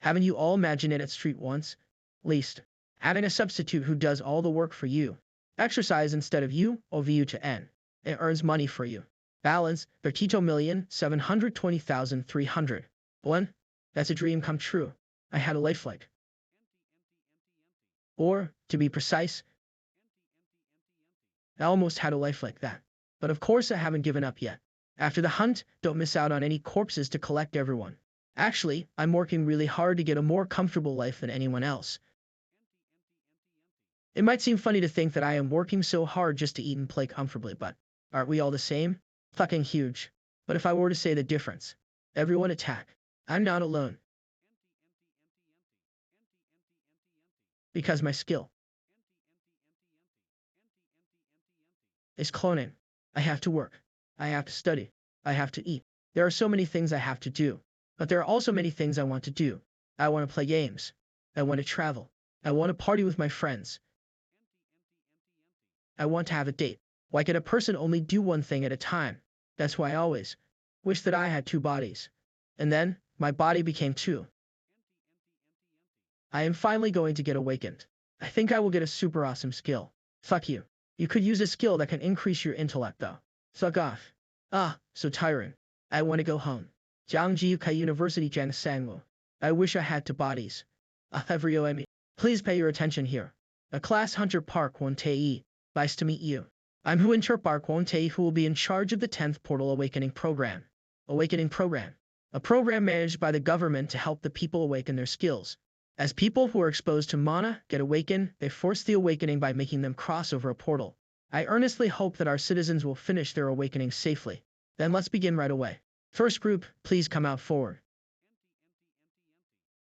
Haven't you all imagined it at street once? Least. Adding a substitute who does all the work for you. Exercise instead of U or VU to N. It earns money for you. Balance, 32,720,300. One? That's a dream come true. I had a life like. Or, to be precise, I almost had a life like that. But of course I haven't given up yet. After the hunt, don't miss out on any corpses to collect everyone. Actually, I'm working really hard to get a more comfortable life than anyone else. It might seem funny to think that I am working so hard just to eat and play comfortably, but aren't we all the same? Fucking huge. But if I were to say the difference, everyone attack. I'm not alone. Because my skill is cloning. I have to work. I have to study. I have to eat. There are so many things I have to do. But there are also many things I want to do. I want to play games. I want to travel. I want to party with my friends. I want to have a date. Why can a person only do one thing at a time? That's why I always wish that I had two bodies. And then, my body became two. I am finally going to get awakened. I think I will get a super awesome skill. Fuck you. You could use a skill that can increase your intellect though. Fuck off. Ah, so tiring. I want to go home. Jiangji University Jiangsangwu. I wish I had two bodies. Every OME. Please pay your attention here. A class hunter Park Won-tae. Nice to meet you. I'm Huinter Park Won-tae who will be in charge of the 10th Portal Awakening Program. Awakening Program. A program managed by the government to help the people awaken their skills. As people who are exposed to mana get awakened, they force the awakening by making them cross over a portal. I earnestly hope that our citizens will finish their awakening safely. Then let's begin right away. First group, please come out forward.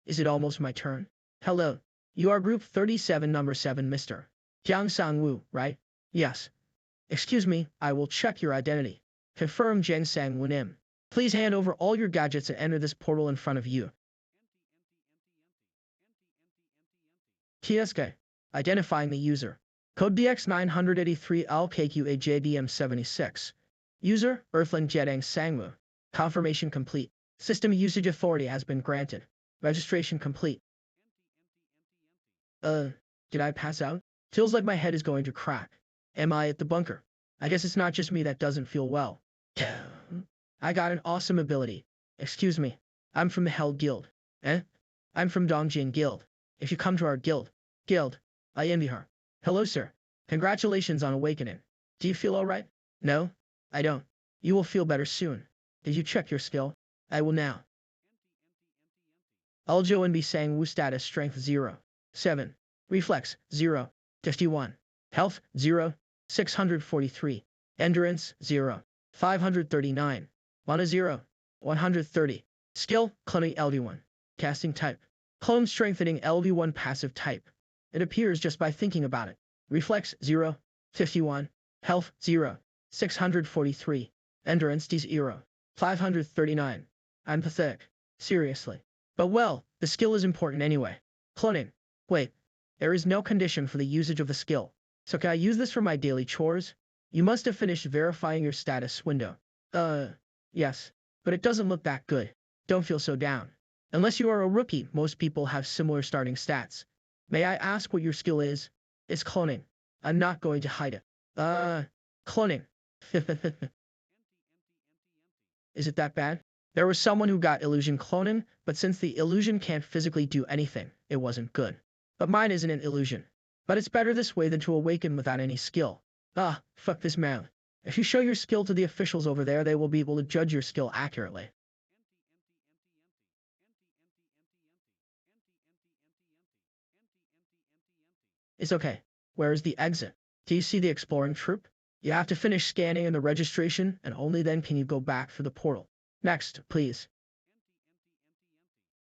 Is it almost my turn? Hello. You are group 37 number 7 Mr. Jiang Sang-woo, right? Yes. Excuse me, I will check your identity. Confirm Jiang Sang-woo Nim. Please hand over all your gadgets and enter this portal in front of you. TSK. Identifying the user. Code DX983LKQAJDM76. User, Earthling Jedang Sangwoo. Confirmation complete. System usage authority has been granted. Registration complete. Did I pass out? Feels like my head is going to crack. Am I at the bunker? I guess it's not just me that doesn't feel well. I got an awesome ability. Excuse me. I'm from the Hell Guild. I'm from Dongjin Guild. If you come to our guild, I envy her. Hello, sir. Congratulations on awakening. Do you feel alright? No? I don't. You will feel better soon. Did you check your skill? I will now. Aljo and be saying Wu status strength 0. 7. Reflex 0. 51. Health 0. 643. Endurance 0. 539. Mana 0. 130. Skill, Cloning LV1. Casting type. Clone strengthening LV1 passive type. It appears just by thinking about it. Reflex 0. 51. Health 0. 643. Endurance D0. 539. I'm pathetic. Seriously. But well, the skill is important anyway. Cloning. Wait. There is no condition for the usage of the skill. So can I use this for my daily chores? You must have finished verifying your status window. Yes. But it doesn't look that good. Don't feel so down. Unless you are a rookie, most people have similar starting stats. May I ask what your skill is? It's cloning. I'm not going to hide it. Cloning. Is it that bad? There was someone who got illusion cloning, but since the illusion can't physically do anything, it wasn't good. But mine isn't an illusion. But it's better this way than to awaken without any skill. Fuck this man. If you show your skill to the officials over there, they will be able to judge your skill accurately. It's okay. Where is the exit? Do you see the exploring troop? You have to finish scanning and the registration, and only then can you go back for the portal. Next, please.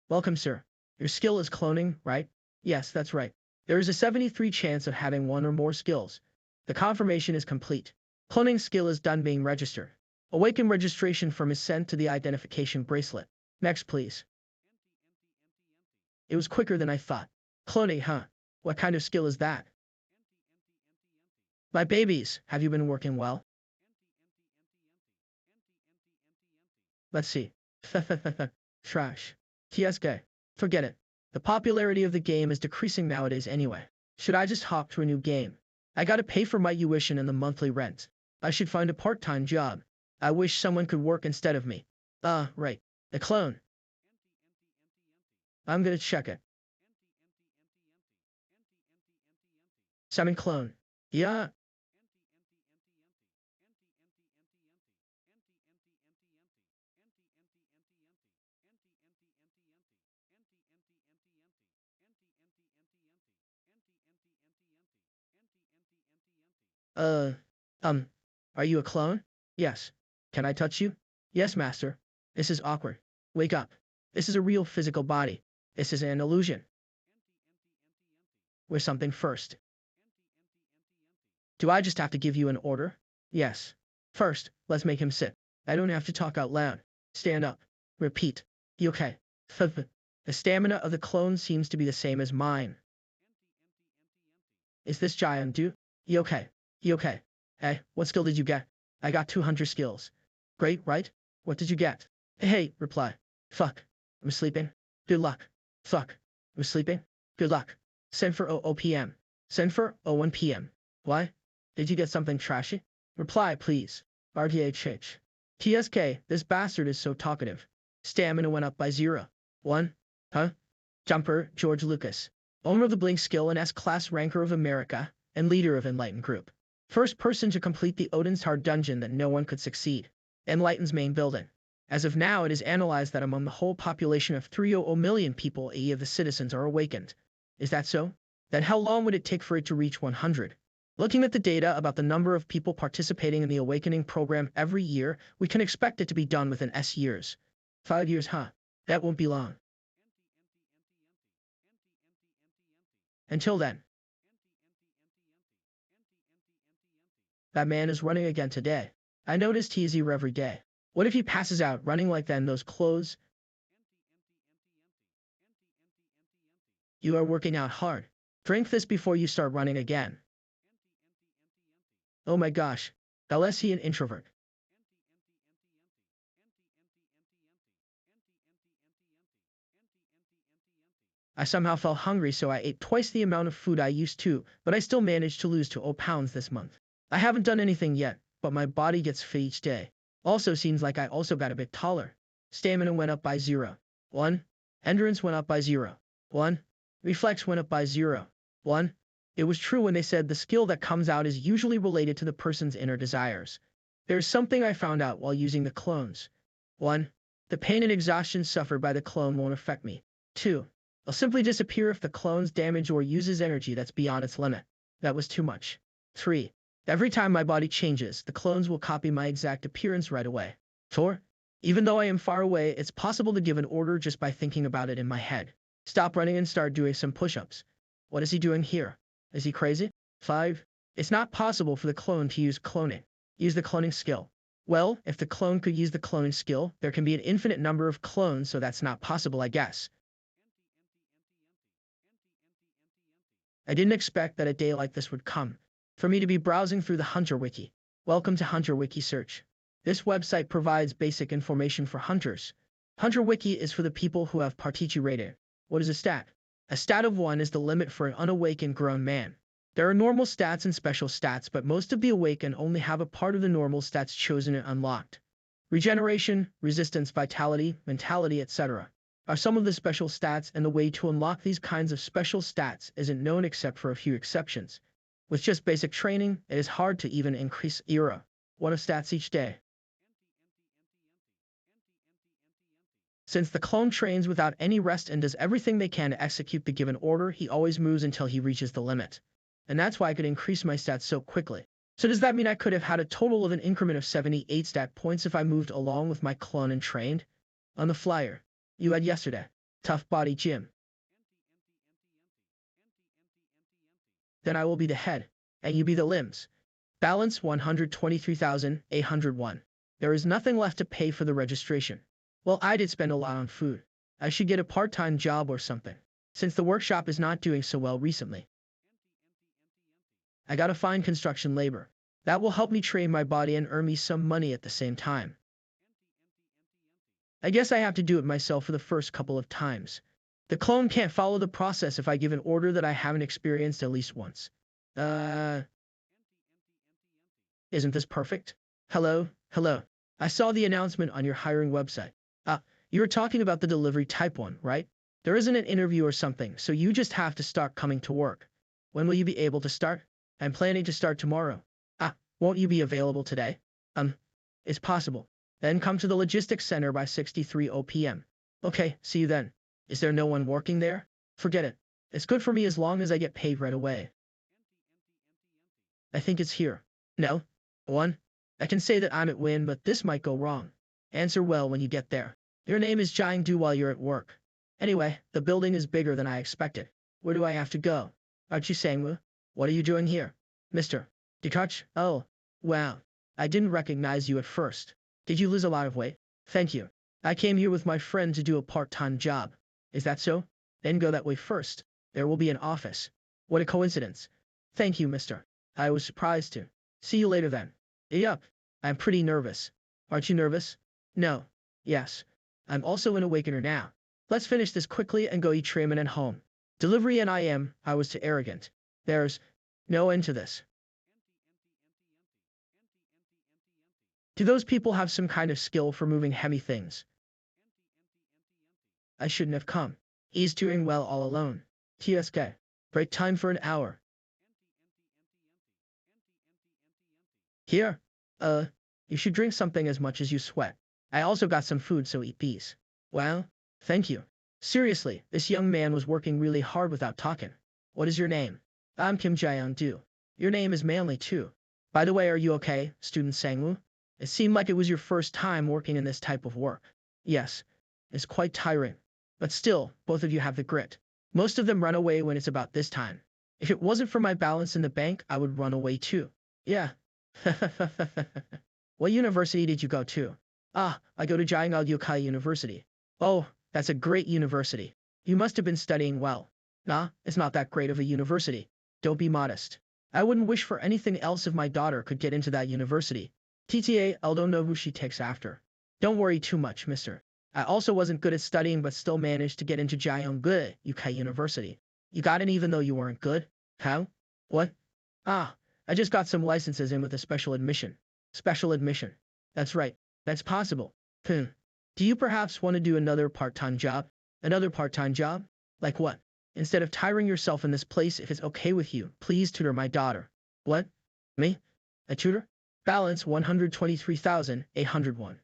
Welcome, sir. Your skill is cloning, right? Yes, that's right. There is a 73% chance of having one or more skills. The confirmation is complete. Cloning skill is done being registered. Awaken registration form is sent to the identification bracelet. Next, please. It was quicker than I thought. Cloning, huh? What kind of skill is that? My babies, have you been working well? Let's see. Trash. TSK. Forget it. The popularity of the game is decreasing nowadays anyway. Should I just hop to a new game? I gotta pay for my tuition and the monthly rent. I should find a part-time job. I wish someone could work instead of me. Right. A clone. I'm gonna check it. Semi-clone. Yeah. Uh, um, are you a clone? Yes. Can I touch you? Yes, master. This is awkward. Wake up. This is a real physical body. This is an illusion. We're something first. Do I just have to give you an order? Yes. First, let's make him sit. I don't have to talk out loud. Stand up. Repeat. You okay? The stamina of the clone seems to be the same as mine. Is this giant dude? You okay? You okay? Hey, what skill did you get? I got 200 skills. Great, right? What did you get? Hey, reply. Fuck. I'm sleeping. Good luck. Fuck. I'm sleeping. Good luck. Send for 00 p.m. Send for 01 p.m. Why? Did you get something trashy? Reply, please. RTHH. TSK, this bastard is so talkative. Stamina went up by 0. 1. Huh? Jumper, George Lucas. Owner of the Blink skill and S-class ranker of America, and leader of Enlighten Group. First person to complete the Odin's hard dungeon that no one could succeed. Enlighten's main building. As of now, it is analyzed that among the whole population of 300 million people, 80 of the citizens are awakened. Is that so? Then how long would it take for it to reach 100? Looking at the data about the number of people participating in the awakening program every year, we can expect it to be done within S years. 5 years, huh? That won't be long. Until then. That man is running again today. I noticed he's here every day. What if he passes out running like that in those clothes? You are working out hard. Drink this before you start running again. Oh my gosh. Unless he an introvert. I somehow felt hungry, so I ate twice the amount of food I used to, but I still managed to lose 2 pounds this month. I haven't done anything yet, but my body gets fit each day. Also seems like I also got a bit taller. Stamina went up by 0. 1. Endurance went up by 0. 1. Reflex went up by 0. 1. It was true when they said the skill that comes out is usually related to the person's inner desires. There's something I found out while using the clones. 1. The pain and exhaustion suffered by the clone won't affect me. 2. I'll simply disappear if the clone's damage or uses energy that's beyond its limit. That was too much. 3. Every time my body changes, the clones will copy my exact appearance right away. 4. Even though I am far away, it's possible to give an order just by thinking about it in my head. Stop running and start doing some push-ups. What is he doing here? Is he crazy? 5. It's not possible for the clone to use cloning. Use the cloning skill. Well, if the clone could use the cloning skill, there can be an infinite number of clones, so that's not possible, I guess. I didn't expect that a day like this would come. For me to be browsing through the Hunter Wiki. Welcome to Hunter Wiki Search. This website provides basic information for hunters. Hunter Wiki is for the people who have Partichi rating. What is a stat? A stat of 1 is the limit for an unawakened grown man. There are normal stats and special stats, but most of the awakened only have a part of the normal stats chosen and unlocked. Regeneration, resistance, vitality, mentality, etc. are some of the special stats, and the way to unlock these kinds of special stats isn't known except for a few exceptions. With just basic training, it is hard to even increase era. 1 of stats each day. Since the clone trains without any rest and does everything they can to execute the given order, he always moves until he reaches the limit. And that's why I could increase my stats so quickly. So does that mean I could have had a total of an increment of 78 stat points if I moved along with my clone and trained? On the flyer you had yesterday. Tough body gym. Then I will be the head, and you be the limbs. Balance 123,801. There is nothing left to pay for the registration. Well, I did spend a lot on food. I should get a part-time job or something, since the workshop is not doing so well recently. I gotta find construction labor. That will help me train my body and earn me some money at the same time. I guess I have to do it myself for the first couple of times. The clone can't follow the process if I give an order that I haven't experienced at least once. Uh, isn't this perfect? Hello, hello. I saw the announcement on your hiring website. Ah, you were talking about the delivery type one, right? There isn't an interview or something, so you just have to start coming to work. When will you be able to start? I'm planning to start tomorrow. Ah, won't you be available today? It's possible. Then come to the logistics center by 6:30 p.m. Okay, see you then. Is there no one working there? Forget it. It's good for me as long as I get paid right away. I think it's here. No? One? I can say that I'm at Win, but this might go wrong. Answer well when you get there. Your name is Jiang Du while you're at work. Anyway, the building is bigger than I expected. Where do I have to go? Aren't you Sangwoo? What are you doing here? Mr. Dekach? Oh, wow. I didn't recognize you at first. Did you lose a lot of weight? Thank you. I came here with my friend to do a part-time job. Is that so? Then go that way first. There will be an office. What a coincidence. Thank you, mister. I was surprised to. See you later then. Yup. I'm pretty nervous. Aren't you nervous? No. Yes. I'm also an awakener now. Let's finish this quickly and go eat ramen at home. Delivery and I was too arrogant. There's no end to this. Do those people have some kind of skill for moving heavy things? I shouldn't have come. He's doing well all alone. TSK. Break time for an hour. Here. You should drink something as much as you sweat. I also got some food, so eat these. Well, thank you. Seriously, this young man was working really hard without talking. What is your name? I'm Kim Jae-do. Your name is manly too. By the way, are you okay, student Sangwoo? It seemed like it was your first time working in this type of work. Yes. It's quite tiring. But still, both of you have the grit. Most of them run away when it's about this time. If it wasn't for my balance in the bank, I would run away too. Yeah. What university did you go to? Ah, I go to Jiangao University. Oh, that's a great university. You must have been studying well. Nah, it's not that great of a university. Don't be modest. I wouldn't wish for anything else if my daughter could get into that university. TTA, I don't know who she takes after. Don't worry too much, mister. I also wasn't good at studying but still managed to get into Jiangao UK University. You got in even though you weren't good? How? What? Ah, I just got some licenses in with a special admission. Special admission. That's right. That's possible. Do you perhaps want to do another part-time job? Another part-time job? Like what? Instead of tiring yourself in this place, if it's okay with you, please tutor my daughter. What? Me? A tutor? Balance 123,801.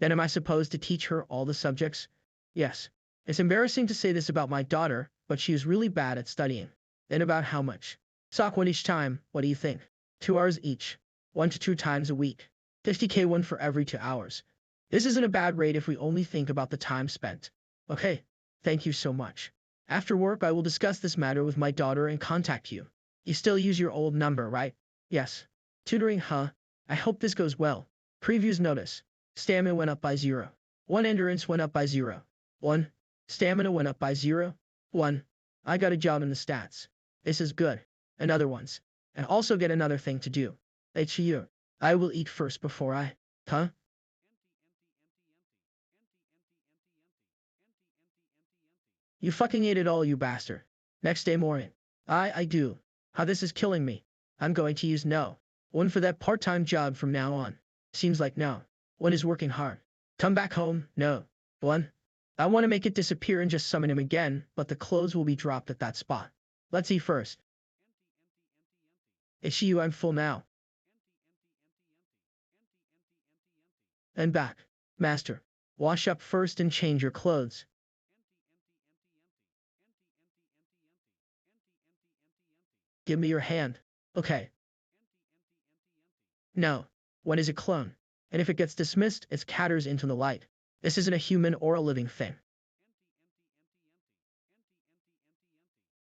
Then am I supposed to teach her all the subjects? Yes. It's embarrassing to say this about my daughter, but she is really bad at studying. Then about how much? Sock each time, what do you think? 2 hours each. 1 to 2 times a week. 50K one for every 2 hours. This isn't a bad rate if we only think about the time spent. Okay. Thank you so much. After work I will discuss this matter with my daughter and contact you. You still use your old number, right? Yes. Tutoring, huh? I hope this goes well. Previews notice. Stamina went up by 0. 1 endurance went up by 0. 1. Stamina went up by 0. 1. I got a job in the stats. This is good. And other ones. And also get another thing to do. HU. I will eat first before I... Huh? You fucking ate it all, you bastard. Next day morning. I do. How this is killing me. I'm going to use no. 1 for that part-time job from now on. Seems like no. 1 is working hard. Come back home, no. 1. I want to make it disappear and just summon him again, but the clothes will be dropped at that spot. Let's eat first. It's you, I'm full now. And back. Master. Wash up first and change your clothes. Give me your hand. Okay. No. 1 is a clone. And if it gets dismissed, it scatters into the light. This isn't a human or a living thing.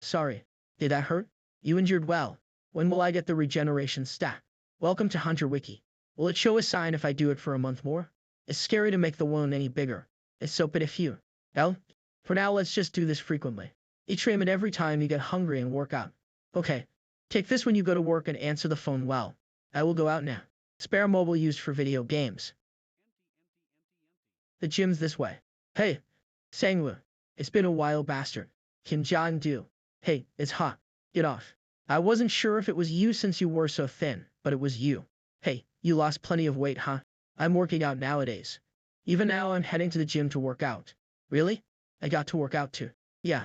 Sorry. Did that hurt? You injured well. When will I get the regeneration stat? Welcome to Hunter Wiki. Will it show a sign if I do it for a month more? It's scary to make the wound any bigger. It's so pitiful. Well, for now let's just do this frequently. Eat ramen every time you get hungry and work out. Okay. Take this when you go to work and answer the phone well. I will go out now. Spare mobile used for video games. The gym's this way. Hey, Sangwoo. It's been a while, bastard. Kim Jong-do. Hey, it's hot. Get off. I wasn't sure if it was you since you were so thin, but it was you. Hey, you lost plenty of weight, huh? I'm working out nowadays. Even now I'm heading to the gym to work out. Really? I got to work out too. Yeah.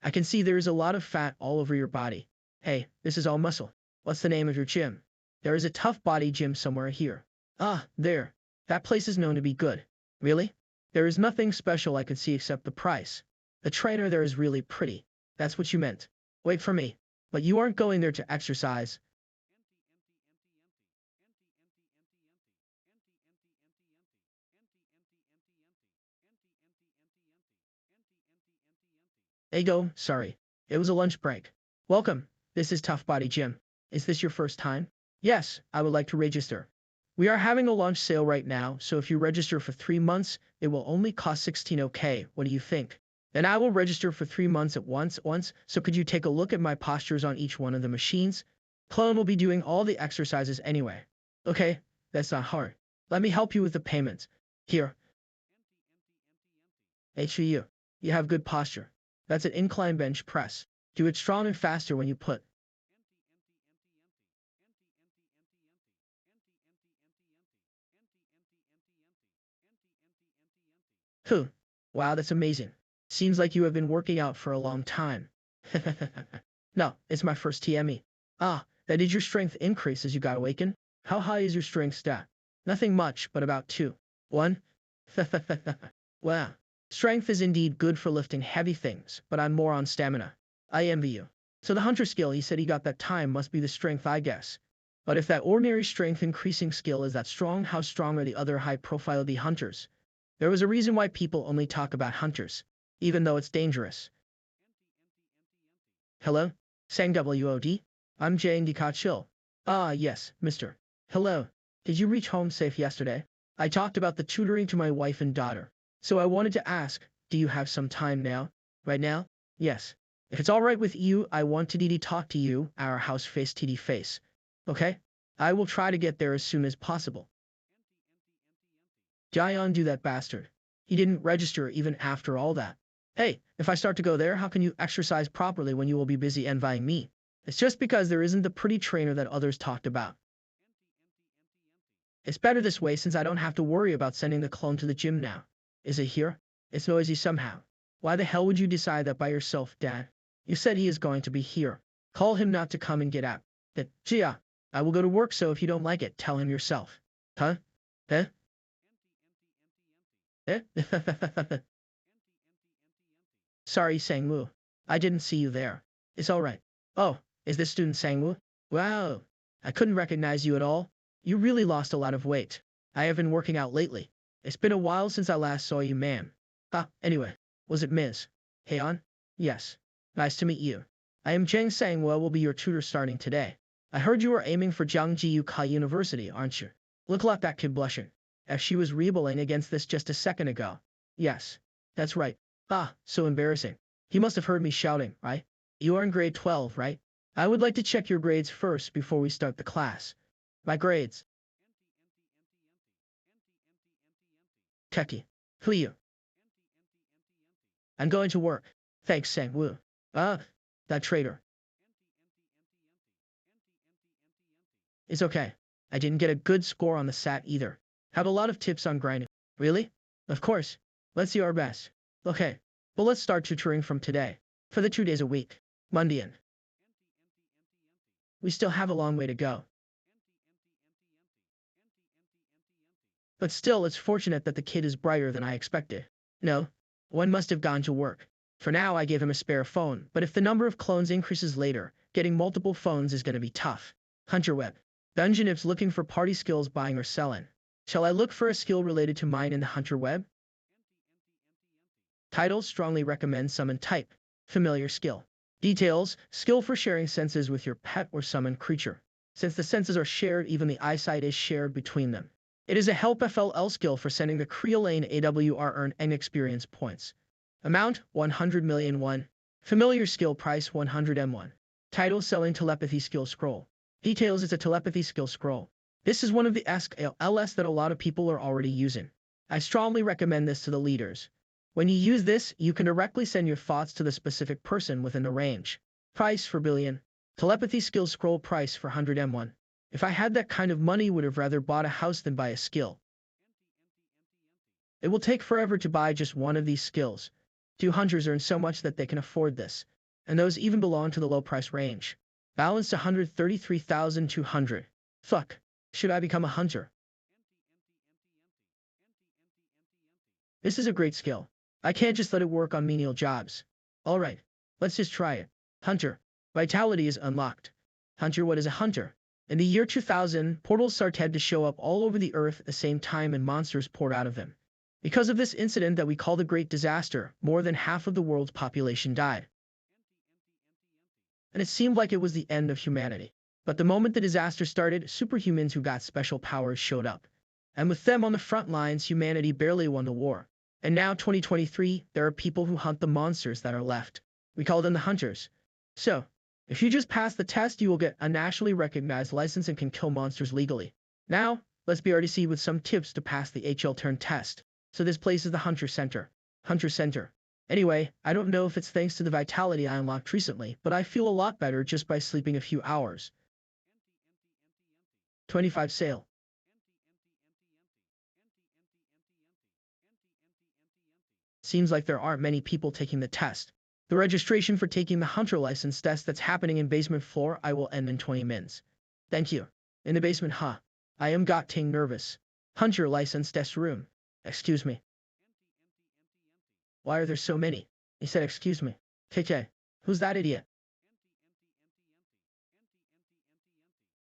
I can see there is a lot of fat all over your body. Hey, this is all muscle. What's the name of your gym? There is a tough body gym somewhere here. Ah, there. That place is known to be good. Really? There is nothing special I could see except the price. The trainer there is really pretty. That's what you meant. Wait for me. But you aren't going there to exercise. Hey go, sorry. It was a lunch break. Welcome. This is Tough Body Gym. Is this your first time? Yes, I would like to register. We are having a launch sale right now, so if you register for 3 months, it will only cost 16 OK. What do you think? Then I will register for 3 months at once, so could you take a look at my postures on each one of the machines? Clone will be doing all the exercises anyway. Okay, that's not hard. Let me help you with the payments. Here. HU. You have good posture. That's an incline bench press. Do it strong and faster when you put. Phew. Wow, that's amazing. Seems like you have been working out for a long time. No, it's my first TME. Ah, that did your strength increase as you got awakened? How high is your strength stat? Nothing much, but about 2. 1? Wow. Strength is indeed good for lifting heavy things, but I'm more on stamina. I envy you. So the hunter skill he said he got that time must be the strength, I guess. But if that ordinary strength increasing skill is that strong, how strong are the other high-profile hunters? There was a reason why people only talk about hunters, even though it's dangerous. Hello? Sang WOD? I'm Jane Chill. Ah, yes, mister. Hello. Did you reach home safe yesterday? I talked about the tutoring to my wife and daughter. So I wanted to ask, do you have some time now? Right now? Yes. If it's alright with you, I want to DD talk to you, our house face TD face. Okay? I will try to get there as soon as possible. Jaeon do that bastard. He didn't register even after all that. Hey, if I start to go there, how can you exercise properly when you will be busy envying me? It's just because there isn't the pretty trainer that others talked about. It's better this way since I don't have to worry about sending the clone to the gym now. Is it here? It's noisy somehow. Why the hell would you decide that by yourself, Dad? You said he is going to be here. Call him not to come and get out. That, Gia, I will go to work, so if you don't like it, tell him yourself. Huh? Eh? Eh? Sorry, Sangwoo. I didn't see you there. It's alright. Oh, is this student Sangwoo? Wow. I couldn't recognize you at all. You really lost a lot of weight. I have been working out lately. It's been a while since I last saw you, ma'am. Ah, anyway. Was it Ms. Heian? Yes. Nice to meet you. I am Jang Sangwoo, will be your tutor starting today. I heard you were aiming for Jiangji Kai University, aren't you? Look like that kid blushing. As she was rebelling against this just a second ago. Yes. That's right. Ah, so embarrassing. He must have heard me shouting, right? You are in grade 12, right? I would like to check your grades first before we start the class. My grades. Techie. Who you? I'm going to work. Thanks, Sang-woo. Ah, that traitor. It's okay. I didn't get a good score on the SAT either. Have a lot of tips on grinding. Really? Of course. Let's do our best. Okay. But let's start tutoring from today. For the 2 days a week. Monday in. We still have a long way to go. But still, it's fortunate that the kid is brighter than I expected. No. One must have gone to work. For now, I gave him a spare phone, but if the number of clones increases later, getting multiple phones is going to be tough. Hunter Web. Dungeon Ips looking for party skills buying or selling. Shall I look for a skill related to mine in the Hunter Web? Title strongly recommend summon type. Familiar skill. Details, skill for sharing senses with your pet or summoned creature. Since the senses are shared, even the eyesight is shared between them. It is a help FLL skill for sending the Creolane AWR earn N experience points. Amount 100 million won. Familiar skill price 100 M1. Title selling telepathy skill scroll. Details is a telepathy skill scroll. This is one of the SKLs that a lot of people are already using. I strongly recommend this to the leaders. When you use this, you can directly send your thoughts to the specific person within the range. Price for billion. Telepathy skill scroll price for 100 M1. If I had that kind of money, would have rather bought a house than buy a skill. It will take forever to buy just one of these skills. 2 hunters earn so much that they can afford this, and those even belong to the low price range. Balanced 133,200. Fuck. Should I become a hunter? This is a great skill. I can't just let it work on menial jobs. Alright, let's just try it. Hunter. Vitality is unlocked. Hunter, what is a hunter? In the year 2000, portals started to show up all over the earth at the same time and monsters poured out of them. Because of this incident that we call the Great Disaster, more than half of the world's population died. And it seemed like it was the end of humanity. But the moment the disaster started, superhumans who got special powers showed up. And with them on the front lines, humanity barely won the war. And now, 2023, there are people who hunt the monsters that are left. We call them the hunters. So, if you just pass the test, you will get a nationally recognized license and can kill monsters legally. Now, let's be RDC with some tips to pass the HL turn test. So this place is the Hunter Center. Hunter Center. Anyway, I don't know if it's thanks to the vitality I unlocked recently, but I feel a lot better just by sleeping a few hours. 25 sale. Seems like there aren't many people taking the test. The registration for taking the Hunter license test that's happening in basement floor I will end in 20 minutes. Thank you. In the basement, huh? I am getting nervous. Hunter license test room. Excuse me. Why are there so many? He said excuse me. KK. Who's that idiot?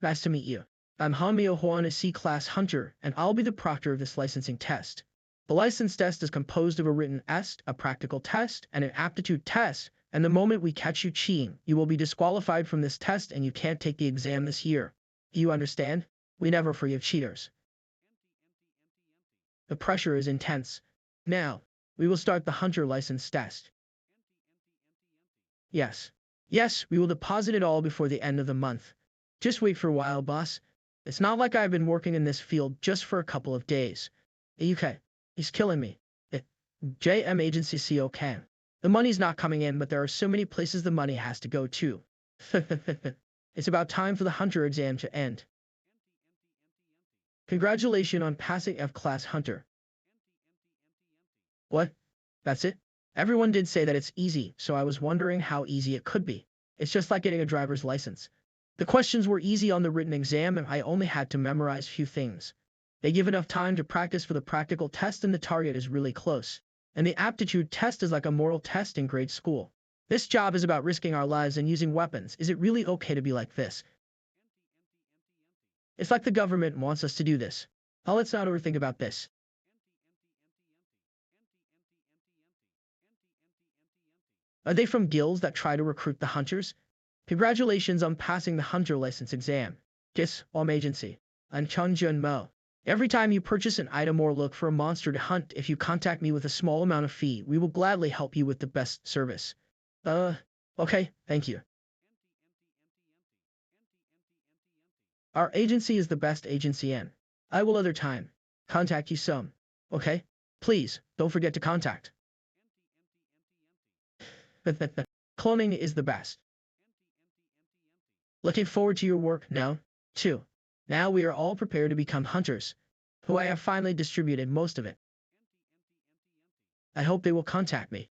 Nice to meet you. I'm Hanmyo Hwan, a C-class hunter, and I'll be the proctor of this licensing test. The license test is composed of a written test, a practical test, and an aptitude test, and the moment we catch you cheating, you will be disqualified from this test and you can't take the exam this year. Do you understand? We never forgive cheaters. The pressure is intense. Now, we will start the hunter license test. Yes. Yes, we will deposit it all before the end of the month. Just wait for a while, boss. It's not like I've been working in this field just for a couple of days. UK. He's killing me. JM Agency CO can. The money's not coming in, but there are so many places the money has to go to. It's about time for the hunter exam to end. Congratulations on passing F-class hunter. What? That's it? Everyone did say that it's easy, so I was wondering how easy it could be. It's just like getting a driver's license. The questions were easy on the written exam and I only had to memorize few things. They give enough time to practice for the practical test and the target is really close. And the aptitude test is like a moral test in grade school. This job is about risking our lives and using weapons. Is it really okay to be like this? It's like the government wants us to do this. Oh, let's not overthink about this. Are they from guilds that try to recruit the hunters? Congratulations on passing the hunter license exam. Kiss, Agency. I'm Chun Jun Mo. Every time you purchase an item or look for a monster to hunt, if you contact me with a small amount of fee, we will gladly help you with the best service. Okay, thank you. Our agency is the best agency in. I will other time contact you soon. Okay? Please, don't forget to contact. Cloning is the best. Looking forward to your work now, too. Now we are all prepared to become hunters, who I have finally distributed most of it. I hope they will contact me.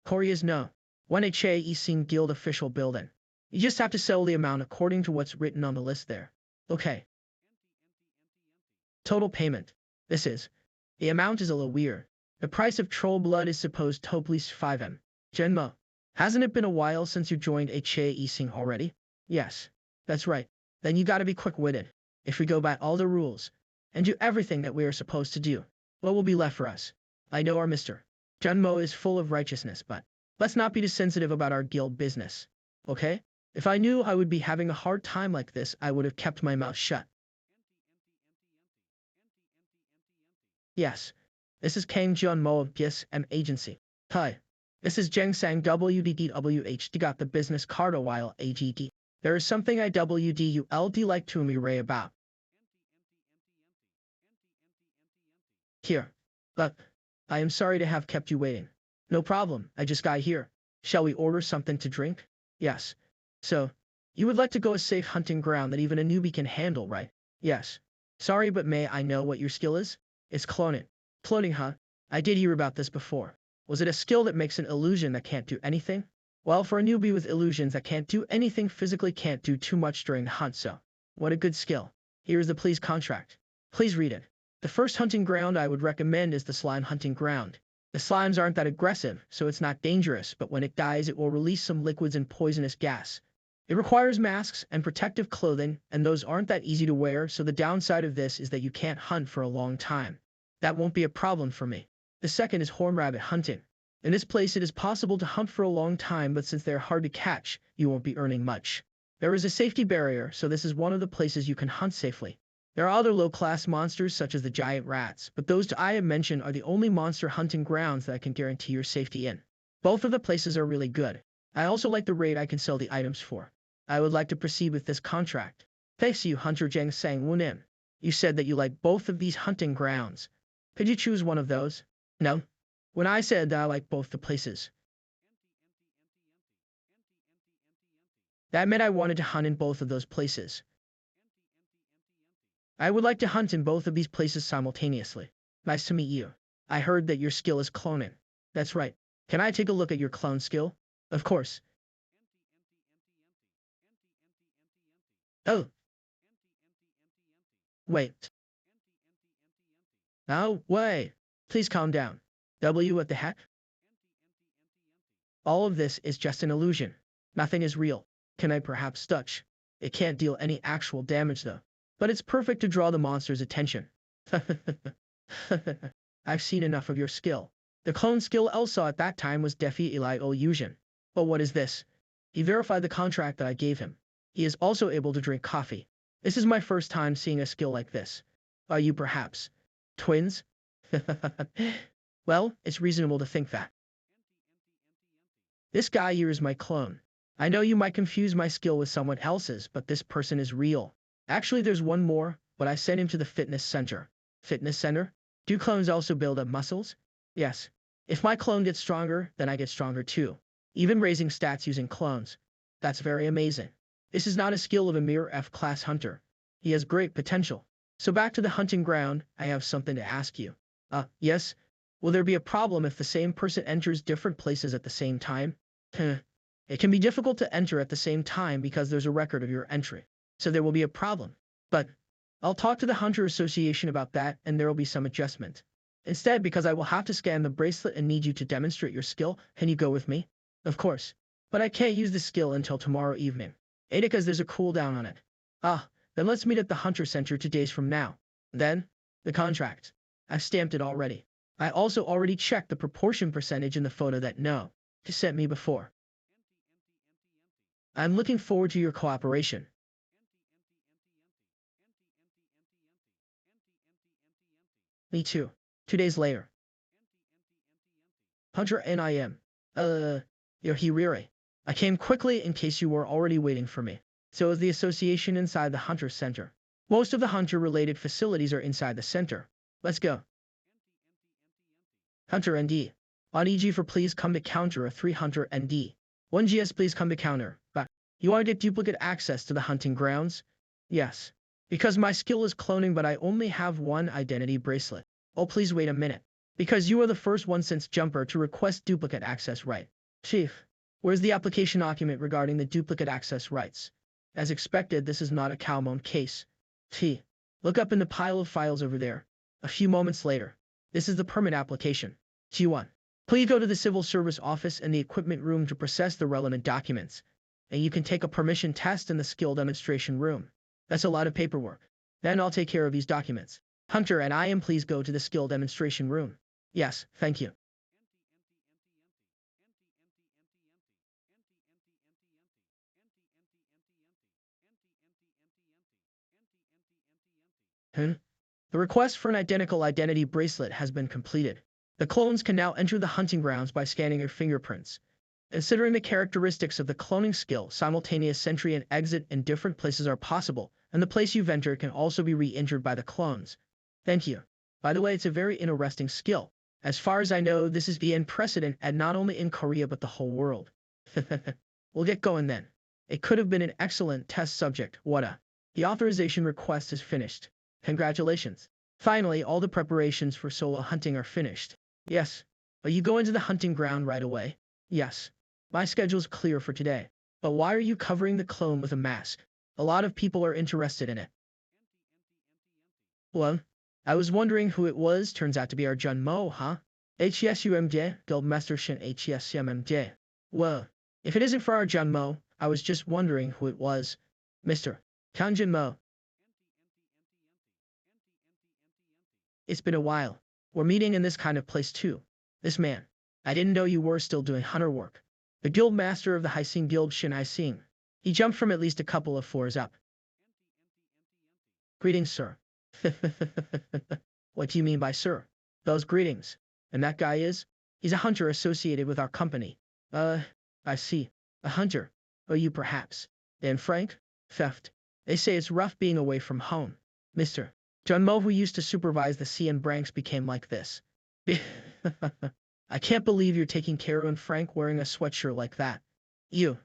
Korea's no. When Hyesung Guild official building. You just have to sell the amount according to what's written on the list there. Okay. Total payment. This is. The amount is a little weird. The price of troll blood is supposed to at least 5M. Genmo. Hasn't it been a while since you joined Hyesung already? Yes. That's right. Then you gotta be quick-witted. If we go by all the rules, and do everything that we are supposed to do, what will be left for us? I know our Mr. Junmo is full of righteousness, but let's not be too sensitive about our guild business. Okay? If I knew I would be having a hard time like this, I would have kept my mouth shut. Yes. This is Kang Junmo of GSM Agency. Hi. This is Jeng Sang WDDWH. Got the business card a while AGD. There is something IWDULD like to me ray about. Here. Look. I am sorry to have kept you waiting. No problem, I just got here. Shall we order something to drink? Yes. So, you would like to go a safe hunting ground that even a newbie can handle, right? Yes. Sorry, but may I know what your skill is? It's cloning. Cloning, huh? I did hear about this before. Was it a skill that makes an illusion that can't do anything? Well, for a newbie with illusions that can't do anything physically can't do too much during the hunt, so. What a good skill. Here is the please contract. Please read it. The first hunting ground I would recommend is the slime hunting ground. The slimes aren't that aggressive, so it's not dangerous, but when it dies it will release some liquids and poisonous gas. It requires masks and protective clothing, and those aren't that easy to wear, so the downside of this is that you can't hunt for a long time. That won't be a problem for me. The second is horn rabbit hunting. In this place it is possible to hunt for a long time, but since they are hard to catch, you won't be earning much. There is a safety barrier, so this is one of the places you can hunt safely. There are other low-class monsters such as the giant rats, but those I have mentioned are the only monster hunting grounds that I can guarantee your safety in. Both of the places are really good. I also like the rate I can sell the items for. I would like to proceed with this contract. Thanks you, Hunter Jeng Sang Wunim. You said that you like both of these hunting grounds. Could you choose one of those? No. When I said that I like both the places, that meant I wanted to hunt in both of those places. I would like to hunt in both of these places simultaneously. Nice to meet you. I heard that your skill is cloning. That's right. Can I take a look at your clone skill? Of course. Oh. Wait. No way. Please calm down. What the heck? All of this is just an illusion. Nothing is real. Can I perhaps touch? It can't deal any actual damage though. But it's perfect to draw the monster's attention. I've seen enough of your skill. The clone skill Elsa at that time was Defi Eli illusion. But what is this? He verified the contract that I gave him. He is also able to drink coffee. This is my first time seeing a skill like this. Are you perhaps twins? Well, it's reasonable to think that. This guy here is my clone. I know you might confuse my skill with someone else's, but this person is real. Actually, there's one more, but I sent him to the fitness center. Fitness center? Do clones also build up muscles? Yes. If my clone gets stronger, then I get stronger too. Even raising stats using clones. That's very amazing. This is not a skill of a mere F-class hunter. He has great potential. So back to the hunting ground, I have something to ask you. Yes? Will there be a problem if the same person enters different places at the same time? It can be difficult to enter at the same time because there's a record of your entry. So there will be a problem. But I'll talk to the Hunter Association about that and there will be some adjustment. Instead, because I will have to scan the bracelet and need you to demonstrate your skill, can you go with me? Of course. But I can't use the skill until tomorrow evening. Because there's a cooldown on it. Then let's meet at the Hunter Center 2 days from now. Then, the contract. I've stamped it already. I also already checked the proportion percentage in the photo that you sent me before. I'm looking forward to your cooperation. Me too. 2 days later. Hunter and I am. You're Hiriri. I came quickly in case you were already waiting for me. So is the association inside the Hunter Center. Most of the Hunter-related facilities are inside the center. Let's go. Hunter ND. On EG for please come to counter a 3 Hunter ND. 1 GS please come to counter. But you want to get duplicate access to the hunting grounds? Yes. Because my skill is cloning but I only have one identity bracelet. Oh please wait a minute. Because you are the first one since Jumper to request duplicate access right. Chief, where's the application document regarding the duplicate access rights? As expected, this is not a Calmon case. Look up in the pile of files over there. A few moments later. This is the permit application. G1. Please go to the civil service office and the equipment room to process the relevant documents. And you can take a permission test in the skill demonstration room. That's a lot of paperwork. Then I'll take care of these documents. Hunter and I am please go to the skill demonstration room. Yes, thank you. The request for an identical identity bracelet has been completed. The clones can now enter the hunting grounds by scanning their fingerprints. Considering the characteristics of the cloning skill, simultaneous entry and exit in different places are possible, and the place you've entered can also be re-entered by the clones. Thank you. By the way, it's a very interesting skill, As far as I know, this is the precedent and not only in Korea but the whole world. We'll get going then. It could have been an excellent test subject, Wada. The authorization request is finished. Congratulations. Finally, all the preparations for solo hunting are finished. Yes. Are you going to the hunting ground right away? Yes. My schedule's clear for today. But why are you covering the clone with a mask? A lot of people are interested in it. Well, I was wondering who it was. Turns out to be our Junmo, huh? HSUMJ, Guildmaster Shin HSUMJ. Well, if it isn't for our Junmo, I was just wondering who it was. Mr. Kanjinmo. It's been a while. We're meeting in this kind of place too. This man. I didn't know you were still doing hunter work. The guild master of the Hyesung Guild Shin Hyesung. He jumped from at least a couple of floors up. Greetings, sir. What do you mean by sir? Those greetings. And that guy is? He's a hunter associated with our company. I see. A hunter. Or you perhaps. And Frank? Theft. They say it's rough being away from home. Mr. Junmo, who used to supervise the CN branks, became like this. I can't believe you're taking care of Frank wearing a sweatshirt like that. You.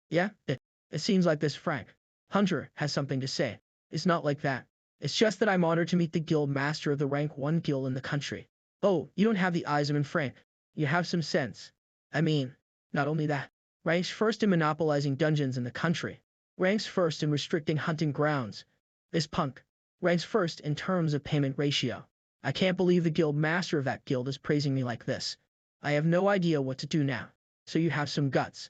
Yeah? It seems like this Frank Hunter has something to say. It's not like that. It's just that I'm honored to meet the guild master of the rank 1 guild in the country. Oh, you don't have the eyes of Frank. You have some sense. I mean, not only that. Ranks first in monopolizing dungeons in the country. Ranks first in restricting hunting grounds. This punk. Ranks first in terms of payment ratio. I can't believe the guild master of that guild is praising me like this. I have no idea what to do now. So you have some guts.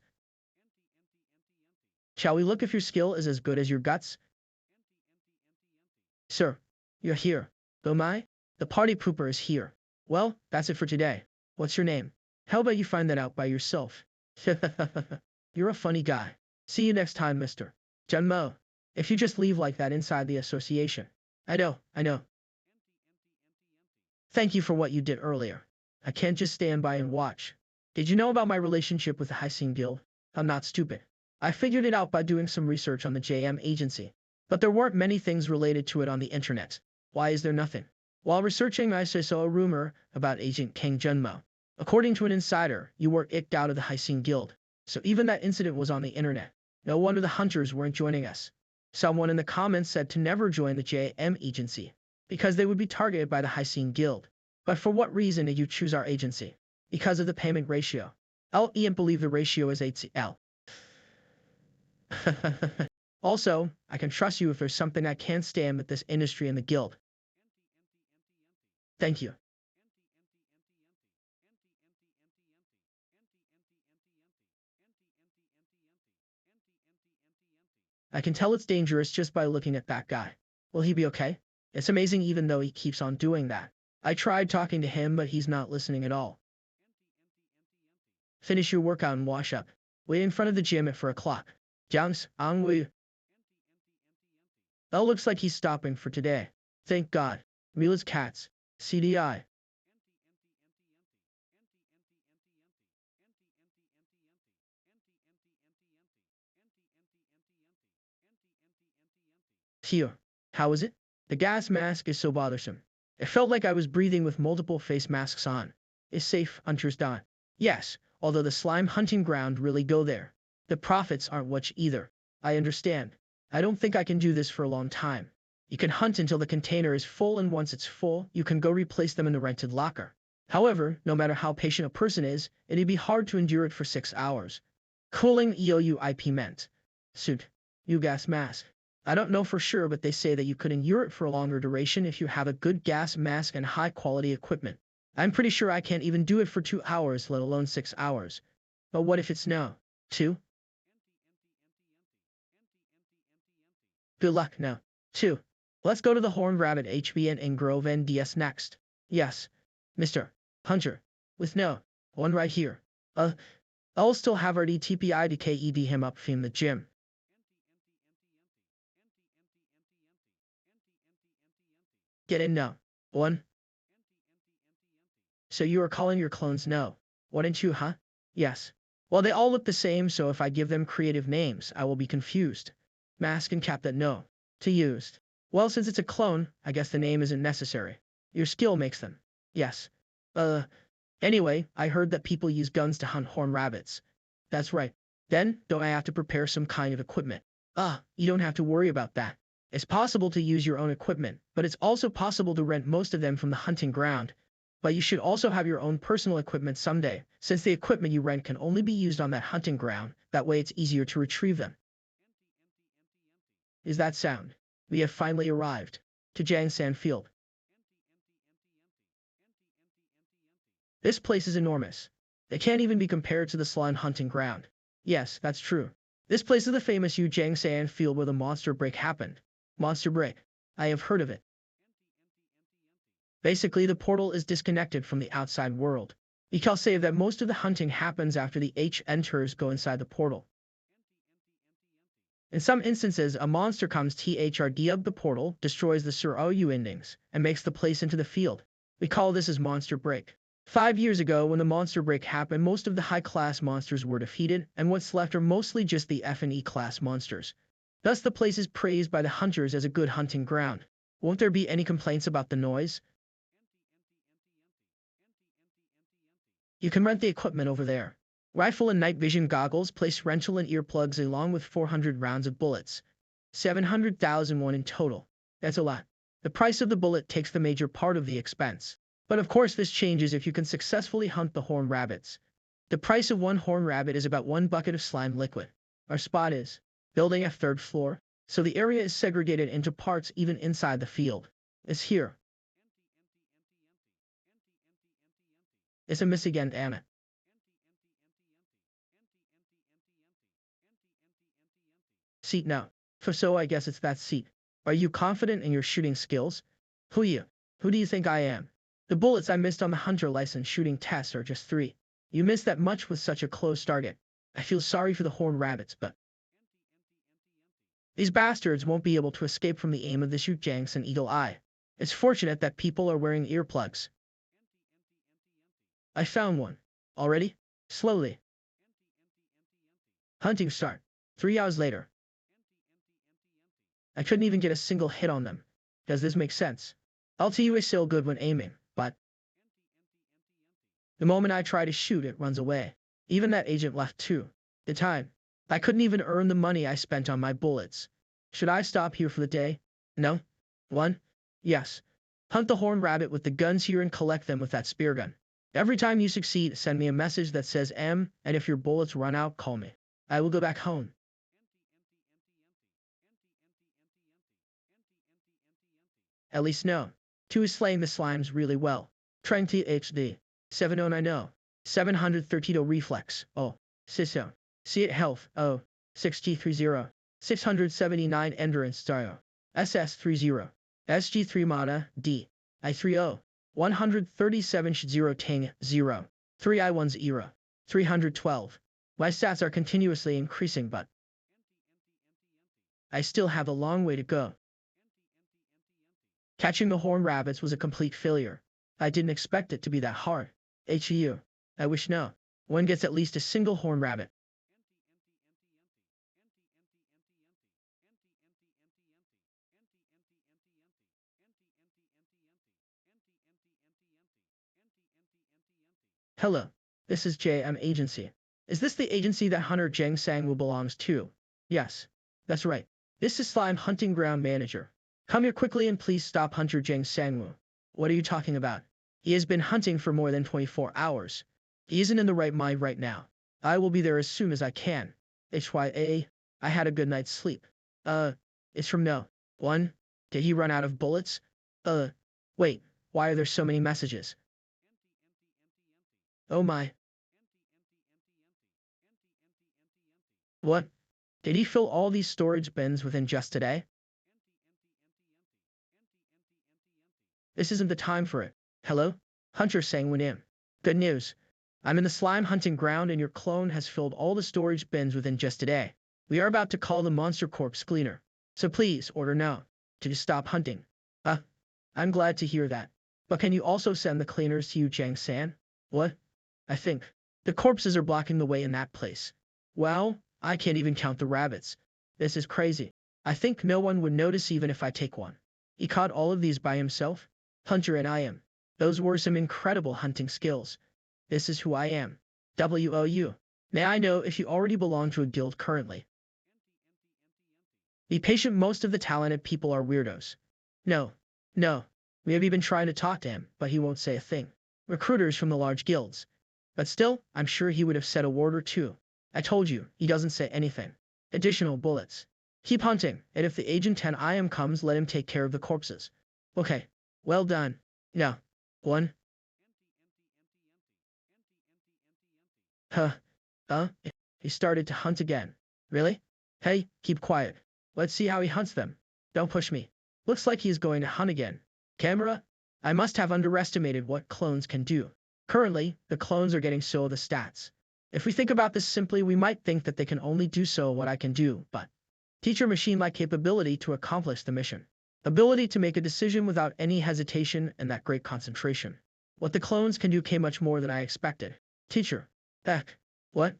Shall we look if your skill is as good as your guts? Sir, you're here. Oh my? The party pooper is here. Well, that's it for today. What's your name? How about you find that out by yourself? You're a funny guy. See you next time, Mr. Junmo. If you just leave like that inside the association. I know. Thank you for what you did earlier. I can't just stand by and watch. Did you know about my relationship with the Hyesung Guild? I'm not stupid. I figured it out by doing some research on the JM agency. But there weren't many things related to it on the internet. Why is there nothing? While researching, I saw a rumor about Agent King Junmo. According to an insider, you were kicked out of the Hyesung Guild. So even that incident was on the internet. No wonder the hunters weren't joining us. Someone in the comments said to never join the JM agency, because they would be targeted by the Hyesung Guild. But for what reason did you choose our agency? Because of the payment ratio. I can't believe the ratio is 8:1. Also, I can trust you if there's something I can't stand with this industry and the guild. Thank you. I can tell it's dangerous just by looking at that guy. Will he be okay? It's amazing even though he keeps on doing that. I tried talking to him but he's not listening at all. Finish your workout and wash up. Wait in front of the gym at 4 o'clock. Jangs, Angwu. Oh, looks like he's stopping for today. Thank God. Mila's cats. CDI. Here. How is it? The gas mask is so bothersome. It felt like I was breathing with multiple face masks on. Is safe, hunters die. Yes, although the slime hunting ground really go there. The profits aren't much either. I understand. I don't think I can do this for a long time. You can hunt until the container is full and once it's full, you can go replace them in the rented locker. However, no matter how patient a person is, it'd be hard to endure it for 6 hours. Cooling EOUIP meant. Suit. You gas mask. I don't know for sure but they say that you could endure it for a longer duration if you have a good gas mask and high quality equipment. I'm pretty sure I can't even do it for 2 hours let alone 6 hours. But what if it's no? 2? Good luck, no. 2. Let's go to the Horned Rabbit HBN and Grove NDS next. Yes. Mr. Hunter. With no. One right here. I'll still have our DTPI to KED him up from the gym. Get in no. 1. So you are calling your clones no. 1 and 2, huh? Yes. Well, they all look the same, so if I give them creative names, I will be confused. Mask and cap that no. To used. Well, since it's a clone, I guess the name isn't necessary. Your skill makes them. Yes. Uh, anyway, I heard that people use guns to hunt horned rabbits. That's right. Then, don't I have to prepare some kind of equipment? You don't have to worry about that. It's possible to use your own equipment, but it's also possible to rent most of them from the hunting ground. But you should also have your own personal equipment someday, since the equipment you rent can only be used on that hunting ground, that way it's easier to retrieve them. Is that sound? We have finally arrived. To Jangsan Field. This place is enormous. It can't even be compared to the slime hunting ground. Yes, that's true. This place is the famous Jangsan Field where the monster break happened. Monster break. I have heard of it. Basically, the portal is disconnected from the outside world. We can say that most of the hunting happens after the enters go inside the portal. In some instances, a monster comes thrd up the portal, destroys the Sur-OU endings, and makes the place into the field. We call this as monster break. 5 years ago, when the monster break happened, most of the high-class monsters were defeated, and what's left are mostly just the F and E class monsters. Thus, the place is praised by the hunters as a good hunting ground. Won't there be any complaints about the noise? You can rent the equipment over there. Rifle and night vision goggles, place rental and earplugs along with 400 rounds of bullets. 700,001 in total. That's a lot. The price of the bullet takes the major part of the expense. But of course this changes if you can successfully hunt the horned rabbits. The price of one horned rabbit is about 1 bucket of slime liquid. Our spot is building a 3rd floor, so the area is segregated into parts even inside the field. It's here. It's a miss again, damn it. Seat now. So I guess it's that seat. Are you confident in your shooting skills? Who you? Who do you think I am? The bullets I missed on the hunter license shooting test are just 3. You missed that much with such a close target. I feel sorry for the horned rabbits, but these bastards won't be able to escape from the aim of the shoot janks and eagle eye. It's fortunate that people are wearing earplugs. I found one. Already? Slowly. Hunting start. 3 hours later. I couldn't even get a single hit on them. Does this make sense? LTU is still good when aiming, but the moment I try to shoot, it runs away. Even that agent left too. The time. I couldn't even earn the money I spent on my bullets. Should I stop here for the day? No? 1? Yes. Hunt the horned rabbit with the guns here and collect them with that spear gun. Every time you succeed, send me a message that says M, and if your bullets run out, call me. I will go back home. At least no. 2 is slaying the slimes really well. Trying THD. 709 730 reflex. Oh. Siso. See it health. Oh. 6G30. 679 endurance style. SS30. SG3 mana. D. I30. 137 0 Ting 0. 3 I1's era. 312. My stats are continuously increasing, but I still have a long way to go. Catching the horned rabbits was a complete failure. I didn't expect it to be that hard. HEU. I wish no. One gets at least a single horned rabbit. Hello. This is JM Agency. Is this the agency that Hunter Jang Sang-woo belongs to? Yes. That's right. This is Slime Hunting Ground Manager. Come here quickly and please stop Hunter Jang Sang-woo. What are you talking about? He has been hunting for more than 24 hours. He isn't in the right mind right now. I will be there as soon as I can. HYA. I had a good night's sleep. It's from no. 1. Did he run out of bullets? Wait. Why are there so many messages? Oh my. What? Did he fill all these storage bins within just today? This isn't the time for it. Hello? Hunter Sang-woo. Good news. I'm in the slime hunting ground and your clone has filled all the storage bins within just today. We are about to call the monster corpse cleaner. So please order now to stop hunting. I'm glad to hear that. But can you also send the cleaners to Jang-san? What? I think the corpses are blocking the way in that place. Well, I can't even count the rabbits. This is crazy. I think no one would notice even if I take one. He caught all of these by himself? Hunter and I am. Those were some incredible hunting skills. This is who I am. WOU. May I know if you already belong to a guild currently? Be patient, most of the talented people are weirdos. No. No. We have even tried to talk to him, but he won't say a thing. Recruiters from the large guilds. But still, I'm sure he would have said a word or two. I told you, he doesn't say anything. Additional bullets. Keep hunting, and if the Agent 10 IM comes, let him take care of the corpses. Okay. Well done. No. One. Huh. He started to hunt again. Really? Hey, keep quiet. Let's see how he hunts them. Don't push me. Looks like he's going to hunt again. Camera? I must have underestimated what clones can do. Currently, the clones are getting so the stats. If we think about this simply, we might think that they can only do so what I can do, but teacher machine-like capability to accomplish the mission. Ability to make a decision without any hesitation and that great concentration. What the clones can do came much more than I expected. Teacher. Heck. What?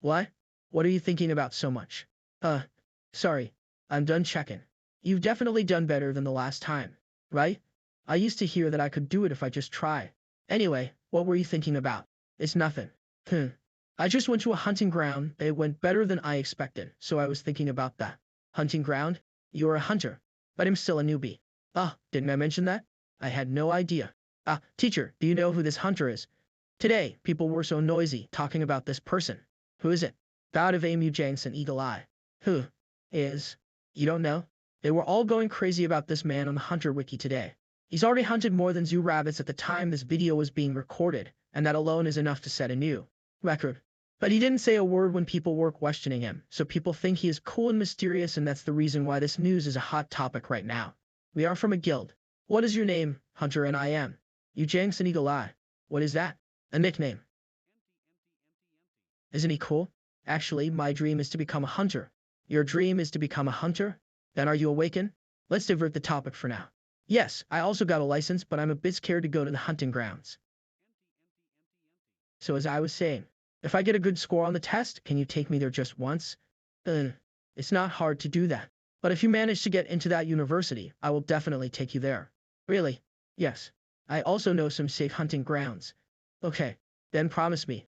What? What are you thinking about so much? Sorry. I'm done checking. You've definitely done better than the last time, right? I used to hear that I could do it if I just try. Anyway, what were you thinking about? It's nothing. I just went to a hunting ground. It went better than I expected, so I was thinking about that. Hunting ground? You're a hunter. But I'm still a newbie. Didn't I mention that? I had no idea. Teacher, do you know who this hunter is? Today, people were so noisy talking about this person. Who is it? Bout of Amu Janks and Eagle Eye. Who is? You don't know? They were all going crazy about this man on the Hunter Wiki today. He's already hunted more than zoo rabbits at the time this video was being recorded, and that alone is enough to set a new record. But he didn't say a word when people were questioning him, so people think he is cool and mysterious, and that's the reason why this news is a hot topic right now. We are from a guild. What is your name? Hunter and I am. You Janks and Eagle Eye. What is that? A nickname. Isn't he cool? Actually, my dream is to become a hunter. Your dream is to become a hunter? Then are you awakened? Let's divert the topic for now. Yes, I also got a license, but I'm a bit scared to go to the hunting grounds. So as I was saying, if I get a good score on the test, can you take me there just once? It's not hard to do that. But if you manage to get into that university, I will definitely take you there. Really? Yes. I also know some safe hunting grounds. Okay. Then promise me.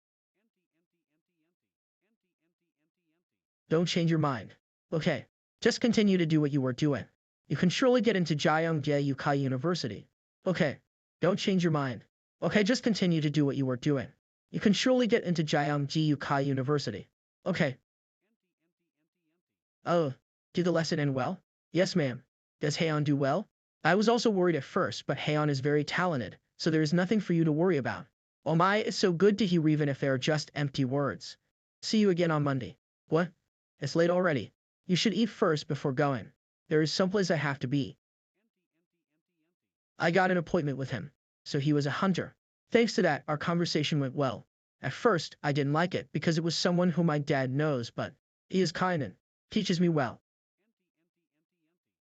Don't change your mind. Okay. Just continue to do what you were doing. You can surely get into Jyeongdae Yukai University. Okay. Don't change your mind. Okay, just continue to do what you were doing. You can surely get into Jyeongdae Yukai University. Okay. Oh, did the lesson end well? Yes, ma'am. Does Haeon do well? I was also worried at first, but Haeon is very talented, so there is nothing for you to worry about. Oh my, it's so good to hear even if they are just empty words. See you again on Monday. What? It's late already. You should eat first before going. There is someplace I have to be. I got an appointment with him. So he was a hunter. Thanks to that, our conversation went well. At first, I didn't like it because it was someone who my dad knows, but he is kind and teaches me well.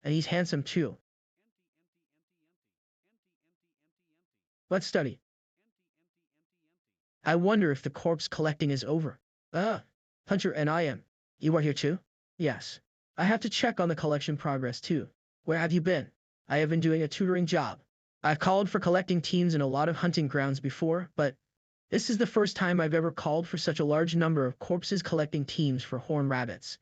And he's handsome too. Let's study. I wonder if the corpse collecting is over. Hunter and I am. You are here too? Yes. I have to check on the collection progress too. Where have you been? I have been doing a tutoring job. I've called for collecting teams in a lot of hunting grounds before, but this is the first time I've ever called for such a large number of corpses collecting teams for horned rabbits.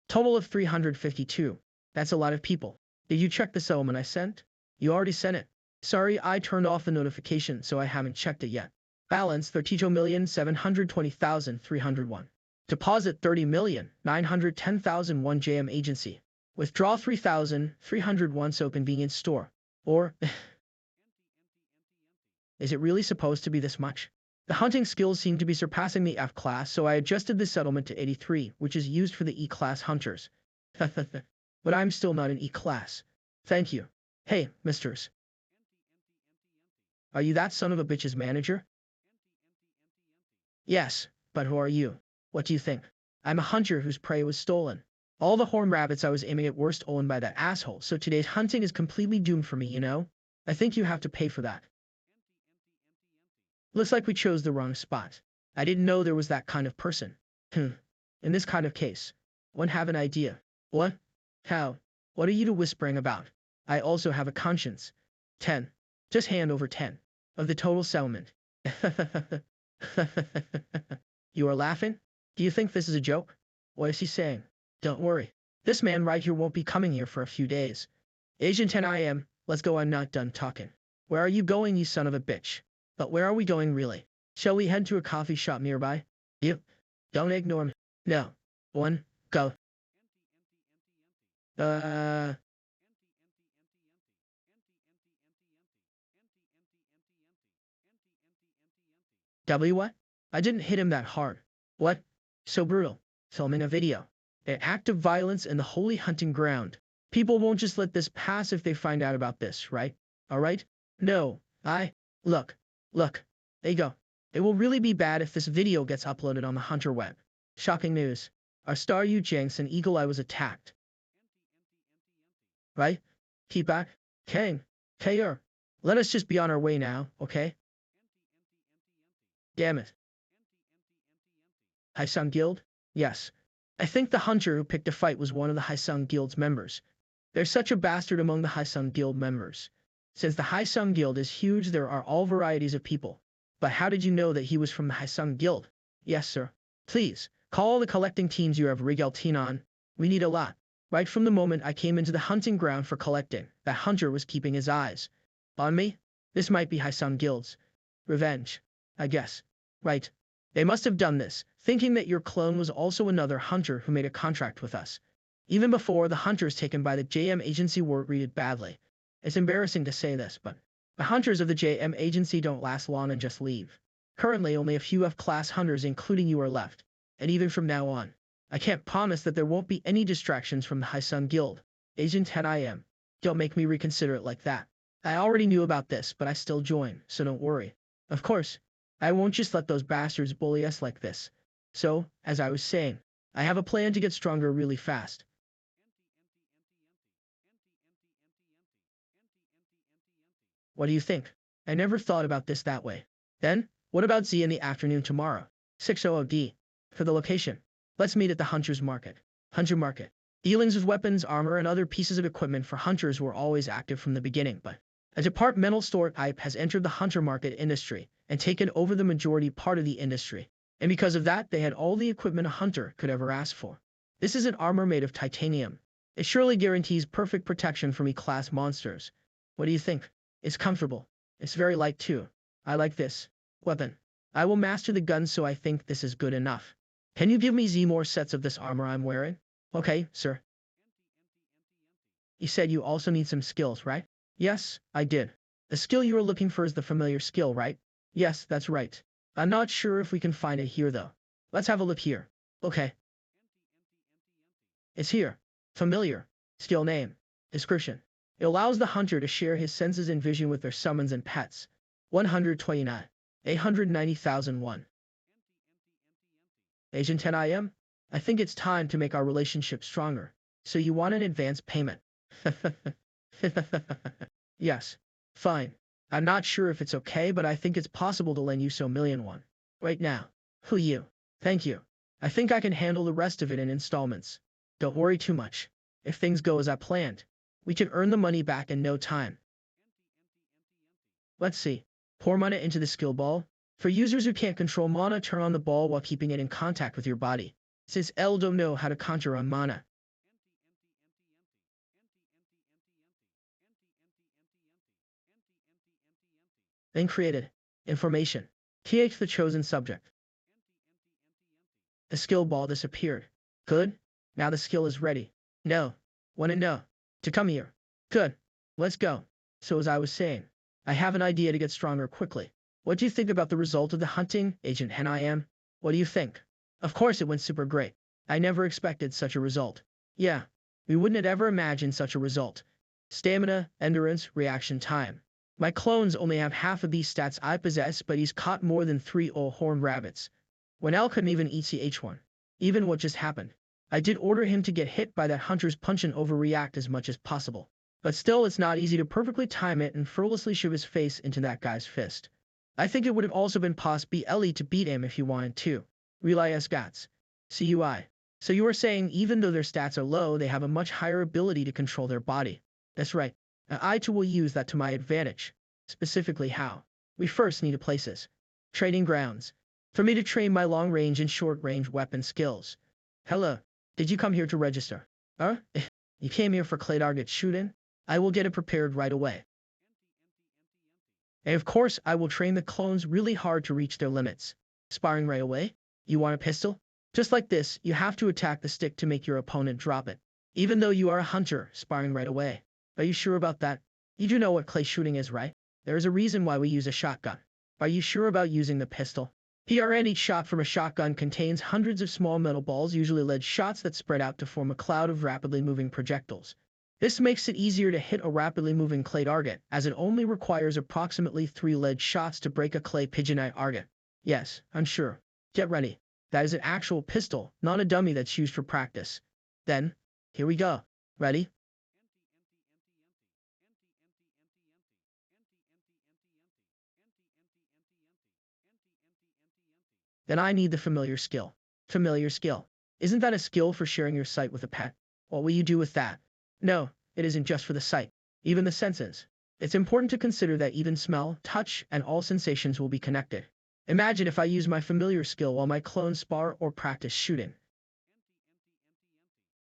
Total of 352. That's a lot of people. Did you check the settlement I sent? You already sent it. Sorry, I turned off the notification, so I haven't checked it yet. Balance 32,720,301. Deposit 30,910,001 JM Agency. Withdraw 3,301 So Convenience Store. Or... Is it really supposed to be this much? The hunting skills seem to be surpassing the F class, so I adjusted the settlement to 83, which is used for the E class hunters. But I'm still not an E class. Thank you. Hey, misters. Are you that son of a bitch's manager? Yes, but who are you? What do you think? I'm a hunter whose prey was stolen. All the horned rabbits I was aiming at were stolen by that asshole, so today's hunting is completely doomed for me, you know? I think you have to pay for that. Looks like we chose the wrong spot. I didn't know there was that kind of person. In this kind of case. One have an idea. What? How? What are you two whispering about? I also have a conscience. 10. Just hand over 10 of the total settlement. You are laughing? Do you think this is a joke? What is he saying? Don't worry. This man right here won't be coming here for a few days. Agent 10 I am. Let's go, I'm not done talking. Where are you going, you son of a bitch? But where are we going really? Shall we head to a coffee shop nearby? You. Don't ignore me. No. 1. Go. Uh. What? I didn't hit him that hard. What? So brutal. Filming a video. An act of violence in the holy hunting ground. People won't just let this pass if they find out about this, right? Alright? No. Look. Look. There you go. It will really be bad if this video gets uploaded on the Hunter web. Shocking news. Our star Yu Jinx and Eagle Eye was attacked. Right? Keep back. Kang. Kayer. Let us just be on our way now, okay? Damn it. Hyesung Guild? Yes. I think the hunter who picked a fight was one of the Hyesung Guild's members. There's such a bastard among the Hyesung Guild members. Since the Hyesung Guild is huge, there are all varieties of people. But how did you know that he was from the Hyesung Guild? Yes, sir. Please, call all the collecting teams you have Rigeltine on. We need a lot. Right from the moment I came into the hunting ground for collecting, that hunter was keeping his eyes on me. This might be Hyesung Guild's revenge, I guess. Right. They must have done this, thinking that your clone was also another hunter who made a contract with us. Even before the hunters taken by the JM agency were treated badly. It's embarrassing to say this, but the hunters of the JM agency don't last long and just leave. Currently, only a few F-class hunters, including you, are left. And even from now on, I can't promise that there won't be any distractions from the Hyesung Guild. Agent 10 I am. Don't make me reconsider it like that. I already knew about this, but I still join, so don't worry. Of course, I won't just let those bastards bully us like this. So, as I was saying, I have a plan to get stronger really fast. What do you think? I never thought about this that way. Then, what about Z in the afternoon tomorrow? 6:00 for the location. Let's meet at the Hunter's Market. Hunter Market. Dealings with weapons, armor, and other pieces of equipment for hunters were always active from the beginning, but a departmental store type has entered the hunter market industry and taken over the majority part of the industry. And because of that, they had all the equipment a hunter could ever ask for. This is an armor made of titanium. It surely guarantees perfect protection from E-class monsters. What do you think? It's comfortable. It's very light too. I like this weapon. I will master the gun, so I think this is good enough. Can you give me Z more sets of this armor I'm wearing? Okay, sir. You said you also need some skills, right? Yes, I did. The skill you are looking for is the familiar skill, right? Yes, that's right. I'm not sure if we can find it here, though. Let's have a look here. Okay. It's here. Familiar. Skill name. Description. It allows the hunter to share his senses and vision with their summons and pets. 129. 890,001. Agent 10 I am? I think it's time to make our relationship stronger. So you want an advance payment? Yes. Fine. I'm not sure if it's okay, but I think it's possible to lend you so $1,000,001. Right now. Who you? Thank you. I think I can handle the rest of it in installments. Don't worry too much. If things go as I planned, we can earn the money back in no time. Let's see. Pour mana into the skill ball. For users who can't control mana, turn on the ball while keeping it in contact with your body. Since L don't know how to conjure on mana. Then created. Information. TH the chosen subject. The skill ball disappeared. Good. Now the skill is ready. No. Wanna know. To come here. Good. Let's go. So as I was saying, I have an idea to get stronger quickly. What do you think about the result of the hunting, Agent Hen I am? What do you think? Of course it went super great. I never expected such a result. Yeah. We wouldn't have ever imagined such a result. Stamina, endurance, reaction time. My clones only have half of these stats I possess, but he's caught more than 3 horned rabbits. When L couldn't even eat CH1. Even what just happened. I did order him to get hit by that hunter's punch and overreact as much as possible. But still, it's not easy to perfectly time it and frivolously shove his face into that guy's fist. I think it would have also been possible to beat him if you wanted to. Relay Scots. CUI. So you are saying even though their stats are low, they have a much higher ability to control their body. That's right. and I too will use that to my advantage. Specifically how? We first need a places. Trading grounds. For me to train my long-range and short-range weapon skills. Hello, did you come here to register? Huh? You came here for clay target shooting? I will get it prepared right away. And of course, I will train the clones really hard to reach their limits. Sparring right away? You want a pistol? Just like this, you have to attack the stick to make your opponent drop it. Even though you are a hunter, sparring right away. Are you sure about that? You do know what clay shooting is, right? There is a reason why we use a shotgun. Are you sure about using the pistol? PRN each shot from a shotgun contains hundreds of small metal balls, usually lead shots that spread out to form a cloud of rapidly moving projectiles. This makes it easier to hit a rapidly moving clay target, as it only requires approximately 3 lead shots to break a clay pigeonite target. Yes, I'm sure. Get ready. That is an actual pistol, not a dummy that's used for practice. Then, here we go. Ready? Then I need the familiar skill. Familiar skill. Isn't that a skill for sharing your sight with a pet? What will you do with that? No, it isn't just for the sight. Even the senses. It's important to consider that even smell, touch, and all sensations will be connected. Imagine if I use my familiar skill while my clones spar or practice shooting.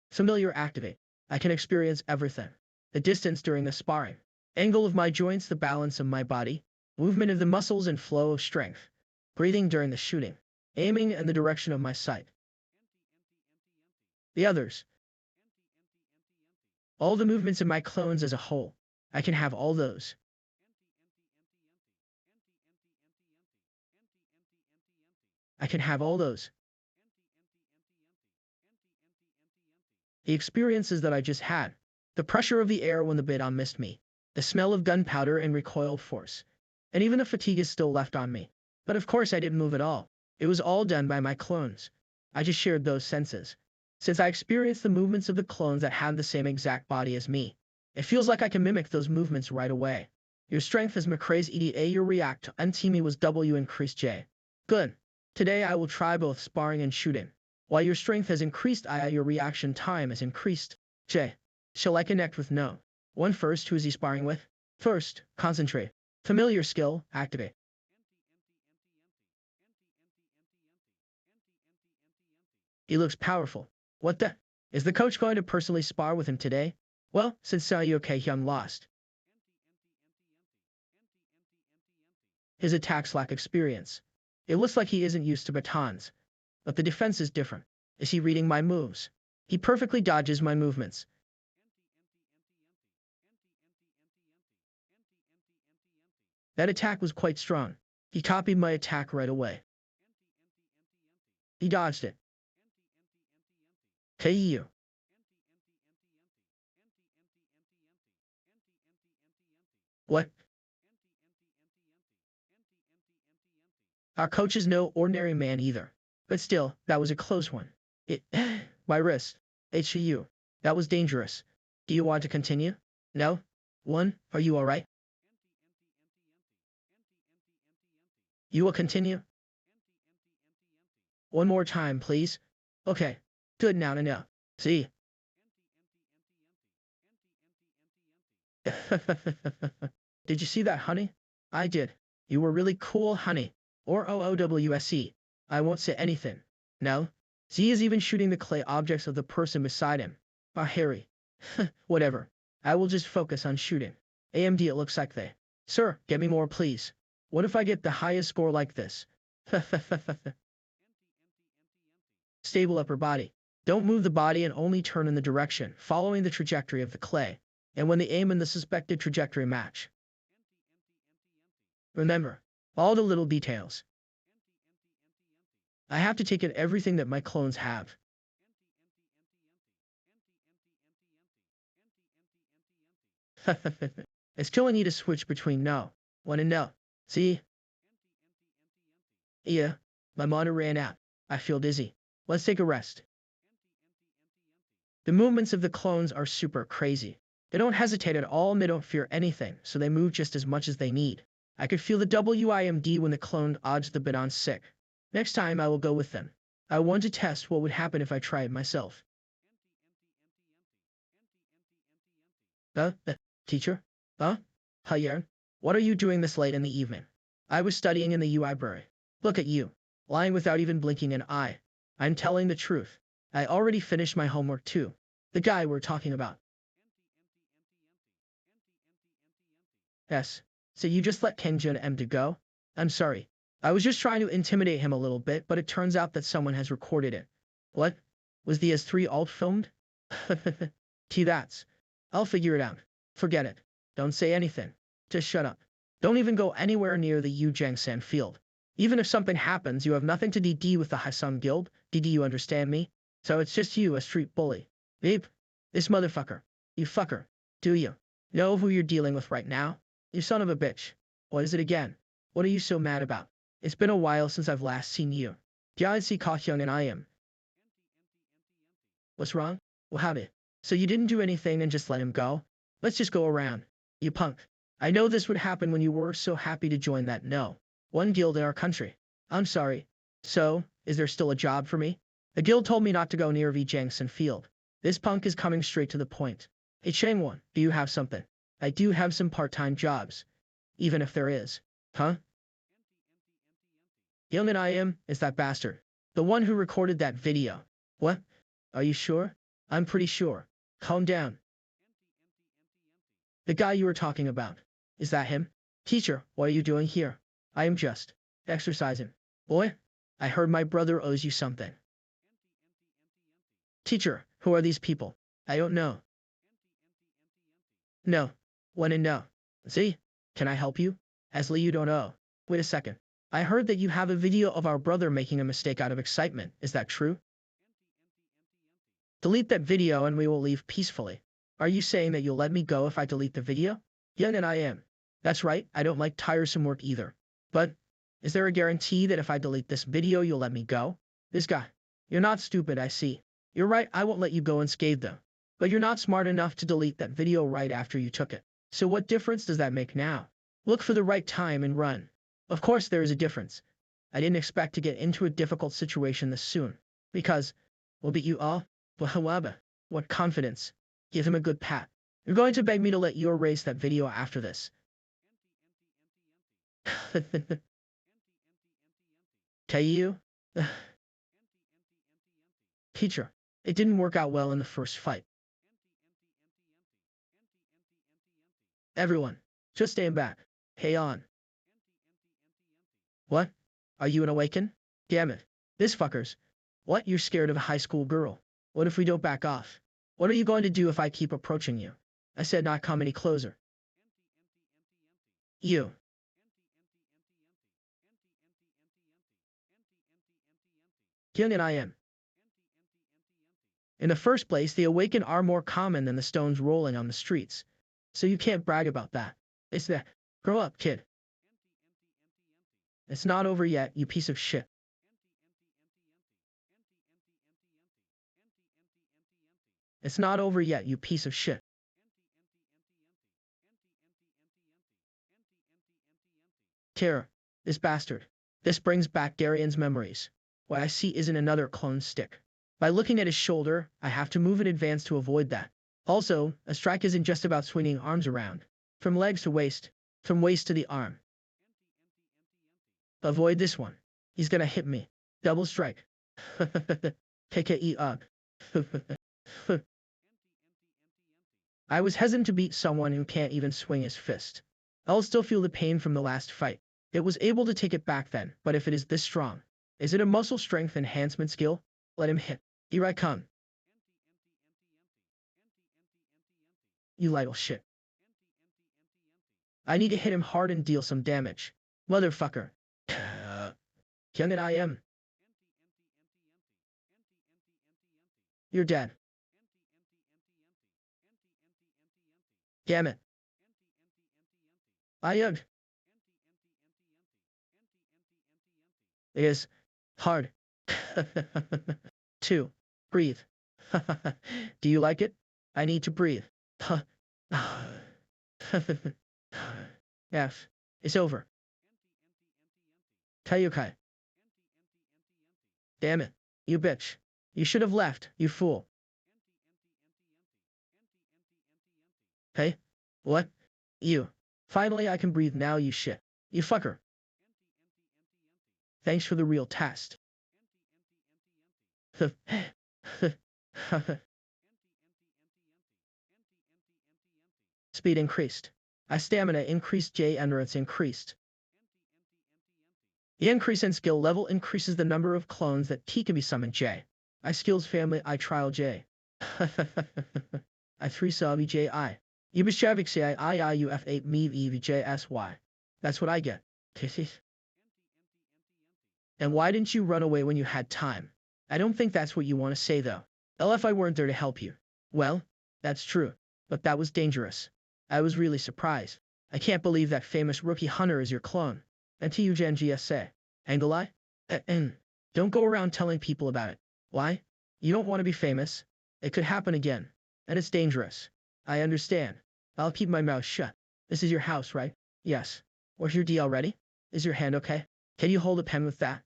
Familiar activate. I can experience everything. The distance during the sparring. Angle of my joints, the balance of my body. Movement of the muscles and flow of strength. Breathing during the shooting. Aiming and the direction of my sight. The others. All the movements of my clones as a whole. I can have all those. I can have all those. The experiences that I just had. The pressure of the air when the bidon missed me. The smell of gunpowder and recoil force. And even the fatigue is still left on me. But of course I didn't move at all. It was all done by my clones. I just shared those senses. Since I experienced the movements of the clones that had the same exact body as me, it feels like I can mimic those movements right away. Your strength is Macrae's EDA, your react to NT was W increased J. Good. Today I will try both sparring and shooting. While your strength has increased I, your reaction time has increased J. Shall I connect with no? One first, who is he sparring with? First, concentrate. Familiar skill, activate. He looks powerful. What the? Is the coach going to personally spar with him today? Well, since Seo Hyun lost his attacks lack experience. It looks like he isn't used to batons. But the defense is different. Is he reading my moves? He perfectly dodges my movements. That attack was quite strong. He copied my attack right away. He dodged it. KU. What? Our coach is no ordinary man either. But still, that was a close one. It... my wrist. HCU. That was dangerous. Do you want to continue? No? One, are you alright? You will continue? One more time, please. Okay. Good now to know. See? Did you see that, honey? I did. You were really cool, honey. Or OOWSE. I won't say anything. No? Z is even shooting the clay objects of the person beside him. Ah, Harry. Whatever. I will just focus on shooting. AMD, it looks like they. Sir, get me more, please. What if I get the highest score like this? Stable upper body. Don't move the body and only turn in the direction, following the trajectory of the clay. And when the aim and the suspected trajectory match. Remember, all the little details. I have to take in everything that my clones have. It's still I need to switch between no, one and no. See? Yeah, my monitor ran out. I feel dizzy. Let's take a rest. The movements of the clones are super crazy. They don't hesitate at all and they don't fear anything, so they move just as much as they need. I could feel the WIMD when the clone dodged the bit on sick. Next time I will go with them. I want to test what would happen if I tried myself. Teacher? Huh? Hyesung? What are you doing this late in the evening? I was studying in the U library. Look at you. Lying without even blinking an eye. I'm telling the truth. I already finished my homework too. The guy we're talking about. Yes. So you just let Kenja and M to go? I'm sorry. I was just trying to intimidate him a little bit, but it turns out that someone has recorded it. What? Was the S3 alt filmed? That's. I'll figure it out. Forget it. Don't say anything. Just shut up. Don't even go anywhere near the Ujangsan field. Even if something happens, you have nothing to DD with the Hyesung Guild. DD, you understand me? So it's just you, a street bully. Beep. This motherfucker. You fucker. Do you know who you're dealing with right now? You son of a bitch. What is it again? What are you so mad about? It's been a while since I've last seen you. Gyazi Kohyung and I am. What's wrong? Well, howdy. So you didn't do anything and just let him go? Let's just go around. You punk. I know this would happen when you were so happy to join that one guild in our country. I'm sorry. So, is there still a job for me? The guild told me not to go near Vijangson Field. This punk is coming straight to the point. Hey Changwon, do you have something? I do have some part-time jobs. Even if there is. Huh? Young and I am, is that bastard. The one who recorded that video. What? Are you sure? I'm pretty sure. Calm down. The guy you were talking about. Is that him? Teacher, what are you doing here? I am just exercising. Boy, I heard my brother owes you something. Teacher, who are these people? I don't know. No. When in no. See? Can I help you? Asli, you don't know. Wait a second. I heard that you have a video of our brother making a mistake out of excitement. Is that true? Delete that video and we will leave peacefully. Are you saying that you'll let me go if I delete the video? Young and I am. That's right, I don't like tiresome work either. But, is there a guarantee that if I delete this video you'll let me go? This guy. You're not stupid, I see. You're right, I won't let you go unscathed though. But you're not smart enough to delete that video right after you took it. So what difference does that make now? Look for the right time and run. Of course there is a difference. I didn't expect to get into a difficult situation this soon. Because, we'll beat you all. Wahawaba. What confidence. Give him a good pat. You're going to beg me to let you erase that video after this. Tell you? Teacher, it didn't work out well in the first fight. Everyone, just stand back. Hey on. What? Are you an awaken? Damn it. This fuckers. What, you're scared of a high school girl? What if we don't back off? What are you going to do if I keep approaching you? I said not come any closer. You. Kyung and I am. In the first place, the awaken are more common than the stones rolling on the streets. So you can't brag about that. It's that. Grow up, kid. It's not over yet, you piece of shit. It's not over yet, you piece of shit. Terror. This bastard. This brings back Darian's memories. What I see isn't another clone stick. By looking at his shoulder, I have to move in advance to avoid that. Also, a strike isn't just about swinging arms around. From legs to waist. From waist to the arm. Avoid this one. He's gonna hit me. Double strike. KKE up. I was hesitant to beat someone who can't even swing his fist. I'll still feel the pain from the last fight. It was able to take it back then, but if it is this strong, is it a muscle strength enhancement skill? Let him hit. Here I come. You little shit. I need to hit him hard and deal some damage. Motherfucker. Young and I am. You're dead. Damn it. I am. It is hard. 2. Breathe. Do you like it? I need to breathe. F. It's over. Tayukai. Damn it. You bitch. You should have left, you fool. Hey? What? You. Finally I can breathe now, you shit. You fucker. Thanks for the real test. Speed increased. My stamina increased. J endurance increased. The increase in skill level increases the number of clones that T can be summoned. J. I skills family I trial J. I 3 saw VJI. Ubishavik say IIUF8 me VJSY. That's what I get. And why didn't you run away when you had time? I don't think that's what you want to say though. LF I weren't there to help you. Well, that's true. But that was dangerous. I was really surprised. I can't believe that famous rookie hunter is your clone. NTUGen GSA. Angle don't go around telling people about it. Why? You don't want to be famous. It could happen again. And it's dangerous. I understand. I'll keep my mouth shut. This is your house, right? Yes. Was your DL ready? Is your hand okay? Can you hold a pen with that?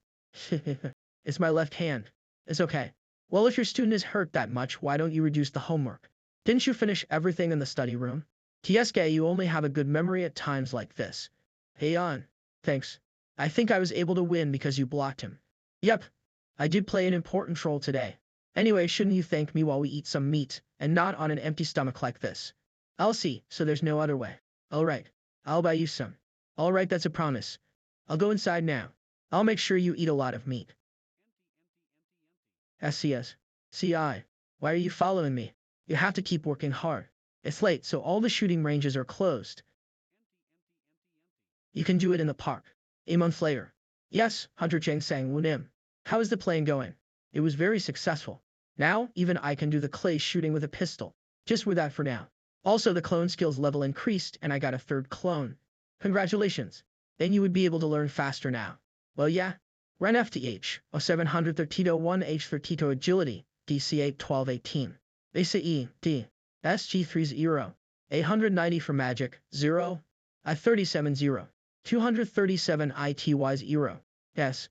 It's my left hand. It's okay. Well, if your student is hurt that much, why don't you reduce the homework? Didn't you finish everything in the study room? TSK, you only have a good memory at times like this. Hey on. Thanks. I think I was able to win because you blocked him. Yep. I did play an important role today. Anyway, shouldn't you thank me while we eat some meat, and not on an empty stomach like this? I'll see, so there's no other way. Alright. I'll buy you some. Alright, that's a promise. I'll go inside now. I'll make sure you eat a lot of meat. SCS. CI. Why are you following me? You have to keep working hard. It's late, so all the shooting ranges are closed. You can do it in the park. A month later. Yes, Hunter Cheng sang Wunim. How is the playing going? It was very successful. Now, even I can do the clay shooting with a pistol. Just with that for now. Also, the clone skills level increased, and I got a 3rd clone. Congratulations. Then you would be able to learn faster now. Well, yeah. Ren FTH, O732 1H32 Agility, DC8 1218. Base E, D, SG30, 890 for Magic, 0, I37 0, 237 ITY 0, S.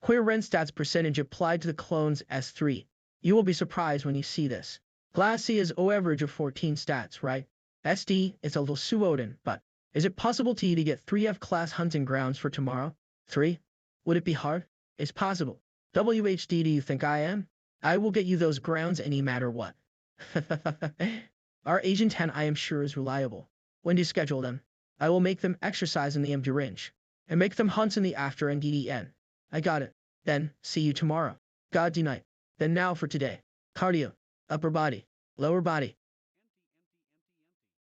Queer Ren stats percentage applied to the clones S3. You will be surprised when you see this. Class C is O average of 14 stats, right? SD is a little Odin, but is it possible to you to get 3F class hunting grounds for tomorrow? 3? Would it be hard? It's possible. WHD, do you think I am? I will get you those grounds any matter what. Our Agent 10 I am sure is reliable. When do you schedule them? I will make them exercise in the empty range. And make them hunt in the after and DDN. I got it. Then, see you tomorrow. God night. Then now for today. Cardio. Upper body. Lower body.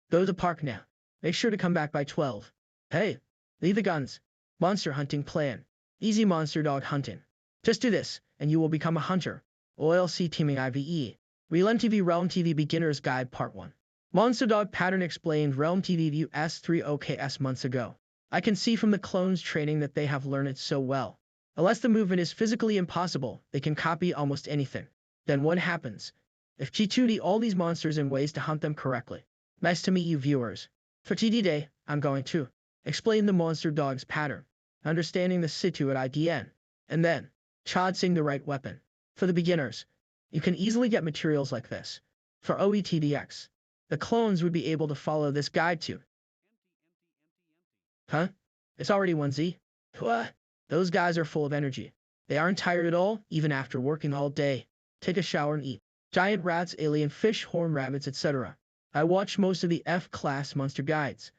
Go to the park now. Make sure to come back by 12. Hey, leave the guns. Monster hunting plan. Easy monster dog hunting. Just do this, and you will become a hunter. OLC Teaming IVE. Realm TV Beginner's Guide Part 1. Monster Dog Pattern Explained. Realm TV View S3 OKS months ago. I can see from the clones training that they have learned it so well. Unless the movement is physically impossible, they can copy almost anything. Then what happens? If G2D all these monsters and ways to hunt them correctly. Nice to meet you viewers. For TD Day, I'm going to explain the monster dog's pattern, understanding the situ at IDN, and then choosing the right weapon. For the beginners, you can easily get materials like this. For OETDX, the clones would be able to follow this guide too. Huh? It's already 1Z? What? Those guys are full of energy. They aren't tired at all, even after working all day. Take a shower and eat. Giant rats, alien fish, horn rabbits, etc. I watched most of the F-class monster guides.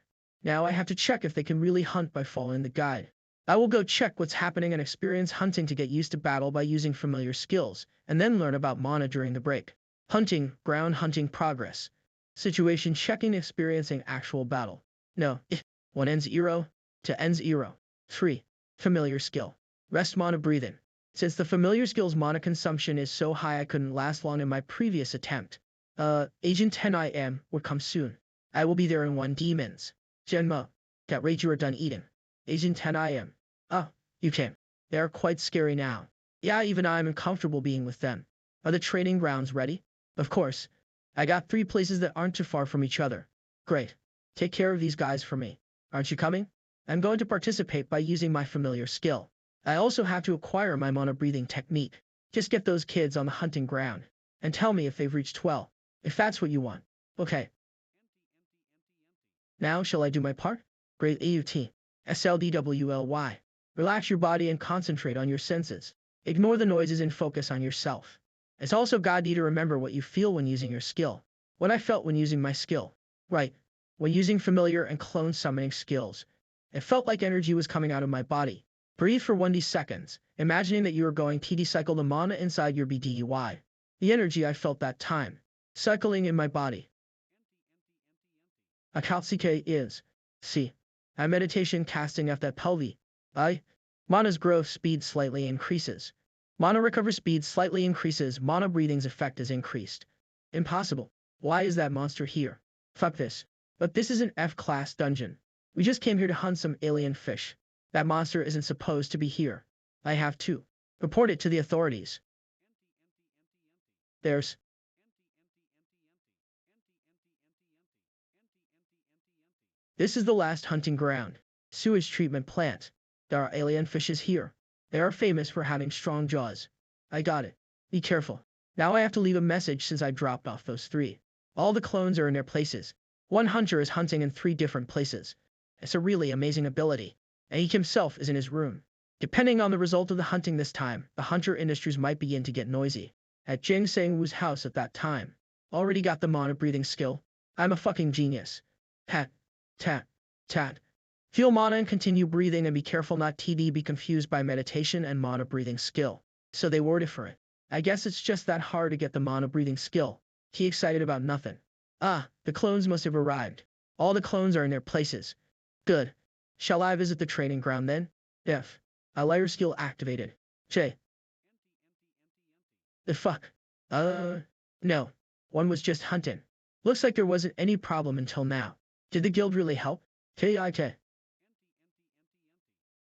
Now I have to check if they can really hunt by following the guide. I will go check what's happening and experience hunting to get used to battle by using familiar skills, and then learn about mana during the break. Hunting, ground hunting progress. Situation checking, experiencing actual battle. No, 1 ends 0, 2 ends 0. 3. Familiar skill. Rest mana breathing. Since the familiar skill's mana consumption is so high I couldn't last long in my previous attempt. Agent 10 I am, would come soon. I will be there in 1 demons. Genmo. Get rate you are done eating. Agent 10 I am. Oh, you came. They are quite scary now. Yeah, even I'm uncomfortable being with them. Are the training grounds ready? Of course. I got 3 places that aren't too far from each other. Great. Take care of these guys for me. Aren't you coming? I'm going to participate by using my familiar skill. I also have to acquire my mana breathing technique. Just get those kids on the hunting ground. And tell me if they've reached 12. If that's what you want. Okay. Now shall I do my part? Great AUT. SLDWLY. Relax your body and concentrate on your senses. Ignore the noises and focus on yourself. It's also godly to remember what you feel when using your skill. What I felt when using my skill. Right. When using familiar and clone summoning skills. It felt like energy was coming out of my body. Breathe for 1D seconds, imagining that you are going to cycle the mana inside your BDUI. The energy I felt that time. Cycling in my body. Akatsuke is. C. A meditation casting F that pelvi. I. Mana's growth speed slightly increases. Mana recover speed slightly increases. Mana breathing's effect is increased. Impossible. Why is that monster here? Fuck this. But this is an F-class dungeon. We just came here to hunt some alien fish. That monster isn't supposed to be here. I have to report it to the authorities. There's This is the last hunting ground. Sewage treatment plant. There are alien fishes here. They are famous for having strong jaws. I got it. Be careful. Now I have to leave a message since I dropped off those 3. All the clones are in their places. One hunter is hunting in 3 different places. It's a really amazing ability. And he himself is in his room. Depending on the result of the hunting this time, the hunter industries might begin to get noisy. At Jing Sang-woo's house at that time. Already got the mana breathing skill. I'm a fucking genius. Pat. Tat. Tat. Feel mana and continue breathing and be careful not to be confused by meditation and mana breathing skill. So they worded for it. I guess it's just that hard to get the mana breathing skill. He excited about nothing. Ah, the clones must have arrived. All the clones are in their places. Good. Shall I visit the training ground then? If. A layer skill activated. J. The fuck? No. One was just hunting. Looks like there wasn't any problem until now. Did the guild really help? KIK.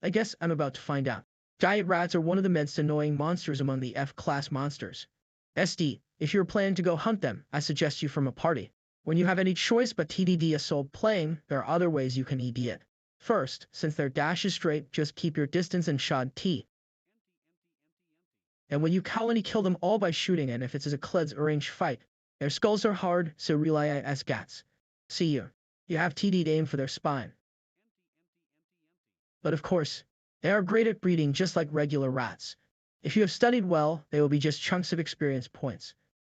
I guess I'm about to find out. Giant rats are one of the most annoying monsters among the F-class monsters. SD, if you're planning to go hunt them, I suggest you form a party. When you have any choice but TDD a soul playing, there are other ways you can ED it. First, since their dash is straight, just keep your distance and shot T. And when you colony kill them all by shooting, and if it's a cled's arranged fight, their skulls are hard, so rely as gats. See you. You have TD'd aim for their spine. But of course, they are great at breeding just like regular rats. If you have studied well, they will be just chunks of experience points.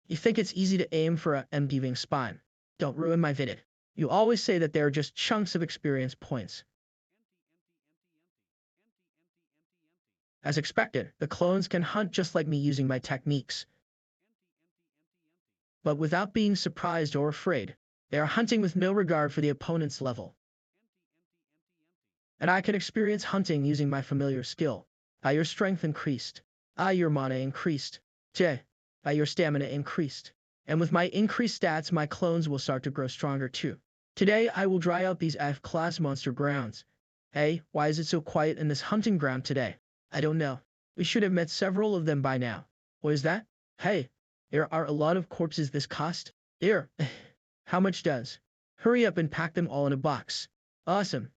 You think it's easy to aim for a MDVing spine. Don't ruin my vid. You always say that they are just chunks of experience points. As expected, the clones can hunt just like me using my techniques. But without being surprised or afraid, they are hunting with no regard for the opponent's level. And I can experience hunting using my familiar skill. Your strength increased. Your mana increased. J. Your stamina increased. And with my increased stats, my clones will start to grow stronger too. Today, I will dry out these F-class monster grounds. Hey, why is it so quiet in this hunting ground today? I don't know. We should have met several of them by now. What is that? Hey, there are a lot of corpses this cost. Here. How much does? Hurry up and pack them all in a box. Awesome.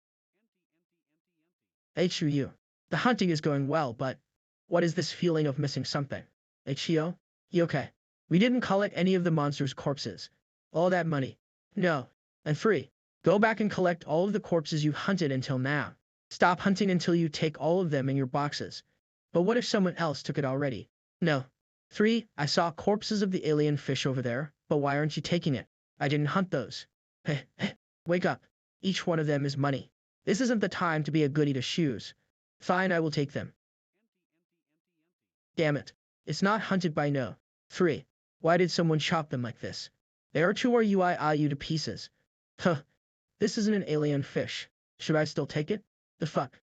HU. The hunting is going well, but what is this feeling of missing something? HEO? Okay. We didn't collect any of the monsters' corpses. All that money. No. And free. Go back and collect all of the corpses you hunted until now. Stop hunting until you take all of them in your boxes. But what if someone else took it already? No. 3. I saw corpses of the alien fish over there, but why aren't you taking it? I didn't hunt those. Wake up. Each one of them is money. This isn't the time to be a goody to shoes. Fine, I will take them. Damn it. It's not hunted by no. 3. Why did someone chop them like this? There are 2 or you to pieces. Huh. This isn't an alien fish. Should I still take it? The fuck?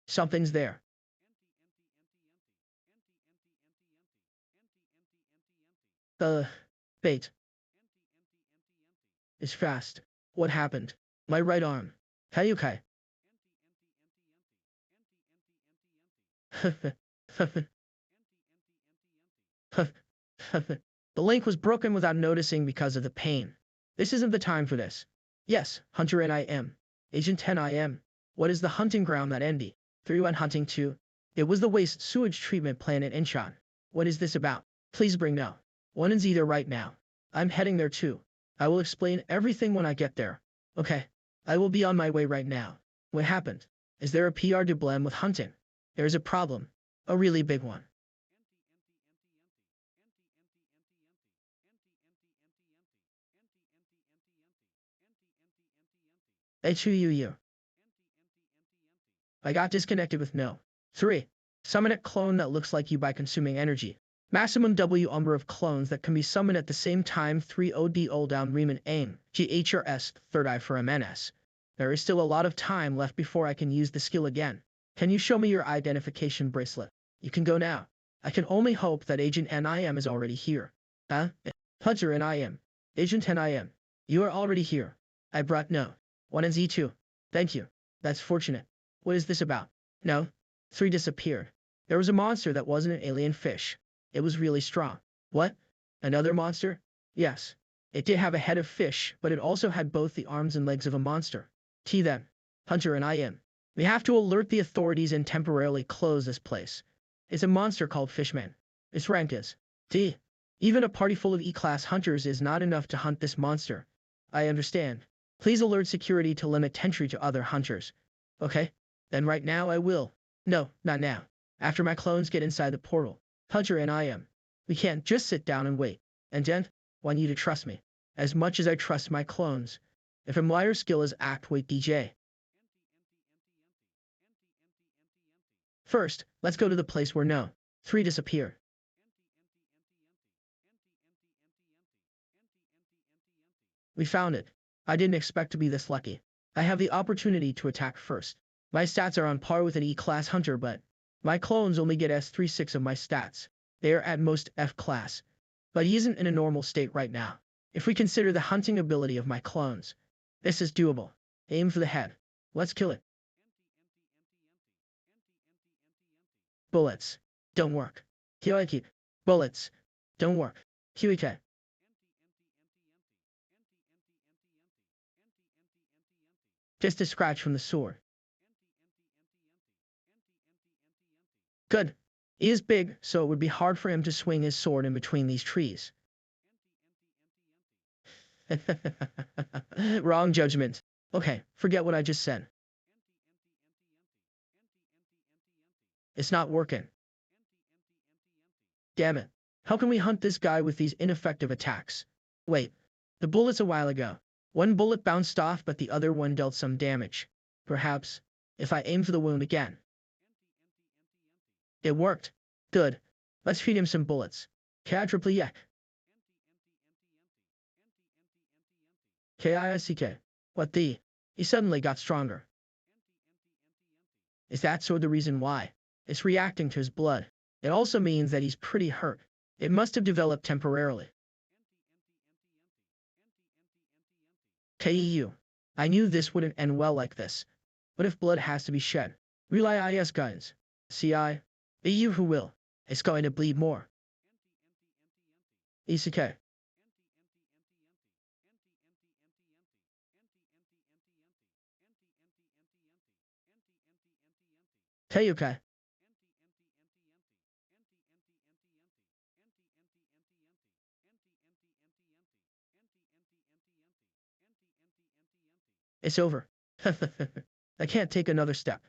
Something's there. The bait is fast. What happened? My right arm. Hayukai. The link was broken without noticing because of the pain. This isn't the time for this. Yes, Hunter and I am. Agent 10 I am. What is the hunting ground that Andy? 3 went hunting to. It was the waste sewage treatment plant in Incheon. What is this about? Please bring now. One is either right now. I'm heading there too. I will explain everything when I get there. Okay. I will be on my way right now. What happened? Is there a PR problem with hunting? There is a problem. A really big one. H-U-U-U. I got disconnected with no. 3. Summon a clone that looks like you by consuming energy. Maximum W number of clones that can be summoned at the same time. 3 OD hold down Riemann aim. GHRS third eye for MNS. There is still a lot of time left before I can use the skill again. Can you show me your identification bracelet? You can go now. I can only hope that Agent NIM is already here. Huh? Hunter NIM. Agent NIM. You are already here. I brought no. 1 and Z2. Thank you. That's fortunate. What is this about? No. 3 disappeared. There was a monster that wasn't an alien fish. It was really strong. What? Another monster? Yes. It did have a head of fish, but it also had both the arms and legs of a monster. T then. Hunter and IM. We have to alert the authorities and temporarily close this place. It's a monster called Fishman. Its rank is T. Even a party full of E-class hunters is not enough to hunt this monster. I understand. Please alert security to limit entry to other hunters. Okay? Then right now I will. No, not now. After my clones get inside the portal. Hunter and IM. We can't just sit down and wait. And then, want you to trust me. As much as I trust my clones. If a liar skill is act wait DJ. First, let's go to the place where no. 3 disappear. We found it. I didn't expect to be this lucky. I have the opportunity to attack first. My stats are on par with an E-class hunter, but my clones only get S36 of my stats. They are at most F-class. But he isn't in a normal state right now. If we consider the hunting ability of my clones, this is doable. Aim for the head. Let's kill it. Bullets. Don't work. Hyeki. Bullets. Don't work. Hyeki. Just a scratch from the sword. Good. He is big, so it would be hard for him to swing his sword in between these trees. Wrong judgment. Okay, forget what I just said. It's not working. Damn it. How can we hunt this guy with these ineffective attacks? Wait. The bullets a while ago. One bullet bounced off, but the other one dealt some damage. Perhaps, if I aim for the wound again. It worked. Good. Let's feed him some bullets. Quadruple Kick. What the? He suddenly got stronger. Is that so the reason why? It's reacting to his blood. It also means that he's pretty hurt. It must have developed temporarily. KEU. I knew this wouldn't end well like this. But if blood has to be shed, rely IS guns. CI. EU who will. It's going to bleed more. ECK. Teyuka. It's over. I can't take another step.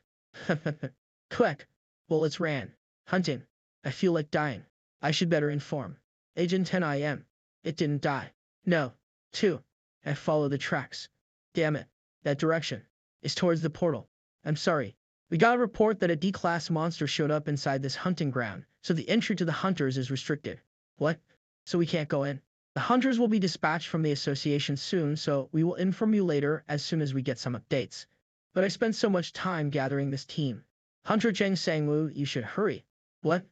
Quick. Bullets ran. Hunting. I feel like dying. I should better inform. Agent 10 IM. It didn't die. No. 2. I follow the tracks. Damn it. That direction. Is towards the portal. I'm sorry. We got a report that a D-class monster showed up inside this hunting ground, so the entry to the hunters is restricted. What? So we can't go in? The hunters will be dispatched from the association soon, so we will inform you later as soon as we get some updates. But I spent so much time gathering this team. Hunter Cheng Sangwoo, you should hurry. What?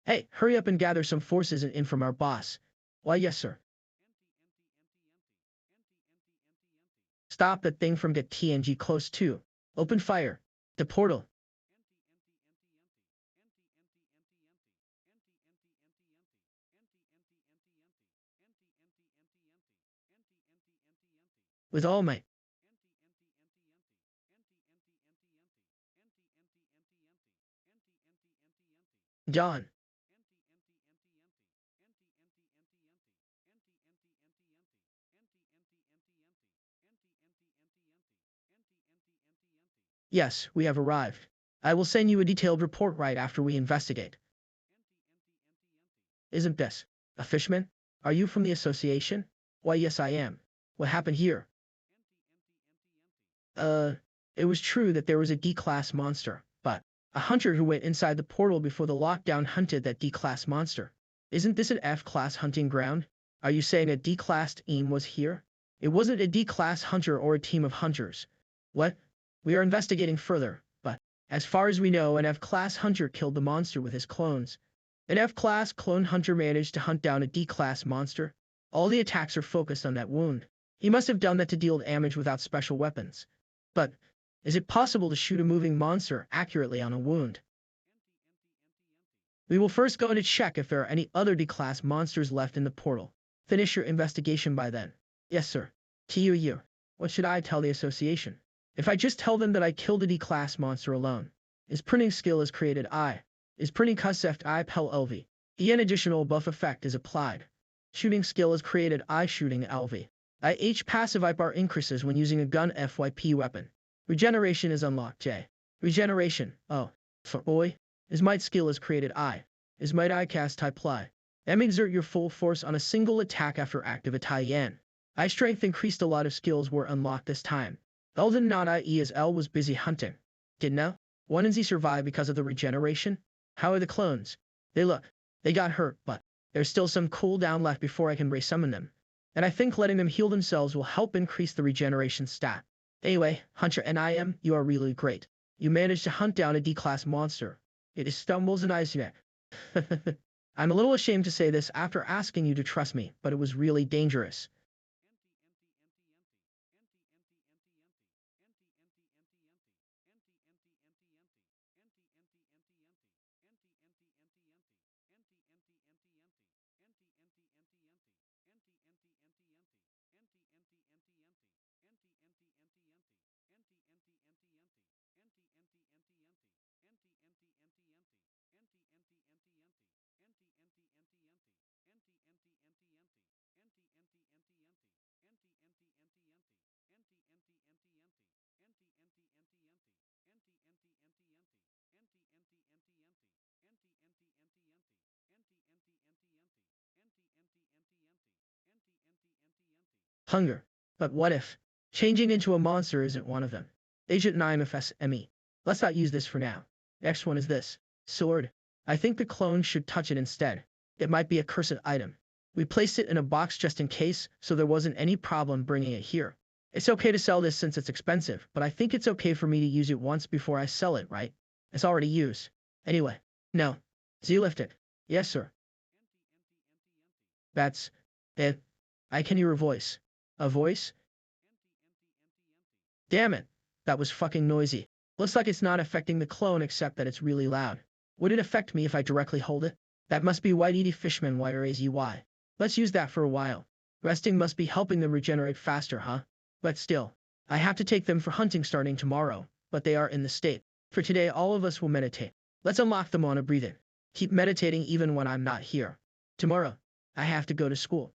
Hey, hurry up and gather some forces and in from our boss. Why yes, sir. Stop that thing from get TNG close to. Open fire. The portal. With all might. John. Yes, we have arrived. I will send you a detailed report right after we investigate. Isn't this a Fishman? Are you from the association? Why, yes, I am. What happened here? It was true that there was a D-class monster, but a hunter who went inside the portal before the lockdown hunted that D-class monster. Isn't this an F-class hunting ground? Are you saying a D-class team was here? It wasn't a D-class hunter or a team of hunters. What? We are investigating further, but as far as we know, an F-class hunter killed the monster with his clones. An F-class clone hunter managed to hunt down a D-class monster. All the attacks are focused on that wound. He must have done that to deal damage without special weapons. But is it possible to shoot a moving monster accurately on a wound? We will first go to check if there are any other D-class monsters left in the portal. Finish your investigation by then. Yes, sir. TU. What should I tell the association? If I just tell them that I killed a D-class monster alone. Is printing skill is created I. Is printing concept I pel LV. An additional buff effect is applied. Shooting skill is created I shooting LV. IH passive IPAR increases when using a gun FYP weapon. Regeneration is unlocked J. Regeneration, oh, for boy. Is might skill is created I. Is might I cast type ply. M exert your full force on a single attack after active Italian. I strength increased a lot of skills were unlocked this time. Odin not IE as L was busy hunting. Didn't know? One and Z survived because of the regeneration? How are the clones? They got hurt, but there's still some cooldown left before I can resummon them. And I think letting them heal themselves will help increase the regeneration stat. Anyway, Hunter NIM, you are really great. You managed to hunt down a D-class monster. It is stumbles and Isaac. I'm a little ashamed to say this after asking you to trust me, but it was really dangerous. Hunger. But what if changing into a monster isn't one of them? Agent 9 FSME. Let's not use this for now. Next one is this. Sword. I think the clone should touch it instead. It might be a cursed item. We placed it in a box just in case, so there wasn't any problem bringing it here. It's okay to sell this since it's expensive, but I think it's okay for me to use it once before I sell it, right? It's already used. Anyway. No. Z lift it. Yes, sir. That's it. I can hear a voice. A voice? Damn it. That was fucking noisy. Looks like it's not affecting the clone except that it's really loud. Would it affect me if I directly hold it? That must be Whitey Fishman YRAZY. Let's use that for a while. Resting must be helping them regenerate faster, huh? But still, I have to take them for hunting starting tomorrow, but they are in the state. For today all of us will meditate. Let's unlock them on a breathing. Keep meditating even when I'm not here. Tomorrow, I have to go to school.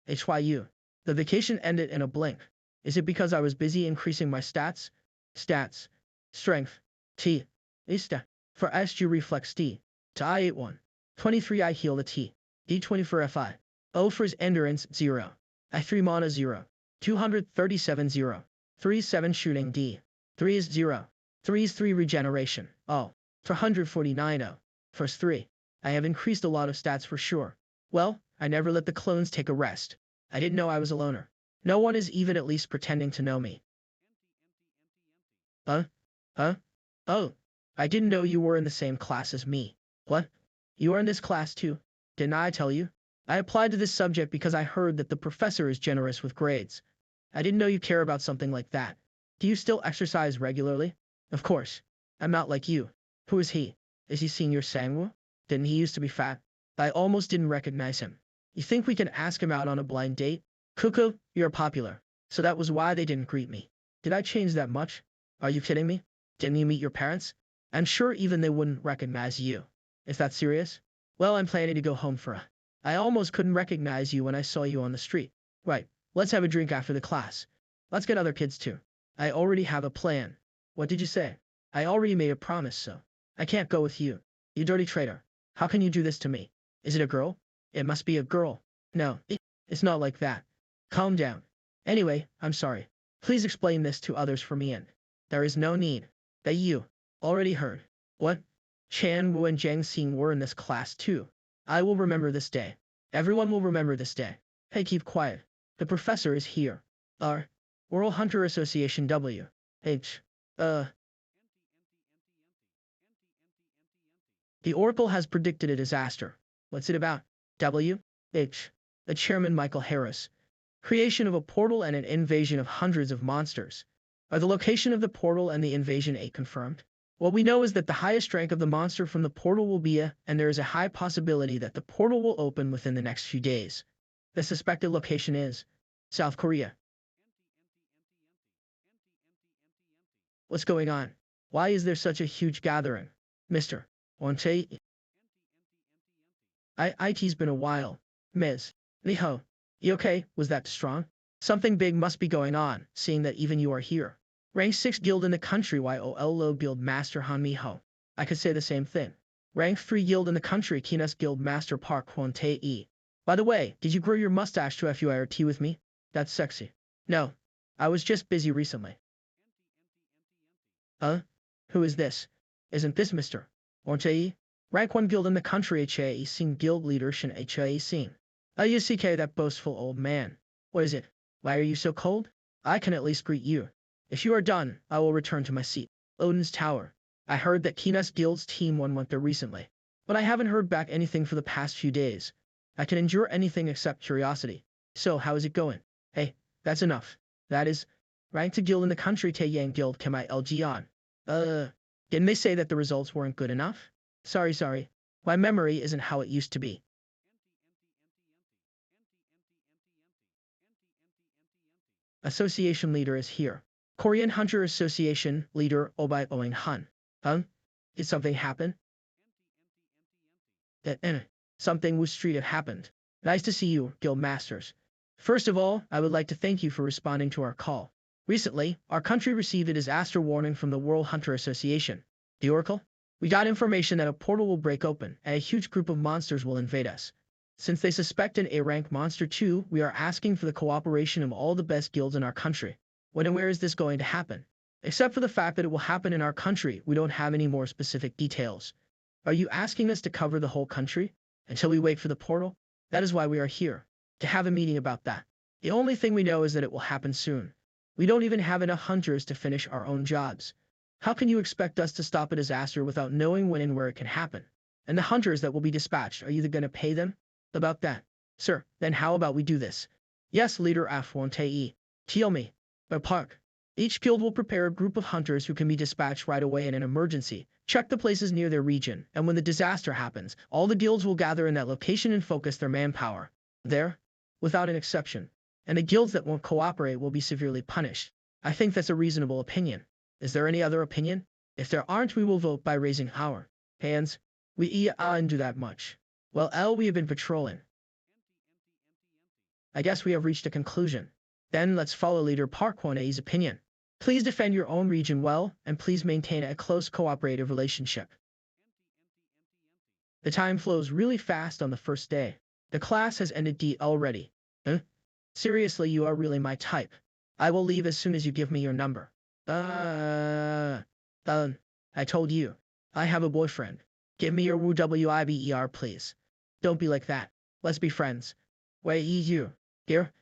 HYU. The vacation ended in a blink. Is it because I was busy increasing my stats? Stats. Strength. T. Ista. For SG reflex D. To I81. 23 I heal the T. D24 FI. O for his endurance 0. I3 mana 0. 237 0. 3 7 shooting D. 3 is 0. 3 is 3 regeneration. Oh. For 149 0. First 3. I have increased a lot of stats for sure. Well, I never let the clones take a rest. I didn't know I was a loner. No one is even at least pretending to know me. Huh? Oh, I didn't know you were in the same class as me. What? You are in this class too? Didn't I tell you? I applied to this subject because I heard that the professor is generous with grades. I didn't know you care about something like that. Do you still exercise regularly? Of course. I'm not like you. Who is he? Is he Senior Sangwoo? Didn't he used to be fat? I almost didn't recognize him. You think we can ask him out on a blind date? Cuckoo, you're popular. So that was why they didn't greet me. Did I change that much? Are you kidding me? Didn't you meet your parents? I'm sure even they wouldn't recognize you. Is that serious? Well, I'm planning to go home for a... I almost couldn't recognize you when I saw you on the street. Right, let's have a drink after the class. Let's get other kids too. I already have a plan. What did you say? I already made a promise, so I can't go with you. You dirty traitor. How can you do this to me? Is it a girl? It must be a girl. No, it's not like that. Calm down. Anyway, I'm sorry. Please explain this to others for me and there is no need. That you already heard. What? Chan Wu and Jiang Xing were in this class too. I will remember this day. Everyone will remember this day. Hey, keep quiet. The professor is here. R. World Hunter Association W. H. The Oracle has predicted a disaster. What's it about? W. H. The chairman Michael Harris. Creation of a portal and an invasion of hundreds of monsters. Are the location of the portal and the invasion A confirmed? What we know is that the highest rank of the monster from the portal will be A, and there is a high possibility that the portal will open within the next few days. The suspected location is South Korea. What's going on? Why is there such a huge gathering? Mr. Wonte? It's been a while. Ms. Liho. You okay? Was that strong? Something big must be going on, seeing that even you are here. Rank 6 guild in the country YOL low guild master Han Miho. I could say the same thing. Rank 3 guild in the country Kinas guild master Park Kwon Tae E. By the way, did you grow your mustache to FUIRT with me? That's sexy. No. I was just busy recently. Who is this? Isn't this Mr. Ortae? Rank 1 guild in the country HAE Sing guild leader Shin HAE Sing. UCK that boastful old man. What is it? Why are you so cold? I can at least greet you. If you are done, I will return to my seat. Odin's Tower. I heard that Kinas guild's team went there recently. But I haven't heard back anything for the past few days. I can endure anything except curiosity. So, how is it going? Hey, that's enough. That is, rank to guild in the country Taeyang guild Kemi LG on. Didn't they say that the results weren't good enough? Sorry. My memory isn't how it used to be. Association leader is here. Korean Hunter Association leader Obai Oing Han. Did something happen? Something with Street have happened. Nice to see you, guild masters. First of all, I would like to thank you for responding to our call. Recently, our country received a disaster warning from the World Hunter Association. The Oracle? We got information that a portal will break open, and a huge group of monsters will invade us. Since they suspect an A-rank monster too, we are asking for the cooperation of all the best guilds in our country. When and where is this going to happen? Except for the fact that it will happen in our country, we don't have any more specific details. Are you asking us to cover the whole country? Until we wait for the portal? That is why we are here. To have a meeting about that. The only thing we know is that it will happen soon. We don't even have enough hunters to finish our own jobs. How can you expect us to stop a disaster without knowing when and where it can happen? And the hunters that will be dispatched, are you going to pay them? About that. Sir, then how about we do this? Yes, Leader Afwon Tae. Tell me. But Park. Each guild will prepare a group of hunters who can be dispatched right away in an emergency. Check the places near their region, and when the disaster happens, all the guilds will gather in that location and focus their manpower. There, without an exception. And the guilds that won't cooperate will be severely punished. I think that's a reasonable opinion. Is there any other opinion? If there aren't, we will vote by raising our hands. We and do that much. Well, we have been patrolling. I guess we have reached a conclusion. Then let's follow Leader Park Kwon-ae's opinion. Please defend your own region well, and please maintain a close cooperative relationship. The time flows really fast on the first day. The class has ended already. Seriously, you are really my type. I will leave as soon as you give me your number. I told you. I have a boyfriend. Give me your WIBER, please. Don't be like that. Let's be friends. Wait, you. Here?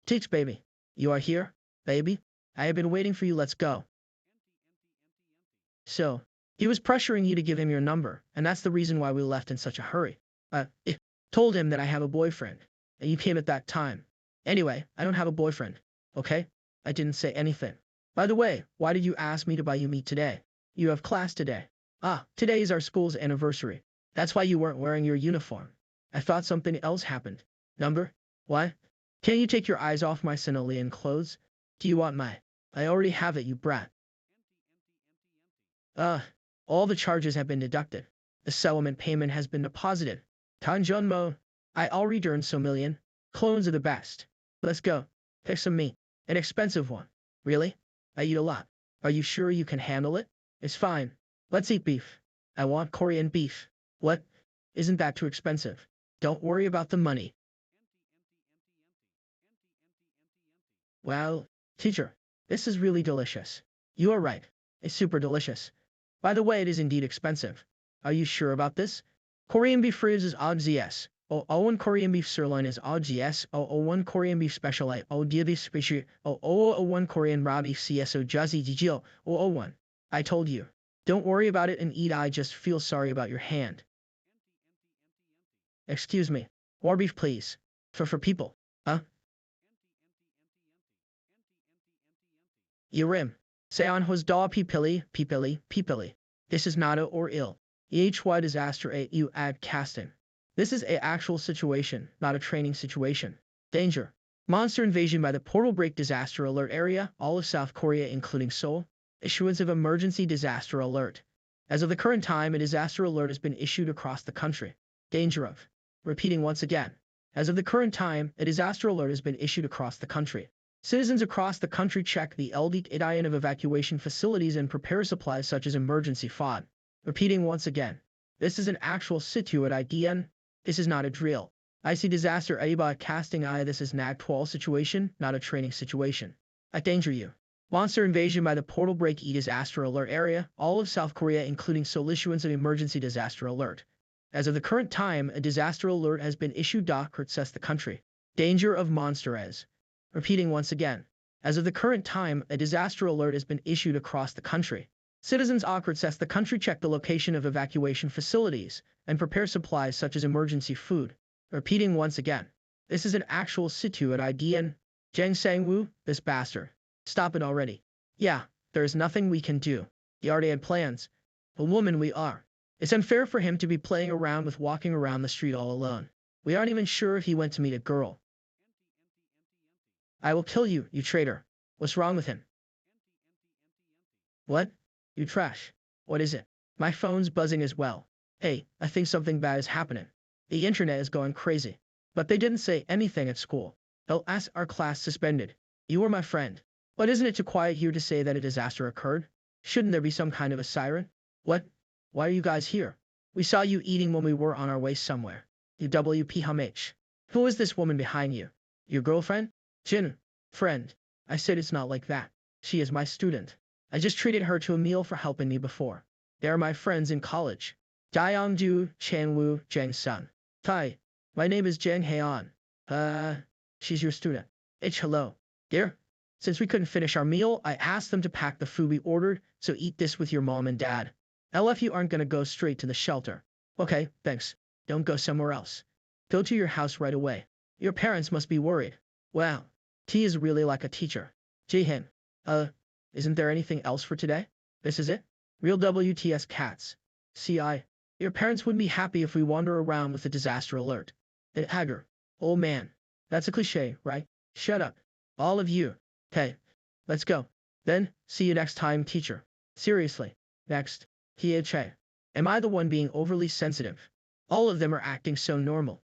Teach, baby. You are here, baby? I have been waiting for you, let's go. So, he was pressuring you to give him your number, and that's the reason why we left in such a hurry. Told him that I have a boyfriend, and you came at that time. Anyway, I don't have a boyfriend, okay? I didn't say anything. By the way, why did you ask me to buy you meat today? You have class today. Today is our school's anniversary. That's why you weren't wearing your uniform. I thought something else happened. Number? What? Can you take your eyes off my Sinolian clothes? Do you want my? I already have it, you brat. All the charges have been deducted. The settlement payment has been deposited. Tanjunmo, I already earned so million. Clones are the best. Let's go. Pick some meat. An expensive one. Really? I eat a lot. Are you sure you can handle it? It's fine. Let's eat beef. I want Korean beef. What? Isn't that too expensive? Don't worry about the money. Well, teacher, this is really delicious. You are right. It's super delicious. By the way, it is indeed expensive. Are you sure about this? Korean beef ribs is odds yes. One Korean beef sirloin is odds yes. One Korean beef special I beef special. One Korean raw beef CSO juzzy GGO. One. I told you. Don't worry about it and eat. I just feel sorry about your hand. Excuse me. More beef please. For people. Huh? Yurim. Seon was da pipili. This is not a or ill. EHY disaster a you add casting. This is a actual situation, not a training situation. Danger. Monster invasion by the portal break disaster alert area, all of South Korea including Seoul. Issuance of emergency disaster alert. As of the current time, a disaster alert has been issued across the country. Danger of. Repeating once again. As of the current time, a disaster alert has been issued across the country. Citizens across the country check the LD of evacuation facilities and prepare supplies such as emergency food. Repeating once again. This is an actual situation. This is not a drill. I see disaster about casting eye. This is an actual situation, not a training situation. I danger you. Monster invasion by the portal break disaster alert area, all of South Korea including Seoul issuance of emergency disaster alert. As of the current time, a disaster alert has been issued. Assess the country. Danger of monster as. Repeating once again. As of the current time, a disaster alert has been issued across the country. Citizens assess the country check the location of evacuation facilities and prepare supplies such as emergency food. Repeating once again. This is an actual situation. Jang Sang-woo, this bastard. Stop it already. Yeah, there is nothing we can do. He already had plans. A woman we are. It's unfair for him to be playing around with walking around the street all alone. We aren't even sure if he went to meet a girl. I will kill you, you traitor. What's wrong with him? What? You trash. What is it? My phone's buzzing as well. Hey, I think something bad is happening. The internet is going crazy. But they didn't say anything at school. They'll ask our class suspended. You are my friend. But isn't it too quiet here to say that a disaster occurred? Shouldn't there be some kind of a siren? What? Why are you guys here? We saw you eating when we were on our way somewhere. You WPHMH. Who is this woman behind you? Your girlfriend? Jin. Friend. I said it's not like that. She is my student. I just treated her to a meal for helping me before. They are my friends in college. Jiangju, Chanwoo, Jang Sun. Hi. My name is Jang Haeon. She's your student. Hello. Dear. Since we couldn't finish our meal, I asked them to pack the food we ordered, so eat this with your mom and dad. LF you aren't gonna go straight to the shelter. Okay, thanks. Don't go somewhere else. Go to your house right away. Your parents must be worried. Wow. T is really like a teacher. Jihin. Isn't there anything else for today? This is it? Real WTS cats. CI. Your parents would be happy if we wander around with a disaster alert. Hager. Old man. That's a cliche, right? Shut up. All of you. Hey. Let's go. Then, see you next time, teacher. Seriously. Next. Hie. Am I the one being overly sensitive? All of them are acting so normal.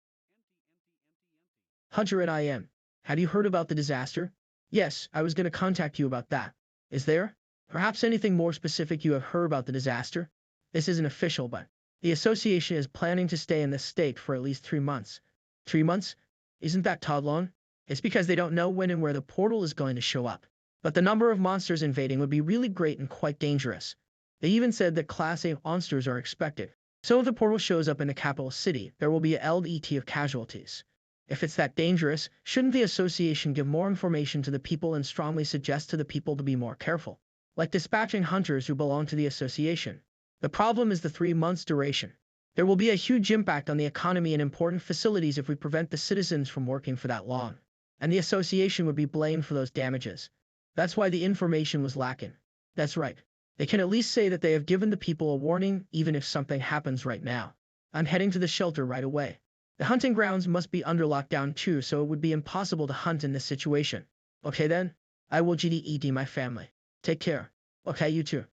Hunter and I am. Have you heard about the disaster? Yes, I was going to contact you about that. Is there? Perhaps anything more specific you have heard about the disaster? This isn't official, but the association is planning to stay in this state for at least 3 months. 3 months? Isn't that too long? It's because they don't know when and where the portal is going to show up. But the number of monsters invading would be really great and quite dangerous. They even said that Class A monsters are expected. So if the portal shows up in the capital city, there will be a LET of casualties. If it's that dangerous, shouldn't the association give more information to the people and strongly suggest to the people to be more careful? Like dispatching hunters who belong to the association. The problem is the 3 months duration. There will be a huge impact on the economy and important facilities if we prevent the citizens from working for that long. And the association would be blamed for those damages. That's why the information was lacking. That's right. They can at least say that they have given the people a warning, even if something happens right now. I'm heading to the shelter right away. The hunting grounds must be under lockdown too, so it would be impossible to hunt in this situation. Okay then? I will GDED my family. Take care. Okay, you too.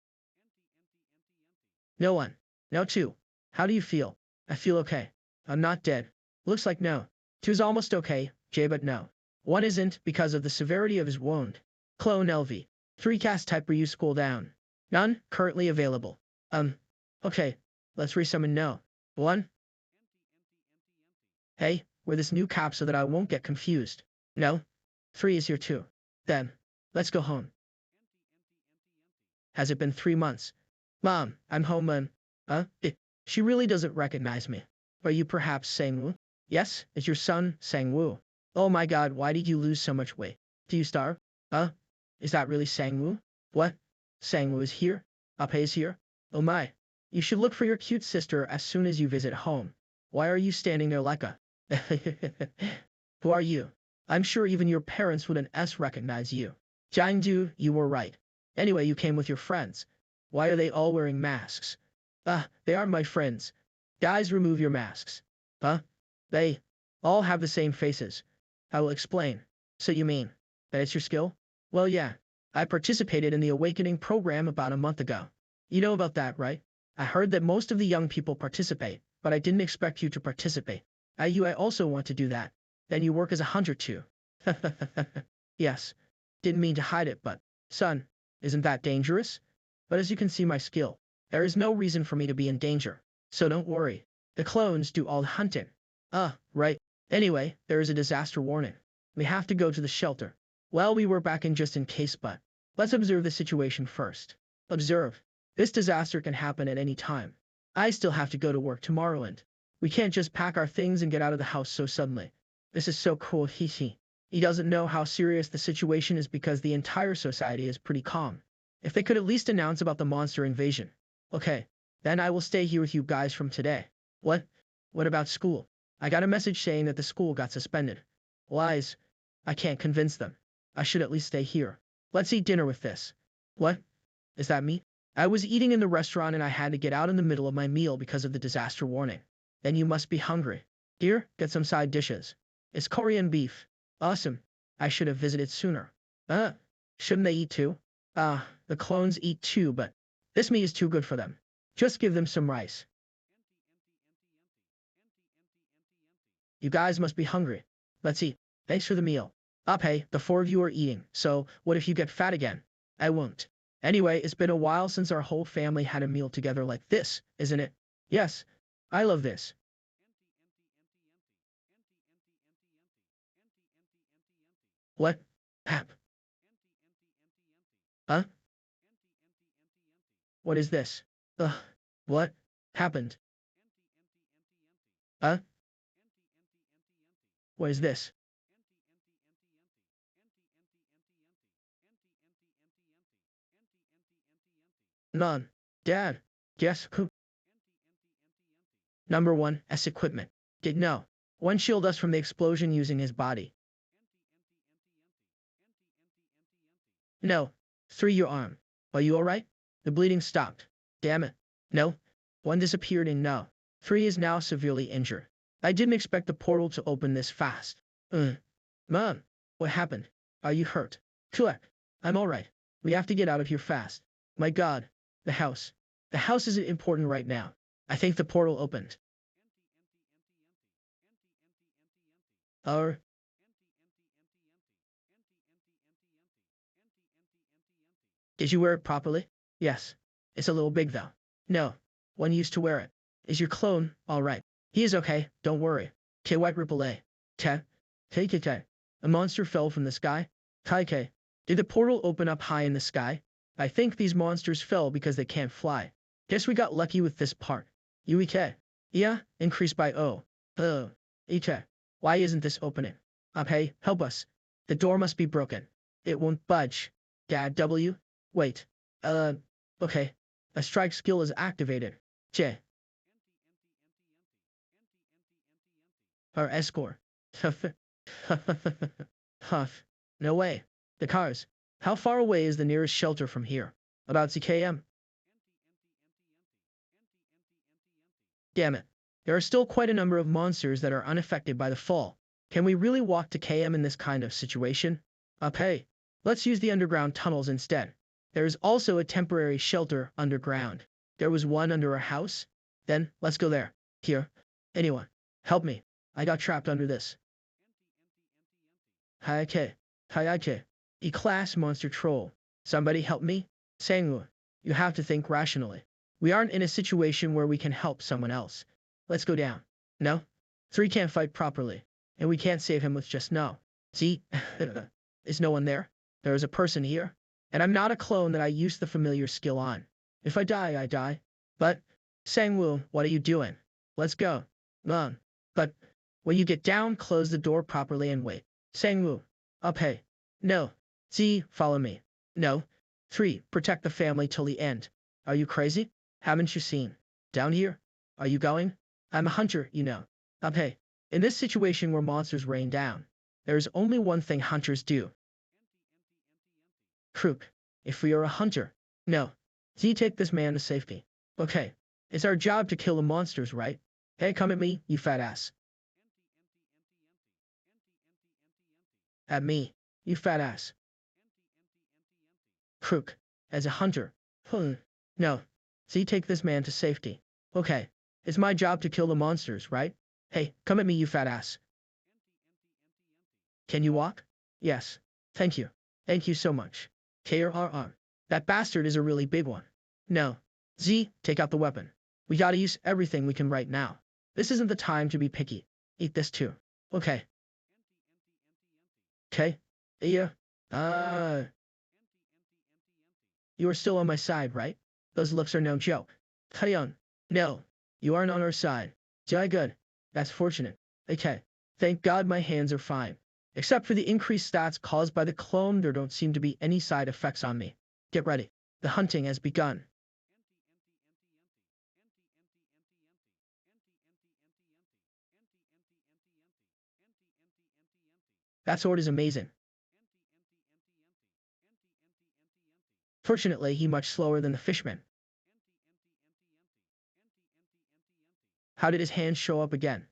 No one. No two. How do you feel? I feel okay. I'm not dead. Looks like no. Two's almost okay, Jay, but no. One isn't because of the severity of his wound. Clone LV. 3 cast type reuse cooldown. None currently available. Okay. Let's resummon no. 1. Hey, wear this new cap so that I won't get confused. No. 3 is here too. Then, let's go home. Has it been 3 months? Mom, I'm home and... She really doesn't recognize me. Are you perhaps Sang-woo? Yes, it's your son, Sang-woo. Oh my god, why did you lose so much weight? Do you starve? Is that really Sang-woo? What? Sang-woo is here? Ape is here? Oh my. You should look for your cute sister as soon as you visit home. Why are you standing there like a... Who are you? I'm sure even your parents wouldn't recognize you. Jangdu, you were right. Anyway, you came with your friends. Why are they all wearing masks? They aren't my friends. Guys, remove your masks. They all have the same faces. I will explain. So you mean that it's your skill? Well, yeah. I participated in the Awakening program about a month ago. You know about that, right? I heard that most of the young people participate, but I didn't expect you to participate. I also want to do that. Then you work as a hunter too. Yes. Didn't mean to hide it, but, son, isn't that dangerous? But as you can see my skill, there is no reason for me to be in danger. So don't worry. The clones do all the hunting. Right. Anyway, there is a disaster warning. We have to go to the shelter. Well, we were back in just in case, but let's observe the situation first. Observe. This disaster can happen at any time. I still have to go to work tomorrow and we can't just pack our things and get out of the house so suddenly. This is so cool, he doesn't know how serious the situation is because the entire society is pretty calm. If they could at least announce about the monster invasion. Okay, then I will stay here with you guys from today. What? What about school? I got a message saying that the school got suspended. Lies. I can't convince them. I should at least stay here. Let's eat dinner with this. What? Is that me? I was eating in the restaurant and I had to get out in the middle of my meal because of the disaster warning. Then you must be hungry. Here, get some side dishes. It's Korean beef. Awesome. I should have visited sooner. Shouldn't they eat too? The clones eat too, but this meat is too good for them. Just give them some rice. You guys must be hungry. Let's eat. Thanks for the meal. Hey, the 4 of you are eating, so what if you get fat again? I won't. Anyway, it's been a while since our whole family had a meal together like this, isn't it? Yes. I love this. What? Hap. What is this? What? Happened? Huh? What is this? None. Dad. Guess who? Number 1, S equipment. Did no. One shield us from the explosion using his body. No. 3, your arm. Are you alright? The bleeding stopped. Damn it. No. 1 disappeared and no. 3 is now severely injured. I didn't expect the portal to open this fast. Mom. What happened? Are you hurt? Click. I'm alright. We have to get out of here fast. My god. The house. The house isn't important right now. I think the portal opened. Or... Did you wear it properly? Yes. It's a little big though. No. 1 used to wear it. Is your clone alright? He is okay, don't worry. K White Ripple A. Te. K. A monster fell from the sky? Kai. Did the portal open up high in the sky? I think these monsters fell because they can't fly. Guess we got lucky with this part. Uik. Yeah, increased by O. Ike. Why isn't this opening? Hey, help us. The door must be broken. It won't budge. Dad W. Wait. Okay. A strike skill is activated. J. Our escort. Huff. No way. The cars. How far away is the nearest shelter from here? About CKM. Damn it. There are still quite a number of monsters that are unaffected by the fall. Can we really walk to KM in this kind of situation? Hey. Let's use the underground tunnels instead. There is also a temporary shelter underground. There was one under a house. Then, let's go there. Here. Anyone. Help me. I got trapped under this. Hayake. E-class monster troll. Somebody help me? Sangwoo, you have to think rationally. We aren't in a situation where we can help someone else. Let's go down. No? 3 can't fight properly, and we can't save him with just no. See? Is no one there? There is a person here. And I'm not a clone that I used the familiar skill on. If I die, I die. But, Sangwoo, what are you doing? Let's go. But, when you get down, close the door properly and wait. Sangwoo. Up hey. No. Z, follow me. No. 3, protect the family till the end. Are you crazy? Haven't you seen? Down here? Are you going? I'm a hunter, you know. Up hey. In this situation where monsters rain down, there is only one thing hunters do. Crook. If we are a hunter. No. Z, take this man to safety. Okay. It's our job to kill the monsters, right? Hey, come at me, you fat ass. At me, you fat ass. Crook. As a hunter. No. Z, take this man to safety. Okay. It's my job to kill the monsters, right? Hey, come at me, you fat ass. Can you walk? Yes. Thank you. Thank you so much. KRRR. That bastard is a really big one. No. Z, take out the weapon. We gotta use everything we can right now. This isn't the time to be picky. Eat this too. Okay. Okay. Yeah. You are still on my side, right? Those looks are no joke. Taeyong. No. You aren't on our side. Jai good. That's fortunate. Okay. Thank God my hands are fine. Except for the increased stats caused by the clone, there don't seem to be any side effects on me. Get ready. The hunting has begun. That sword is amazing. Fortunately, he much slower than the Fishman. How did his hands show up again?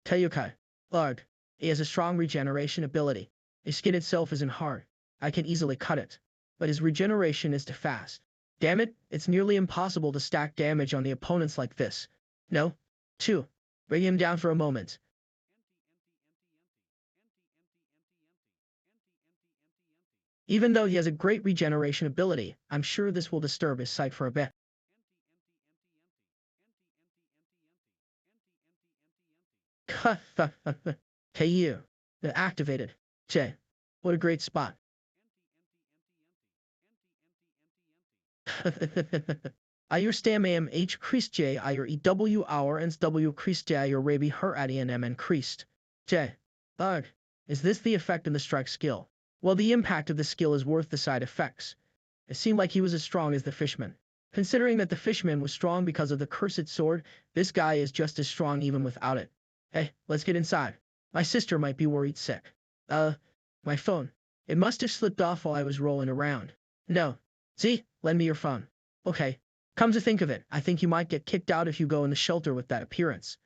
Teyukai. Larg. He has a strong regeneration ability. His skin itself isn't hard. I can easily cut it. But his regeneration is too fast. Damn it, it's nearly impossible to stack damage on the opponents like this. No. 2. Bring him down for a moment. Even though he has a great regeneration ability, I'm sure this will disturb his sight for a bit. KU. Activated. J. What a great spot. Ayur stam am H creased J ayur EW hour and W creased J ayur rabi her adian M creased. J. Ugh. Is this the effect of the strike skill? Well, the impact of the skill is worth the side effects. It seemed like he was as strong as the Fishman. Considering that the Fishman was strong because of the cursed sword, this guy is just as strong even without it. Hey, let's get inside. My sister might be worried sick. My phone. It must have slipped off while I was rolling around. No. Z, lend me your phone. Okay. Come to think of it, I think you might get kicked out if you go in the shelter with that appearance.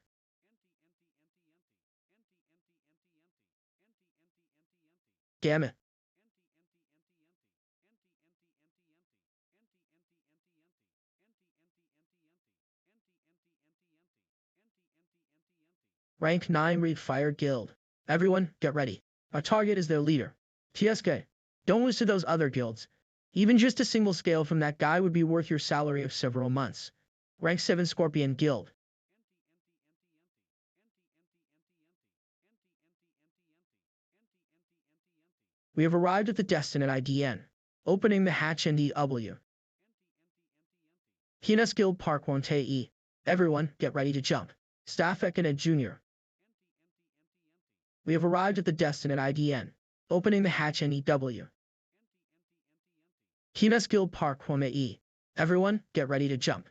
Damn it. Rank 9 Read Fire Guild. Everyone, get ready. Our target is their leader. TSK. Don't lose to those other guilds. Even just a single scale from that guy would be worth your salary of several months. Rank 7 Scorpion Guild. We have arrived at the Destin at IDN. Opening the hatch NDW. Hinas Guild Park 1TE. Everyone, get ready to jump. Staff Ekanet Jr. We have arrived at the Destin at IDN. Opening the hatch NEW. Hinas Guild Park 1TE. Everyone, get ready to jump.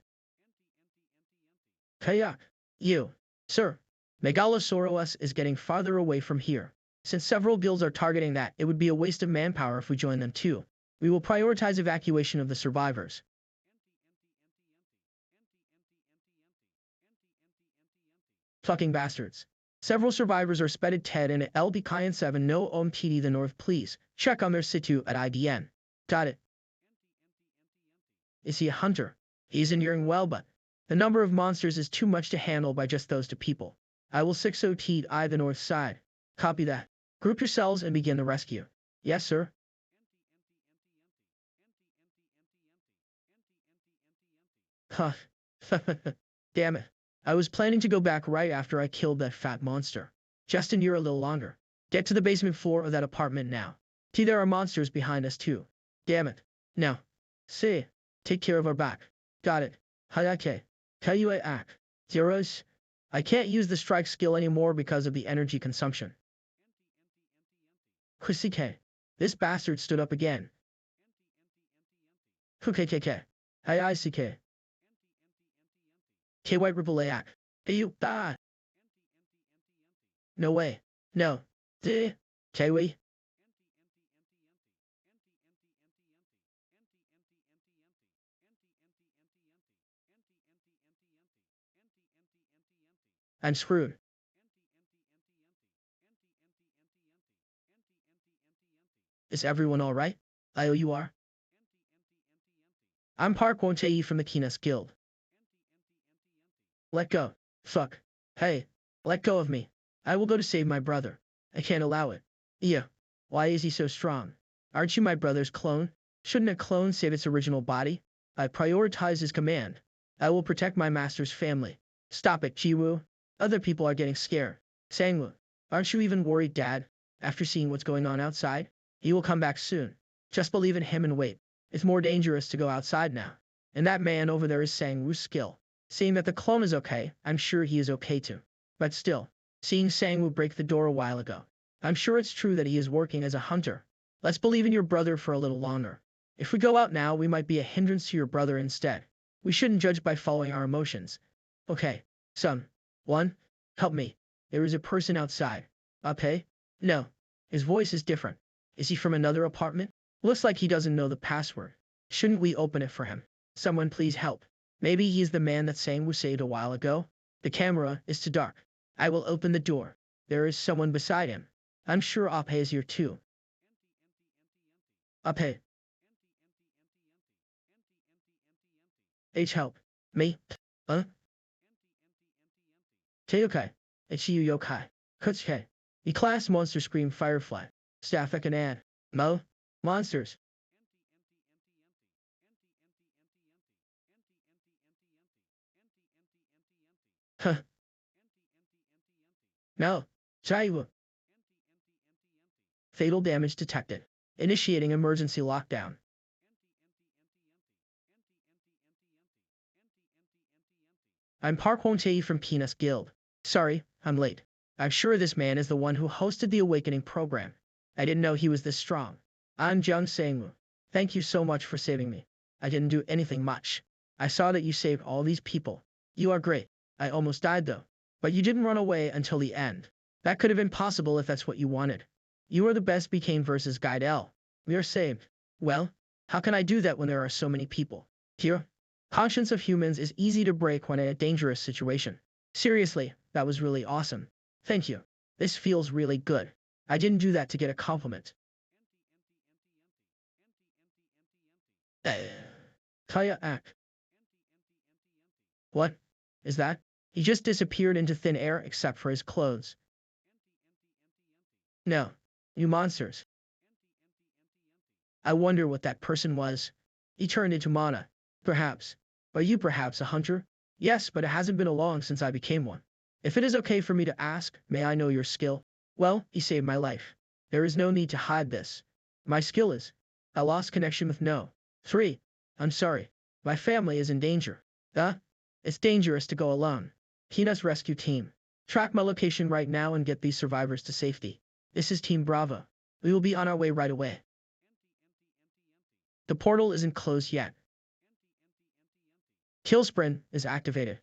Kayak. You. Sir. Megalosaurus is getting farther away from here. Since several guilds are targeting that, it would be a waste of manpower if we join them too. We will prioritize evacuation of the survivors. Fucking bastards. Several survivors are spotted Ted and LB Kyan 7 no PD the north please. Check on their situ at IDN. Got it. Is he a hunter? He's enduring well, but the number of monsters is too much to handle by just those 2 people. I will 6-0 I the north side. Copy that. Group yourselves and begin the rescue. Yes, sir. Huh. Damn it. I was planning to go back right after I killed that fat monster. Just endure a little longer. Get to the basement floor of that apartment now. There are monsters behind us too. Damn it. Now. See. Take care of our back. Got it. Hayake. Kayue ak. Zeros. I can't use the strike skill anymore because of the energy consumption. Kusike. This bastard stood up again. Hukkkk. Hayasike. K white ripple-aak. You die. No way. No. D. Kiwi. I'm screwed. Is everyone alright? You are? I'm Park Wontae from the Kinas Guild. Let go. Fuck. Hey. Let go of me. I will go to save my brother. I can't allow it. Yeah. Why is he so strong? Aren't you my brother's clone? Shouldn't a clone save its original body? I prioritize his command. I will protect my master's family. Stop it, Jiwoo. Other people are getting scared. Sangwoo. Aren't you even worried, Dad? After seeing what's going on outside? He will come back soon. Just believe in him and wait. It's more dangerous to go outside now. And that man over there is Sangwoo's skill. Seeing that the clone is okay, I'm sure he is okay too. But still, seeing Sangwoo break the door a while ago, I'm sure it's true that he is working as a hunter. Let's believe in your brother for a little longer. If we go out now, we might be a hindrance to your brother instead. We shouldn't judge by following our emotions. Okay, son. One, help me. There is a person outside. Hey? No. His voice is different. Is he from another apartment? Looks like he doesn't know the password. Shouldn't we open it for him? Someone please help. Maybe he's the man that Sangwoo saved a while ago. The camera is too dark. I will open the door. There is someone beside him. I'm sure Ape is here too. Ape. Help. Me? Huh? Teyokai. Ichiyu yokai. Kutsuke. E-class monster scream firefly. Staff can add. Mo? Monsters. Huh. No. Chaiwu. Fatal damage detected. Initiating emergency lockdown. I'm Park Wontae from Penis Guild. Sorry, I'm late. I'm sure this man is the one who hosted the Awakening program. I didn't know he was this strong. I'm Jung Sangwoo. Thank you so much for saving me. I didn't do anything much. I saw that you saved all these people. You are great. I almost died though. But you didn't run away until the end. That could have been possible if that's what you wanted. You are the best became versus Guide L. We are saved. Well, how can I do that when there are so many people? Here, conscience of humans is easy to break when in a dangerous situation. Seriously, that was really awesome. Thank you. This feels really good. I didn't do that to get a compliment. Kaya act. What? Is that? He just disappeared into thin air except for his clothes. No. You monsters. I wonder what that person was. He turned into Mana. Perhaps. Are you perhaps a hunter? Yes, but it hasn't been long since I became one. If it is okay for me to ask, may I know your skill? Well, he saved my life. There is no need to hide this. My skill is. I lost connection with No. 3. I'm sorry. My family is in danger. It's dangerous to go alone. Hina's rescue team. Track my location right now and get these survivors to safety. This is Team Bravo. We will be on our way right away. The portal isn't closed yet. Kill sprint is activated.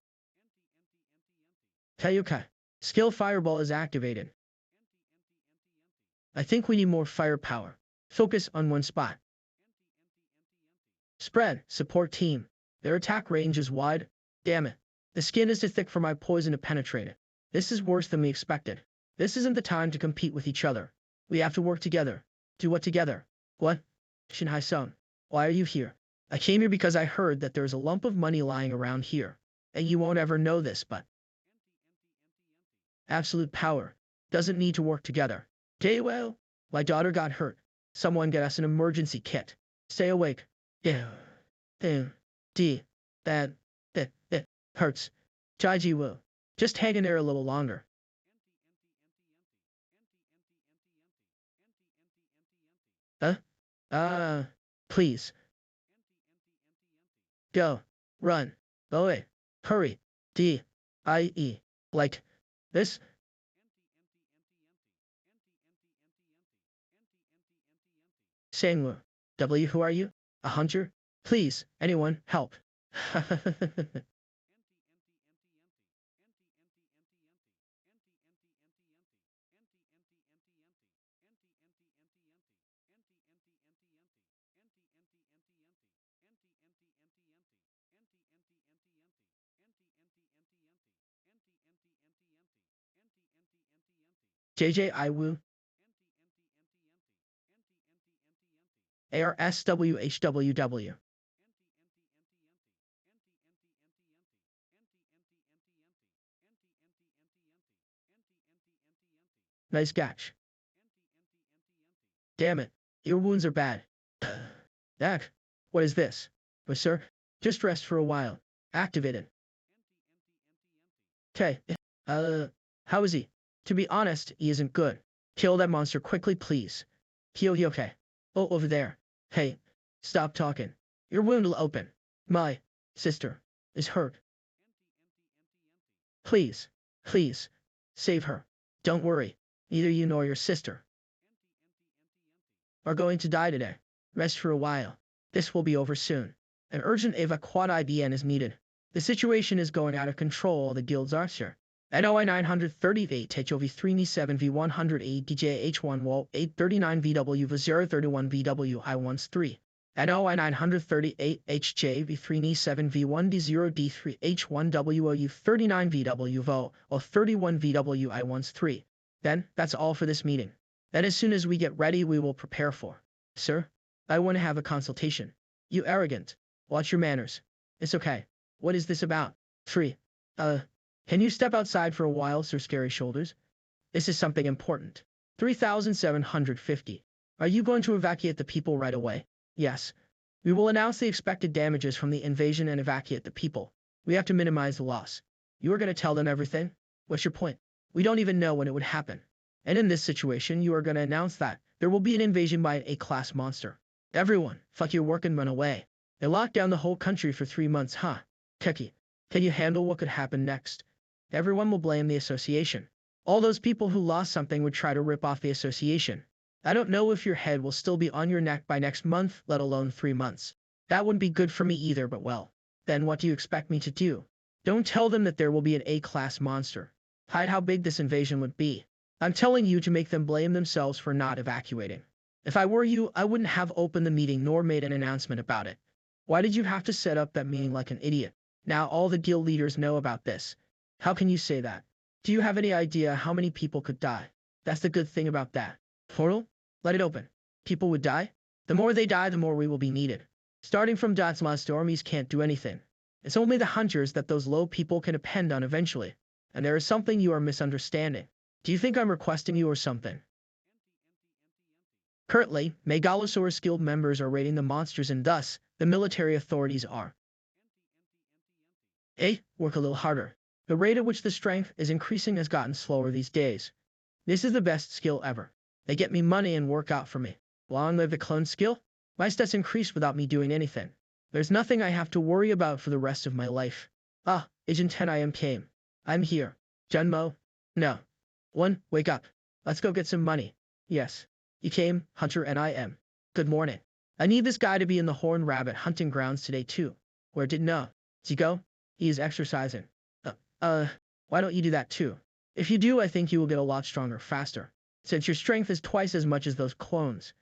Tayuka. Skill fireball is activated. I think we need more firepower. Focus on one spot. Spread, support team. Their attack range is wide. Damn it. The skin is too thick for my poison to penetrate it. This is worse than we expected. This isn't the time to compete with each other. We have to work together. Do what together? What? Shin Hyesung. Why are you here? I came here because I heard that there is a lump of money lying around here. And you won't ever know this, but absolute power doesn't need to work together. Well, my daughter got hurt. Someone get us an emergency kit. Stay awake. Yeah. D. That. Hurts. Jaiji Wu. Just hang in there a little longer. Uh, please. Go. Run. Away. Hurry. D-I-E. Like this? Sangwoo. W, who are you? A hunter? Please, anyone, help. JJ Iwu. ARSWHWW. Nice catch. Damn it. Your wounds are bad. Dak. What is this? But sir, just rest for a while. Activated. Okay. How is he? To be honest, he isn't good. Kill that monster quickly, please. He okay. Oh, over there. Hey, stop talking. Your wound will open. My sister is hurt. Please, please, save her. Don't worry. Neither you nor your sister are going to die today. Rest for a while. This will be over soon. An urgent evacuation is needed. The situation is going out of control. The guilds are sure. NOI 938 HOV 3 V 108 DJH1 Wall 839 VW V031 VW I13. NOI 938 HJV 3 V1 D0 D3 H1 WOU 39 VW VO or 31 VW I13. Then, that's all for this meeting. Then as soon as we get ready we will prepare for. Sir, I want to have a consultation. You arrogant. Watch your manners. It's okay. What is this about? 3. Can you step outside for a while, Sir Scary Shoulders? This is something important. 3,750. Are you going to evacuate the people right away? Yes. We will announce the expected damages from the invasion and evacuate the people. We have to minimize the loss. You are going to tell them everything? What's your point? We don't even know when it would happen. And in this situation, you are going to announce that there will be an invasion by an A-class monster. Everyone, fuck your work and run away. They locked down the whole country for 3 months, huh? Keki, can you handle what could happen next? Everyone will blame the association. All those people who lost something would try to rip off the association. I don't know if your head will still be on your neck by next month, let alone 3 months. That wouldn't be good for me either, but well. Then what do you expect me to do? Don't tell them that there will be an A-class monster. Hide how big this invasion would be. I'm telling you to make them blame themselves for not evacuating. If I were you, I wouldn't have opened the meeting nor made an announcement about it. Why did you have to set up that meeting like an idiot? Now all the guild leaders know about this. How can you say that? Do you have any idea how many people could die? That's the good thing about that. Portal? Let it open. People would die? The more they die, the more we will be needed. Starting from Datsma's armies can't do anything. It's only the hunters that those low people can depend on eventually. And there is something you are misunderstanding. Do you think I'm requesting you or something? Currently, Megalosaurus Guild members are raiding the monsters and thus, the military authorities are. Work a little harder. The rate at which the strength is increasing has gotten slower these days. This is the best skill ever. They get me money and work out for me. Long live the clone skill? My stats increase without me doing anything. There's nothing I have to worry about for the rest of my life. Agent 10 I am came. I'm here. Junmo? No. 1, wake up. Let's go get some money. Yes. You came, Hunter and I am. Good morning. I need this guy to be in the Horned Rabbit hunting grounds today too. Where did no? Does he go? He is exercising. Why don't you do that too? If you do, I think you will get a lot stronger faster, since your strength is twice as much as those clones.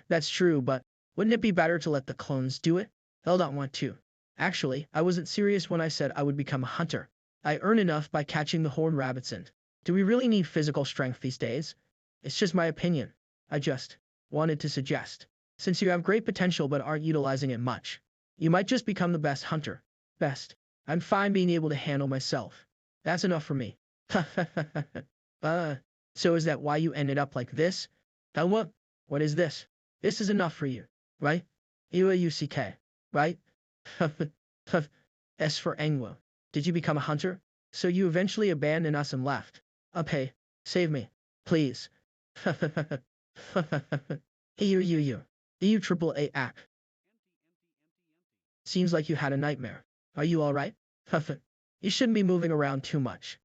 That's true, but wouldn't it be better to let the clones do it? They'll not want to. Actually, I wasn't serious when I said I would become a hunter. I earn enough by catching the horned rabbits and do we really need physical strength these days? It's just my opinion. I just wanted to suggest. Since you have great potential but aren't utilizing it much, you might just become the best hunter. Best. I'm fine being able to handle myself. That's enough for me. So is that why you ended up like this? What is this? This is enough for you, right? UAUCK, right? S for Engwo. Did you become a hunter? So you eventually abandoned us and left. Hey, save me. Please. EU triple A app. Seems like you had a nightmare. Are you alright? You shouldn't be moving around too much.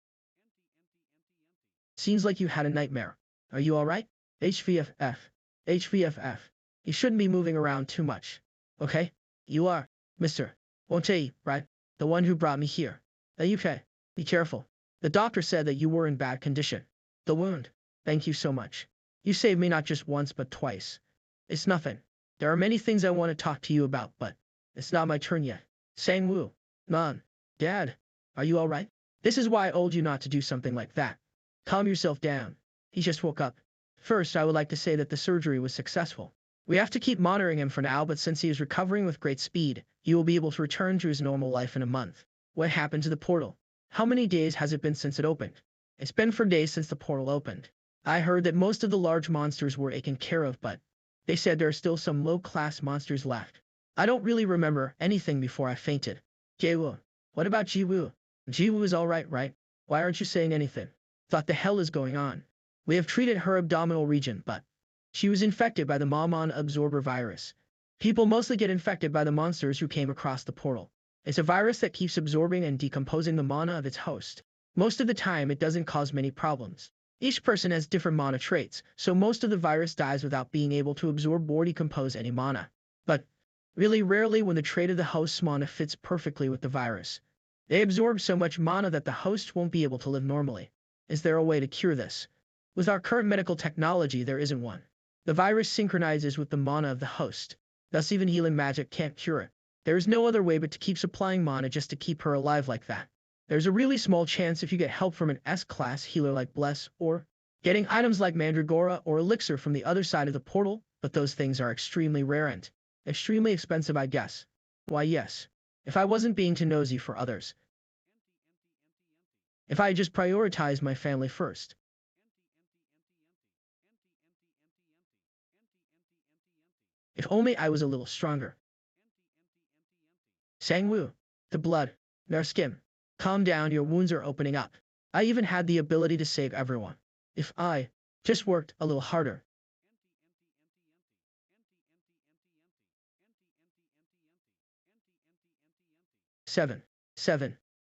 Seems like you had a nightmare. Are you alright? HVFF. HVFF. You shouldn't be moving around too much. Okay? You are. Mr. Wonte, right? The one who brought me here. Okay. Be careful. The doctor said that you were in bad condition. The wound. Thank you so much. You saved me not just once but twice. It's nothing. There are many things I want to talk to you about, but it's not my turn yet. Sang-woo. Mom. Dad. Are you alright? This is why I told you not to do something like that. Calm yourself down. He just woke up. First, I would like to say that the surgery was successful. We have to keep monitoring him for now, but since he is recovering with great speed, he will be able to return to his normal life in a month. What happened to the portal? How many days has it been since it opened? It's been 4 days since the portal opened. I heard that most of the large monsters were taken care of, but they said there are still some low-class monsters left. I don't really remember anything before I fainted. Jaewoo. What about Jiwoo? Jiwoo is alright, right? Why aren't you saying anything? What the hell is going on? We have treated her abdominal region, but she was infected by the Mammon absorber virus. People mostly get infected by the monsters who came across the portal. It's a virus that keeps absorbing and decomposing the mana of its host. Most of the time, it doesn't cause many problems. Each person has different mana traits, so most of the virus dies without being able to absorb or decompose any mana. But really rarely when the trait of the host's mana fits perfectly with the virus. They absorb so much mana that the host won't be able to live normally. Is there a way to cure this? With our current medical technology, there isn't one. The virus synchronizes with the mana of the host. Thus even healing magic can't cure it. There is no other way but to keep supplying mana just to keep her alive like that. There's a really small chance if you get help from an S-class healer like Bless, or getting items like Mandragora or Elixir from the other side of the portal, but those things are extremely rare and extremely expensive, I guess. Why yes. If I wasn't being too nosy for others. If I just prioritized my family first. If only I was a little stronger. Sang-woo. The blood. Their skin. Calm down, your wounds are opening up. I even had the ability to save everyone. If I just worked a little harder. Seven.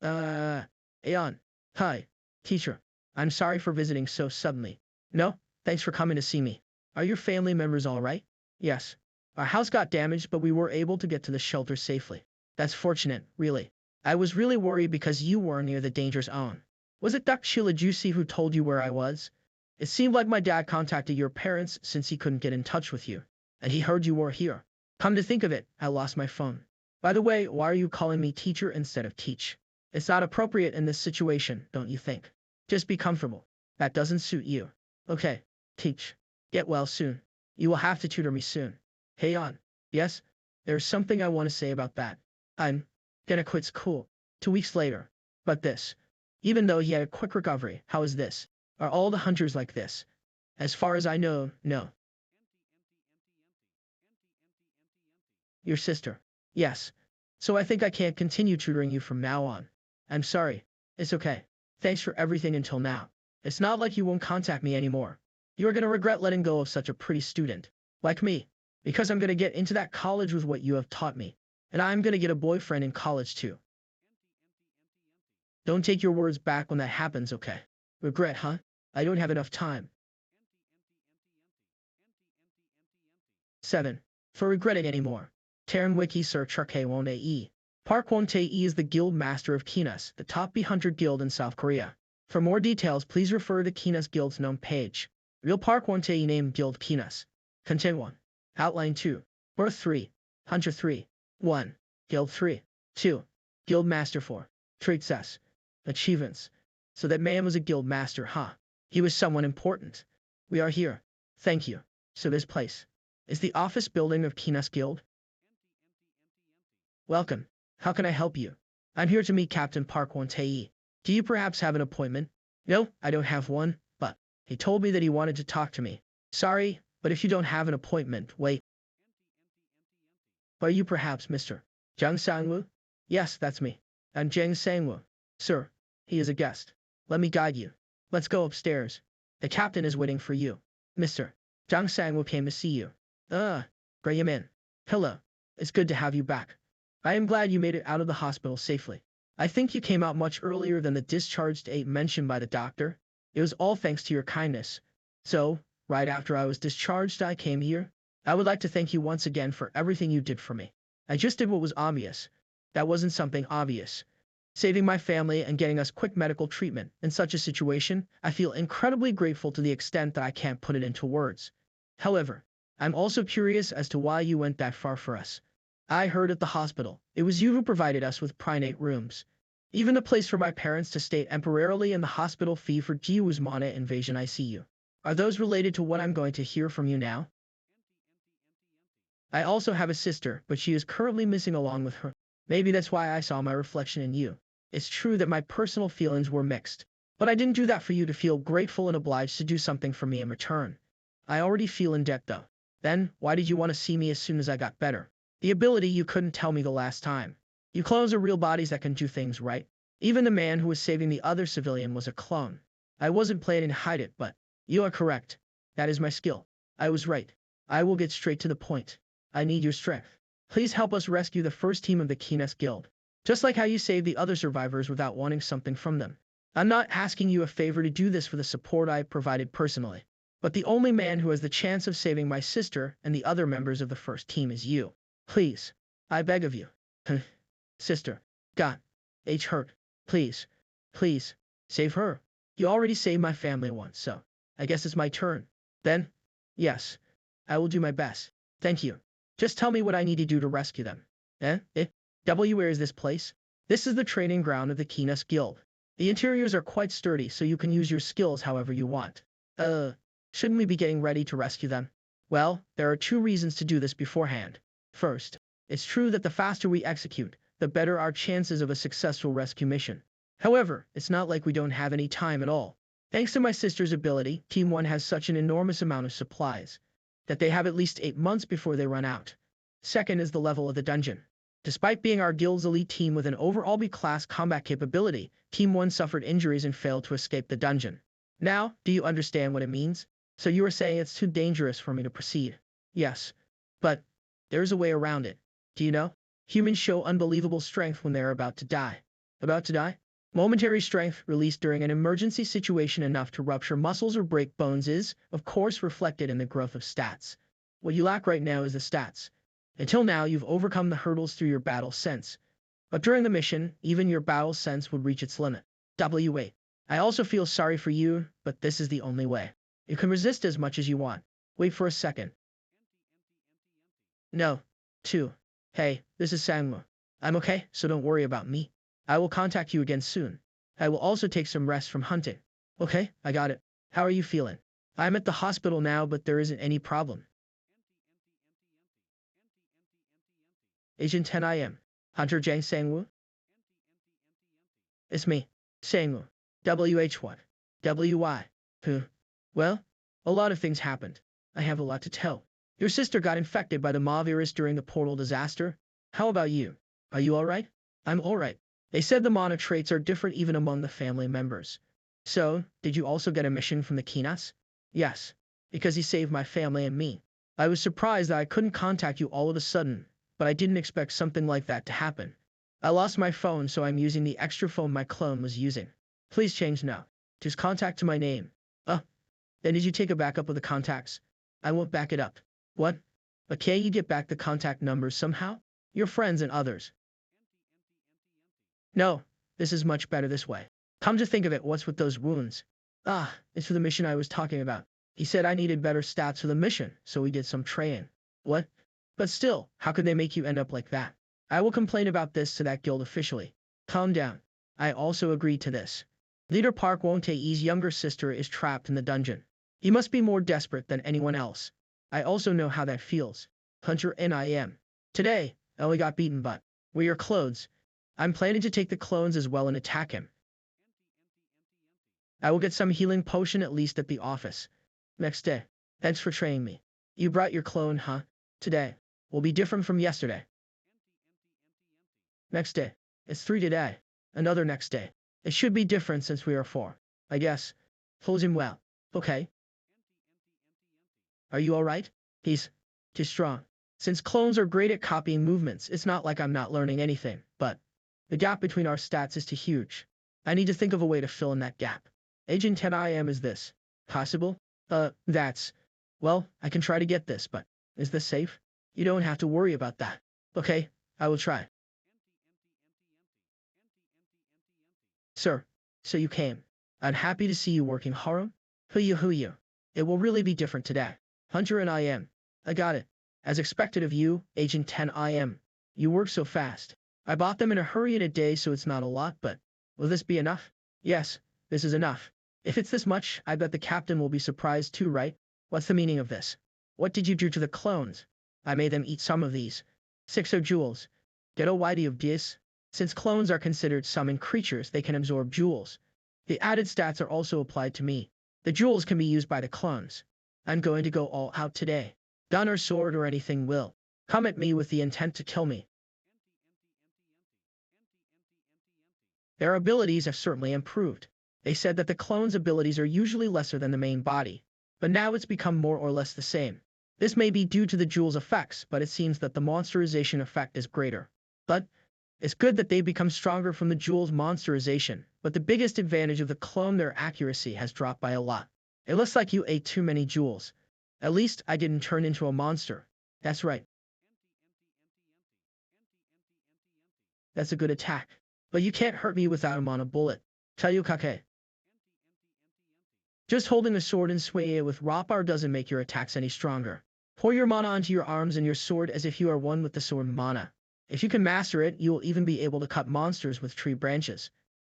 Aeon. Hi. Teacher. I'm sorry for visiting so suddenly. No, thanks for coming to see me. Are your family members alright? Yes. Our house got damaged, but we were able to get to the shelter safely. That's fortunate, really. I was really worried because you were near the danger zone. Was it Dr. Shilajusi who told you where I was? It seemed like my dad contacted your parents since he couldn't get in touch with you, and he heard you were here. Come to think of it, I lost my phone. By the way, why are you calling me teacher instead of teach? It's not appropriate in this situation, don't you think? Just be comfortable. That doesn't suit you. Okay, teach. Get well soon. You will have to tutor me soon. Hey on. Yes? There's something I want to say about that. I'm gonna quit school. 2 weeks later. But this. Even though he had a quick recovery, how is this? Are all the hunters like this? As far as I know, no. Your sister. Yes. So I think I can't continue tutoring you from now on. I'm sorry. It's okay. Thanks for everything until now. It's not like you won't contact me anymore. You're gonna regret letting go of such a pretty student. Like me. Because I'm gonna get into that college with what you have taught me. And I'm gonna get a boyfriend in college too. Don't take your words back when that happens, okay? Regret, huh? I don't have enough time. 7. For regretting anymore. Terran Wiki search K1AE. Park Won-tae is the guild master of Kinas, the top bee hunter guild in South Korea. For more details, please refer to Kinas Guild's known page. Real Park Won-tae named Guild Kinas. Content 1. Outline 2. Birth 3. Hunter 3. 1. Guild 3. 2. Guild Master 4. Traits S. Achievements. So that man was a guild master, huh? He was someone important. We are here. Thank you. So this place is the office building of Kinas Guild. Welcome. How can I help you? I'm here to meet Captain Park Won-tae. Do you perhaps have an appointment? No, I don't have one, but he told me that he wanted to talk to me. Sorry, but if you don't have an appointment, wait. Are you perhaps Mr. Jung Sang-woo? Yes, that's me. I'm Jang Sangwoo. Sir, he is a guest. Let me guide you. Let's go upstairs. The captain is waiting for you. Mr. Jang Sangwoo came to see you. Grayamin. Hello. It's good to have you back. I am glad you made it out of the hospital safely. I think you came out much earlier than the discharge date mentioned by the doctor. It was all thanks to your kindness. So, right after I was discharged, I came here. I would like to thank you once again for everything you did for me. I just did what was obvious. That wasn't something obvious. Saving my family and getting us quick medical treatment in such a situation, I feel incredibly grateful to the extent that I can't put it into words. However, I'm also curious as to why you went that far for us. I heard at the hospital, it was you who provided us with primate rooms. Even a place for my parents to stay temporarily in the hospital fee for Jiwoo's Mana invasion ICU. Are those related to what I'm going to hear from you now? I also have a sister, but she is currently missing along with her. Maybe that's why I saw my reflection in you. It's true that my personal feelings were mixed, but I didn't do that for you to feel grateful and obliged to do something for me in return. I already feel in debt though. Then, why did you want to see me as soon as I got better? The ability you couldn't tell me the last time. You clones are real bodies that can do things, right? Even the man who was saving the other civilian was a clone. I wasn't planning to hide it, but you are correct. That is my skill. I was right. I will get straight to the point. I need your strength. Please help us rescue the first team of the Kines Guild. Just like how you saved the other survivors without wanting something from them. I'm not asking you a favor to do this for the support I provided personally. But the only man who has the chance of saving my sister and the other members of the first team is you. Please. I beg of you. Sister. God. H hurt. Please. Please. Save her. You already saved my family once, so I guess it's my turn. Then? Yes. I will do my best. Thank you. Just tell me what I need to do to rescue them. Where is this place? This is the training ground of the Kines Guild. The interiors are quite sturdy, so you can use your skills however you want. Shouldn't we be getting ready to rescue them? Well, there are two reasons to do this beforehand. First, it's true that the faster we execute, the better our chances of a successful rescue mission. However, it's not like we don't have any time at all. Thanks to my sister's ability, Team 1 has such an enormous amount of supplies that they have at least 8 months before they run out. Second is the level of the dungeon. Despite being our guild's elite team with an overall B-class combat capability, Team 1 suffered injuries and failed to escape the dungeon. Now, do you understand what it means? So you are saying it's too dangerous for me to proceed? Yes. But there's a way around it. Do you know? Humans show unbelievable strength when they're about to die. About to die? Momentary strength released during an emergency situation enough to rupture muscles or break bones is, of course, reflected in the growth of stats. What you lack right now is the stats. Until now, you've overcome the hurdles through your battle sense. But during the mission, even your battle sense would reach its limit. Wait. I also feel sorry for you, but this is the only way. You can resist as much as you want. Wait for a second. No. 2. Hey, this is Sangmo. I'm okay, so don't worry about me. I will contact you again soon. I will also take some rest from hunting. Okay, I got it. How are you feeling? I'm at the hospital now, but there isn't any problem. Agent 10 IM. Hunter Jang Sangwoo? It's me, Sangwoo. WH1. WY. Who? Well, a lot of things happened. I have a lot to tell. Your sister got infected by the Ma virus during the portal disaster. How about you? Are you alright? I'm alright. They said the mana traits are different even among the family members. So, did you also get a mission from the Kines? Yes. Because he saved my family and me. I was surprised that I couldn't contact you all of a sudden, but I didn't expect something like that to happen. I lost my phone, so I'm using the extra phone my clone was using. Please change now. Just contact to my name. Then did you take a backup of the contacts? I won't back it up. What? But can't you get back the contact numbers somehow? Your friends and others. No, this is much better this way. Come to think of it, what's with those wounds? It's for the mission I was talking about. He said I needed better stats for the mission, so we did some training. What? But still, how could they make you end up like that? I will complain about this to that guild officially. Calm down. I also agreed to this. Leader Park Won-tae's younger sister is trapped in the dungeon. He must be more desperate than anyone else. I also know how that feels. Hunter NIM. Today, I only got beaten, but wear your clothes. I'm planning to take the clones as well and attack him. I will get some healing potion at least at the office. Next day. Thanks for training me. You brought your clone, huh? Today will be different from yesterday. Next day. It's 3 today. Another next day. It should be different since we are four. I guess. Holds him well. Okay. Are you alright? He's too strong. Since clones are great at copying movements, it's not like I'm not learning anything, but the gap between our stats is too huge. I need to think of a way to fill in that gap. Agent 10 IM is this possible? Well, I can try to get this, but is this safe? You don't have to worry about that. Okay, I will try. Sir, so you came. I'm happy to see you working hard. Who you. It will really be different today. Hunter and I am. I got it. As expected of you, Agent 10 IM. You work so fast. I bought them in a hurry in a day, so it's not a lot, but will this be enough? Yes, this is enough. If it's this much, I bet the captain will be surprised too, right? What's the meaning of this? What did you do to the clones? I made them eat some of these. 6 jewels. Get a widey of this. Since clones are considered summoned creatures, they can absorb jewels. The added stats are also applied to me. The jewels can be used by the clones. I'm going to go all out today. Gun or sword or anything will come at me with the intent to kill me. Their abilities have certainly improved. They said that the clones' abilities are usually lesser than the main body, but now it's become more or less the same. This may be due to the jewel's effects, but it seems that the monsterization effect is greater. But it's good that they become stronger from the jewel's monsterization, but the biggest advantage of the clone, their accuracy has dropped by a lot. It looks like you ate too many jewels. At least I didn't turn into a monster. That's right. That's a good attack. But you can't hurt me without him on a bullet. Tell you Kake. Just holding a sword and swinging it with raw power doesn't make your attacks any stronger. Pour your mana onto your arms and your sword as if you are one with the sword mana. If you can master it, you will even be able to cut monsters with tree branches.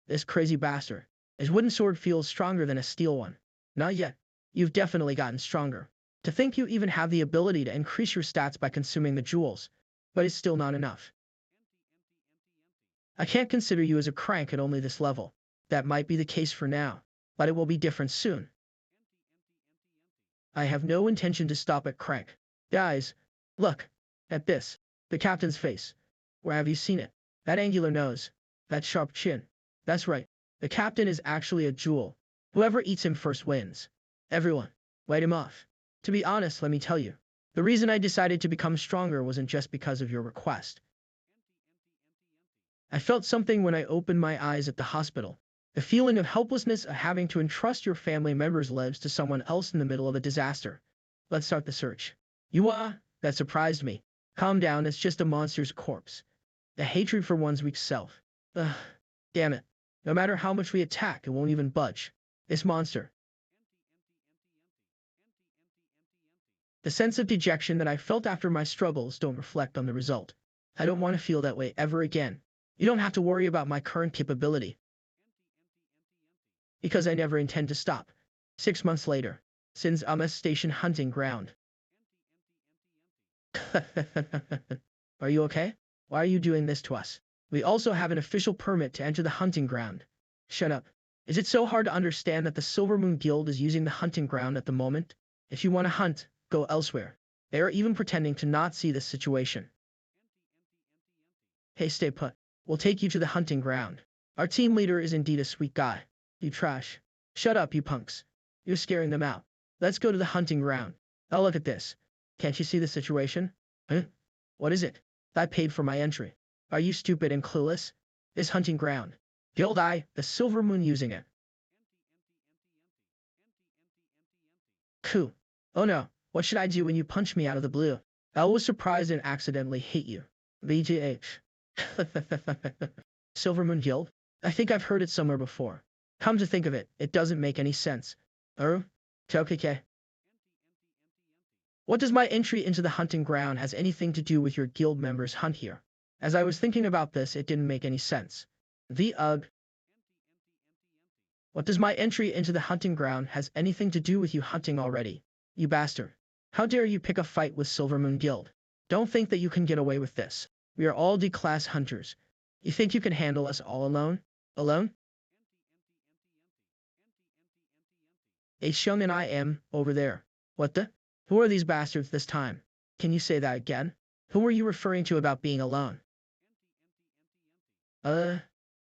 This crazy bastard. His wooden sword feels stronger than a steel one. Not yet. You've definitely gotten stronger. To think you even have the ability to increase your stats by consuming the jewels. But it's still not enough. I can't consider you as a crank at only this level. That might be the case for now, but it will be different soon. I have no intention to stop at crank. Guys, look at this. The captain's face. Where have you seen it? That angular nose. That sharp chin. That's right. The captain is actually a jewel. Whoever eats him first wins. Everyone, wait him off. To be honest, let me tell you. The reason I decided to become stronger wasn't just because of your request. I felt something when I opened my eyes at the hospital. The feeling of helplessness of having to entrust your family members' lives to someone else in the middle of a disaster. Let's start the search. That surprised me. Calm down, it's just a monster's corpse. The hatred for one's weak self. Ugh, damn it. No matter how much we attack, it won't even budge. This monster. The sense of dejection that I felt after my struggles don't reflect on the result. I don't want to feel that way ever again. You don't have to worry about my current capability. Because I never intend to stop. 6 months later. Since I'm station hunting ground. Are you okay? Why are you doing this to us? We also have an official permit to enter the hunting ground. Shut up. Is it so hard to understand that the Silver Moon Guild is using the hunting ground at the moment? If you want to hunt, go elsewhere. They are even pretending to not see this situation. Hey, stay put. We'll take you to the hunting ground. Our team leader is indeed a sweet guy. You trash. Shut up, you punks. You're scaring them out. Let's go to the hunting ground. Oh, look at this. Can't you see the situation? Huh? What is it? I paid for my entry. Are you stupid and clueless? This hunting ground. Guild the Silver Moon using it. Coup. Oh no, what should I do when you punch me out of the blue? I was surprised and accidentally hate you. BGH. Silver Moon Guild? I think I've heard it somewhere before. Come to think of it, it doesn't make any sense. Okay. What does my entry into the hunting ground has anything to do with your guild members' hunt here? As I was thinking about this, it didn't make any sense. What does my entry into the hunting ground has anything to do with you hunting already? You bastard. How dare you pick a fight with Silver Moon Guild? Don't think that you can get away with this. We are all D-class hunters. You think you can handle us all alone? Alone? Hyesung and I am over there. What the? Who are these bastards this time? Can you say that again? Who were you referring to about being alone?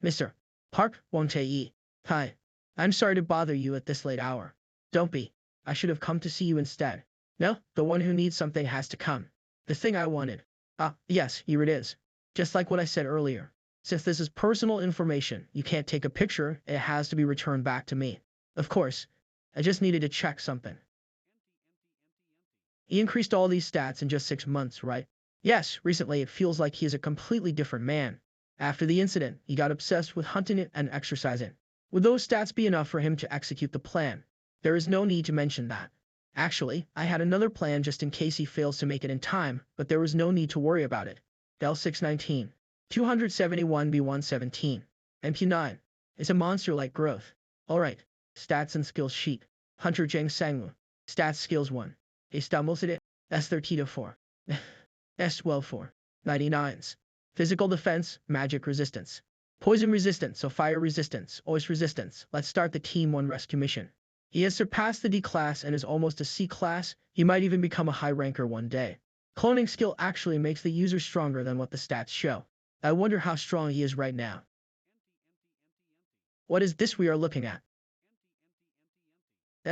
Mister. Park Wontae. Hi. I'm sorry to bother you at this late hour. Don't be. I should have come to see you instead. No, the one who needs something has to come. The thing I wanted. Ah, yes, here it is. Just like what I said earlier. Since this is personal information, you can't take a picture, it has to be returned back to me. Of course. I just needed to check something. He increased all these stats in just 6 months, right? Yes, recently it feels like he is a completely different man. After the incident, he got obsessed with hunting it and exercising. Would those stats be enough for him to execute the plan? There is no need to mention that. Actually, I had another plan just in case he fails to make it in time, but there was no need to worry about it. Del 619. 271 B117. MP9. It's a monster-like growth. Alright. Stats and skills sheet. Hunter Jang Sangmu. Stats skills 1. Estamos it. S30-4. S12-4. 99s. Physical defense, magic resistance. Poison resistance, so fire resistance, ice resistance. Let's start the Team 1 rescue mission. He has surpassed the D class and is almost a C class. He might even become a high ranker one day. Cloning skill actually makes the user stronger than what the stats show. I wonder how strong he is right now. What is this we are looking at?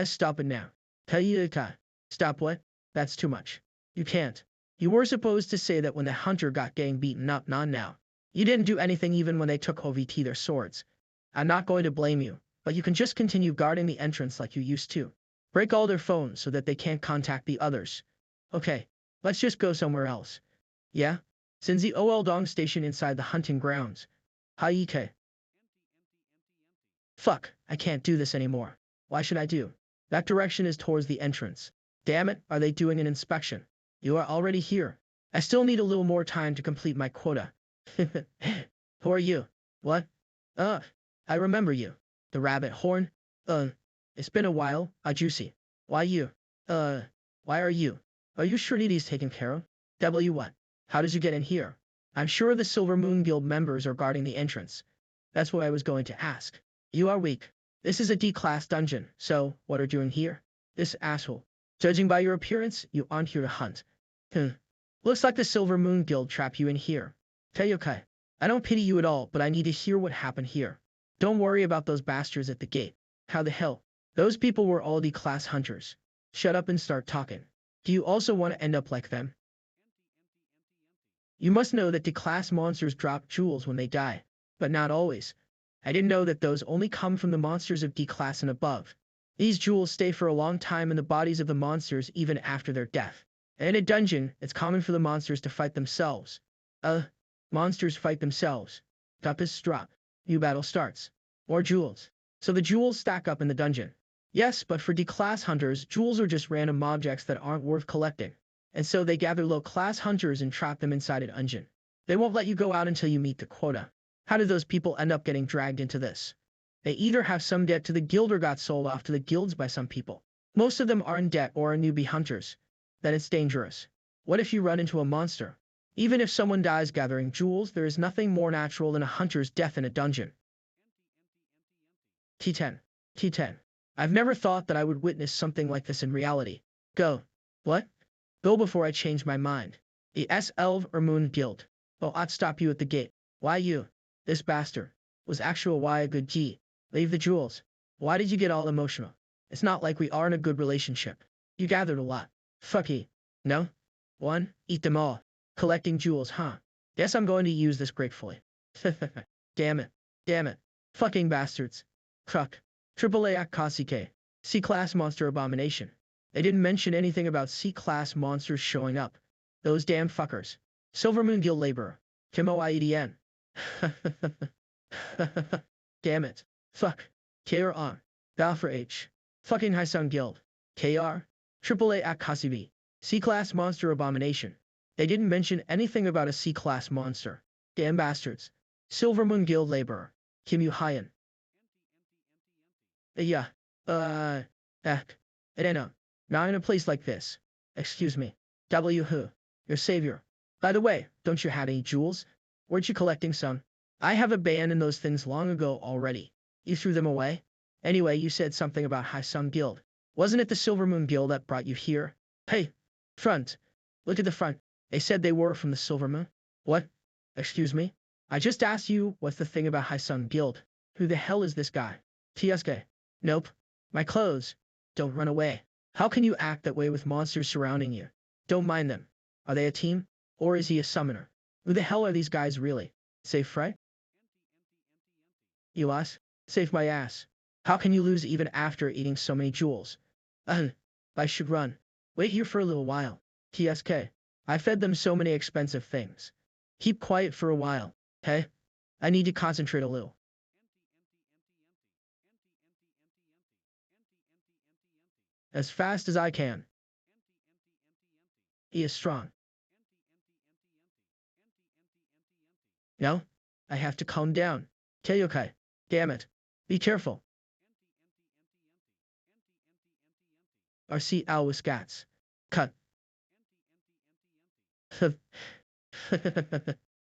Stop it now. Tayuka. Stop what? That's too much. You can't. You were supposed to say that when the hunter got getting beaten up, not now. You didn't do anything even when they took OVT their swords. I'm not going to blame you, but you can just continue guarding the entrance like you used to. Break all their phones so that they can't contact the others. Okay, let's just go somewhere else. Yeah? Since the OL Dong station inside the hunting grounds. Haike. Fuck, I can't do this anymore. Why should I do? That direction is towards the entrance. Damn it, are they doing an inspection? You are already here. I still need a little more time to complete my quota. Who are you? What? I remember you. The rabbit horn? It's been a while, Juicy. Why you? Why are you? Are you sure Needy's taken care of? W what? How did you get in here? I'm sure the Silver Moon Guild members are guarding the entrance. That's what I was going to ask. You are weak. This is a D-class dungeon, so what are you doing here? This asshole. Judging by your appearance, you aren't here to hunt. Looks like the Silver Moon Guild trapped you in here. Teyukai, I don't pity you at all, but I need to hear what happened here. Don't worry about those bastards at the gate. How the hell? Those people were all D-class hunters. Shut up and start talking. Do you also want to end up like them? You must know that D-class monsters drop jewels when they die, but not always. I didn't know that those only come from the monsters of D-class and above. These jewels stay for a long time in the bodies of the monsters even after their death. In a dungeon, it's common for the monsters to fight themselves. Monsters fight themselves. Toughest drop. New battle starts. More jewels. So the jewels stack up in the dungeon. Yes, but for D-class hunters, jewels are just random objects that aren't worth collecting. And so they gather low-class hunters and trap them inside a dungeon. They won't let you go out until you meet the quota. How did those people end up getting dragged into this? They either have some debt to the guild or got sold off to the guilds by some people. Most of them are in debt or are newbie hunters. Then it's dangerous. What if you run into a monster? Even if someone dies gathering jewels, there is nothing more natural than a hunter's death in a dungeon. T10. T10. I've never thought that I would witness something like this in reality. Go. What? Go before I change my mind. The S-Elv or Moon Guild. Well, I'd stop you at the gate. Why you? This bastard. Was actual why a good G. Leave the jewels. Why did you get all emotional? It's not like we are in a good relationship. You gathered a lot. Fucky. No? One, eat them all. Collecting jewels, huh? Guess I'm going to use this gratefully. Damn it. Damn it. Fucking bastards. Kruck. AAA Akasike. C-class monster abomination. They didn't mention anything about C-class monsters showing up. Those damn fuckers. Silver Moon Guild laborer. Kimo IEDN. Damn it. Fuck. KR on. Val for H. Fucking Hyesung Guild. KR. AAA Akasibi. C-class monster abomination. They didn't mention anything about a C-class monster. Damn bastards. Silver Moon Guild laborer. Kim Yu Hyan. Yeah. I don't know. Not in a place like this. Excuse me. W who? Your savior. By the way, don't you have any jewels? Weren't you collecting some? I have abandoned those things long ago already. You threw them away? Anyway, you said something about Hyesung Guild. Wasn't it the Silver Moon Guild that brought you here? Hey. Front. Look at the front. They said they were from the Silver Moon. What? Excuse me? I just asked you what's the thing about Hyesung Guild. Who the hell is this guy? TSK. Nope. My clothes. Don't run away. How can you act that way with monsters surrounding you? Don't mind them. Are they a team? Or is he a summoner? Who the hell are these guys really? Safe, right? You lost? Safe my ass. How can you lose even after eating so many jewels? I should run. Wait here for a little while. TSK. I fed them so many expensive things. Keep quiet for a while, okay? I need to concentrate a little. As fast as I can. He is strong. No? I have to calm down. Okay. Damn it. Be careful. RC Alwiscats. Cut.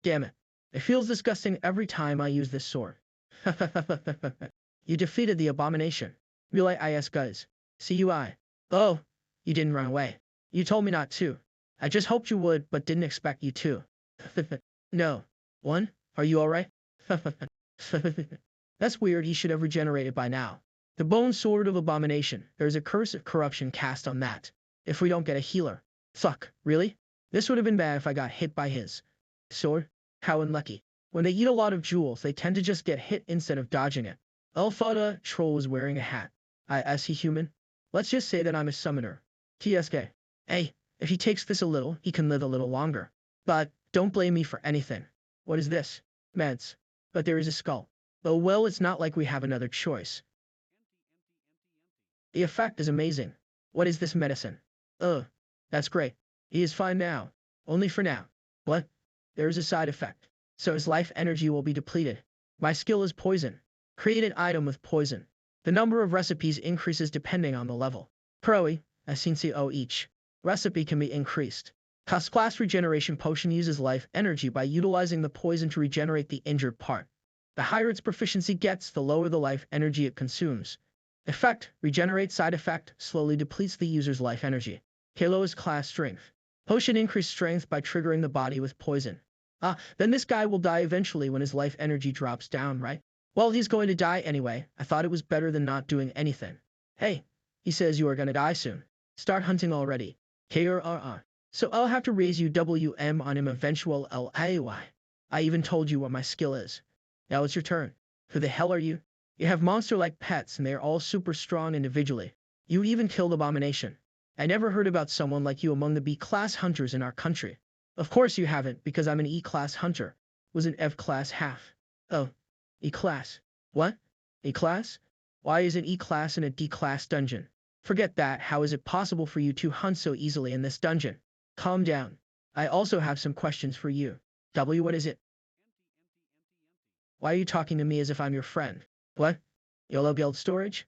Damn it. It feels disgusting every time I use this sword. You defeated the abomination. Really is guys. CUI. Oh, you didn't run away. You told me not to. I just hoped you would, but didn't expect you to. No. One? Are you alright? That's weird, he should have regenerated by now. The bone sword of abomination. There's a curse of corruption cast on that. If we don't get a healer. Fuck, really? This would have been bad if I got hit by his sword. How unlucky. When they eat a lot of jewels, they tend to just get hit instead of dodging it. Alfada Troll was wearing a hat. Is he human? Let's just say that I'm a summoner. TSK. Hey, if he takes this a little, he can live a little longer. But don't blame me for anything. What is this? Meds. But there is a skull. Oh well, it's not like we have another choice. The effect is amazing. What is this medicine? That's great. He is fine now. Only for now. What? There is a side effect. So his life energy will be depleted. My skill is poison. Create an item with poison. The number of recipes increases depending on the level. Proe, Asincio each. Recipe can be increased. Class regeneration potion uses life energy by utilizing the poison to regenerate the injured part. The higher its proficiency gets, the lower the life energy it consumes. Effect, regenerate side effect, slowly depletes the user's life energy. Halo is class strength. Potion increase strength by triggering the body with poison. Then this guy will die eventually when his life energy drops down, right? Well, he's going to die anyway. I thought it was better than not doing anything. Hey, he says you are gonna die soon. Start hunting already. KRRR. So I'll have to raise you WM on him eventual LAY. I even told you what my skill is. Now it's your turn. Who the hell are you? You have monster-like pets and they are all super strong individually. You even killed Abomination. I never heard about someone like you among the B-class hunters in our country. Of course you haven't, because I'm an E-class hunter. Was an F-class half. Oh. E-class. What? E-class? Why is an E-class in a D-class dungeon? Forget that, how is it possible for you to hunt so easily in this dungeon? Calm down. I also have some questions for you. W, what is it? Why are you talking to me as if I'm your friend? What? YOLO Guild storage?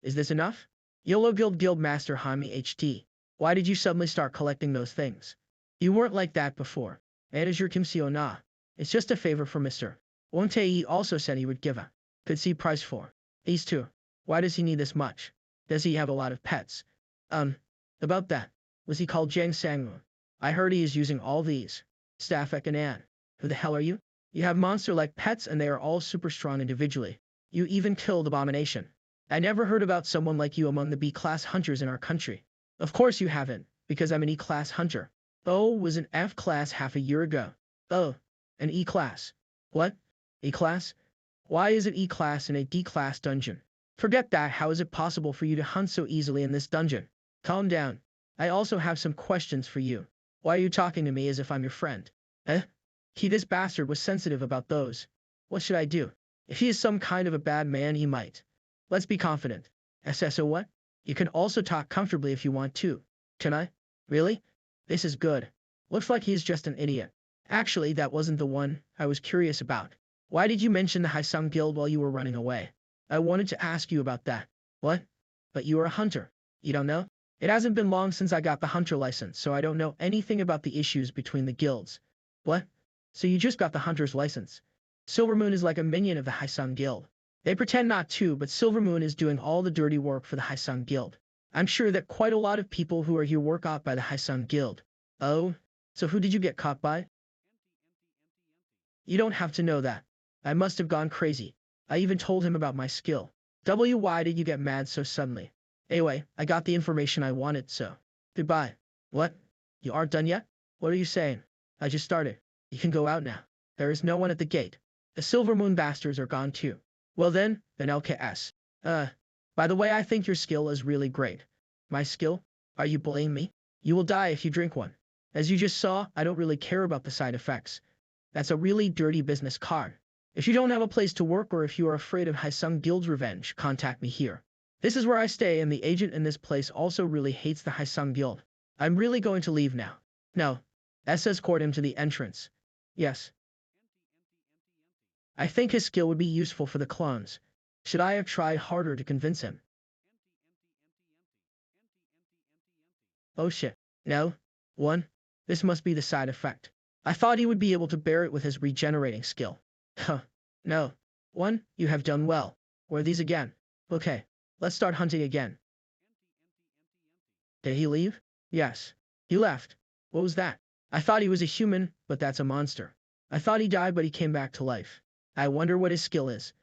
Is this enough? YOLO Guild Guildmaster Hami HT. Why did you suddenly start collecting those things? You weren't like that before. And is your Kimseo Na? It's just a favor for Mr. Wontae also said he would give a could see price for. These two. Why does he need this much? Does he have a lot of pets? About that. Was he called Jang Sangmu? I heard he is using all these. Staffek and An. Who the hell are you? You have monster-like pets and they are all super strong individually. You even killed Abomination. I never heard about someone like you among the B-class hunters in our country. Of course you haven't, because I'm an E-class hunter. Oh, was an F-class half a year ago. Oh, an E-class. What? E-class? Why is it E-class in a D-class dungeon? Forget that, how is it possible for you to hunt so easily in this dungeon? Calm down. I also have some questions for you. Why are you talking to me as if I'm your friend? This bastard was sensitive about those. What should I do? If he is some kind of a bad man, he might. Let's be confident. SSO what? You can also talk comfortably if you want to. Can I? Really? This is good. Looks like he's just an idiot. Actually, that wasn't the one I was curious about. Why did you mention the Hyesung Guild while you were running away? I wanted to ask you about that. What? But you are a hunter. You don't know? It hasn't been long since I got the hunter license, so I don't know anything about the issues between the guilds. What? So you just got the hunter's license? Silvermoon is like a minion of the Hyesung Guild. They pretend not to, but Silvermoon is doing all the dirty work for the Hyesung Guild. I'm sure that quite a lot of people who are here work out by the Hyesung Guild. Oh? So who did you get caught by? You don't have to know that. I must have gone crazy. I even told him about my skill. W, why did you get mad so suddenly? Anyway, I got the information I wanted, so. Goodbye. What? You aren't done yet? What are you saying? I just started. You can go out now. There is no one at the gate. The Silver Moon bastards are gone too. Well then LKS. By the way, I think your skill is really great. My skill? Are you bullying me? You will die if you drink one. As you just saw, I don't really care about the side effects. That's a really dirty business card. If you don't have a place to work or if you are afraid of Hyesung Guild's revenge, contact me here. This is where I stay and the agent in this place also really hates the Hyesung Guild. I'm really going to leave now. No. Escort him to the entrance. Yes. I think his skill would be useful for the clones. Should I have tried harder to convince him? Oh shit. No. One. This must be the side effect. I thought he would be able to bear it with his regenerating skill. Huh. No. One, you have done well. Or these again. Okay. Let's start hunting again. Did he leave? Yes. He left. What was that? I thought he was a human, but that's a monster. I thought he died, but he came back to life. I wonder what his skill is.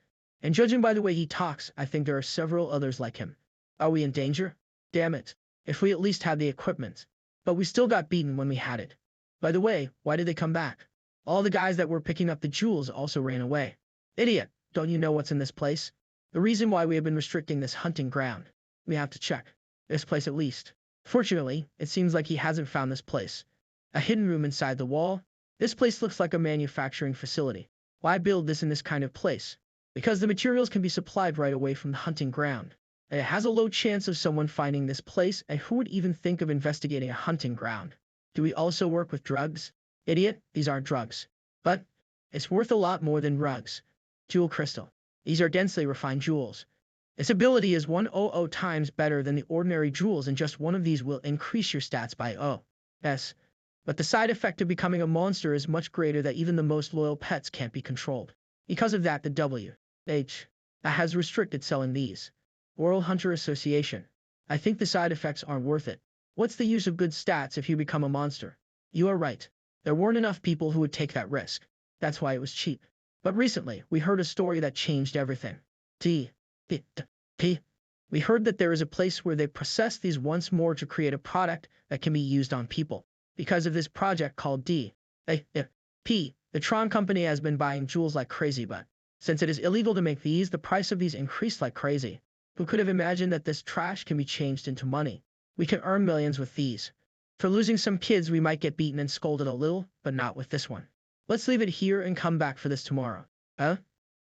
And judging by the way he talks, I think there are several others like him. Are we in danger? Damn it. If we at least had the equipment. But we still got beaten when we had it. By the way, why did they come back? All the guys that were picking up the jewels also ran away. Idiot, don't you know what's in this place? The reason why we have been restricting this hunting ground. We have to check. This place at least. Fortunately, it seems like he hasn't found this place. A hidden room inside the wall. This place looks like a manufacturing facility. Why build this in this kind of place? Because the materials can be supplied right away from the hunting ground. And it has a low chance of someone finding this place, and who would even think of investigating a hunting ground? Do we also work with drugs? Idiot, these aren't drugs. But it's worth a lot more than drugs. Jewel crystal. These are densely refined jewels. Its ability is 100 times better than the ordinary jewels, and just one of these will increase your stats by S. But the side effect of becoming a monster is much greater that even the most loyal pets can't be controlled. Because of that, the W.H. has restricted selling these. World Hunter Association. I think the side effects aren't worth it. What's the use of good stats if you become a monster? You are right. There weren't enough people who would take that risk. That's why it was cheap. But recently, we heard a story that changed everything. We heard that there is a place where they process these once more to create a product that can be used on people. Because of this project called the Tron company has been buying jewels like crazy, but since it is illegal to make these, the price of these increased like crazy. Who could have imagined that this trash can be changed into money? We can earn millions with these. For losing some kids, we might get beaten and scolded a little, but not with this one. Let's leave it here and come back for this tomorrow. Huh?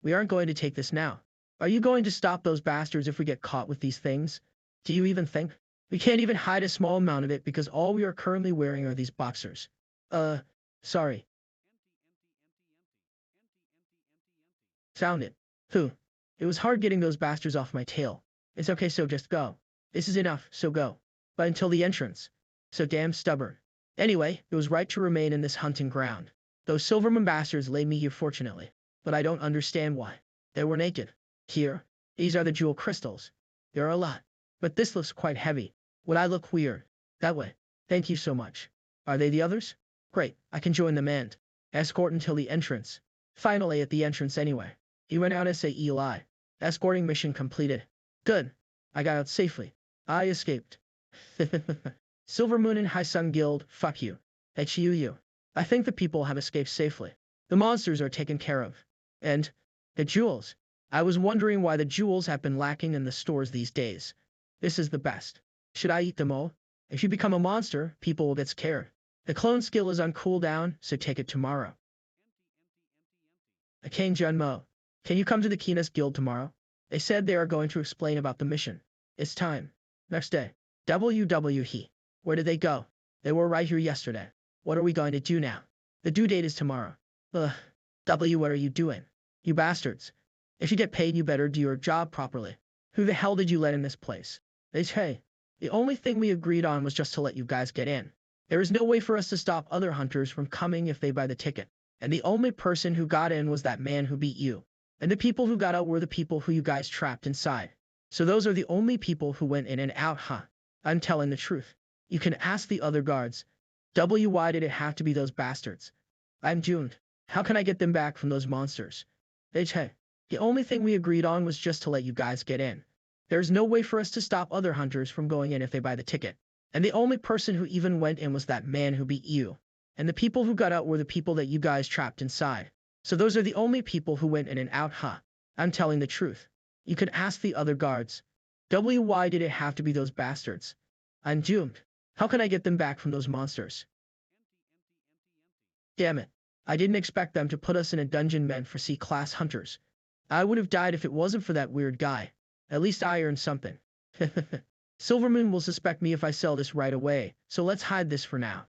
We aren't going to take this now. Are you going to stop those bastards if we get caught with these things? Do you even think? We can't even hide a small amount of it because all we are currently wearing are these boxers. Sorry. Found it. Who? It was hard getting those bastards off my tail. It's okay, so just go. This is enough, so go. But until the entrance. So damn stubborn. Anyway, it was right to remain in this hunting ground. Those Silverman bastards laid me here fortunately. But I don't understand why. They were naked. Here. These are the jewel crystals. There are a lot. But this looks quite heavy. Would I look weird? That way. Thank you so much. Are they the others? Great, I can join them and escort until the entrance. Finally at the entrance anyway. He went out as a Eli. Escorting mission completed. Good. I got out safely. I escaped. Silver Moon and Hyesung Guild, fuck you. HUU. I think the people have escaped safely. The monsters are taken care of. And the jewels. I was wondering why the jewels have been lacking in the stores these days. This is the best. Should I eat them all? If you become a monster, people will get scared. The clone skill is on cooldown, so take it tomorrow. Akane Junmo. Can you come to the Keenest Guild tomorrow? They said they are going to explain about the mission. It's time. Next day. WWHE. Where did they go? They were right here yesterday. What are we going to do now? The due date is tomorrow. Ugh. W, what are you doing? You bastards. If you get paid, you better do your job properly. Who the hell did you let in this place? Hey. The only thing we agreed on was just to let you guys get in. There is no way for us to stop other hunters from coming if they buy the ticket. And the only person who got in was that man who beat you. And the people who got out were the people who you guys trapped inside. So those are the only people who went in and out, huh? I'm telling the truth. You can ask the other guards. W, why did it have to be those bastards? I'm doomed. How can I get them back from those monsters? Hey, the only thing we agreed on was just to let you guys get in. There's no way for us to stop other hunters from going in if they buy the ticket. And the only person who even went in was that man who beat you. And the people who got out were the people that you guys trapped inside. So those are the only people who went in and out, huh? I'm telling the truth. You could ask the other guards. Why did it have to be those bastards? I'm doomed. How can I get them back from those monsters? Damn it. I didn't expect them to put us in a dungeon meant for C-class hunters. I would have died if it wasn't for that weird guy. At least I earned something. Silvermoon will suspect me if I sell this right away, so let's hide this for now.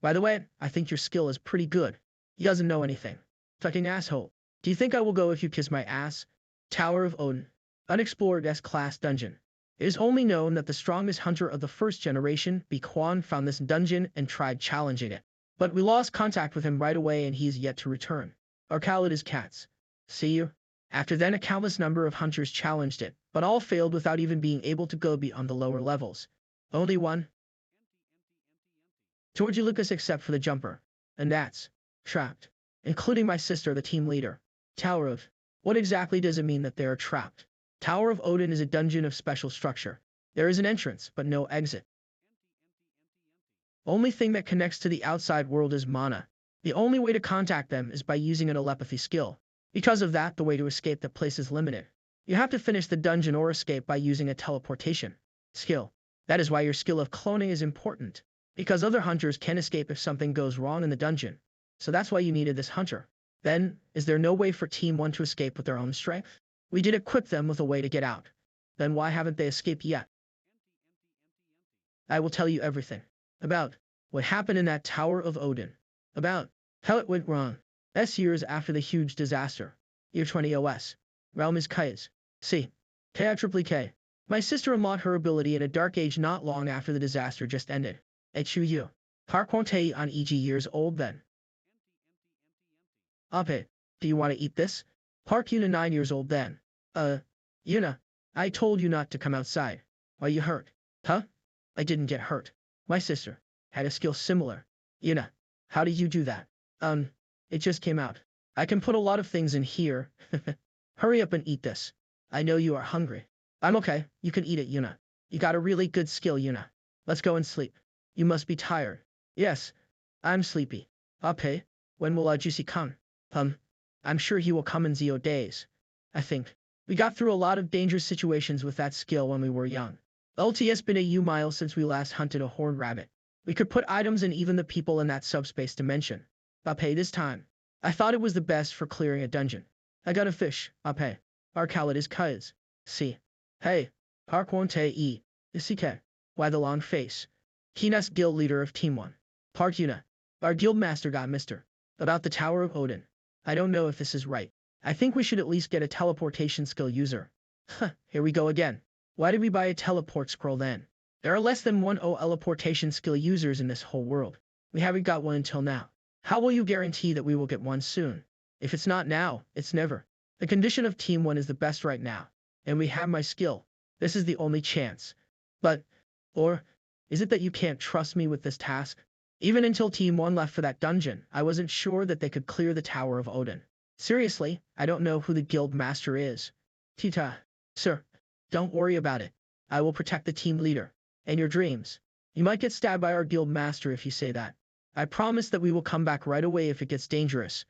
By the way, I think your skill is pretty good. He doesn't know anything. Fucking asshole. Do you think I will go if you kiss my ass? Tower of Odin. Unexplored S-class dungeon. It is only known that the strongest hunter of the first generation, Bi-Quan, found this dungeon and tried challenging it. But we lost contact with him right away and he's yet to return. Our Khalid is cats. See you? After then a countless number of hunters challenged it, but all failed without even being able to go beyond the lower levels. Only one. Towards you, Lucas, except for the jumper. And that's trapped. Including my sister, the team leader. Tower of... What exactly does it mean that they are trapped? Tower of Odin is a dungeon of special structure. There is an entrance, but no exit. Only thing that connects to the outside world is mana. The only way to contact them is by using a telepathy skill. Because of that, the way to escape the place is limited. You have to finish the dungeon or escape by using a teleportation skill. That is why your skill of cloning is important. Because other hunters can escape if something goes wrong in the dungeon. So that's why you needed this hunter. Then, is there no way for Team 1 to escape with their own strength? We did equip them with a way to get out. Then why haven't they escaped yet? I will tell you everything. About what happened in that Tower of Odin. About how it went wrong. Years after the huge disaster. Year 20 OS. Realm is Kai's. C. K. My sister unlocked her ability at a dark age not long after the disaster just ended. Chu Parkwante on EG years old then. Ape, do you want to eat this? Park Yuna 9 years old then. Yuna, I told you not to come outside. Are you hurt? Huh? I didn't get hurt. My sister had a skill similar. Yuna, how did you do that? It just came out. I can put a lot of things in here. Hurry up and eat this. I know you are hungry. I'm okay. You can eat it, Yuna. You got a really good skill, Yuna. Let's go and sleep. You must be tired. Yes, I'm sleepy. Ape, when will Juicy come? I'm sure he will come in 0 days. I think. We got through a lot of dangerous situations with that skill when we were young. It's been a while since we last hunted a horned rabbit. We could put items and even the people in that subspace dimension. Ape, this time. I thought it was the best for clearing a dungeon. I got a fish, Ape. Our Khalid is Kuz. See. Hey, Parkwante E. Isike. Why the long face? Kinas guild leader of Team 1. Park Yuna. Our guild master got Mr. About the Tower of Odin. I don't know if this is right. I think we should at least get a teleportation skill user. Here we go again. Why did we buy a teleport scroll then? There are less than 1 teleportation skill users in this whole world. We haven't got one until now. How will you guarantee that we will get one soon? If it's not now, it's never. The condition of Team 1 is the best right now. And we have my skill. This is the only chance. Or, is it that you can't trust me with this task? Even until Team 1 left for that dungeon, I wasn't sure that they could clear the Tower of Odin. Seriously, I don't know who the guild master is. Tita. Sir, don't worry about it. I will protect the team leader. And your dreams. You might get stabbed by our guild master if you say that. I promise that we will come back right away if it gets dangerous.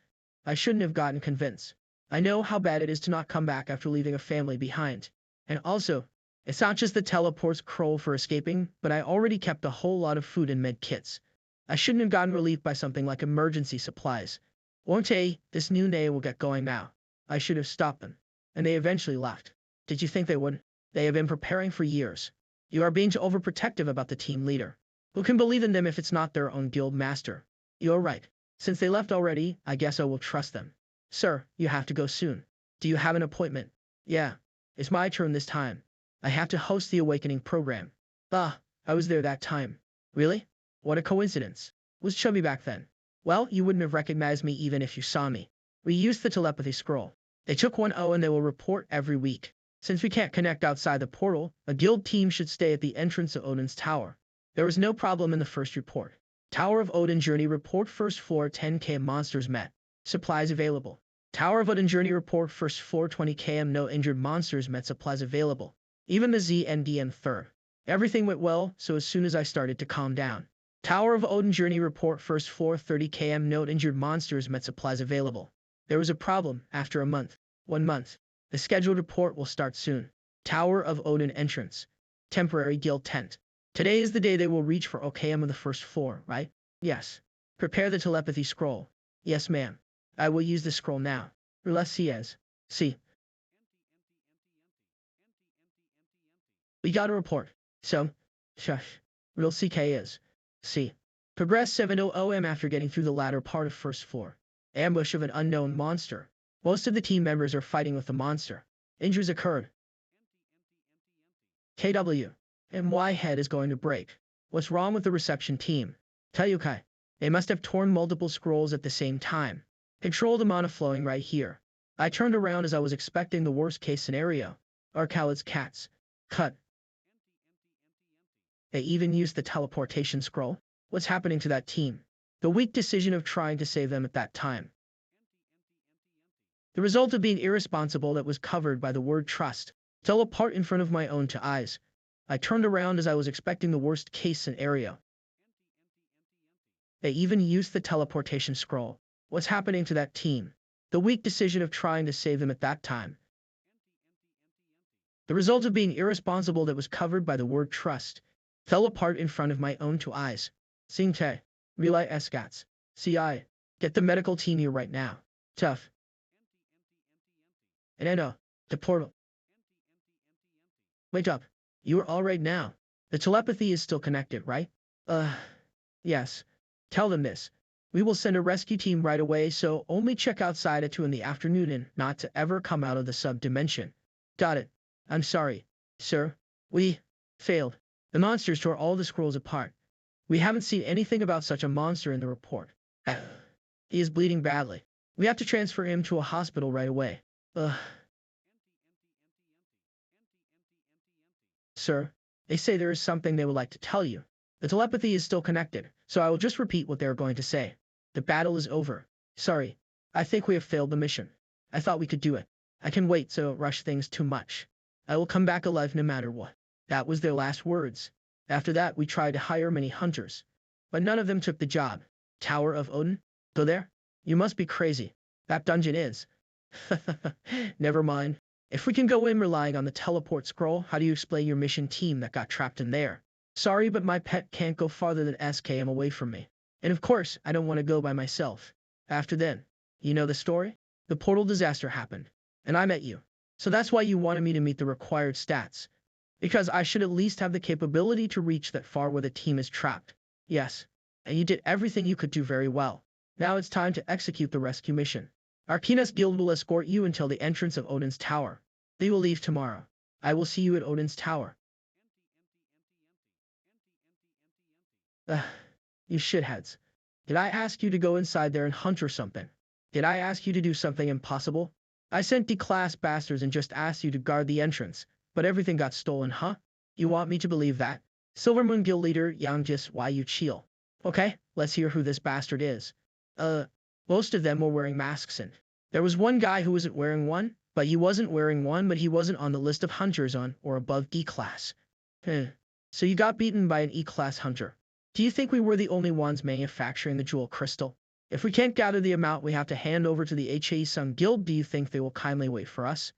I shouldn't have gotten convinced. I know how bad it is to not come back after leaving a family behind. And also, it's not just the teleport scroll for escaping, but I already kept a whole lot of food and med kits. I shouldn't have gotten relief by something like emergency supplies. Won't this new day will get going now. I should have stopped them. And they eventually left. Did you think they would? They have been preparing for years. You are being too overprotective about the team leader. Who can believe in them if it's not their own guild master? You're right. Since they left already, I guess I will trust them. Sir, you have to go soon. Do you have an appointment? Yeah. It's my turn this time. I have to host the Awakening program. I was there that time. Really? What a coincidence. Was chubby back then. Well, you wouldn't have recognized me even if you saw me. We used the telepathy scroll. They took 1 and they will report every week. Since we can't connect outside the portal, a guild team should stay at the entrance of Odin's tower. There was no problem in the first report. Tower of Odin Journey Report First floor 10 km monsters met. Supplies available. Tower of Odin Journey Report First floor 20 km no injured monsters met. Supplies available. Even the ZNDN third. Everything went well, so as soon as I started to calm down. Tower of Odin Journey Report First floor 30 km no injured monsters met. Supplies available. There was a problem after a month. 1 month. The scheduled report will start soon. Tower of Odin Entrance. Temporary guild tent. Today is the day they will reach for OKM on the first floor, right? Yes. Prepare the telepathy scroll. Yes, ma'am. I will use the scroll now. Let's see as. See. We got a report. So, shush. Real CK is. See. Progress 700M after getting through the latter part of first floor. Ambush of an unknown monster. Most of the team members are fighting with the monster. Injuries occurred. KW. My head is going to break. What's wrong with the reception team? Tell you Kai. They must have torn multiple scrolls at the same time. Control the mana flowing right here. I turned around as I was expecting the worst case scenario. Arcalit's cats. Cut. They even used the teleportation scroll? What's happening to that team? The weak decision of trying to save them at that time. The result of being irresponsible that was covered by the word trust. Fell apart in front of my own two eyes. I turned around as I was expecting the worst case scenario. They even used the teleportation scroll. What's happening to that team? The weak decision of trying to save them at that time. The result of being irresponsible that was covered by the word trust. Fell apart in front of my own two eyes. Singte. Relay Escats. CI. Get the medical team here right now. Tough. And Enno. The portal. Wake up. You are all right now. The telepathy is still connected, right? Yes. Tell them this. We will send a rescue team right away, so only check outside at 2 in the afternoon and not to ever come out of the sub-dimension. Got it. I'm sorry, sir. We failed. The monsters tore all the scrolls apart. We haven't seen anything about such a monster in the report. He is bleeding badly. We have to transfer him to a hospital right away. Sir, they say there is something they would like to tell you. The telepathy is still connected, so I will just repeat what they are going to say. The battle is over. Sorry. I think we have failed the mission. I thought we could do it. I can wait, so rush things too much. I will come back alive no matter what. That was their last words. After that, we tried to hire many hunters. But none of them took the job. Tower of Odin? Go there? You must be crazy. That dungeon is. Never mind. If we can go in relying on the teleport scroll, how do you explain your mission team that got trapped in there? Sorry, but my pet can't go farther than SKM away from me. And of course, I don't want to go by myself. After then, you know the story? The portal disaster happened. And I met you. So that's why you wanted me to meet the required stats. Because I should at least have the capability to reach that far where the team is trapped. Yes. And you did everything you could do very well. Now it's time to execute the rescue mission. Arkina's guild will escort you until the entrance of Odin's tower. They will leave tomorrow. I will see you at Odin's tower. You shitheads. Did I ask you to go inside there and hunt or something? Did I ask you to do something impossible? I sent D-class bastards and just asked you to guard the entrance, but everything got stolen, huh? You want me to believe that? Silvermoon Guild leader Yangjis, why you chill? Okay, let's hear who this bastard is. Most of them were wearing masks and there was one guy who wasn't wearing one, but he wasn't on the list of hunters on or above D-class. So you got beaten by an E-class hunter. Do you think we were the only ones manufacturing the jewel crystal? If we can't gather the amount we have to hand over to the Hyesung Guild, do you think they will kindly wait for us?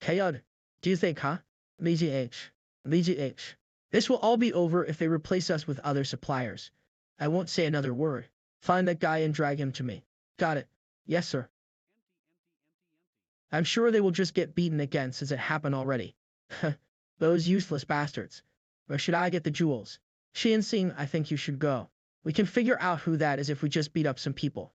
Kayod. Do you think, huh? VGH. This will all be over if they replace us with other suppliers. I won't say another word. Find that guy and drag him to me. Got it. Yes, sir. I'm sure they will just get beaten again since it happened already. Those useless bastards. Where should I get the jewels? Hyesung, I think you should go. We can figure out who that is if we just beat up some people.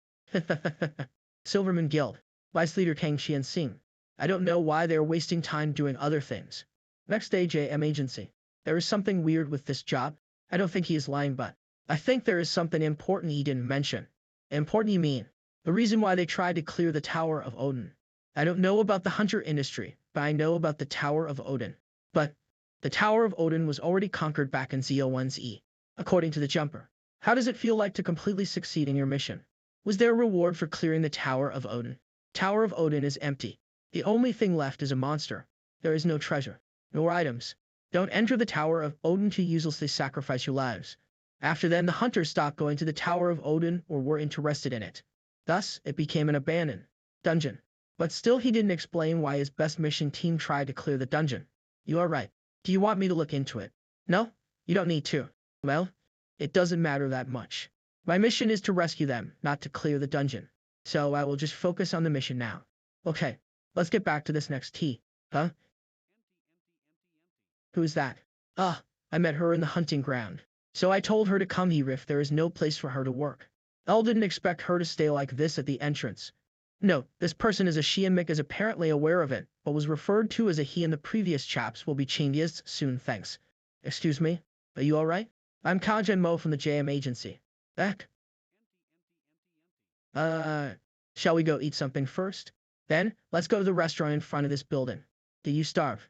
Silverman Guild. Vice Leader Kang Hyesung. I don't know why they are wasting time doing other things. Next day, JM Agency. There is something weird with this job. I don't think he is lying, but I think there is something important he didn't mention. Important you mean? The reason why they tried to clear the Tower of Odin. I don't know about the hunter industry, but I know about the Tower of Odin. But the Tower of Odin was already conquered back in Z01Z, according to the jumper. How does it feel like to completely succeed in your mission? Was there a reward for clearing the Tower of Odin? Tower of Odin is empty. The only thing left is a monster. There is no treasure, nor items. Don't enter the Tower of Odin to uselessly sacrifice your lives. After then, the hunters stopped going to the Tower of Odin or were interested in it. Thus, it became an abandoned dungeon. But still, he didn't explain why his best mission team tried to clear the dungeon. You are right. Do you want me to look into it? No? You don't need to. Well, it doesn't matter that much. My mission is to rescue them, not to clear the dungeon. So I will just focus on the mission now. Okay, let's get back to this next tea. Huh? Who's that? Ah, I met her in the hunting ground. So I told her to come here if there is no place for her to work. Elle didn't expect her to stay like this at the entrance. No, this person is a she and Mick is apparently aware of it, but was referred to as a he in the previous chaps will be changed soon, thanks. Excuse me? Are you alright? I'm Kajan Mo from the JM agency. Eck? Shall we go eat something first? Then, let's go to the restaurant in front of this building. Do you starve?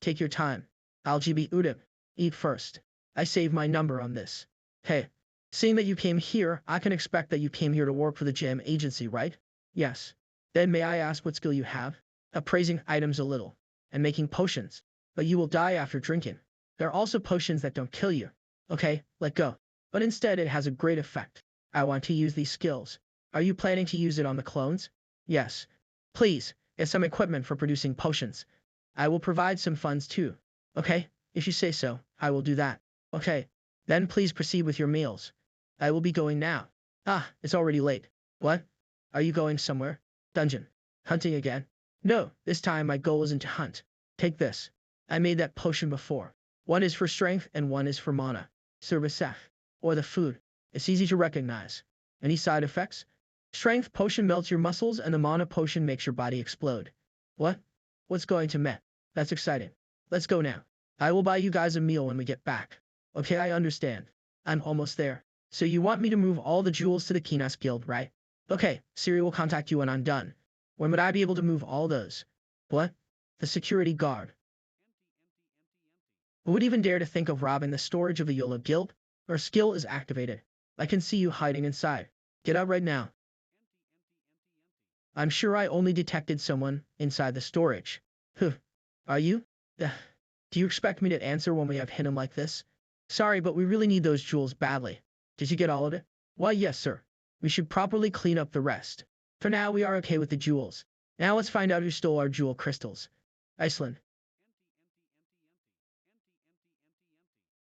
Take your time. I'll GB Udip. Eat first. I saved my number on this. Hey, seeing that you came here, I can expect that you came here to work for the JM agency, right? Yes. Then may I ask what skill you have? Appraising items a little, and making potions. But you will die after drinking. There are also potions that don't kill you. Okay, let go. But instead it has a great effect. I want to use these skills. Are you planning to use it on the clones? Yes. Please, get some equipment for producing potions. I will provide some funds too. Okay, if you say so, I will do that. Okay, then please proceed with your meals. I will be going now. Ah, it's already late. What? Are you going somewhere? Dungeon. Hunting again? No, this time my goal isn't to hunt. Take this. I made that potion before. One is for strength and one is for mana. Service F. Or the food. It's easy to recognize. Any side effects? Strength potion melts your muscles and the mana potion makes your body explode. What? What's going to met? That's exciting. Let's go now. I will buy you guys a meal when we get back. Okay, I understand. I'm almost there. So you want me to move all the jewels to the Kinas Guild, right? Okay, Siri will contact you when I'm done. When would I be able to move all those? What? The security guard. Who would even dare to think of robbing the storage of the Yola Guild? Our skill is activated. I can see you hiding inside. Get out right now. I'm sure I only detected someone inside the storage. Huh. Are you? Do you expect me to answer when we have hit him like this? Sorry, but we really need those jewels badly. Did you get all of it? Why, yes, sir. We should properly clean up the rest. For now, we are okay with the jewels. Now let's find out who stole our jewel crystals. Iceland.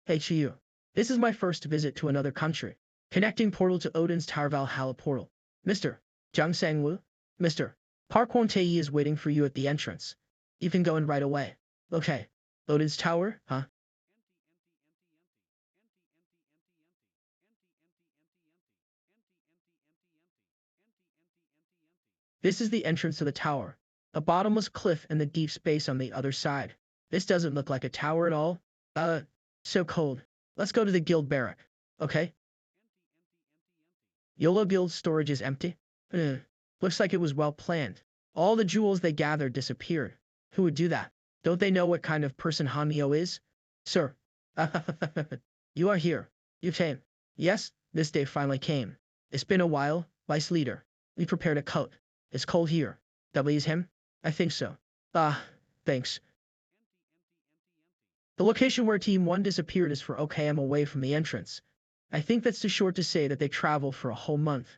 Hey, Chiyu. This is my first visit to another country. Connecting portal to Odin's Tower Valhalla portal. Mr. Jung Sang-woo? Mr. Park Won-tae is waiting for you at the entrance. You can go in right away. Okay. Odin's Tower, huh? This is the entrance to the tower. A bottomless cliff and the deep space on the other side. This doesn't look like a tower at all. So cold. Let's go to the guild barrack. Okay? YOLO Guild storage is empty? Looks like it was well planned. All the jewels they gathered disappeared. Who would do that? Don't they know what kind of person Hanmyo is? Sir. You are here. You came. Yes, this day finally came. It's been a while, vice leader. We prepared a coat. It's cold here. W is him? I think so. Ah, thanks. The location where Team 1 disappeared is for OKM away from the entrance. I think that's too short to say that they traveled for a whole month.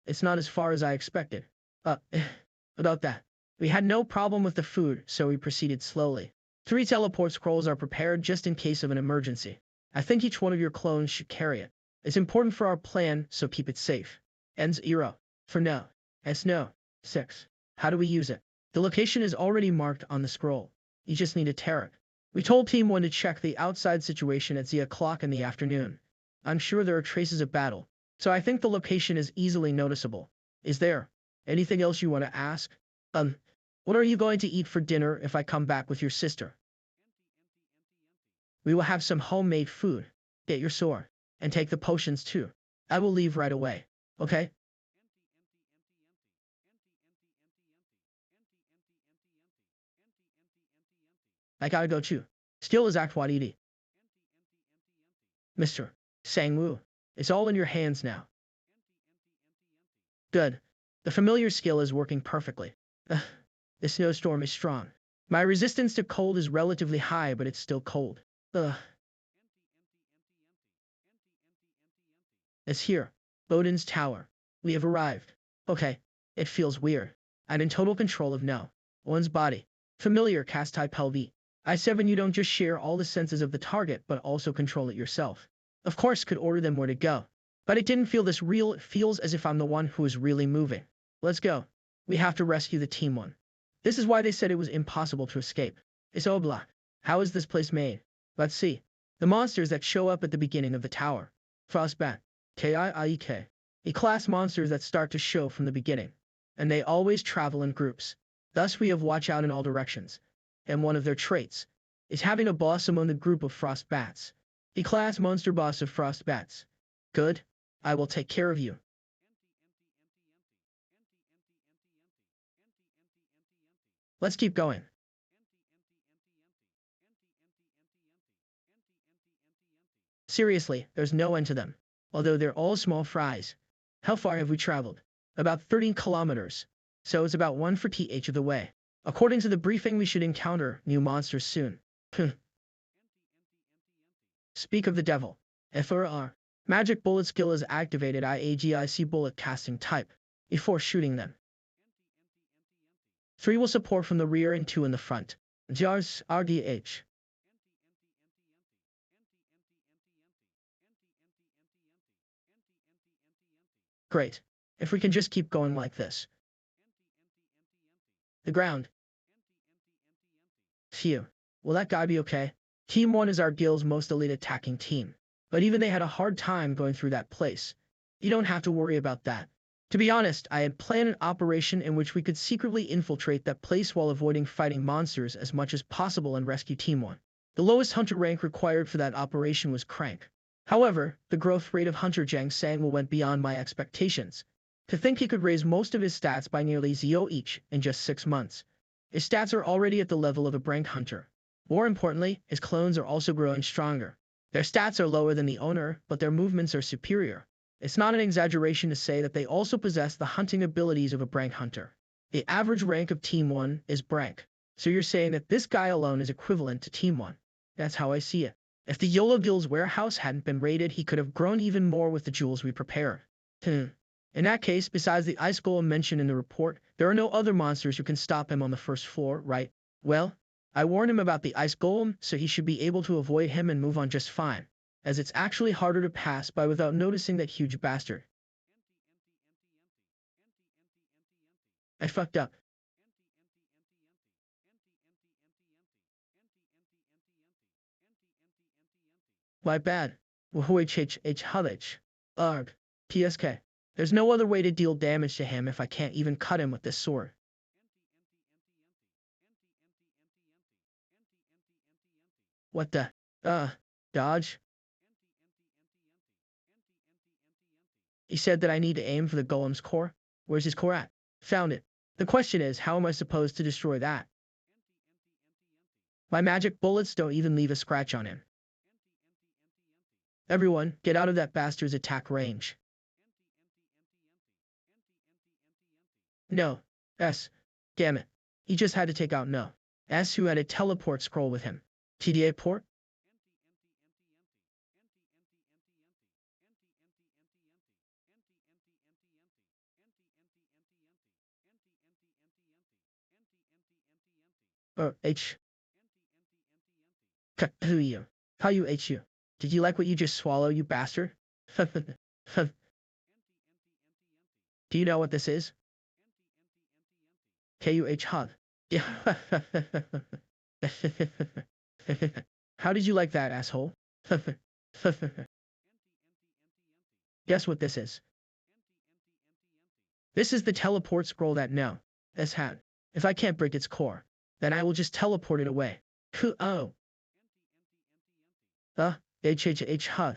It's not as far as I expected. About that. We had no problem with the food, so we proceeded slowly. 3 teleport scrolls are prepared just in case of an emergency. I think each one of your clones should carry it. It's important for our plan, so keep it safe. Ends 0. For no. S no. 6. How do we use it? The location is already marked on the scroll. You just need a tarot. We told Team 1 to check the outside situation at o'clock in the afternoon. I'm sure there are traces of battle, so I think the location is easily noticeable. Is there anything else you want to ask? What are you going to eat for dinner if I come back with your sister? We will have some homemade food. Get your sword, and take the potions too. I will leave right away. Okay? I gotta go too. Still is Act 180. Mr. Sang-woo. It's all in your hands now. Good. The familiar skill is working perfectly. Ugh. The snowstorm is strong. My resistance to cold is relatively high, but it's still cold. Ugh. It's here. Odin's tower. We have arrived. Okay. It feels weird. I'm in total control of no one's body. Familiar cast type LV. I7 you don't just share all the senses of the target, but also control it yourself. Of course could order them where to go. But it didn't feel this real, it feels as if I'm the one who is really moving. Let's go. We have to rescue the team one. This is why they said it was impossible to escape. It's Obla. How is this place made? Let's see. The monsters that show up at the beginning of the tower. Frostbat. Kiiek. E-class monsters that start to show from the beginning. And they always travel in groups. Thus we have watch out in all directions. And one of their traits is having a boss among the group of frostbats. E-class monster boss of frostbats. Good. I will take care of you. Let's keep going. Seriously, there's no end to them. Although they're all small fries. How far have we traveled? About 13 kilometers. So it's about 1 for th of the way. According to the briefing, we should encounter new monsters soon. Speak of the devil. FRR. Magic bullet skill is activated IAGIC bullet casting type. Before shooting them. 3 will support from the rear and 2 in the front. Jars RDH. Great. If we can just keep going like this. The ground. Phew. Will that guy be okay? Team 1 is our guild's most elite attacking team. But even they had a hard time going through that place. You don't have to worry about that. To be honest, I had planned an operation in which we could secretly infiltrate that place while avoiding fighting monsters as much as possible and rescue Team 1. The lowest hunter rank required for that operation was Crank. However, the growth rate of Hunter Jang Sang went beyond my expectations. To think he could raise most of his stats by nearly 0 each in just 6 months. His stats are already at the level of a rank hunter. More importantly, his clones are also growing stronger. Their stats are lower than the owner, but their movements are superior. It's not an exaggeration to say that they also possess the hunting abilities of a Brank hunter. The average rank of Team 1 is Brank. So you're saying that this guy alone is equivalent to Team 1. That's how I see it. If the Yolo Guild's warehouse hadn't been raided, he could have grown even more with the jewels we prepared. In that case, besides the ice golem mentioned in the report, there are no other monsters who can stop him on the first floor, right? Well, I warned him about the ice golem, so he should be able to avoid him and move on just fine, as it's actually harder to pass by without noticing that huge bastard. I fucked up. My bad. Whoich. Arg. PSK. There's no other way to deal damage to him if I can't even cut him with this sword. What the? Dodge? He said that I need to aim for the golem's core? Where's his core at? Found it. The question is, how am I supposed to destroy that? My magic bullets don't even leave a scratch on him. Everyone, get out of that bastard's attack range. No. S. Damn it. He just had to take out No. S who had a teleport scroll with him. TDA port? H. Who you? How you H-U? Did you like what you just swallowed, you bastard? Do you know what this is? KUH hug. Yeah. How did you like that, asshole? Guess what this is? This is the teleport scroll that No. S had. If I can't break its core, then I will just teleport it away. Oh. HHH hug.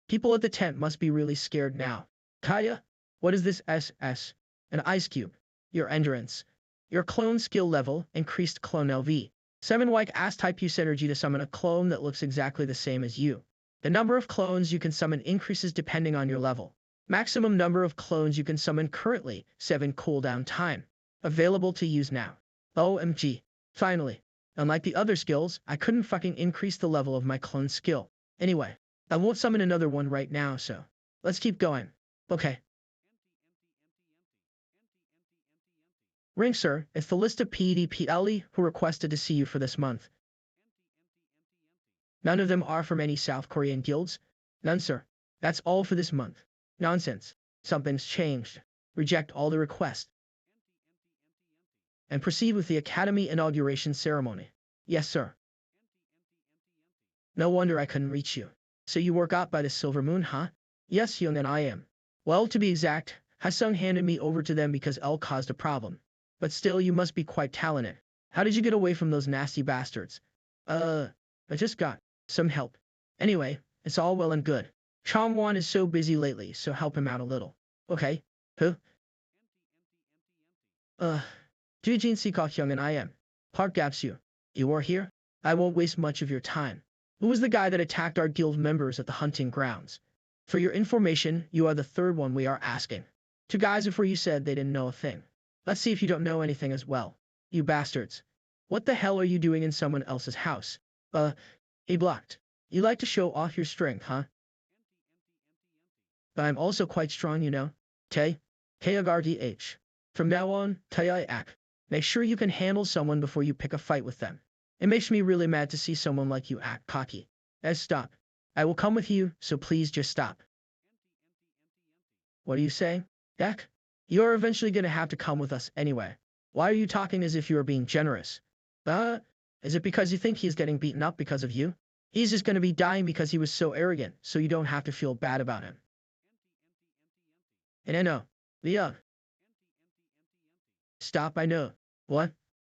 People at the tent must be really scared now. Kaya? What is this SS? An ice cube. Your endurance. Your clone skill level, increased clone LV. 7. Like ass type use energy to summon a clone that looks exactly the same as you. The number of clones you can summon increases depending on your level. Maximum number of clones you can summon currently, 7 cooldown time. Available to use now. OMG. Finally. Unlike the other skills, I couldn't fucking increase the level of my clone skill. Anyway, I won't summon another one right now, so let's keep going. Okay. Ring, sir, it's the list of PDPLE who requested to see you for this month. None of them are from any South Korean guilds? None, sir. That's all for this month. Nonsense. Something's changed. Reject all the requests. And proceed with the Academy inauguration ceremony. Yes, sir. No wonder I couldn't reach you. So you work out by the silver moon, huh? Yes, young and I am. Well, to be exact, Hyesung handed me over to them because L caused a problem. But still, you must be quite talented. How did you get away from those nasty bastards? I just got some help. Anyway, it's all well and good. Chongwon is so busy lately, so help him out a little. Okay? Huh? Jujin Sikok Young and I am. Park gaps you. You are here? I won't waste much of your time. Who was the guy that attacked our guild members at the hunting grounds? For your information, you are the third one we are asking. 2 guys before you said they didn't know a thing. Let's see if you don't know anything as well. You bastards. What the hell are you doing in someone else's house? He blocked. You like to show off your strength, huh? But I'm also quite strong, you know. Kagrdh. From now on, Tayak. Make sure you can handle someone before you pick a fight with them. It makes me really mad to see someone like you act cocky. Stop. I will come with you, so please just stop. What do you say? Dak? You're eventually gonna have to come with us anyway. Why are you talking as if you are being generous? Is it because you think he's getting beaten up because of you? He's just gonna be dying because he was so arrogant, so you don't have to feel bad about him. And I know. Stop, I know. What?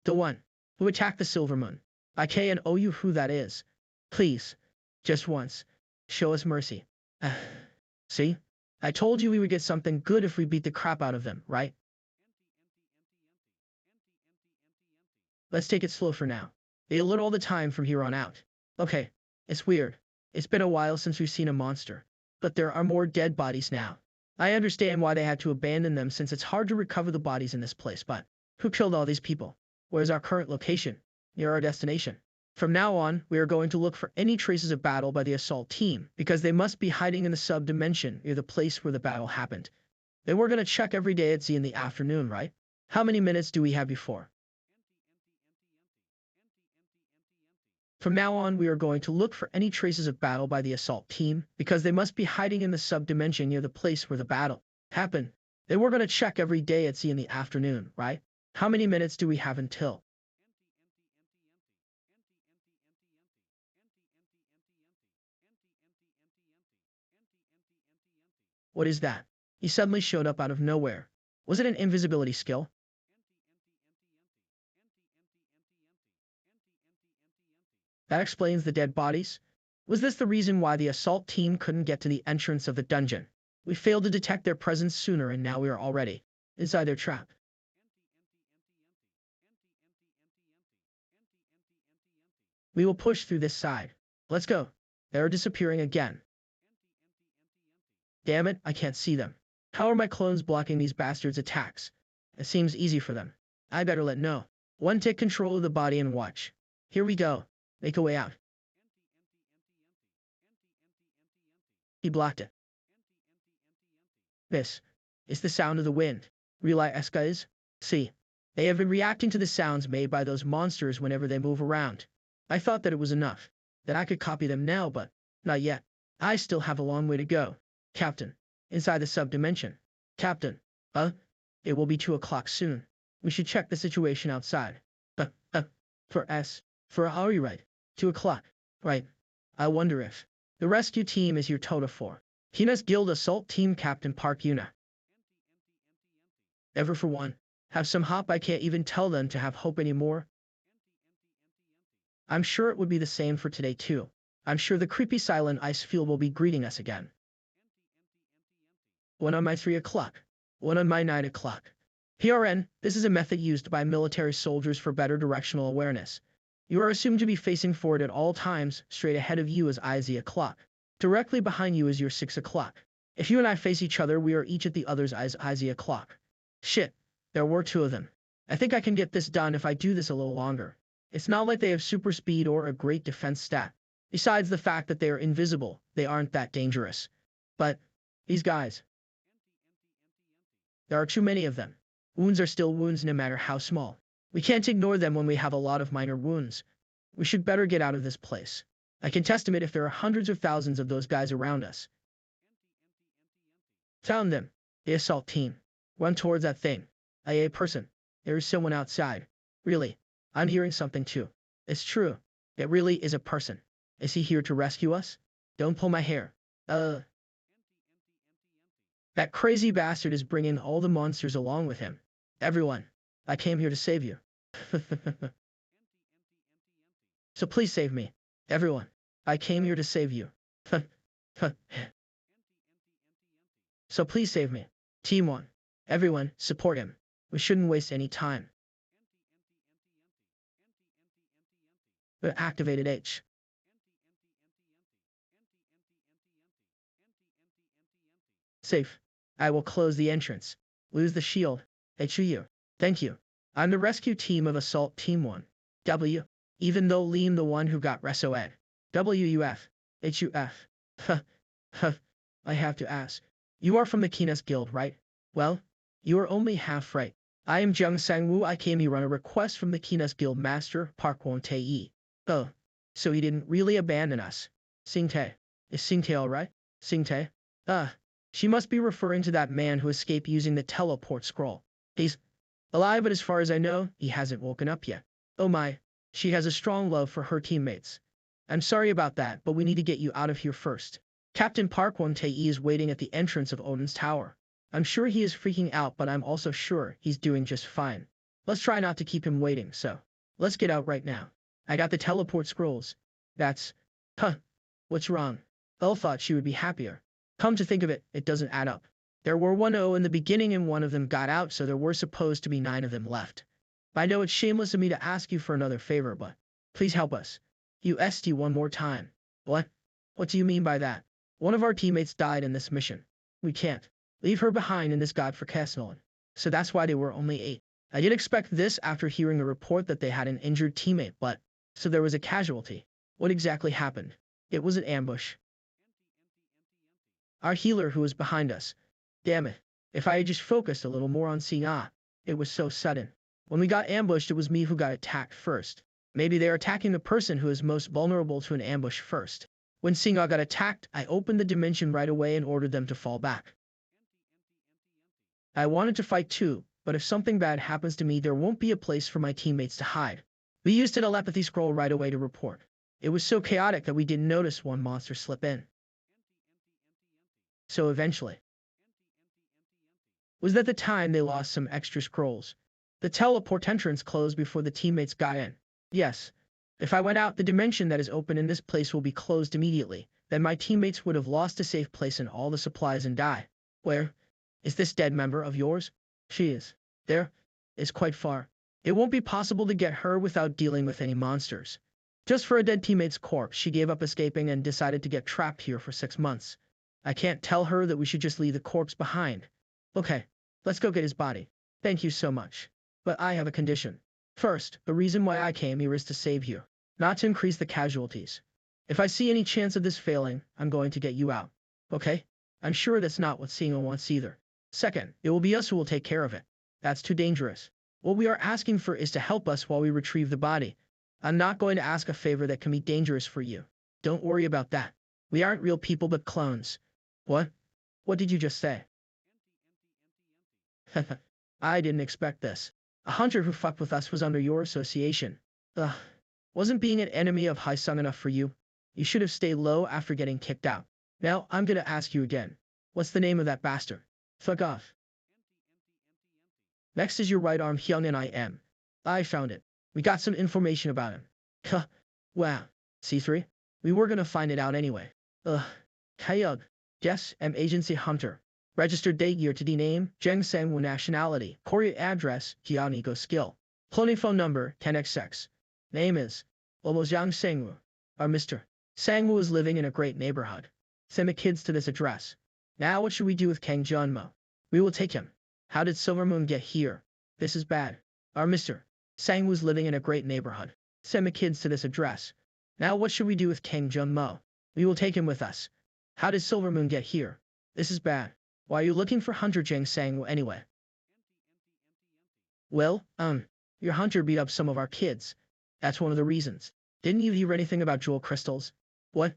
The one who attacked the Silver Moon. I can't know you who that is. Please, just once, show us mercy. See? I told you we would get something good if we beat the crap out of them, right? Let's take it slow for now. They'll learn all the time from here on out. Okay, it's weird. It's been a while since we've seen a monster. But there are more dead bodies now. I understand why they had to abandon them since it's hard to recover the bodies in this place, but who killed all these people? Where's our current location? Near our destination. From now on, we are going to look for any traces of battle by the assault team, because they must be hiding in the sub-dimension near the place where the battle happened. Then we're going to check every day at Z in the afternoon, right? How many minutes do we have before? From now on, we are going to look for any traces of battle by the assault team, because they must be hiding in the sub-dimension near the place where the battle happened. Then we're going to check every day at Z in the afternoon, right? How many minutes do we have until? What is that? He suddenly showed up out of nowhere. Was it an invisibility skill? That explains the dead bodies. Was this the reason why the assault team couldn't get to the entrance of the dungeon? We failed to detect their presence sooner and now we are already inside their trap. We will push through this side. Let's go. They are disappearing again. Damn it, I can't see them. How are my clones blocking these bastards' attacks? It seems easy for them. I better let know. One, take control of the body and watch. Here we go. Make a way out. He blocked it. This is the sound of the wind. Realize guys? See, they have been reacting to the sounds made by those monsters whenever they move around. I thought that it was enough, that I could copy them now, but not yet. I still have a long way to go. Captain, inside the sub-dimension. Captain, it will be 2 o'clock soon. We should check the situation outside. For are you right? 2 o'clock. Right. I wonder if the rescue team is your Tota for. Hina's Guild Assault Team Captain Park Yuna. Ever for one. Have some hope. I can't even tell them to have hope anymore. I'm sure it would be the same for today too. I'm sure the creepy silent ice field will be greeting us again. 1 on my 3 o'clock. 1 on my 9 o'clock. PRN, this is a method used by military soldiers for better directional awareness. You are assumed to be facing forward at all times. Straight ahead of you is the o'clock. Directly behind you is your 6 o'clock. If you and I face each other, we are each at the other's the o'clock. Shit, there were 2 of them. I think I can get this done if I do this a little longer. It's not like they have super speed or a great defense stat. Besides the fact that they are invisible, they aren't that dangerous. But these guys, there are too many of them. Wounds are still wounds no matter how small. We can't ignore them when we have a lot of minor wounds. We should better get out of this place. I can testament if there are hundreds of thousands of those guys around us. Found them. The assault team. Run towards that thing. A person. There is someone outside. Really. I'm hearing something too. It's true. It really is a person. Is he here to rescue us? Don't pull my hair. That crazy bastard is bringing all the monsters along with him. Everyone. I came here to save you. So please save me. Everyone. I came here to save you. So please save me. Team 1. Everyone, support him. We shouldn't waste any time. Activated H. Safe. I will close the entrance. Lose the shield. HU. Thank you. I'm the rescue team of Assault Team 1. W. Even though Liam the one who got resoed. WUF. HUF. I have to ask. You are from the Kinas Guild, right? Well, you are only half right. I am Jung Sang-woo. I came here on a request from the Kinas Guild Master, Park Won-tae. Oh, so he didn't really abandon us. Sing-tae. Is Sing-tae alright? Sing-tae? She must be referring to that man who escaped using the teleport scroll. He's alive, but as far as I know, he hasn't woken up yet. Oh my, she has a strong love for her teammates. I'm sorry about that, but we need to get you out of here first. Captain Park Won-tae is waiting at the entrance of Odin's tower. I'm sure he is freaking out, but I'm also sure he's doing just fine. Let's try not to keep him waiting, so let's get out right now. I got the teleport scrolls. That's... What's wrong? Elle thought she would be happier. Come to think of it, it doesn't add up. There were 10 in the beginning and 1 of them got out, so there were supposed to be 9 of them left. I know it's shameless of me to ask you for another favor, but please help us. USD one more time. What? What do you mean by that? One of our teammates died in this mission. We can't leave her behind in this godforsaken land. So that's why they were only 8. I did expect this after hearing the report that they had an injured teammate, but so there was a casualty. What exactly happened? It was an ambush. Our healer who was behind us. Damn it. If I had just focused a little more on seeing it was so sudden. When we got ambushed, it was me who got attacked first. Maybe they're attacking the person who is most vulnerable to an ambush first. When Singa got attacked, I opened the dimension right away and ordered them to fall back. I wanted to fight too, but if something bad happens to me, there won't be a place for my teammates to hide. We used a telepathy scroll right away to report. It was so chaotic that we didn't notice one monster slip in. So eventually, was that the time they lost some extra scrolls. The teleport entrance closed before the teammates got in. Yes. If I went out, the dimension that is open in this place will be closed immediately. Then my teammates would have lost a safe place and all the supplies and die. Where? Is this dead member of yours? She is. There. Is quite far. It won't be possible to get her without dealing with any monsters. Just for a dead teammate's corpse, she gave up escaping and decided to get trapped here for 6 months. I can't tell her that we should just leave the corpse behind. Okay, let's go get his body. Thank you so much. But I have a condition. First, the reason why I came here is to save you, not to increase the casualties. If I see any chance of this failing, I'm going to get you out. Okay? I'm sure that's not what Singa wants either. Second, it will be us who will take care of it. That's too dangerous. What we are asking for is to help us while we retrieve the body. I'm not going to ask a favor that can be dangerous for you. Don't worry about that. We aren't real people but clones. What? What did you just say? I didn't expect this. A hunter who fucked with us was under your association. Ugh. Wasn't being an enemy of Hyesung enough for you? You should have stayed low after getting kicked out. Now, I'm gonna ask you again. What's the name of that bastard? Fuck off. Next is your right arm Hyung and I found it. We got some information about him. Huh. Wow. C3? We were gonna find it out anyway. Ugh. Hyung. Yes, agency hunter. Registered date, year to D name, Jeng Sang-woo nationality, Korea address, Hyanigo skill. Cloning phone number, 10xx. Name is Almost young Sangwoo. Our Mr. Sangwoo is living in a great neighborhood. Send the kids to this address. Now what should we do with Kang Junmo? We will take him. How did Silver Moon get here? This is bad. Our Mr. Sangwoo is living in a great neighborhood. Send the kids to this address. Now what should we do with Kang Junmo? We will take him with us. How did Silver Moon get here? This is bad. Why are you looking for Hunter Jang Sangwoo anyway? Well, your hunter beat up some of our kids. That's one of the reasons. Didn't you hear anything about jewel crystals? What?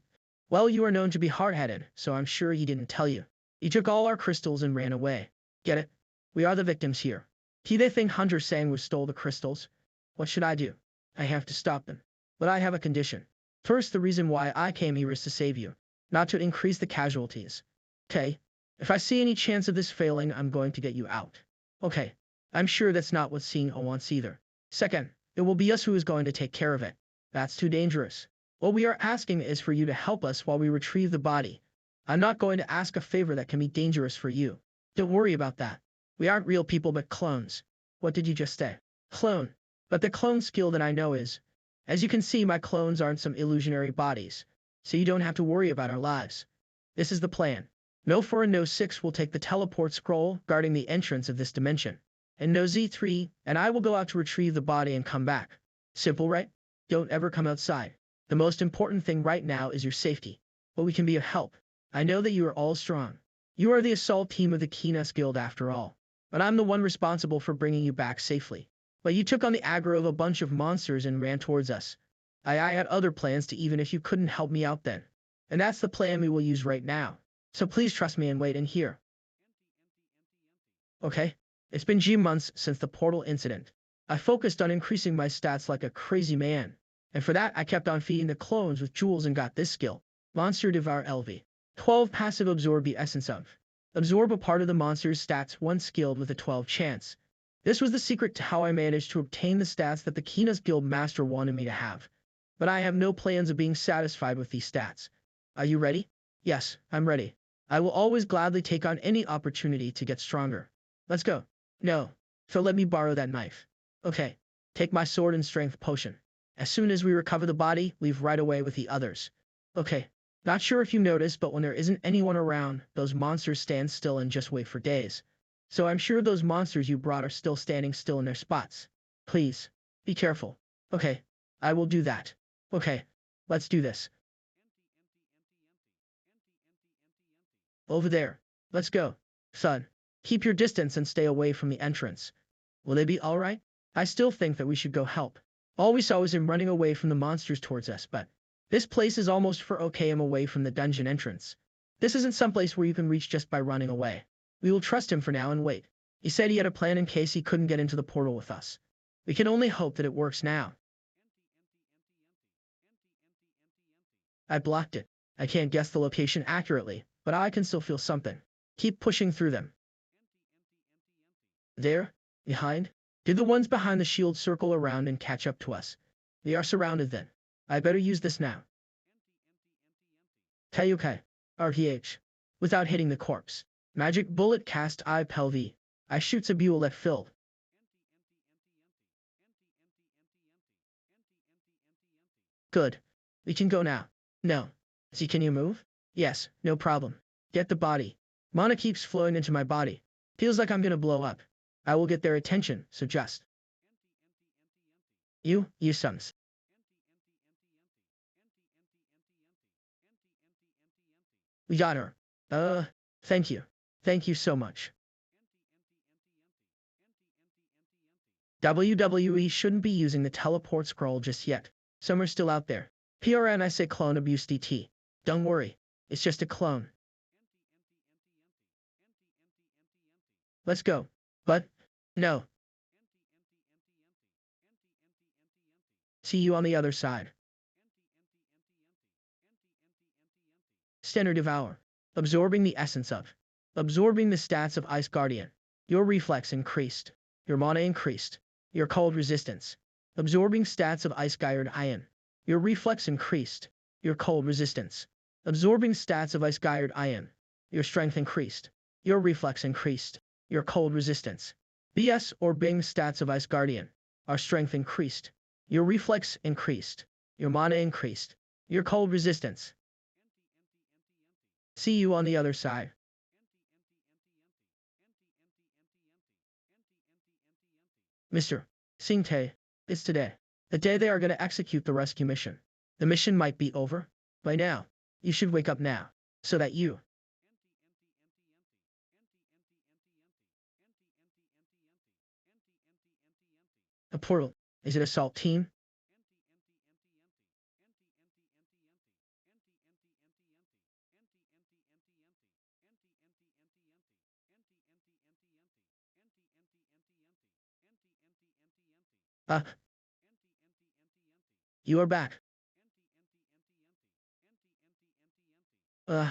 Well, you are known to be hard-headed, so I'm sure he didn't tell you. He took all our crystals and ran away. Get it? We are the victims here. They think Hunter Sangwoo stole the crystals. What should I do? I have to stop them. But I have a condition. First, the reason why I came here is to save you, not to increase the casualties. Okay? If I see any chance of this failing, I'm going to get you out. Okay. I'm sure that's not what Seeing Ho wants either. Second, it will be us who is going to take care of it. That's too dangerous. What we are asking is for you to help us while we retrieve the body. I'm not going to ask a favor that can be dangerous for you. Don't worry about that. We aren't real people but clones. What did you just say? Clone. But the clone skill that I know is, as you can see, my clones aren't some illusionary bodies, so you don't have to worry about our lives. This is the plan. No 4 and No 6 will take the teleport scroll guarding the entrance of this dimension. And No Z3 and I will go out to retrieve the body and come back. Simple, right? Don't ever come outside. The most important thing right now is your safety. But we can be of help. I know that you are all strong. You are the assault team of the Kinas Guild after all. But I'm the one responsible for bringing you back safely. But you took on the aggro of a bunch of monsters and ran towards us. I had other plans to even if you couldn't help me out then. And that's the plan we will use right now. So please trust me and wait in here. Okay? It's been months since the portal incident. I focused on increasing my stats like a crazy man. And for that I kept on feeding the clones with jewels and got this skill. Monster Devour LV. 12 passive absorb the essence of. Absorb a part of the monster's stats 1 skilled with a 12 chance. This was the secret to how I managed to obtain the stats that the Kinas Guild Master wanted me to have. But I have no plans of being satisfied with these stats. Are you ready? Yes, I'm ready. I will always gladly take on any opportunity to get stronger. Let's go. No. So let me borrow that knife. Okay. Take my sword and strength potion. As soon as we recover the body, leave right away with the others. Okay. Not sure if you noticed, but when there isn't anyone around, those monsters stand still and just wait for days. So I'm sure those monsters you brought are still standing still in their spots. Please. Be careful. Okay. I will do that. Okay. Let's do this. Over there. Let's go. Son. Keep your distance and stay away from the entrance. Will they be alright? I still think that we should go help. All we saw was him running away from the monsters towards us, but this place is almost for okay him away from the dungeon entrance. This isn't some place where you can reach just by running away. We will trust him for now and wait. He said he had a plan in case he couldn't get into the portal with us. We can only hope that it works now. I blocked it. I can't guess the location accurately, but I can still feel something. Keep pushing through them. There? Behind? Did the ones behind the shield circle around and catch up to us? They are surrounded then. I better use this now. Tayukai. RPH. Without hitting the corpse. Magic bullet cast I Pelvi. I shoots a bullet filled. Good. We can go now. No. See, can you move? Yes, no problem. Get the body. Mana keeps flowing into my body. Feels like I'm gonna blow up. I will get their attention, so just. You sons. We got her. Thank you. Thank you so much. WWE shouldn't be using the teleport scroll just yet. Some are still out there. PRN I say clone abuse DT. Don't worry. It's just a clone. Let's go. But, no. See you on the other side. Standard Devour. Absorbing the essence of. Absorbing the stats of Ice Guardian. Your reflex increased. Your mana increased. Your cold resistance. Absorbing stats of Ice Guard Iron. Your reflex increased. Your cold resistance. Absorbing stats of Ice Guard Iron. Your strength increased. Your reflex increased. Your cold resistance. BS or Bing stats of Ice Guardian. Our strength increased. Your reflex increased. Your mana increased. Your cold resistance. See you on the other side. Mr. Singtae, it's today. The day they are going to execute the rescue mission. The mission might be over by now. You should wake up now, so that you. A portal. Is it assault team? Uh, you are back. Uh,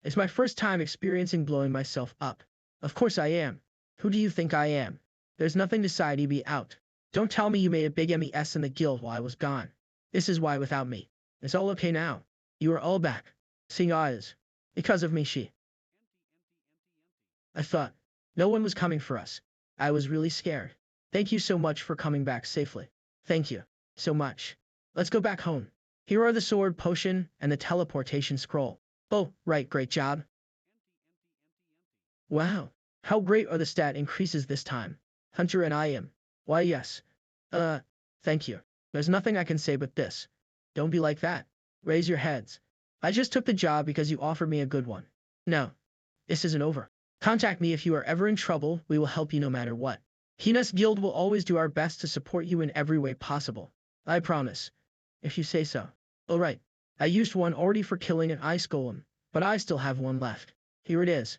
it's my first time experiencing blowing myself up. Of course I am. Who do you think I am? There's nothing to side EB out. Don't tell me you made a big MES in the guild while I was gone. This is why without me. It's all okay now. You are all back. Seeing eyes. Because of me she. I thought. No one was coming for us. I was really scared. Thank you so much for coming back safely. Thank you. So much. Let's go back home. Here are the sword potion and the teleportation scroll. Oh, right, great job. Wow. How great are the stat increases this time? Hunter and I am. Why yes. Thank you. There's nothing I can say but this. Don't be like that. Raise your heads. I just took the job because you offered me a good one. No. This isn't over. Contact me if you are ever in trouble, we will help you no matter what. Hina's Guild will always do our best to support you in every way possible. I promise. If you say so. Alright. I used one already for killing an ice golem, but I still have one left. Here it is.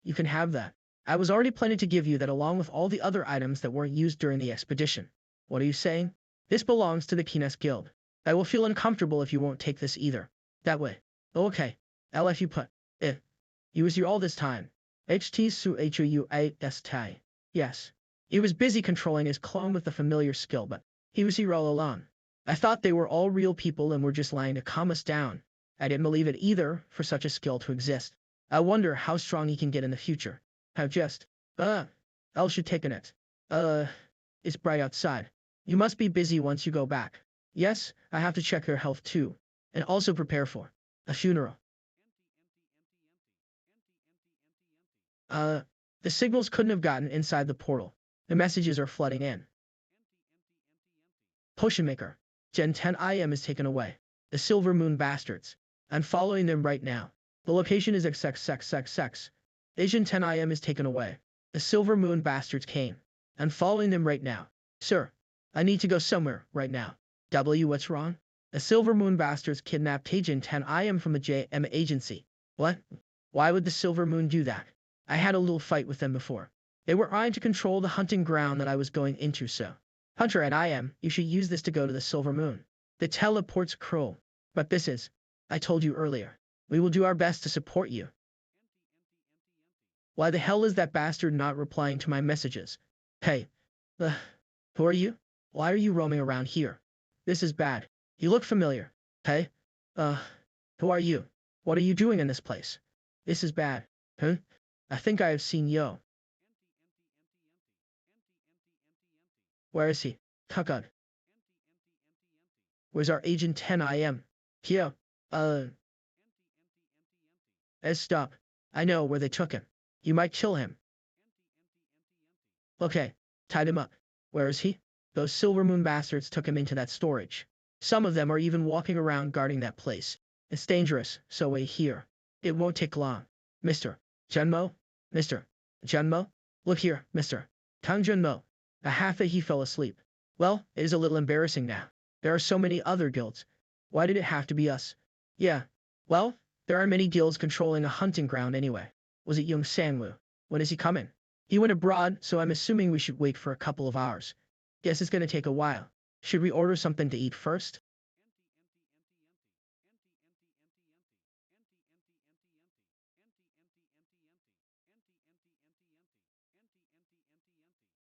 You can have that. I was already planning to give you that along with all the other items that weren't used during the expedition. What are you saying? This belongs to the Kines Guild. I will feel uncomfortable if you won't take this either. That way. Okay. I'll let you put it. You was here all this time. HT su HUUASTI. Yes. He was busy controlling his clone with the familiar skill, but he was here all along. I thought they were all real people and were just lying to calm us down. I didn't believe it either, for such a skill to exist. I wonder how strong he can get in the future. I've just, Elle should taken it. It's bright outside. You must be busy once you go back. Yes, I have to check her health too. And also prepare for a funeral. The signals couldn't have gotten inside the portal. The messages are flooding in. Potion Maker. Gen 10 IM is taken away. The Silver Moon bastards. I'm following them right now. The location is XXXXX. Agent 10 IM is taken away. The Silver Moon bastards came. I'm following them right now. Sir, I need to go somewhere right now. What's wrong? The Silver Moon bastards kidnapped Agent 10 IM from the JM agency. What? Why would the Silver Moon do that? I had a little fight with them before. They were trying to control the hunting ground that I was going into, so. Hunter and I am, you should use this to go to the Silver Moon. The teleport's cruel. But this is. I told you earlier. We will do our best to support you. Why the hell is that bastard not replying to my messages? Hey. Who are you? Why are you roaming around here? This is bad. You look familiar. Hey. Who are you? What are you doing in this place? This is bad. Huh? I think I have seen Yo. Where is he? Cuckud. Where's our Agent 10 IM? Here. Stop. I know where they took him. You might kill him. Okay. Tied him up. Where is he? Those Silver Moon bastards took him into that storage. Some of them are even walking around guarding that place. It's dangerous, so wait here. It won't take long. Mr. Junmo? Mr. Junmo? Look here, Mr. Kang Junmo. A half that he fell asleep. Well, it is a little embarrassing now. There are so many other guilds. Why did it have to be us? Yeah. Well, there are many guilds controlling a hunting ground anyway. Was it Young Sangwoo? When is he coming? He went abroad, so I'm assuming we should wait for a couple of hours. Guess it's gonna take a while. Should we order something to eat first?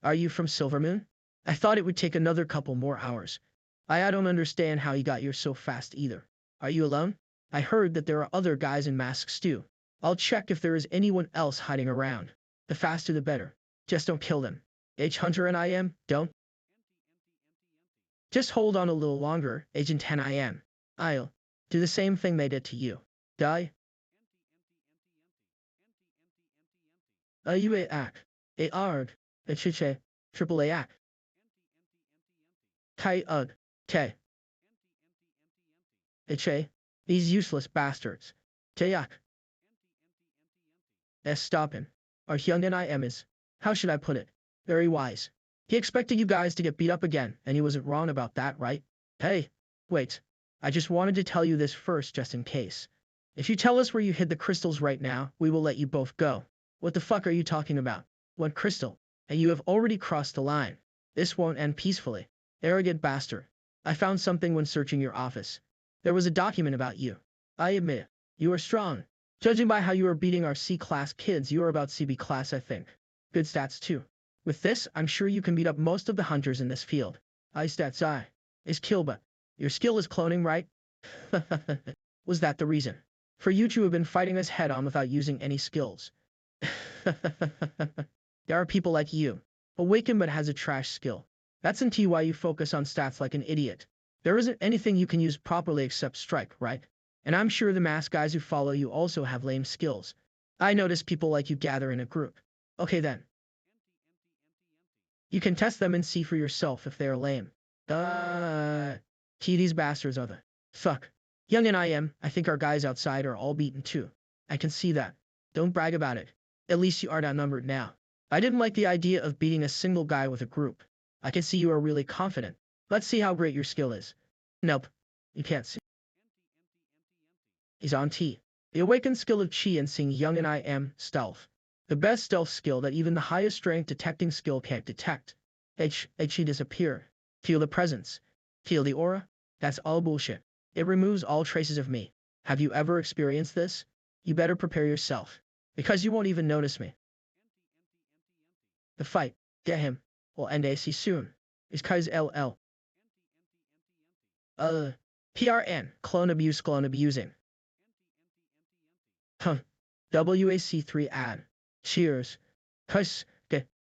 Are you from Silvermoon? I thought it would take another couple more hours. I don't understand how you got here so fast either. Are you alone? I heard that there are other guys in masks too. I'll check if there is anyone else hiding around. The faster the better. Just don't kill them. H Hunter and I am, don't. Just hold on a little longer, Agent 10 IM. I'll do the same thing they did to you. Die? UA ac. A arg. A chiche. Triple A ac. Kai ug. Te. Iche. These useless bastards. Teyak. Stop him. Our young IM is, how should I put it? Very wise. He expected you guys to get beat up again, and he wasn't wrong about that, right? Hey, wait. I just wanted to tell you this first just in case. If you tell us where you hid the crystals right now, we will let you both go. What the fuck are you talking about? What crystal? And you have already crossed the line. This won't end peacefully. Arrogant bastard. I found something when searching your office. There was a document about you. I admit, you are strong. Judging by how you are beating our C-class kids, you are about CB class, I think. Good stats too. With this, I'm sure you can beat up most of the hunters in this field. I stats I. Is kill, but your skill is cloning, right? Was that the reason? For you to have been fighting us head-on without using any skills. There are people like you. Awaken but has a trash skill. That's until why you focus on stats like an idiot. There isn't anything you can use properly except strike, right? And I'm sure the mass guys who follow you also have lame skills. I notice people like you gather in a group. Okay then. You can test them and see for yourself if they are lame. These bastards are the fuck. Young and I think our guys outside are all beaten too. I can see that. Don't brag about it. At least you aren't outnumbered now. I didn't like the idea of beating a single guy with a group. I can see you are really confident. Let's see how great your skill is. Nope. You can't see. He's on T. The awakened skill of Chi and seeing young and stealth. The best stealth skill that even the highest strength detecting skill can't detect. Chi disappear. Feel the presence. Feel the aura. That's all bullshit. It removes all traces of me. Have you ever experienced this? You better prepare yourself. Because you won't even notice me. The fight. Get him. Will end AC soon. Is Kai's LL. PRN. Clone abusing. WAC3 ad. Cheers. Hush.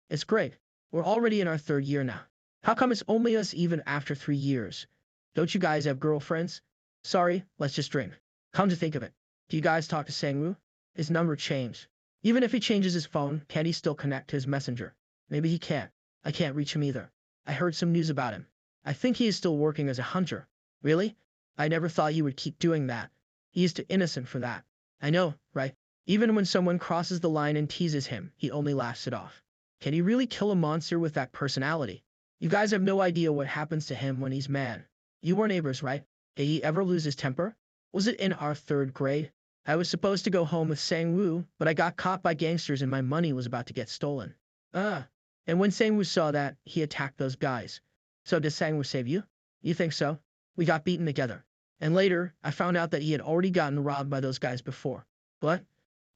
It's great. We're already in our 3rd year now. How come it's only us even after 3 years? Don't you guys have girlfriends? Sorry, let's just drink. Come to think of it. Do you guys talk to Sangwoo? His number changed. Even if he changes his phone, can't he still connect to his messenger? Maybe he can't. I can't reach him either. I heard some news about him. I think he is still working as a hunter. Really? I never thought he would keep doing that. He is too innocent for that. I know, right? Even when someone crosses the line and teases him, he only laughs it off. Can he really kill a monster with that personality? You guys have no idea what happens to him when he's mad. You were neighbors, right? Did he ever lose his temper? Was it in our 3rd grade? I was supposed to go home with Sangwoo, but I got caught by gangsters and my money was about to get stolen. And when Sangwoo saw that, he attacked those guys. So did Sangwoo save you? You think so? We got beaten together. And later, I found out that he had already gotten robbed by those guys before. What?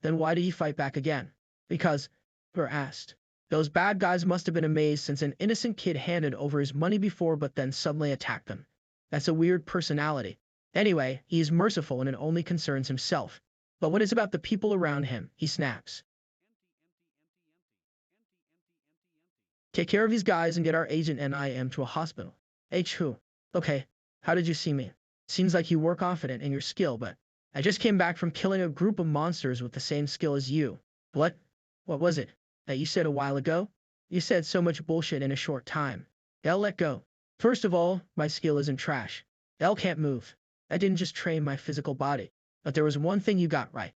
Then why did he fight back again? Because, we're asked. Those bad guys must have been amazed since an innocent kid handed over his money before but then suddenly attacked them. That's a weird personality. Anyway, he is merciful and it only concerns himself. But when it's about the people around him, he snaps. Take care of these guys and get our agent NIM to a hospital. Who? Okay, how did you see me? Seems like you were confident in your skill, but I just came back from killing a group of monsters with the same skill as you. What? What was it that you said a while ago? You said so much bullshit in a short time. Let go. First of all, my skill isn't trash. Can't move. I didn't just train my physical body. But there was one thing you got right.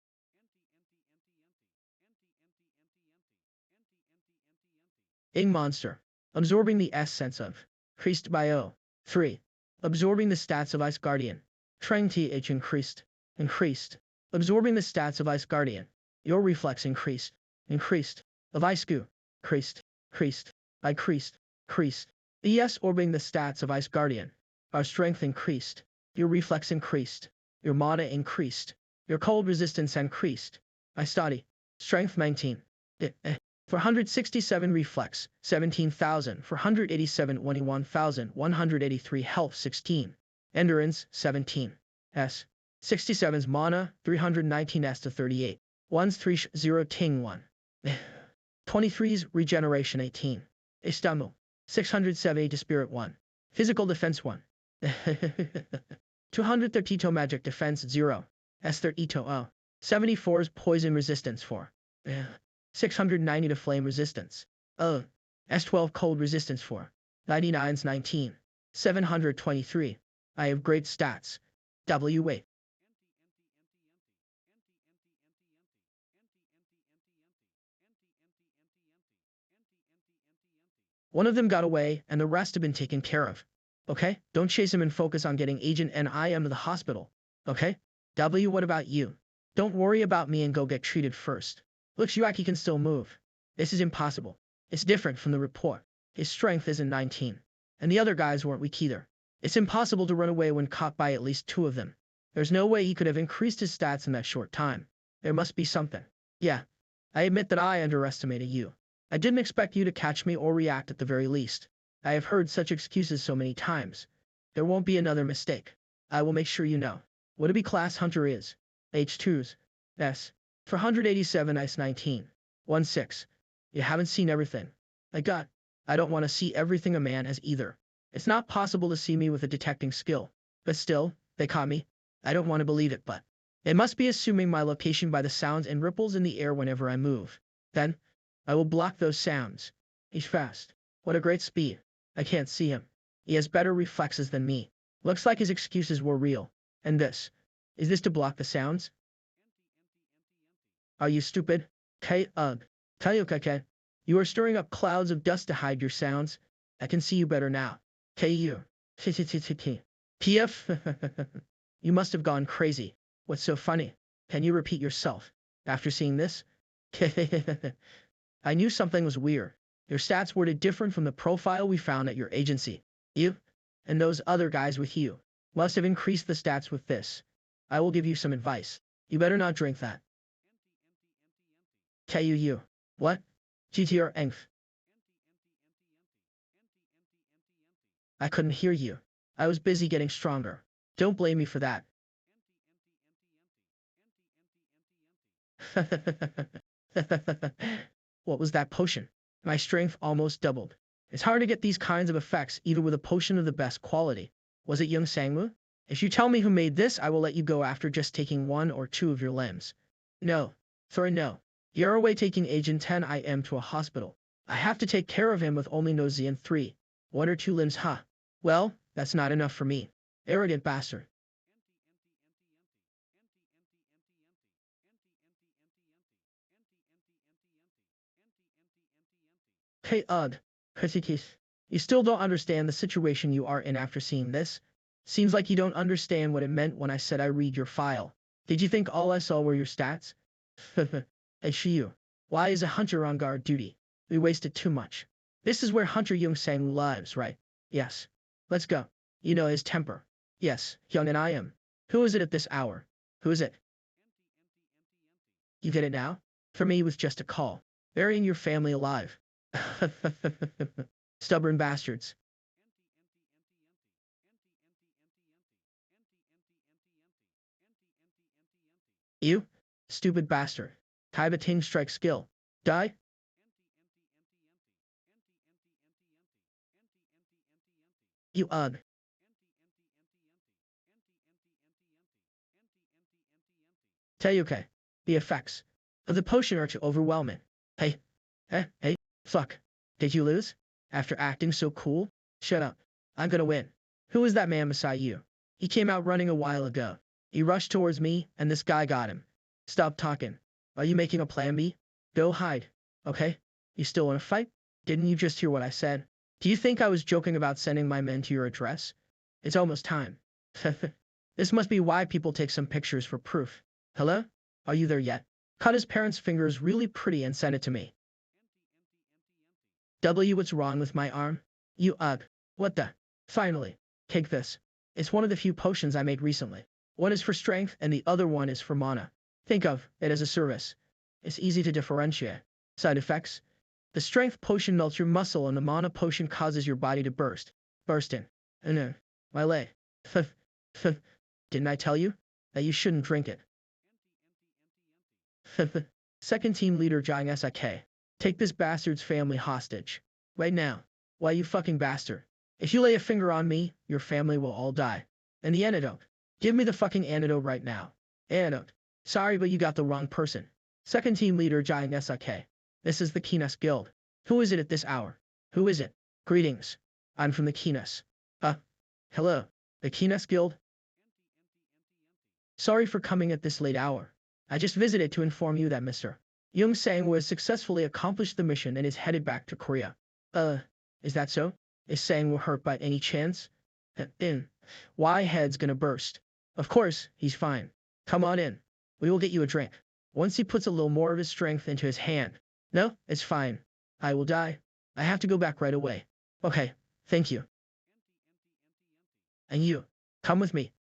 Monster. Absorbing the essence of. Increased by O. 3. Absorbing the stats of Ice Guardian. Trying TH increased. Increased. Absorbing the stats of Ice Guardian. Your reflex increased. Increased. Of Ice Goo. Creased. Creased. By creased. Creased. ES orbiting the stats of Ice Guardian. Our strength increased. Your reflex increased. Your mana increased. Your cold resistance increased. I study. Strength 19. 467 reflex, 17,000, 487 21,183 health 16, endurance 17, S, 67's mana 319 S to 38, 1's 3 0 ting 1, 23's regeneration 18, Istamu, 670 to spirit 1, Physical defense 1. 232 magic defense 0. S32 0. 74's poison resistance 4. 690 to flame resistance. S12 cold resistance 4. 99's 19. 723. I have great stats. WA. One of them got away, and the rest have been taken care of. Okay? Don't chase him and focus on getting Agent NIM to the hospital. Okay? W, what about you? Don't worry about me and go get treated first. Looks like he can still move. This is impossible. It's different from the report. His strength isn't 19. And the other guys weren't weak either. It's impossible to run away when caught by at least 2 of them. There's no way he could have increased his stats in that short time. There must be something. Yeah. I admit that I underestimated you. I didn't expect you to catch me or react at the very least. I have heard such excuses so many times. There won't be another mistake. I will make sure you know. What a B-class hunter is. H2's. S. For 187 Ice 19. 16. You haven't seen everything. I don't want to see everything a man has either. It's not possible to see me with a detecting skill. But still, they caught me. I don't want to believe it, but it must be assuming my location by the sounds and ripples in the air whenever I move. Then, I will block those sounds. He's fast. What a great speed. I can't see him. He has better reflexes than me. Looks like his excuses were real. And this. Is this to block the sounds? Are you stupid? K-ug. You are stirring up clouds of dust to hide your sounds. I can see you better now. K-U. P-F. You must have gone crazy. What's so funny? Can you repeat yourself? After seeing this? I knew something was weird. Your stats were different from the profile we found at your agency. You, and those other guys with you, must have increased the stats with this. I will give you some advice. You better not drink that. KUU. What? GTR ENF. I couldn't hear you. I was busy getting stronger. Don't blame me for that. What was that potion? My strength almost doubled. It's hard to get these kinds of effects even with a potion of the best quality. Was it Young Sangwoo? If you tell me who made this, I will let you go after just taking 1 or 2 of your limbs. No. Sorry, no. You're away taking Agent 10 IM to a hospital. I have to take care of him with only nosy and 3. 1 or 2 limbs, huh? Well, that's not enough for me. Arrogant bastard. Hey, Kritikis. You still don't understand the situation you are in after seeing this? Seems like you don't understand what it meant when I said I read your file. Did you think all I saw were your stats? Hey, Shiyu. Why is a hunter on guard duty? We wasted too much. This is where Hunter Young Sang lives, right? Yes. Let's go. You know his temper. Yes, Young and I am. Who is it at this hour? Who is it? You get it now? For me, it was just a call. Burying your family alive. Stubborn bastards. You? Stupid bastard. Taiba Ting strike skill. Die? You Tayuke. The effects of the potion are too overwhelming. Hey. Hey. Fuck. Did you lose? After acting so cool? Shut up. I'm gonna win. Who is that man beside you? He came out running a while ago. He rushed towards me, and this guy got him. Stop talking. Are you making a plan B? Go hide. Okay? You still want to fight? Didn't you just hear what I said? Do you think I was joking about sending my men to your address? It's almost time. This must be why people take some pictures for proof. Hello? Are you there yet? Cut his parents' fingers really pretty and send it to me. W, what's wrong with my arm? You what the? Finally. Take this. It's one of the few potions I made recently. One is for strength and the other one is for mana. Think of it as a service. It's easy to differentiate. Side effects? The strength potion melts your muscle and the mana potion causes your body to burst. Bursting. No. My leg. Didn't I tell you? That you shouldn't drink it. Second team leader Jang Sik. Take this bastard's family hostage. Right now. Why you fucking bastard? If you lay a finger on me, your family will all die. And the antidote. Give me the fucking antidote right now. Antidote. Sorry, but you got the wrong person. Second team leader Jai Sak. This is the Kinas Guild. Who is it at this hour? Who is it? Greetings. I'm from the Kinas. Hello. The Kinas Guild? Sorry for coming at this late hour. I just visited to inform you that Mr. Young Sang has successfully accomplished the mission and is headed back to Korea. Is that so? Is Sang hurt by any chance? Why head's gonna burst? Of course, he's fine. Come on in. We will get you a drink. Once he puts a little more of his strength into his hand. No, it's fine. I will die. I have to go back right away. Okay, thank you. And you, come with me.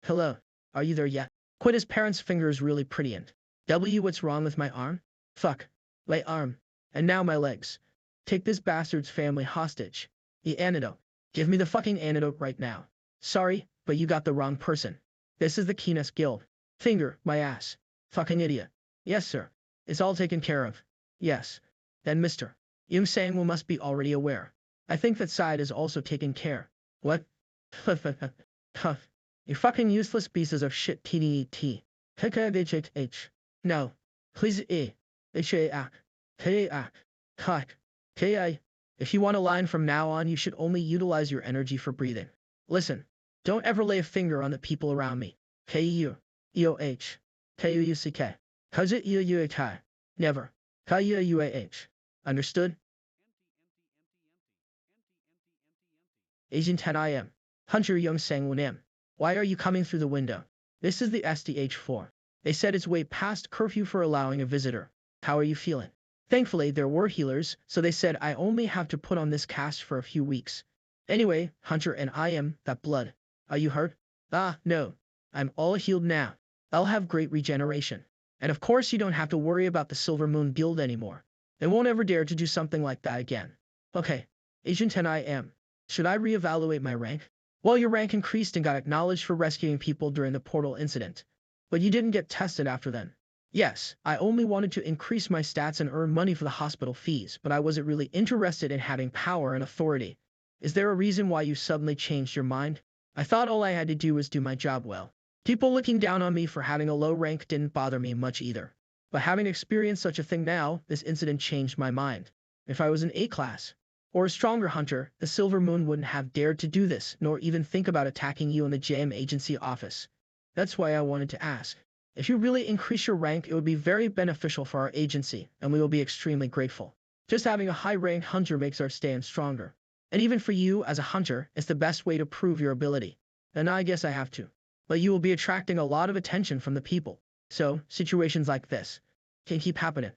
Hello, are you there yet? Quit his parents' fingers really pretty and what's wrong with my arm? Fuck. My arm. And now my legs. Take this bastard's family hostage. The antidote. Give me the fucking antidote right now. Sorry, but you got the wrong person. This is the Kinas Guild. Finger, my ass. Fucking idiot. Yes, sir. It's all taken care of. Yes. Then Mr. Young Sang must be already aware. I think that side is also taken care. What? You fucking useless pieces of shit TDET. H. No. Please If you want a line from now on, you should only utilize your energy for breathing. Listen. Don't ever lay a finger on the people around me. K-U-E-O-H. K-U-U-C-K. K-U-U-A-K. Never. K-U-U-A-H. Understood? Agent 10 I.M. Hunter Young Sang M. Why are you coming through the window? This is the SDH-4. They said it's way past curfew for allowing a visitor. How are you feeling? Thankfully, there were healers, so they said I only have to put on this cast for a few weeks. Anyway, Hunter and I am that blood. Are you hurt? No. I'm all healed now. I'll have great regeneration. And of course you don't have to worry about the Silver Moon Guild anymore. They won't ever dare to do something like that again. Okay. Agent 10 I am. Should I reevaluate my rank? Well, your rank increased and got acknowledged for rescuing people during the portal incident. But you didn't get tested after then. Yes, I only wanted to increase my stats and earn money for the hospital fees, but I wasn't really interested in having power and authority. Is there a reason why you suddenly changed your mind? I thought all I had to do was do my job well. People looking down on me for having a low rank didn't bother me much either. But having experienced such a thing now, this incident changed my mind. If I was an A-class, or a stronger hunter, the Silver Moon wouldn't have dared to do this, nor even think about attacking you in the JM agency office. That's why I wanted to ask. If you really increase your rank, it would be very beneficial for our agency, and we will be extremely grateful. Just having a high-ranked hunter makes our stand stronger. And even for you, as a hunter, it's the best way to prove your ability. And I guess I have to. But you will be attracting a lot of attention from the people. So, situations like this can keep happening.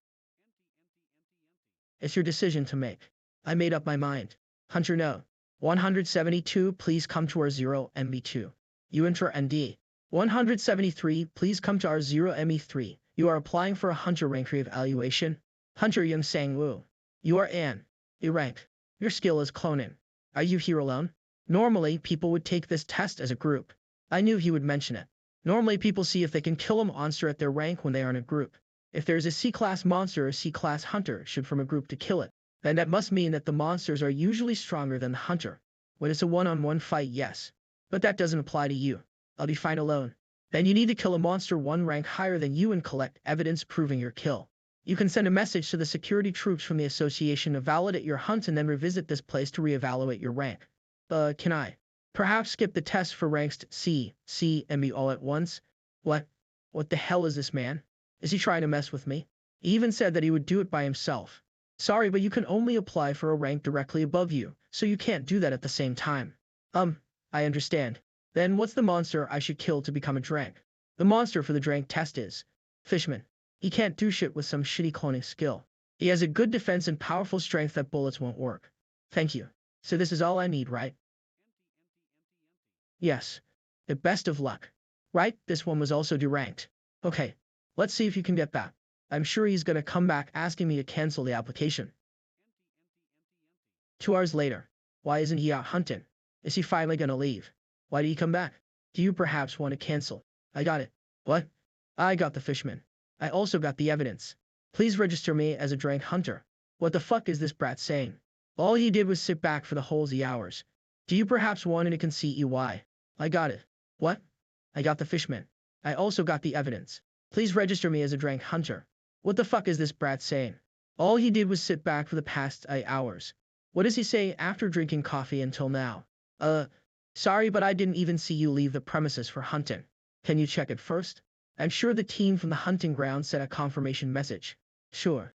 It's your decision to make. I made up my mind. Hunter no. 172, please come to our 0 MB2. You enter ND. 173, please come to our 0 ME3. You are applying for a hunter rank re-evaluation. Hunter Young Sang Woo. You are an E rank. Your skill is cloning. Are you here alone? Normally, people would take this test as a group. I knew he would mention it. Normally, people see if they can kill a monster at their rank when they are in a group. If there's a C-class monster or C-class hunter should form a group to kill it, then that must mean that the monsters are usually stronger than the hunter. When it's a one-on-one fight, yes. But that doesn't apply to you. I'll be fine alone. Then you need to kill a monster one rank higher than you and collect evidence proving your kill. You can send a message to the security troops from the association to validate your hunt and then revisit this place to reevaluate your rank. Can I perhaps skip the test for ranks C, and B all at once? What? What the hell is this man? Is he trying to mess with me? He even said that he would do it by himself. Sorry, but you can only apply for a rank directly above you, so you can't do that at the same time. I understand. Then what's the monster I should kill to become a drank? The monster for the drank test is Fishman. He can't do shit with some shitty cloning skill. He has a good defense and powerful strength that bullets won't work. Thank you. So this is all I need, right? Yes. The best of luck. Right, this one was also deranked. Okay. Let's see if you can get that. I'm sure he's gonna come back asking me to cancel the application. 2 hours later. Why isn't he out hunting? Is he finally gonna leave? Why did he come back? Do you perhaps want to cancel? I got it. What? I got the Fishman. I also got the evidence. Please register me as a drank hunter. What the fuck is this brat saying? All he did was sit back for the whole hours. Do you perhaps want to conceit you why? I got it. What? I got the Fishman. I also got the evidence. Please register me as a drank hunter. What the fuck is this brat saying? All he did was sit back for the past 8 hours. What does he say after drinking coffee until now? Sorry, but I didn't even see you leave the premises for hunting. Can you check it first? I'm sure the team from the hunting ground sent a confirmation message. Sure.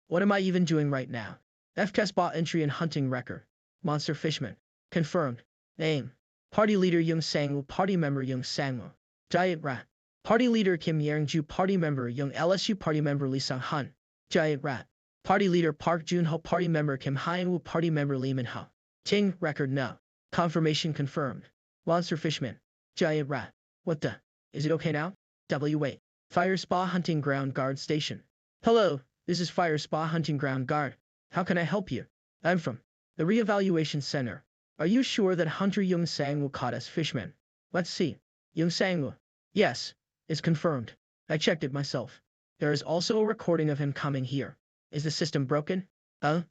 What am I even doing right now? FK bot entry in hunting record. Monster Fishman. Confirmed. Name. Party leader Young Sangwoo. Party member Young Sangwoo. Giant Rat. Party leader Kim Yang-ju. Party member Young LSU. Party member Lee Sang-hun. Giant Rat. Party leader Park Jun-ho. Party member Kim Hyun-woo. Party member Lee Min-ho. Ting. Record no. Confirmation confirmed. Monster Fishman. Giant Rat. What the? Is it okay now? Wait. Fire Spa Hunting Ground Guard Station. Hello, this is Fire Spa Hunting Ground Guard. How can I help you? I'm from the Reevaluation Center. Are you sure that Hunter Young Sang-woo caught us Fishman? Let's see. Young Sang-woo. Yes, it's confirmed. I checked it myself. There is also a recording of him coming here. Is the system broken? I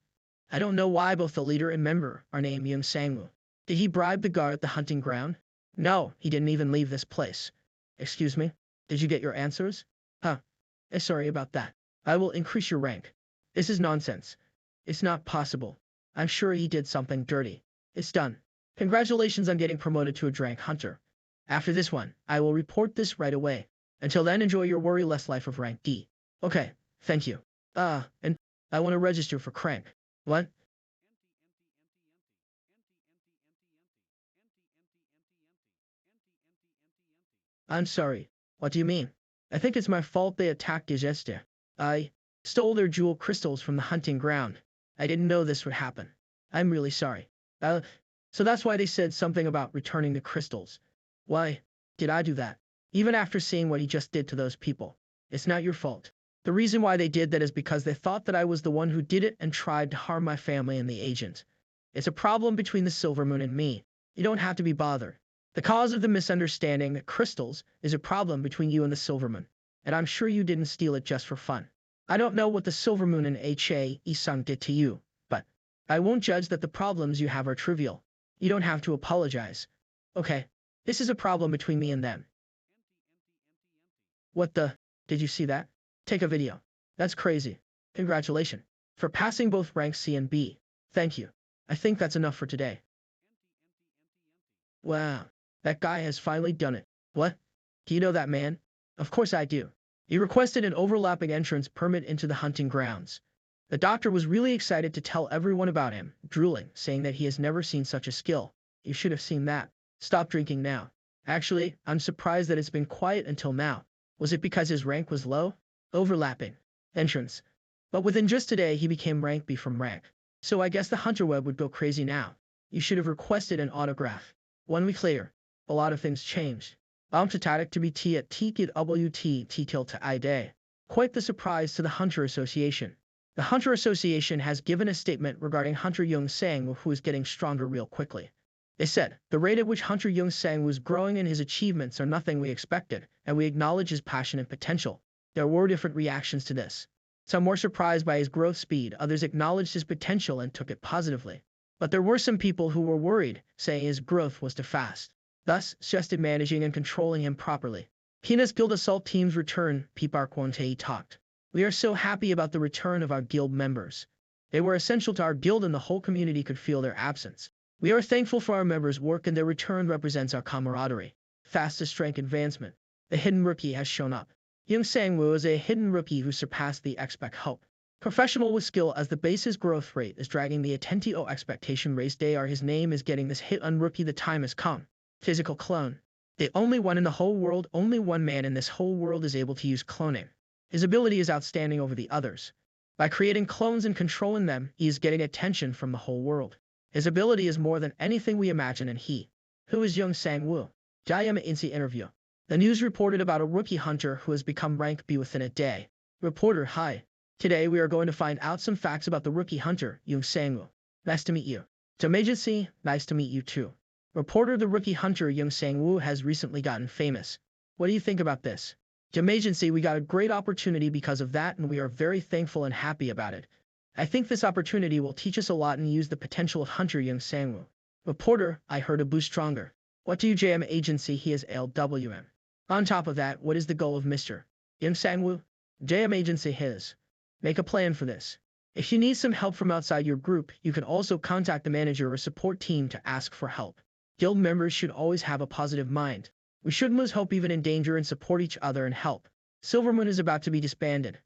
don't know why both the leader and member are named Young Sang-woo. Did he bribe the guard at the hunting ground? No, he didn't even leave this place. Excuse me? Did you get your answers? Sorry about that. I will increase your rank. This is nonsense. It's not possible. I'm sure he did something dirty. It's done. Congratulations on getting promoted to a drank hunter. After this one, I will report this right away. Until then, enjoy your worry-less life of rank D. Okay, thank you. And I want to register for crank. What? I'm sorry. What do you mean? I think it's my fault they attacked Digester. I stole their jewel crystals from the hunting ground. I didn't know this would happen. I'm really sorry. So that's why they said something about returning the crystals. Why did I do that? Even after seeing what he just did to those people. It's not your fault. The reason why they did that is because they thought that I was the one who did it and tried to harm my family and the agent. It's a problem between the Silver Moon and me. You don't have to be bothered. The cause of the misunderstanding that crystals is a problem between you and the Silver Moon, and I'm sure you didn't steal it just for fun. I don't know what the Silver Moon and Hyesung did to you, but I won't judge that the problems you have are trivial. You don't have to apologize. Okay, this is a problem between me and them. What the? Did you see that? Take a video. That's crazy. Congratulations. For passing both ranks C and B. Thank you. I think that's enough for today. Wow. That guy has finally done it. What? Do you know that man? Of course I do. He requested an overlapping entrance permit into the hunting grounds. The doctor was really excited to tell everyone about him, drooling, saying that he has never seen such a skill. You should have seen that. Stop drinking now. Actually, I'm surprised that it's been quiet until now. Was it because his rank was low? Overlapping. Entrance. But within just a day he became rank B from rank. So I guess the hunter web would go crazy now. You should have requested an autograph. 1 week later, a lot of things changed. Tatak to be T at TKWT till to I day. Quite the surprise to the Hunter Association. The Hunter Association has given a statement regarding Hunter Young Sang, who is getting stronger real quickly. They said, the rate at which Hunter Young Sang was growing and his achievements are nothing we expected, and we acknowledge his passion and potential. There were different reactions to this. Some were surprised by his growth speed, others acknowledged his potential and took it positively. But there were some people who were worried, saying his growth was too fast. Thus, suggested managing and controlling him properly. Peanut's Guild Assault Team's return, Piparquante talked. We are so happy about the return of our guild members. They were essential to our guild and the whole community could feel their absence. We are thankful for our members' work and their return represents our camaraderie. Fastest rank advancement. The hidden rookie has shown up. Young Sang-woo is a hidden rookie who surpassed the expect hope. Professional with skill as the base's growth rate is dragging the Atentio expectation race day are his name is getting this hit on rookie the time has come. Physical clone. The only one in the whole world, only one man in this whole world is able to use cloning. His ability is outstanding over the others. By creating clones and controlling them, he is getting attention from the whole world. His ability is more than anything we imagine and he. Who is Young Sang-woo? Jayama Insi interview. The news reported about a rookie hunter who has become rank B within a day. Reporter, hi. Today we are going to find out some facts about the rookie hunter, Young Sang-woo. Nice to meet you. Domagency, nice to meet you too. Reporter, the rookie hunter Young Sang-woo has recently gotten famous. What do you think about this? Domagency, we got a great opportunity because of that and we are very thankful and happy about it. I think this opportunity will teach us a lot and use the potential of Hunter Young Sangwoo. Reporter, I heard a boost stronger. What do you JM agency he is LWM? On top of that, what is the goal of Mr. Young Sangwoo? JM agency his. Make a plan for this. If you need some help from outside your group, you can also contact the manager or support team to ask for help. Guild members should always have a positive mind. We shouldn't lose hope even in danger and support each other and help. Silvermoon is about to be disbanded.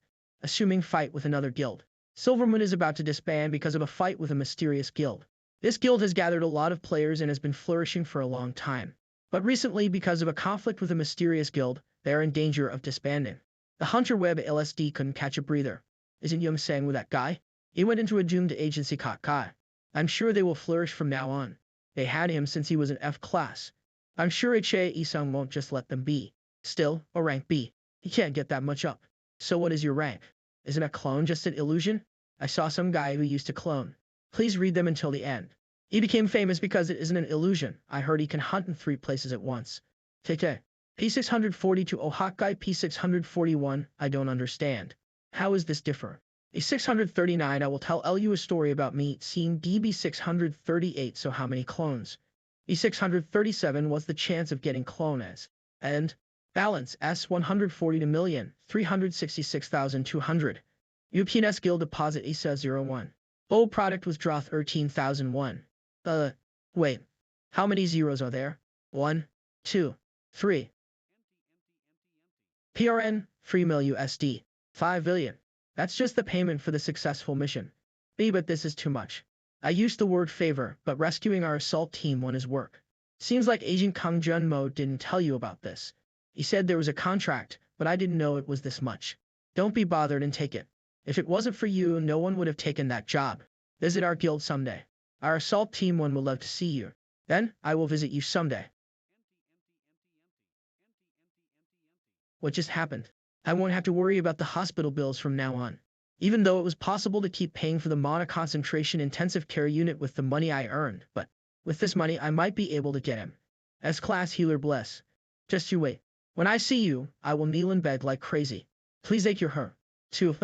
Assuming fight with another guild. Silvermoon is about to disband because of a fight with a mysterious guild. This guild has gathered a lot of players and has been flourishing for a long time. But recently, because of a conflict with a mysterious guild, they are in danger of disbanding. The Hunter Web LSD couldn't catch a breather. Isn't Young Sang with that guy? He went into a doomed agency Kai. I'm sure they will flourish from now on. They had him since he was an F class. I'm sure Hyesung won't just let them be. Still, a rank B. He can't get that much up. So what is your rank? Isn't a clone just an illusion? I saw some guy who used to clone. Please read them until the end. He became famous because it isn't an illusion. I heard he can hunt in 3 places at once. TK. P642 Ohakai P641, I don't understand. How is this differ? A639 I will tell you a story about me seeing DB638 so how many clones? B637 what's the chance of getting clone as? And balance S140 to million 366,200. UPNS Guild Deposit ESA 01. Old product withdraw 13,001. Wait. How many zeros are there? 1, 2, 3. PRN, 3 mil USD. 5 billion. That's just the payment for the successful mission. B but this is too much. I used the word favor, but rescuing our assault team won his work. Seems like Agent Kang Jun-mo didn't tell you about this. He said there was a contract, but I didn't know it was this much. Don't be bothered and take it. If it wasn't for you, no one would have taken that job. Visit our guild someday. Our assault team one will love to see you. Then, I will visit you someday. What just happened? I won't have to worry about the hospital bills from now on. Even though it was possible to keep paying for the mono-concentration intensive care unit with the money I earned, but with this money I might be able to get him. As class healer bless. Just you wait. When I see you, I will kneel and beg like crazy. Please take your her. Too.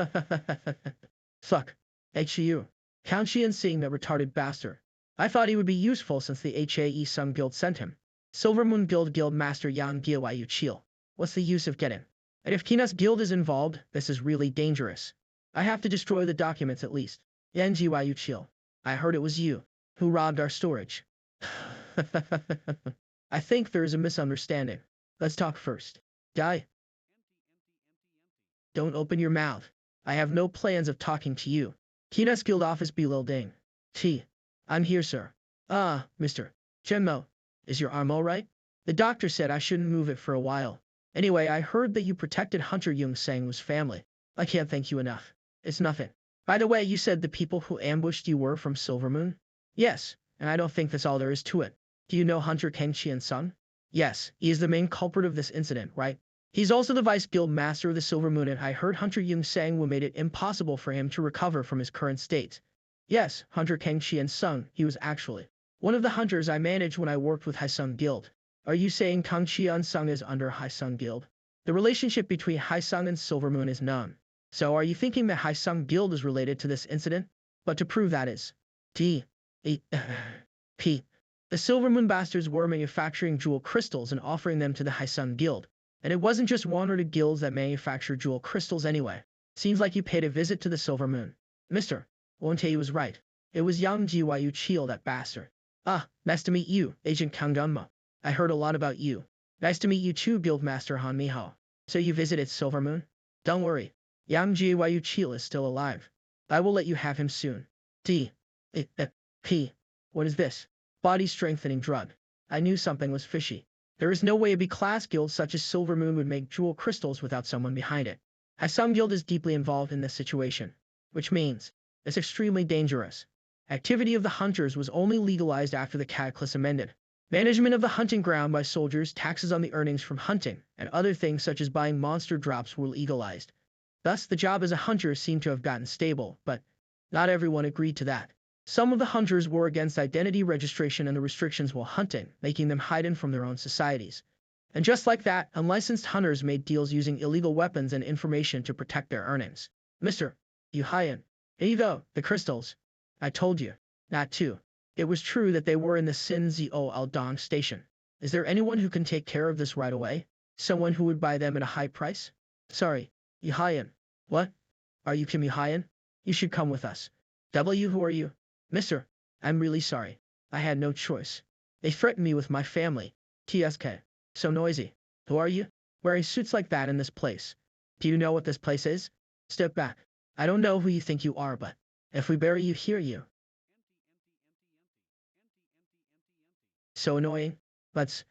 Fuck. HU. Count seeing that retarded bastard. I thought he would be useful since the Hyesung Guild sent him. Silvermoon Guild Master Yang Gyu Chil. What's the use of getting? And if Kina's guild is involved, this is really dangerous. I have to destroy the documents at least. Yang Gyu Chil. I heard it was you who robbed our storage. I think there is a misunderstanding. Let's talk first. Guy. Don't open your mouth. I have no plans of talking to you. Kina's guild office building. I'm here, sir. Mr. Chenmo. Is your arm all right? The doctor said I shouldn't move it for a while. Anyway, I heard that you protected Hunter Young Sangwoo's family. I can't thank you enough. It's nothing. By the way, you said the people who ambushed you were from Silvermoon? Yes, and I don't think that's all there is to it. Do you know Hunter Kang Sung? Yes, he is the main culprit of this incident, right? He's also the vice guild master of the Silvermoon, and I heard Hunter Young Sangwoo made it impossible for him to recover from his current state. Yes, Hunter Kang Sung, he was actually one of the hunters I managed when I worked with Hyesung Guild. Are you saying Kang Sung is under Hyesung Guild? The relationship between Hyesung and Silvermoon is known. So are you thinking that Hyesung Guild is related to this incident? But to prove that is P. The Silvermoon bastards were manufacturing jewel crystals and offering them to the Hyesung Guild. And it wasn't just one or two guilds that manufacture jewel crystals anyway. Seems like you paid a visit to the Silvermoon. Mr. Wontae was right. It was Yang Gyu Chil, that bastard. Nice to meet you, Agent Kang Gunma. I heard a lot about you. Nice to meet you too, Guildmaster Han Miho. So you visited Silvermoon? Don't worry. Yang Gyu Chil is still alive. I will let you have him soon. What is this? Body strengthening drug. I knew something was fishy. There is no way a B-class guild such as Silvermoon would make jewel crystals without someone behind it. Hyesung Guild is deeply involved in this situation, which means it's extremely dangerous. Activity of the hunters was only legalized after the Cataclysm ended. Management of the hunting ground by soldiers, taxes on the earnings from hunting, and other things such as buying monster drops were legalized. Thus, the job as a hunter seemed to have gotten stable, but not everyone agreed to that. Some of the hunters were against identity registration and the restrictions while hunting, making them hidden from their own societies. And just like that, unlicensed hunters made deals using illegal weapons and information to protect their earnings. Mr. Yu Hyan. Here you go, the crystals. I told you. Not to. It was true that they were in the Sinzio Dong station. Is there anyone who can take care of this right away? Someone who would buy them at a high price? Sorry, Yuhayan. What? Are you Kim Yuhayan? You should come with us. Who are you? Mister, I'm really sorry. I had no choice. They threatened me with my family. TSK. So noisy. Who are you? Wearing suits like that in this place. Do you know what this place is? Step back. I don't know who you think you are, but if we bury you here, you. So annoying. Let's.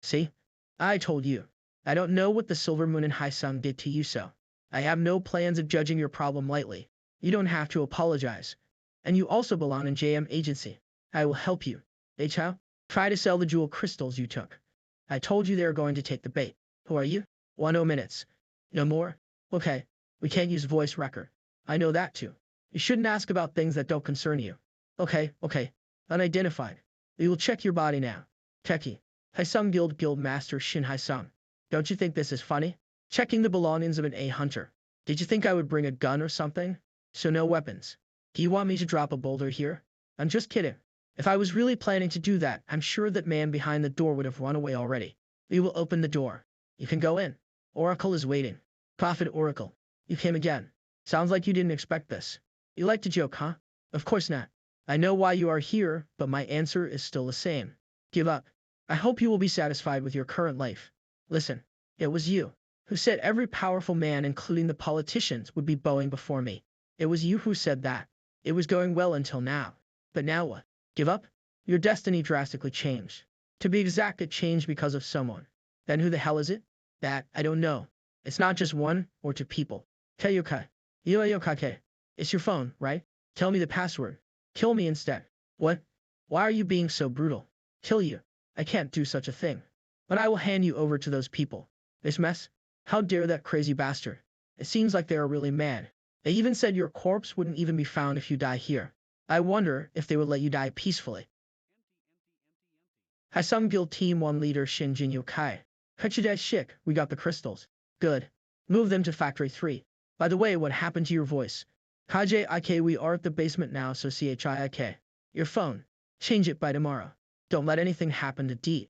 See? I told you. I don't know what the Silver Moon and Hyesung did to you, so I have no plans of judging your problem lightly. You don't have to apologize. And you also belong in JM Agency. I will help you. Chao? Try to sell the jewel crystals you took. I told you they were going to take the bait. Who are you? 10 minutes. No more? Okay. We can't use voice record. I know that too. You shouldn't ask about things that don't concern you. Okay. Unidentified. We will check your body now. Techie. Hyesung Guild Master Shin Hyesung. Don't you think this is funny? Checking the belongings of an A hunter. Did you think I would bring a gun or something? So no weapons. Do you want me to drop a boulder here? I'm just kidding. If I was really planning to do that, I'm sure that man behind the door would have run away already. We will open the door. You can go in. Oracle is waiting. Prophet Oracle. You came again. Sounds like you didn't expect this. You like to joke, huh? Of course not. I know why you are here, but my answer is still the same. Give up. I hope you will be satisfied with your current life. Listen, it was you who said every powerful man, including the politicians, would be bowing before me. It was you who said that. It was going well until now. But now what? Give up? Your destiny drastically changed. To be exact, it changed because of someone. Then who the hell is it? That, I don't know. It's not just one or two people. Teyuka. Yuayokake. It's your phone, right? Tell me the password. Kill me instead. What? Why are you being so brutal? Kill you. I can't do such a thing. But I will hand you over to those people. This mess? How dare that crazy bastard? It seems like they are really mad. They even said your corpse wouldn't even be found if you die here. I wonder if they would let you die peacefully. Hyesung Guild Team 1 leader Shin Jin Yokai. Hachidai Shik, we got the crystals. Good. Move them to Factory 3. By the way, what happened to your voice? Kaji we are at the basement now, so CHIK. Your phone. Change it by tomorrow. Don't let anything happen to D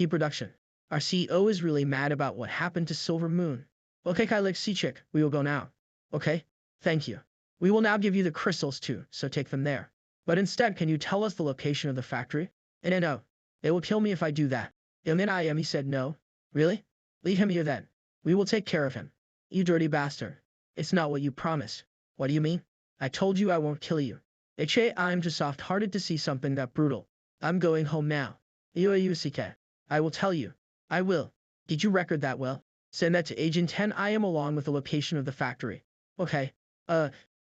production. Our CEO is really mad about what happened to Silver Moon. Okay, Kailik Sichik, we will go now. Okay? Thank you. We will now give you the crystals too, so take them there. But instead, can you tell us the location of the factory? And no. They will kill me if I do that. He said no. Really? Leave him here then. We will take care of him. You dirty bastard. It's not what you promised. What do you mean? I told you I won't kill you. I'm just soft-hearted to see something that brutal. I'm going home now. I will tell you. I will. Did you record that well? Send that to Agent 10 I am along with the location of the factory. Okay.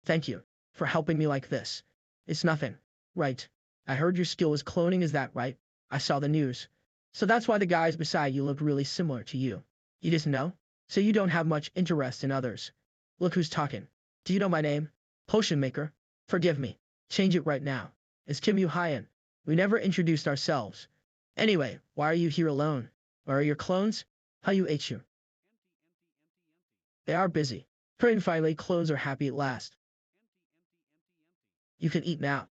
Thank you. For helping me like this. It's nothing. Right. I heard your skill is cloning, is that right? I saw the news. So that's why the guys beside you look really similar to you. You just know? So you don't have much interest in others. Look who's talking. Do you know my name? Potion Maker? Forgive me. Change it right now. It's Kim Yu-Hyan. We never introduced ourselves. Anyway, why are you here alone? Where are your clones? How you ate you? They are busy. Praying finally clones are happy at last. You can eat now.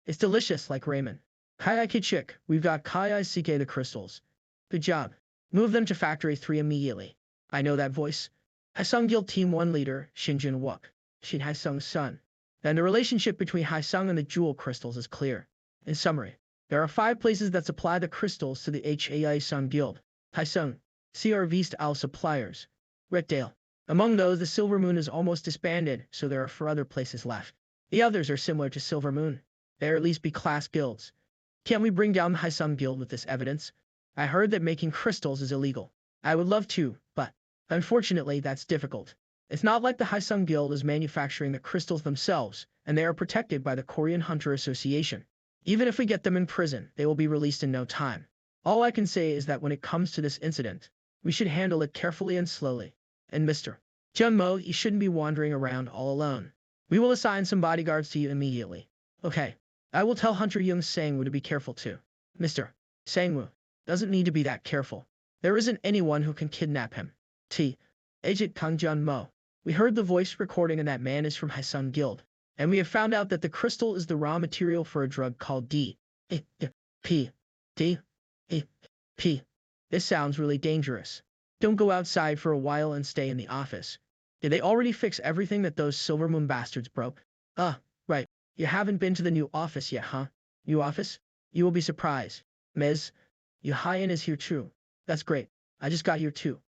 It's delicious like ramen. Kai Chick, we've got Kai CK the crystals. Good job. Move them to Factory 3 immediately. I know that voice. Hyesung Guild Team 1 leader, Shinjin Wook. Shin Hyesung's son. Then the relationship between Hyesung and the jewel crystals is clear. In summary, there are 5 places that supply the crystals to the Hyesung Guild. Hyesung, CRV style suppliers. Retrieval. Among those, the Silver Moon is almost disbanded, so there are 4 other places left. The others are similar to Silver Moon. They are at least B-class guilds. Can't we bring down the Hyesung Guild with this evidence? I heard that making crystals is illegal. I would love to, but unfortunately that's difficult. It's not like the Hyesung Guild is manufacturing the crystals themselves, and they are protected by the Korean Hunter Association. Even if we get them in prison, they will be released in no time. All I can say is that when it comes to this incident, we should handle it carefully and slowly. And Mr. Jun-mo, you shouldn't be wandering around all alone. We will assign some bodyguards to you immediately. Okay. I will tell Hunter Young Sang to be careful too. Mr. Sangwoo doesn't need to be that careful. There isn't anyone who can kidnap him. Agent Kang Jun Mo. We heard the voice recording and that man is from Hyesung Guild. And we have found out that the crystal is the raw material for a drug called D.E.P. D.E.P. This sounds really dangerous. Don't go outside for a while and stay in the office. Did they already fix everything that those Silver Moon bastards broke? Right. You haven't been to the new office yet, huh? New office? You will be surprised. Ms. Hyun is here too. That's great. I just got here too.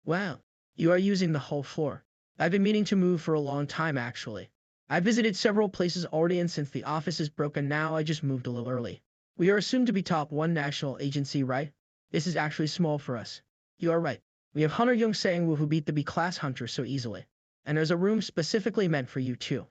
Wow. You are using the whole floor. I've been meaning to move for a long time actually. I visited several places already and since the office is broken now I just moved a little early. We are assumed to be top 1 national agency, right? This is actually small for us. You are right. We have Hunter Young Sang-woo who beat the B-class hunter so easily. And there's a room specifically meant for you too.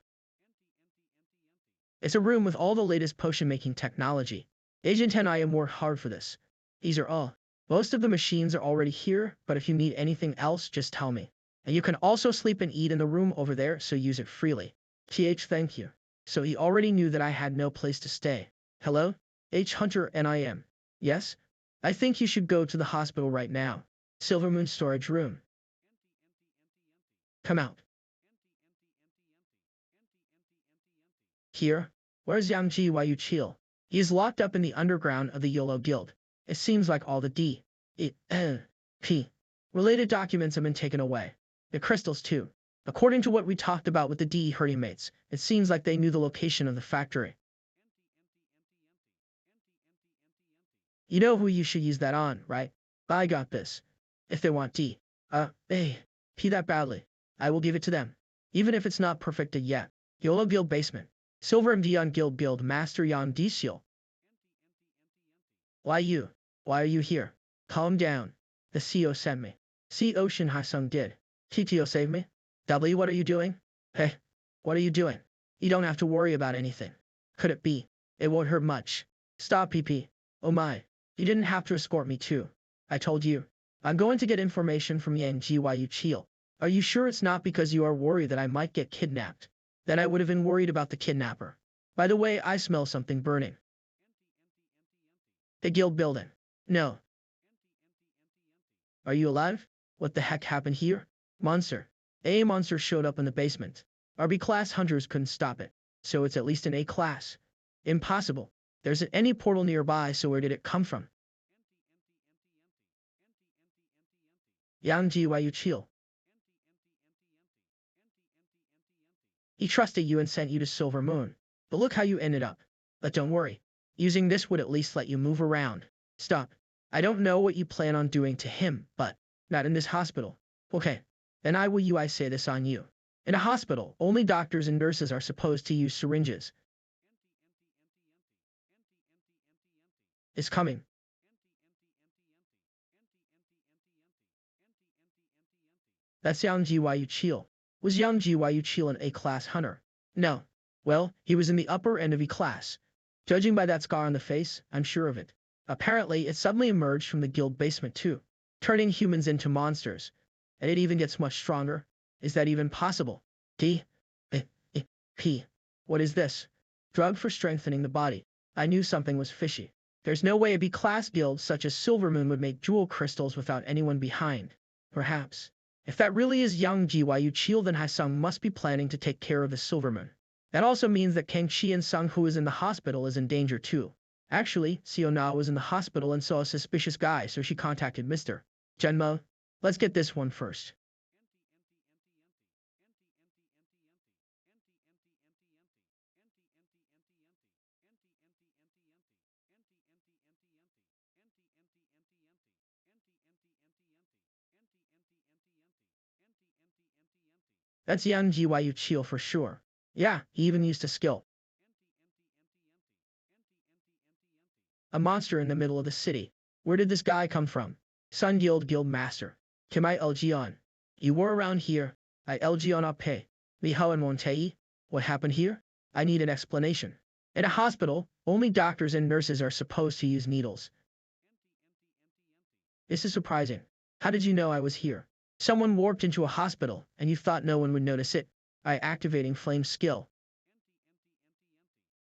It's a room with all the latest potion-making technology. Agent and I am worked hard for this. These are all. Most of the machines are already here, but if you need anything else, just tell me. And you can also sleep and eat in the room over there, so use it freely. Thank you. So he already knew that I had no place to stay. Hello? Hunter and I am. Yes? I think you should go to the hospital right now. Silver Moon storage room. Come out. Here? Where's Yang Ji-Yu-Chil? He is locked up in the underground of the Yolo Guild. It seems like all the D.E.P. related documents have been taken away. The crystals too. According to what we talked about with the D Hurdy mates, it seems like they knew the location of the factory. You know who you should use that on, right? I got this. If they want P that badly, I will give it to them. Even if it's not perfected yet. Yolo Guild basement. Silver MD on Guild Master Yang Di-Seal. Why are you here? Calm down. The CO sent me. CO Shin Hyesung did. TTO saved me? W, what are you doing? Hey, what are you doing? You don't have to worry about anything. Could it be? It won't hurt much. Stop, PP. Oh my. You didn't have to escort me too. I told you. I'm going to get information from Yang Ji-Yu-Chil. Are you sure it's not because you are worried that I might get kidnapped? Then I would have been worried about the kidnapper. By the way, I smell something burning. The guild building. No. Are you alive? What the heck happened here? Monster. A monster showed up in the basement. Our B-class hunters couldn't stop it. So it's at least an A-class. Impossible. There isn't any portal nearby, so where did it come from? Yang Ji-Yu-Chil. He trusted you and sent you to Silver Moon. But look how you ended up. But don't worry. Using this would at least let you move around. Stop. I don't know what you plan on doing to him, but not in this hospital. Okay. Then I say this on you. In a hospital, only doctors and nurses are supposed to use syringes. It's coming. That's Yang Ji-Yu-Chil. Was Yang Ji-Yu-Chil an A-class hunter? No. Well, he was in the upper end of E-class. Judging by that scar on the face, I'm sure of it. Apparently, it suddenly emerged from the guild basement too, turning humans into monsters. And it even gets much stronger. Is that even possible? D.E.P. What is this? Drug for strengthening the body. I knew something was fishy. There's no way a B-class guild such as Silver Moon would make jewel crystals without anyone behind. Perhaps. If that really is Yang Ji-Yu-Chil, then Hyesung must be planning to take care of the Silver Moon. That also means that Kang Chi-Sung, who is in the hospital, is in danger too. Actually, Seo-na was in the hospital and saw a suspicious guy, so she contacted Mr. Junmo. Let's get this one first. That's Yang Ji-Yu-Chil for sure. Yeah, he even used a skill. A monster in the middle of the city. Where did this guy come from? Sun Guild Master. Kim I LG on. You were around here. I LG on pay. Mi Ho and Montei. What happened here? I need an explanation. In a hospital, only doctors and nurses are supposed to use needles. This is surprising. How did you know I was here? Someone warped into a hospital, and you thought no one would notice it. By activating flame skill.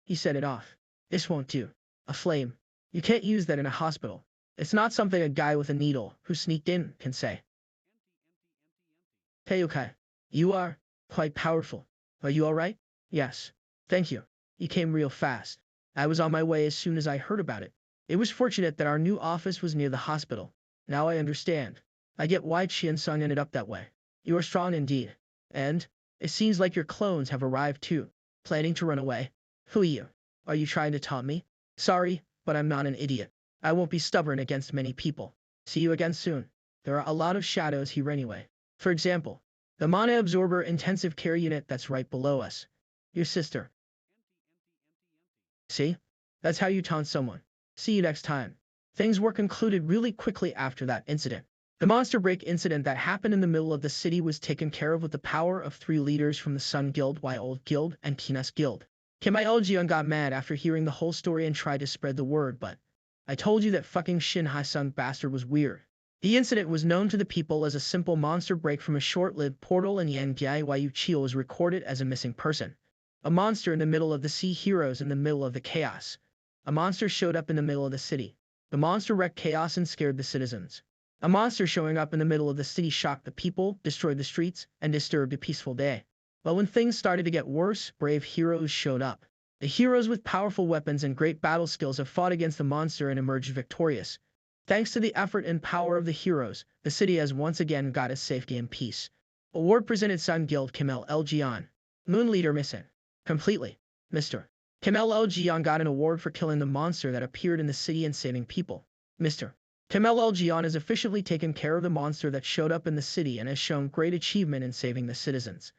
He set it off. This won't do. A flame. You can't use that in a hospital. It's not something a guy with a needle who sneaked in can say. Hey, okay. You are quite powerful. Are you alright? Yes. Thank you. You came real fast. I was on my way as soon as I heard about it. It was fortunate that our new office was near the hospital. Now I understand. I get why Sung ended up that way. You are strong indeed. And it seems like your clones have arrived too. Planning to run away? Who are you? Are you trying to taunt me? Sorry, but I'm not an idiot. I won't be stubborn against many people. See you again soon. There are a lot of shadows here anyway. For example, the Mana Absorber Intensive Care Unit that's right below us. Your sister. See? That's how you taunt someone. See you next time. Things were concluded really quickly after that incident. The monster break incident that happened in the middle of the city was taken care of with the power of 3 leaders from the Sun Guild, Old Guild, and Kinas Guild. Kim Il-jeon got mad after hearing the whole story and tried to spread the word, but I told you that fucking Shin Hyesung bastard was weird. The incident was known to the people as a simple monster break from a short-lived portal, and Yang Yu Chil was recorded as a missing person. A monster in the middle of the sea, heroes in the middle of the chaos. A monster showed up in the middle of the city. The monster wrecked chaos and scared the citizens. A monster showing up in the middle of the city shocked the people, destroyed the streets, and disturbed a peaceful day. But when things started to get worse, brave heroes showed up. The heroes with powerful weapons and great battle skills have fought against the monster and emerged victorious. Thanks to the effort and power of the heroes, the city has once again got its safety and peace. Award presented Sun Guild Kim Il-jeon. Moon Leader missing. Completely. Mr. Kim Il-jeon got an award for killing the monster that appeared in the city and saving people. Mr. Kim Il-jeon has efficiently taken care of the monster that showed up in the city and has shown great achievement in saving the citizens.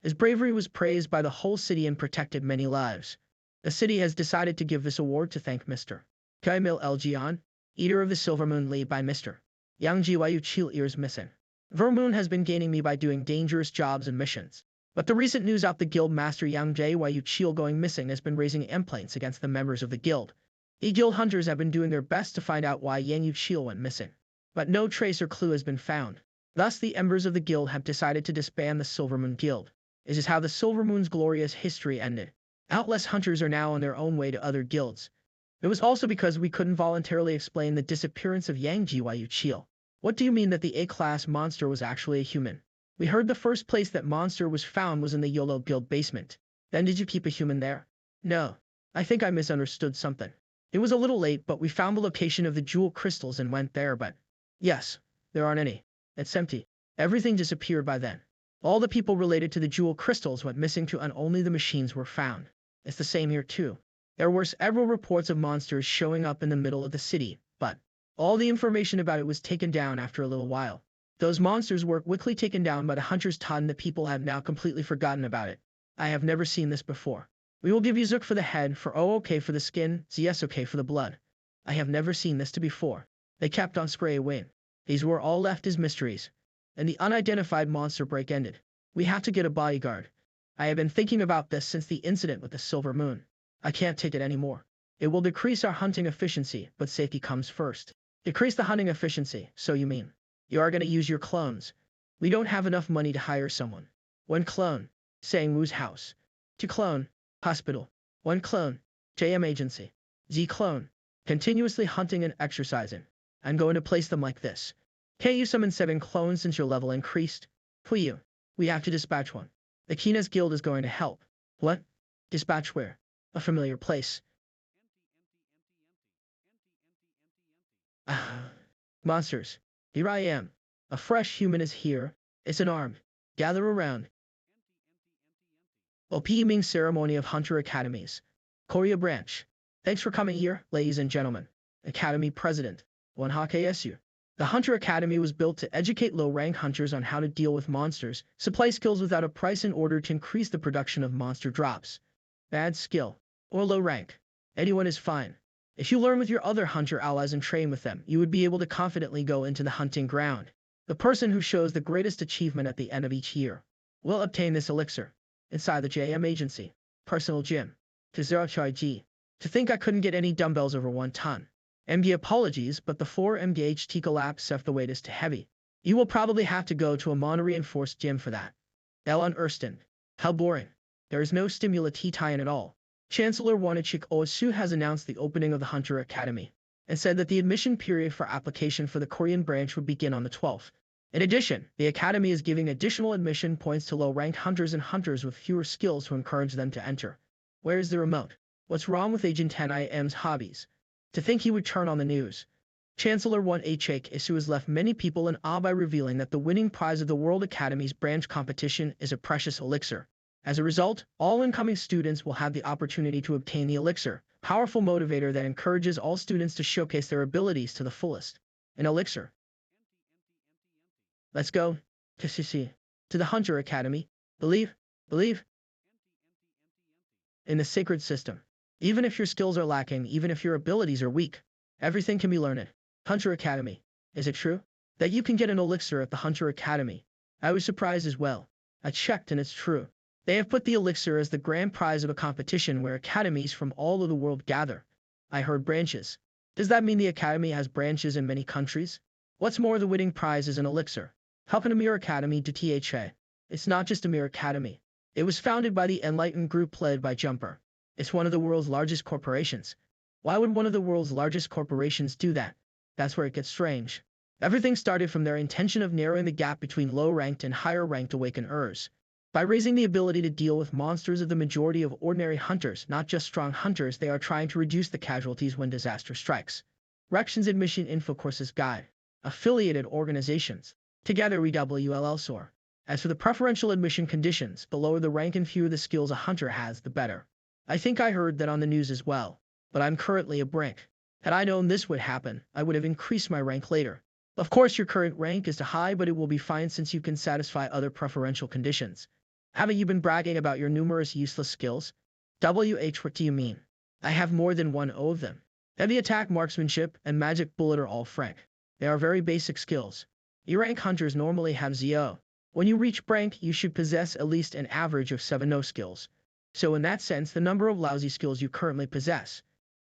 His bravery was praised by the whole city and protected many lives. The city has decided to give this award to thank Mr. Kim Il-jeon, Eater of the Silver Moon, lead by Mr. Yang Yu Chil ears missing. Vermoon has been gaining me by doing dangerous jobs and missions. But the recent news out the guild master Yang Yu Chil going missing has been raising complaints against the members of the guild. The guild hunters have been doing their best to find out why Yang Yu Chil went missing. But no trace or clue has been found. Thus the members of the guild have decided to disband the Silver Moon Guild. This is how the Silver Moon's glorious history ended. Outless hunters are now on their own way to other guilds. It was also because we couldn't voluntarily explain the disappearance of Yang Yu Chil. What do you mean that the A-class monster was actually a human? We heard the first place that monster was found was in the YOLO Guild basement. Then did you keep a human there? No. I think I misunderstood something. It was a little late, but we found the location of the jewel crystals and went there, but... Yes, there aren't any. It's empty. Everything disappeared by then. All the people related to the jewel crystals went missing too, and only the machines were found. It's the same here too. There were several reports of monsters showing up in the middle of the city, but all the information about it was taken down after a little while. Those monsters were quickly taken down by the hunters Todd, and the people have now completely forgotten about it. I have never seen this before. We will give you Zook for the head, for O okay for the skin, ZS okay for the blood. I have never seen this to before. They kept on spray away. These were all left as mysteries. And the unidentified monster break ended. We have to get a bodyguard. I have been thinking about this since the incident with the Silver Moon. I can't take it anymore. It will decrease our hunting efficiency, but safety comes first. Decrease the hunting efficiency, so you mean you are going to use your clones? We don't have enough money to hire someone. 1 clone, Sang Woo's house. 2 clone, hospital. 1 clone, JM agency. Z clone, continuously hunting and exercising. I'm going to place them like this. Can't you summon 7 clones since your level increased? For you, we have to dispatch 1. The Kinas Guild is going to help. What? Dispatch where? A familiar place. Monsters. Here I am. A fresh human is here. It's an arm. Gather around. OPMing Ceremony of Hunter Academies. Korea Branch. Thanks for coming here, ladies and gentlemen. Academy President. Manhwa KSU. The Hunter Academy was built to educate low-rank hunters on how to deal with monsters, supply skills without a price in order to increase the production of monster drops. Bad skill. Or low rank. Anyone is fine. If you learn with your other hunter allies and train with them, you would be able to confidently go into the hunting ground. The person who shows the greatest achievement at the end of each year will obtain this elixir. Inside the JM agency. Personal gym. To 0HIG. To think I couldn't get any dumbbells over 1 ton. MD apologies, but the 4 MDHT collapse if the weight is too heavy. You will probably have to go to a mono-reinforced gym for that. Ellen Erston. How boring. There is no stimulus tie in at all. Chancellor Wanachik Osu has announced the opening of the Hunter Academy and said that the admission period for application for the Korean branch would begin on the 12th. In addition, the Academy is giving additional admission points to low-ranked hunters and hunters with fewer skills to encourage them to enter. Where is the remote? What's wrong with Agent 10IM's hobbies? To think he would turn on the news. Chancellor Wanachik Osu has left many people in awe by revealing that the winning prize of the World Academy's branch competition is a precious elixir. As a result, all incoming students will have the opportunity to obtain the elixir, powerful motivator that encourages all students to showcase their abilities to the fullest. An elixir. Let's go. To the Hunter Academy. Believe in the sacred system. Even if your skills are lacking, even if your abilities are weak, everything can be learned. Hunter Academy. Is it true that you can get an elixir at the Hunter Academy? I was surprised as well. I checked and it's true. They have put the elixir as the grand prize of a competition where academies from all over the world gather. I heard branches. Does that mean the academy has branches in many countries? What's more, the winning prize is an elixir. How can a mere academy do THA? It's not just a mere academy. It was founded by the Enlightened Group led by Jumper. It's one of the world's largest corporations. Why would one of the world's largest corporations do that? That's where it gets strange. Everything started from their intention of narrowing the gap between low-ranked and higher-ranked awakeners. By raising the ability to deal with monsters of the majority of ordinary hunters, not just strong hunters, they are trying to reduce the casualties when disaster strikes. Rections Admission Info Courses Guide. Affiliated organizations. Together we WLL-SOAR. As for the preferential admission conditions, the lower the rank and fewer the skills a hunter has, the better. I think I heard that on the news as well. But I'm currently a brink. Had I known this would happen, I would have increased my rank later. Of course your current rank is too high, but it will be fine since you can satisfy other preferential conditions. Haven't you been bragging about your numerous useless skills? What do you mean? I have more than one of them. Heavy attack, marksmanship, and magic bullet are all frank. They are very basic skills. E-rank hunters normally have ZO. When you reach rank, you should possess at least an average of 7 no skills. So in that sense, the number of lousy skills you currently possess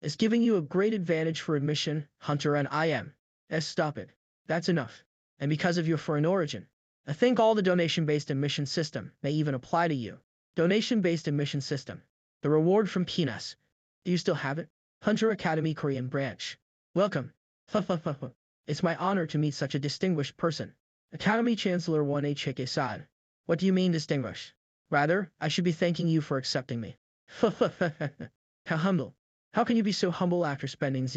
is giving you a great advantage for admission, hunter and IM. Stop it. That's enough. And because of your foreign origin, I think all the donation-based admission system may even apply to you. Donation-based admission system. The reward from Kinas. Do you still have it? Hunter Academy Korean Branch. Welcome. It's my honor to meet such a distinguished person. Academy Chancellor Wanachik Osu. What do you mean distinguished? Rather, I should be thanking you for accepting me. How humble. How can you be so humble after spending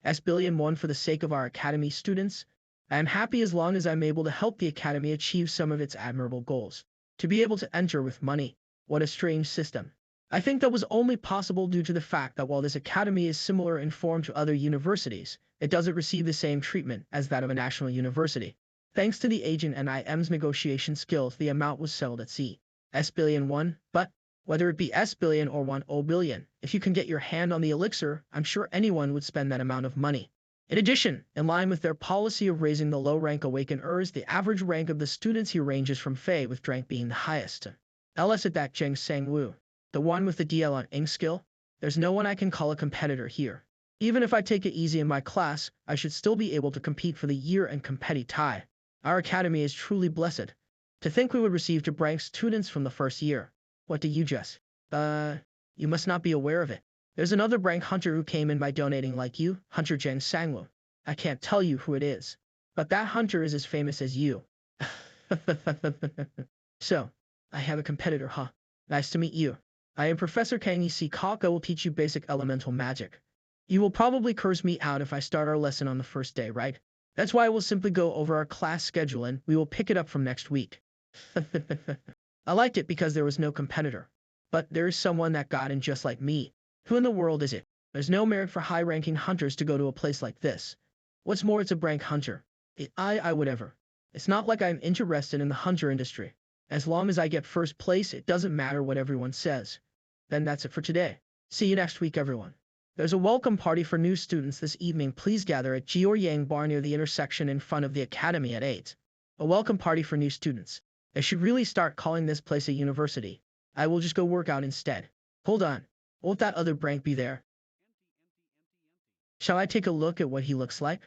S billion won for the sake of our Academy students? I am happy as long as I'm able to help the Academy achieve some of its admirable goals. To be able to enter with money. What a strange system. I think that was only possible due to the fact that while this Academy is similar in form to other universities, it doesn't receive the same treatment as that of a national university. Thanks to the agent and IM's negotiation skills, the amount was settled at S billion won, but whether it be S billion or 10 billion, if you can get your hand on the elixir, I'm sure anyone would spend that amount of money. In addition, in line with their policy of raising the low-rank awakeners, the average rank of the students here ranges from Fei, with rank being the highest, to LS at that Jeng Sang-woo, the one with the DL on Ing skill. There's no one I can call a competitor here. Even if I take it easy in my class, I should still be able to compete for the year-end competi tie. Our academy is truly blessed. To think we would receive to rank students from the first year. What do you just? You must not be aware of it. There's another rank hunter who came in by donating like you, Hunter Jeng Sangwoo. I can't tell you who it is, but that hunter is as famous as you. So, I have a competitor, huh? Nice to meet you. I am Professor Kang E.C. Kaka will teach you basic elemental magic. You will probably curse me out if I start our lesson on the first day, right? That's why we'll simply go over our class schedule and we will pick it up from next week. I liked it because there was no competitor. But there is someone that got in just like me. Who in the world is it? There's no merit for high-ranking hunters to go to a place like this. What's more, it's a rank hunter. Whatever. It's not like I'm interested in the hunter industry. As long as I get first place, it doesn't matter what everyone says. Then that's it for today. See you next week, everyone. There's a welcome party for new students this evening. Please gather at Jeoryang Bar near the intersection in front of the academy at 8. A welcome party for new students. They should really start calling this place a university. I will just go work out instead. Hold on. Won't that other brank be there? Shall I take a look at what he looks like?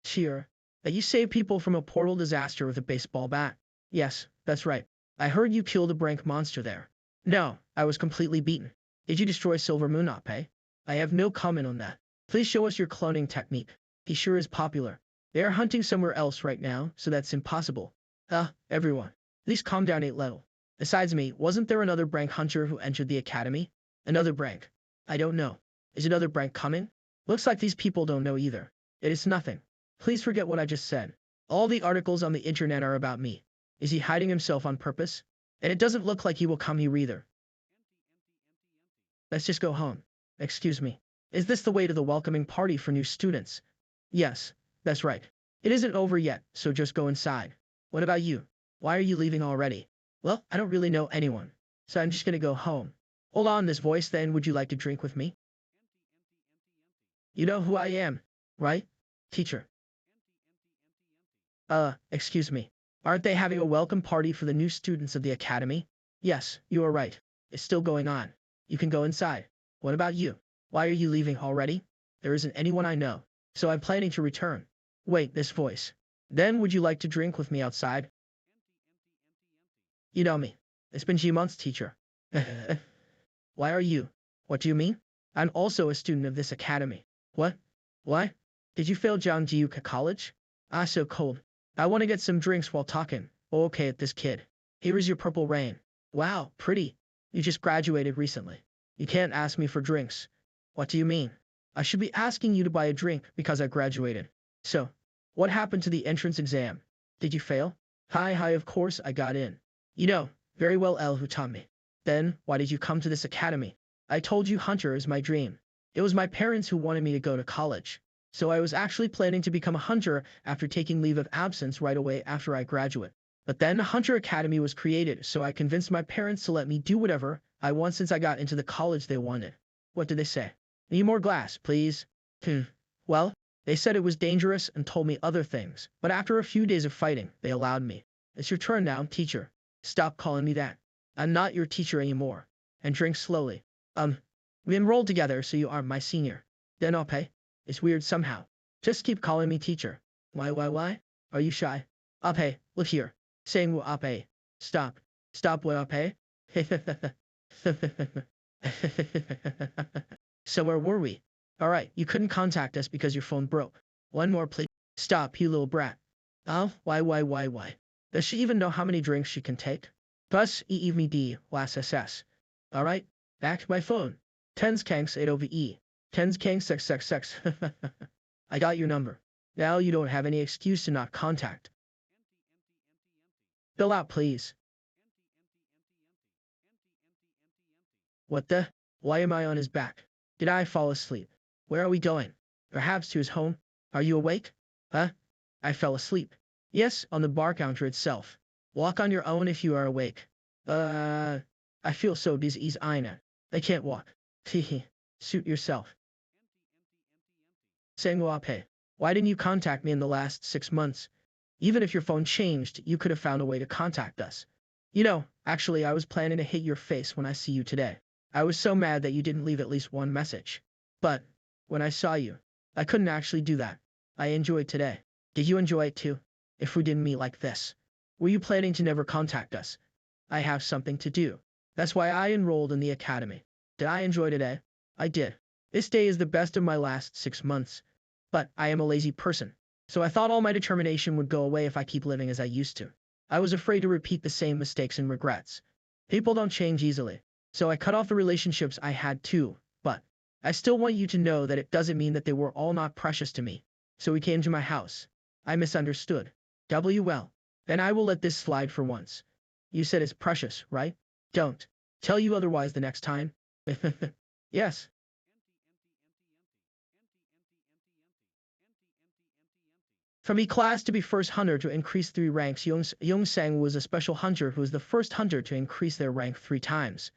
Sure. That you save people from a portal disaster with a baseball bat. Yes, that's right. I heard you killed a brank monster there. No, I was completely beaten. Did you destroy Silver Moon Ape? I have no comment on that. Please show us your cloning technique. He sure is popular. They are hunting somewhere else right now, so that's impossible. Everyone. Please calm down 8 level. Besides me, wasn't there another Brank hunter who entered the academy? Another Brank. I don't know. Is another Brank coming? Looks like these people don't know either. It is nothing. Please forget what I just said. All the articles on the internet are about me. Is he hiding himself on purpose? And it doesn't look like he will come here either. Let's just go home. Excuse me. Is this the way to the welcoming party for new students? Yes, that's right. It isn't over yet, so just go inside. What about you? Why are you leaving already? Well, I don't really know anyone, so I'm just gonna go home. Hold on this voice then, would you like to drink with me? You know who I am, right? Teacher. Excuse me. Aren't they having a welcome party for the new students of the academy? Yes, you are right. It's still going on. You can go inside. What about you? Why are you leaving already? There isn't anyone I know, so I'm planning to return. Wait, this voice. Then would you like to drink with me outside? You know me. It's been G-months, teacher. Why are you? What do you mean? I'm also a student of this academy. What? Why? Did you fail Jiangjiuka College? Ah, so cold. I want to get some drinks while talking. Oh, okay at this kid. Here is your purple rain. Wow, pretty. You just graduated recently. You can't ask me for drinks. What do you mean? I should be asking you to buy a drink because I graduated. So, what happened to the entrance exam? Did you fail? Hi, of course I got in. You know, very well El who taught me. Then, why did you come to this academy? I told you hunter is my dream. It was my parents who wanted me to go to college. So I was actually planning to become a hunter after taking leave of absence right away after I graduate. But then a hunter academy was created, so I convinced my parents to let me do whatever I want since I got into the college they wanted. What did they say? Need more glass, please? Well, they said it was dangerous and told me other things, but after a few days of fighting, they allowed me. It's your turn now, teacher. Stop calling me that. I'm not your teacher anymore. And drink slowly. We enrolled together, so you are my senior. Then I'll pay. It's weird somehow. Just keep calling me teacher. Why? Are you shy? Ape, look here. Saying what Ape. Stop. Stop what Ape? So where were we? Alright, you couldn't contact us because your phone broke. One more please. Stop, you little brat. Oh, why? Does she even know how many drinks she can take? Plus, EEVD, was SS. Alright, back to my phone. Tens kanks 8 OVE. Tens kanks sex. I got your number. Now you don't have any excuse to not contact. Fill out, please. What the? Why am I on his back? Did I fall asleep? Where are we going? Perhaps to his home? Are you awake? Huh? I fell asleep. Yes, on the bar counter itself. Walk on your own if you are awake. I feel so dizzy, Ina. I can't walk. Hehe. Suit yourself. Sangwape. Why didn't you contact me in the last 6 months? Even if your phone changed, you could have found a way to contact us. You know, actually I was planning to hit your face when I see you today. I was so mad that you didn't leave at least one message. But, when I saw you, I couldn't actually do that. I enjoyed today. Did you enjoy it too? If we didn't meet like this. Were you planning to never contact us? I have something to do. That's why I enrolled in the academy. Did I enjoy today? I did. This day is the best of my last 6 months. But I am a lazy person. So I thought all my determination would go away if I keep living as I used to. I was afraid to repeat the same mistakes and regrets. People don't change easily. So I cut off the relationships I had too, but I still want you to know that it doesn't mean that they were all not precious to me. So we came to my house. I misunderstood. Well. Then I will let this slide for once. You said it's precious, right? Don't tell you otherwise the next time. Yes. From E-class to be first hunter to increase 3 ranks, Sang was a special hunter who was the first hunter to increase their rank 3 times.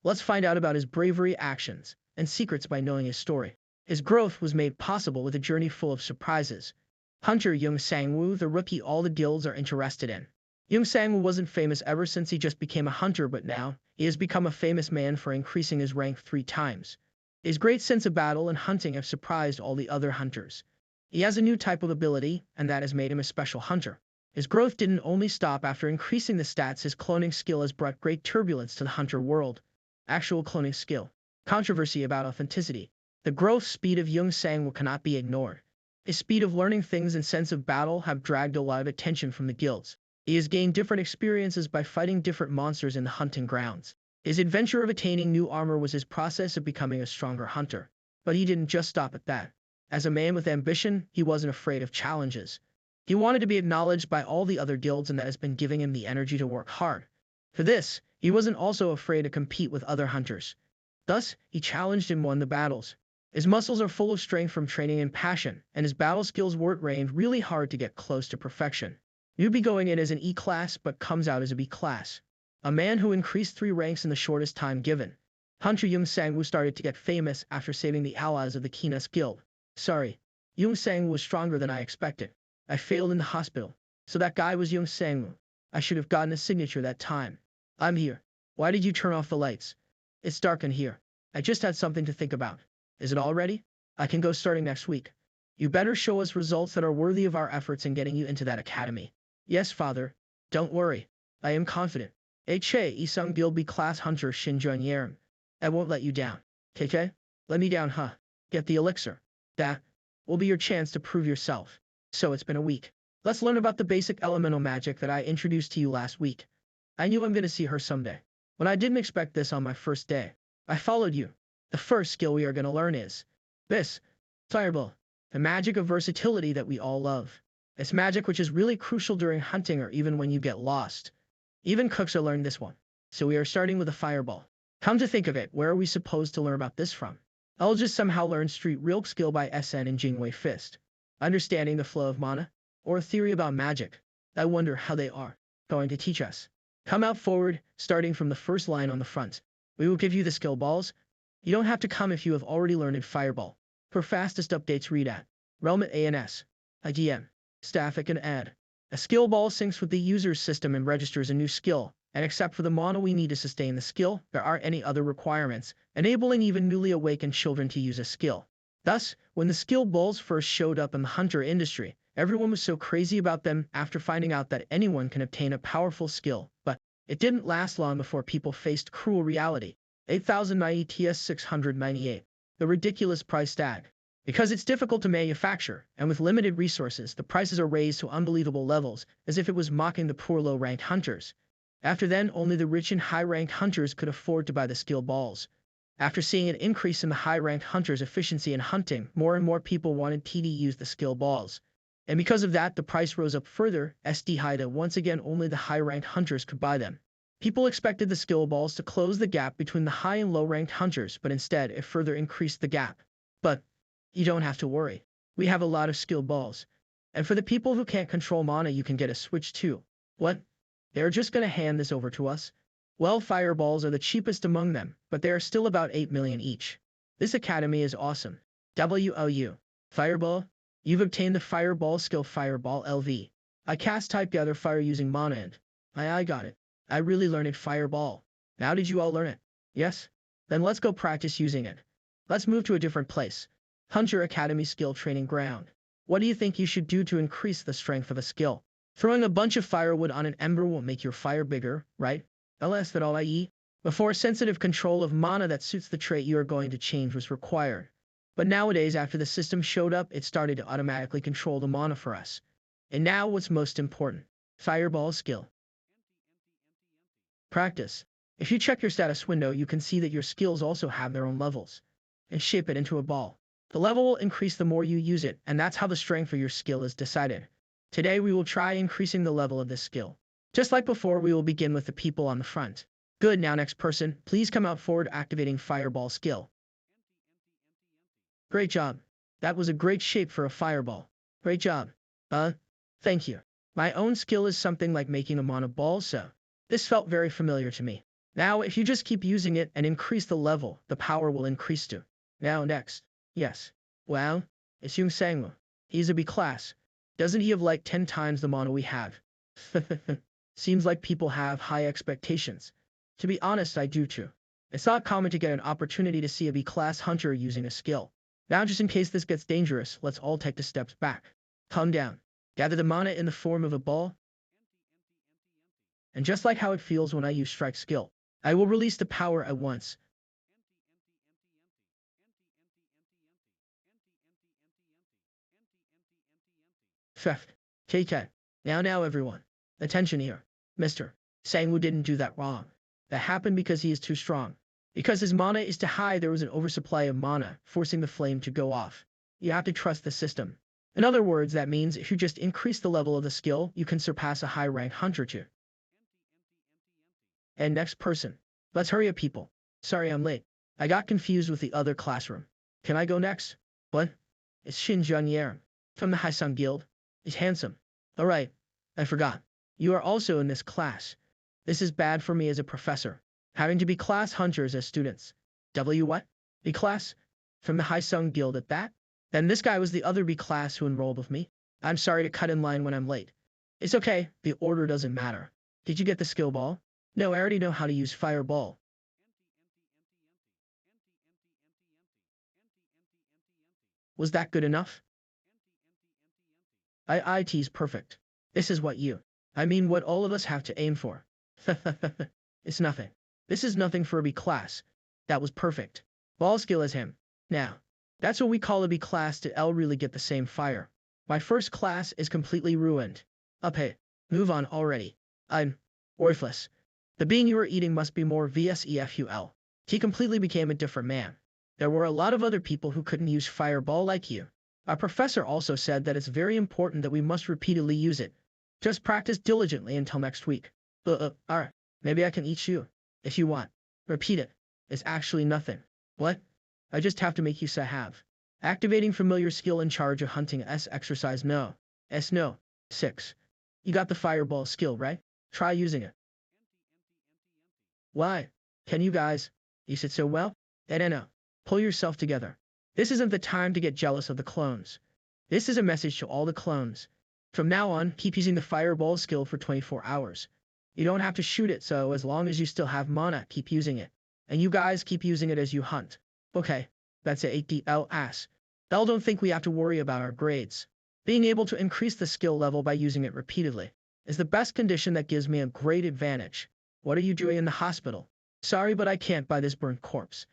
Let's find out about his bravery, actions, and secrets by knowing his story. His growth was made possible with a journey full of surprises. Hunter Sang-woo, the rookie all the guilds are interested in. Sang-woo wasn't famous ever since he just became a hunter, but now he has become a famous man for increasing his rank 3 times. His great sense of battle and hunting have surprised all the other hunters. He has a new type of ability, and that has made him a special hunter. His growth didn't only stop after increasing the stats, his cloning skill has brought great turbulence to the hunter world. Actual cloning skill. Controversy about authenticity. The growth speed of Young Sang cannot be ignored. His speed of learning things and sense of battle have dragged a lot of attention from the guilds. He has gained different experiences by fighting different monsters in the hunting grounds. His adventure of attaining new armor was his process of becoming a stronger hunter. But he didn't just stop at that. As a man with ambition, he wasn't afraid of challenges. He wanted to be acknowledged by all the other guilds, and that has been giving him the energy to work hard. For this, he wasn't also afraid to compete with other hunters. Thus, he challenged and won the battles. His muscles are full of strength from training and passion, and his battle skills work really hard to get close to perfection. You'd be going in as an E class, but comes out as a B class. A man who increased 3 ranks in the shortest time given. Hunter Young Sang started to get famous after saving the allies of the Kinas Guild. Sorry, Young Sang was stronger than I expected. I failed in the hospital. So that guy was Young Sang. I should have gotten a signature that time. I'm here. Why did you turn off the lights? It's dark in here. I just had something to think about. Is it all ready? I can go starting next week. You better show us results that are worthy of our efforts in getting you into that academy. Yes, father. Don't worry. I am confident. Hyesung Guild B class hunter Shin Jun Yerim. I won't let you down. KK? Let me down, huh? Get the elixir. That will be your chance to prove yourself. So it's been a week. Let's learn about the basic elemental magic that I introduced to you last week. I knew I'm going to see her someday. When I didn't expect this on my first day, I followed you. The first skill we are going to learn is this. Fireball. The magic of versatility that we all love. It's magic which is really crucial during hunting or even when you get lost. Even cooks are learning this one. So we are starting with a fireball. Come to think of it, where are we supposed to learn about this from? I'll just somehow learn Street Real skill by SN and Jingwei Fist. Understanding the flow of mana? Or a theory about magic? I wonder how they are going to teach us. Come out forward, starting from the first line on the front. We will give you the skill balls. You don't have to come if you have already learned Fireball. For fastest updates read at Enrollment ANS. IGM. Static and add. A skill ball syncs with the user's system and registers a new skill, and except for the mana we need to sustain the skill, there aren't any other requirements, enabling even newly awakened children to use a skill. Thus, when the skill balls first showed up in the hunter industry, everyone was so crazy about them after finding out that anyone can obtain a powerful skill, but it didn't last long before people faced cruel reality. 8,090 TS 698. The ridiculous price tag. Because it's difficult to manufacture, and with limited resources, the prices are raised to unbelievable levels, as if it was mocking the poor low-ranked hunters. After then, only the rich and high-ranked hunters could afford to buy the skill balls. After seeing an increase in the high-ranked hunters' efficiency in hunting, more and more people wanted to use the skill balls. And because of that, the price rose up further, SD high that once again only the high-ranked hunters could buy them. People expected the skill balls to close the gap between the high and low-ranked hunters, but instead it further increased the gap. But you don't have to worry. We have a lot of skill balls. And for the people who can't control mana, you can get a switch too. What? They're just gonna hand this over to us? Well, fireballs are the cheapest among them, but they are still about 8 million each. This academy is awesome. WOU. Fireball? You've obtained the fireball skill Fireball LV. I cast type gather fire using mana and I got it. I really learned it Fireball. Now did you all learn it? Yes? Then let's go practice using it. Let's move to a different place. Hunter Academy Skill Training Ground. What do you think you should do to increase the strength of a skill? Throwing a bunch of firewood on an ember won't make your fire bigger, right? Alas that all i.e. Before sensitive control of mana that suits the trait you are going to change was required. But nowadays after the system showed up, it started to automatically control the mana for us. And now what's most important? Fireball skill. Practice. If you check your status window, you can see that your skills also have their own levels. And shape it into a ball. The level will increase the more you use it, and that's how the strength of your skill is decided. Today we will try increasing the level of this skill. Just like before, we will begin with the people on the front. Good, now next person, please come out forward activating Fireball skill. Great job. That was a great shape for a fireball. Great job. Thank you. My own skill is something like making a mana ball, so this felt very familiar to me. Now if you just keep using it and increase the level, the power will increase too. Now next. Yes. Wow. It's Young Sang. He's a B class. Doesn't he have like 10 times the mana we have? Seems like people have high expectations. To be honest, I do too. It's not common to get an opportunity to see a B class hunter using a skill. Now just in case this gets dangerous, let's all take the steps back. Calm down. Gather the mana in the form of a ball. And just like how it feels when I use strike skill, I will release the power at once. Theft. Take it. Now everyone. Attention here. Mr. Sangwoo didn't do that wrong. That happened because he is too strong. Because his mana is too high, there was an oversupply of mana, forcing the flame to go off. You have to trust the system. In other words, that means if you just increase the level of the skill, you can surpass a high-rank hunter too. And next person. Let's hurry up, people. Sorry I'm late. I got confused with the other classroom. Can I go next? What? It's Shin Jun from the Hyesung Guild. He's handsome. Alright. I forgot. You are also in this class. This is bad for me as a professor. Having to be class hunters as students. What? B class? From the Hyesung Guild at that? Then this guy was the other B class who enrolled with me. I'm sorry to cut in line when I'm late. It's okay. The order doesn't matter. Did you get the skill ball? No, I already know how to use fireball. Was that good enough? IIT's perfect. This is what what all of us have to aim for. It's nothing. This is nothing for a B class. That was perfect. Ball skill as him. Now, that's what we call a B class. Did L really get the same fire? My first class is completely ruined. Up hey. Move on already. I'm worthless. The being you were eating must be more VSEFUL. He completely became a different man. There were a lot of other people who couldn't use fireball like you. Our professor also said that it's very important that we must repeatedly use it. Just practice diligently until next week. Alright. Maybe I can eat you. If you want. Repeat it. It's actually nothing. What? I just have to make you say have. Activating familiar skill in charge of hunting S exercise no. S no. 6. You got the fireball skill, right? Try using it. Why? Can you guys? You said so well? No. Pull yourself together. This isn't the time to get jealous of the clones. This is a message to all the clones. From now on, keep using the fireball skill for 24 hours. You don't have to shoot it, so as long as you still have mana, keep using it. And you guys keep using it as you hunt. Okay, that's it. ADL ass. L don't think we have to worry about our grades. Being able to increase the skill level by using it repeatedly is the best condition that gives me a great advantage. What are you doing in the hospital? Sorry, but I can't buy this burnt corpse.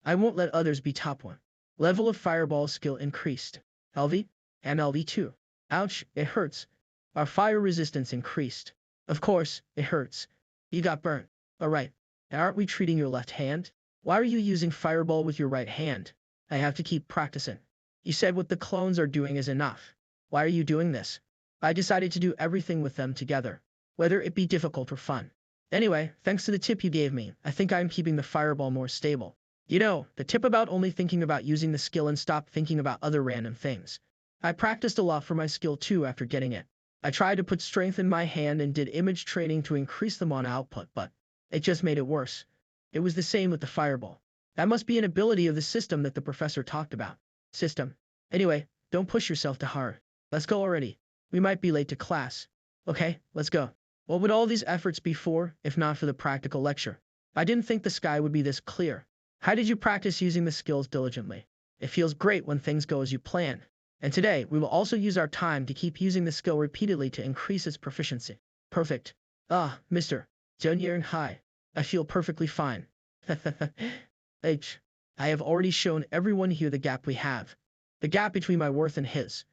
I won't let others be top one. Level of fireball skill increased. LV? And LV2. Ouch, it hurts. Our fire resistance increased. Of course, it hurts. You got burnt. Alright. Aren't we treating your left hand? Why are you using fireball with your right hand? I have to keep practicing. You said what the clones are doing is enough. Why are you doing this? I decided to do everything with them together, whether it be difficult or fun. Anyway, thanks to the tip you gave me, I think I'm keeping the fireball more stable. You know, the tip about only thinking about using the skill and stop thinking about other random things. I practiced a lot for my skill too after getting it. I tried to put strength in my hand and did image training to increase the mana output, but it just made it worse. It was the same with the fireball. That must be an ability of the system that the professor talked about. System. Anyway, don't push yourself too hard. Let's go already. We might be late to class. Okay, let's go. What would all these efforts be for, if not for the practical lecture? I didn't think the sky would be this clear. How did you practice using the skills diligently? It feels great when things go as you plan. And today, we will also use our time to keep using the skill repeatedly to increase its proficiency. Perfect. Ah, Mr. Junior High. I feel perfectly fine. H. I have already shown everyone here the gap we have. The gap between my worth and his.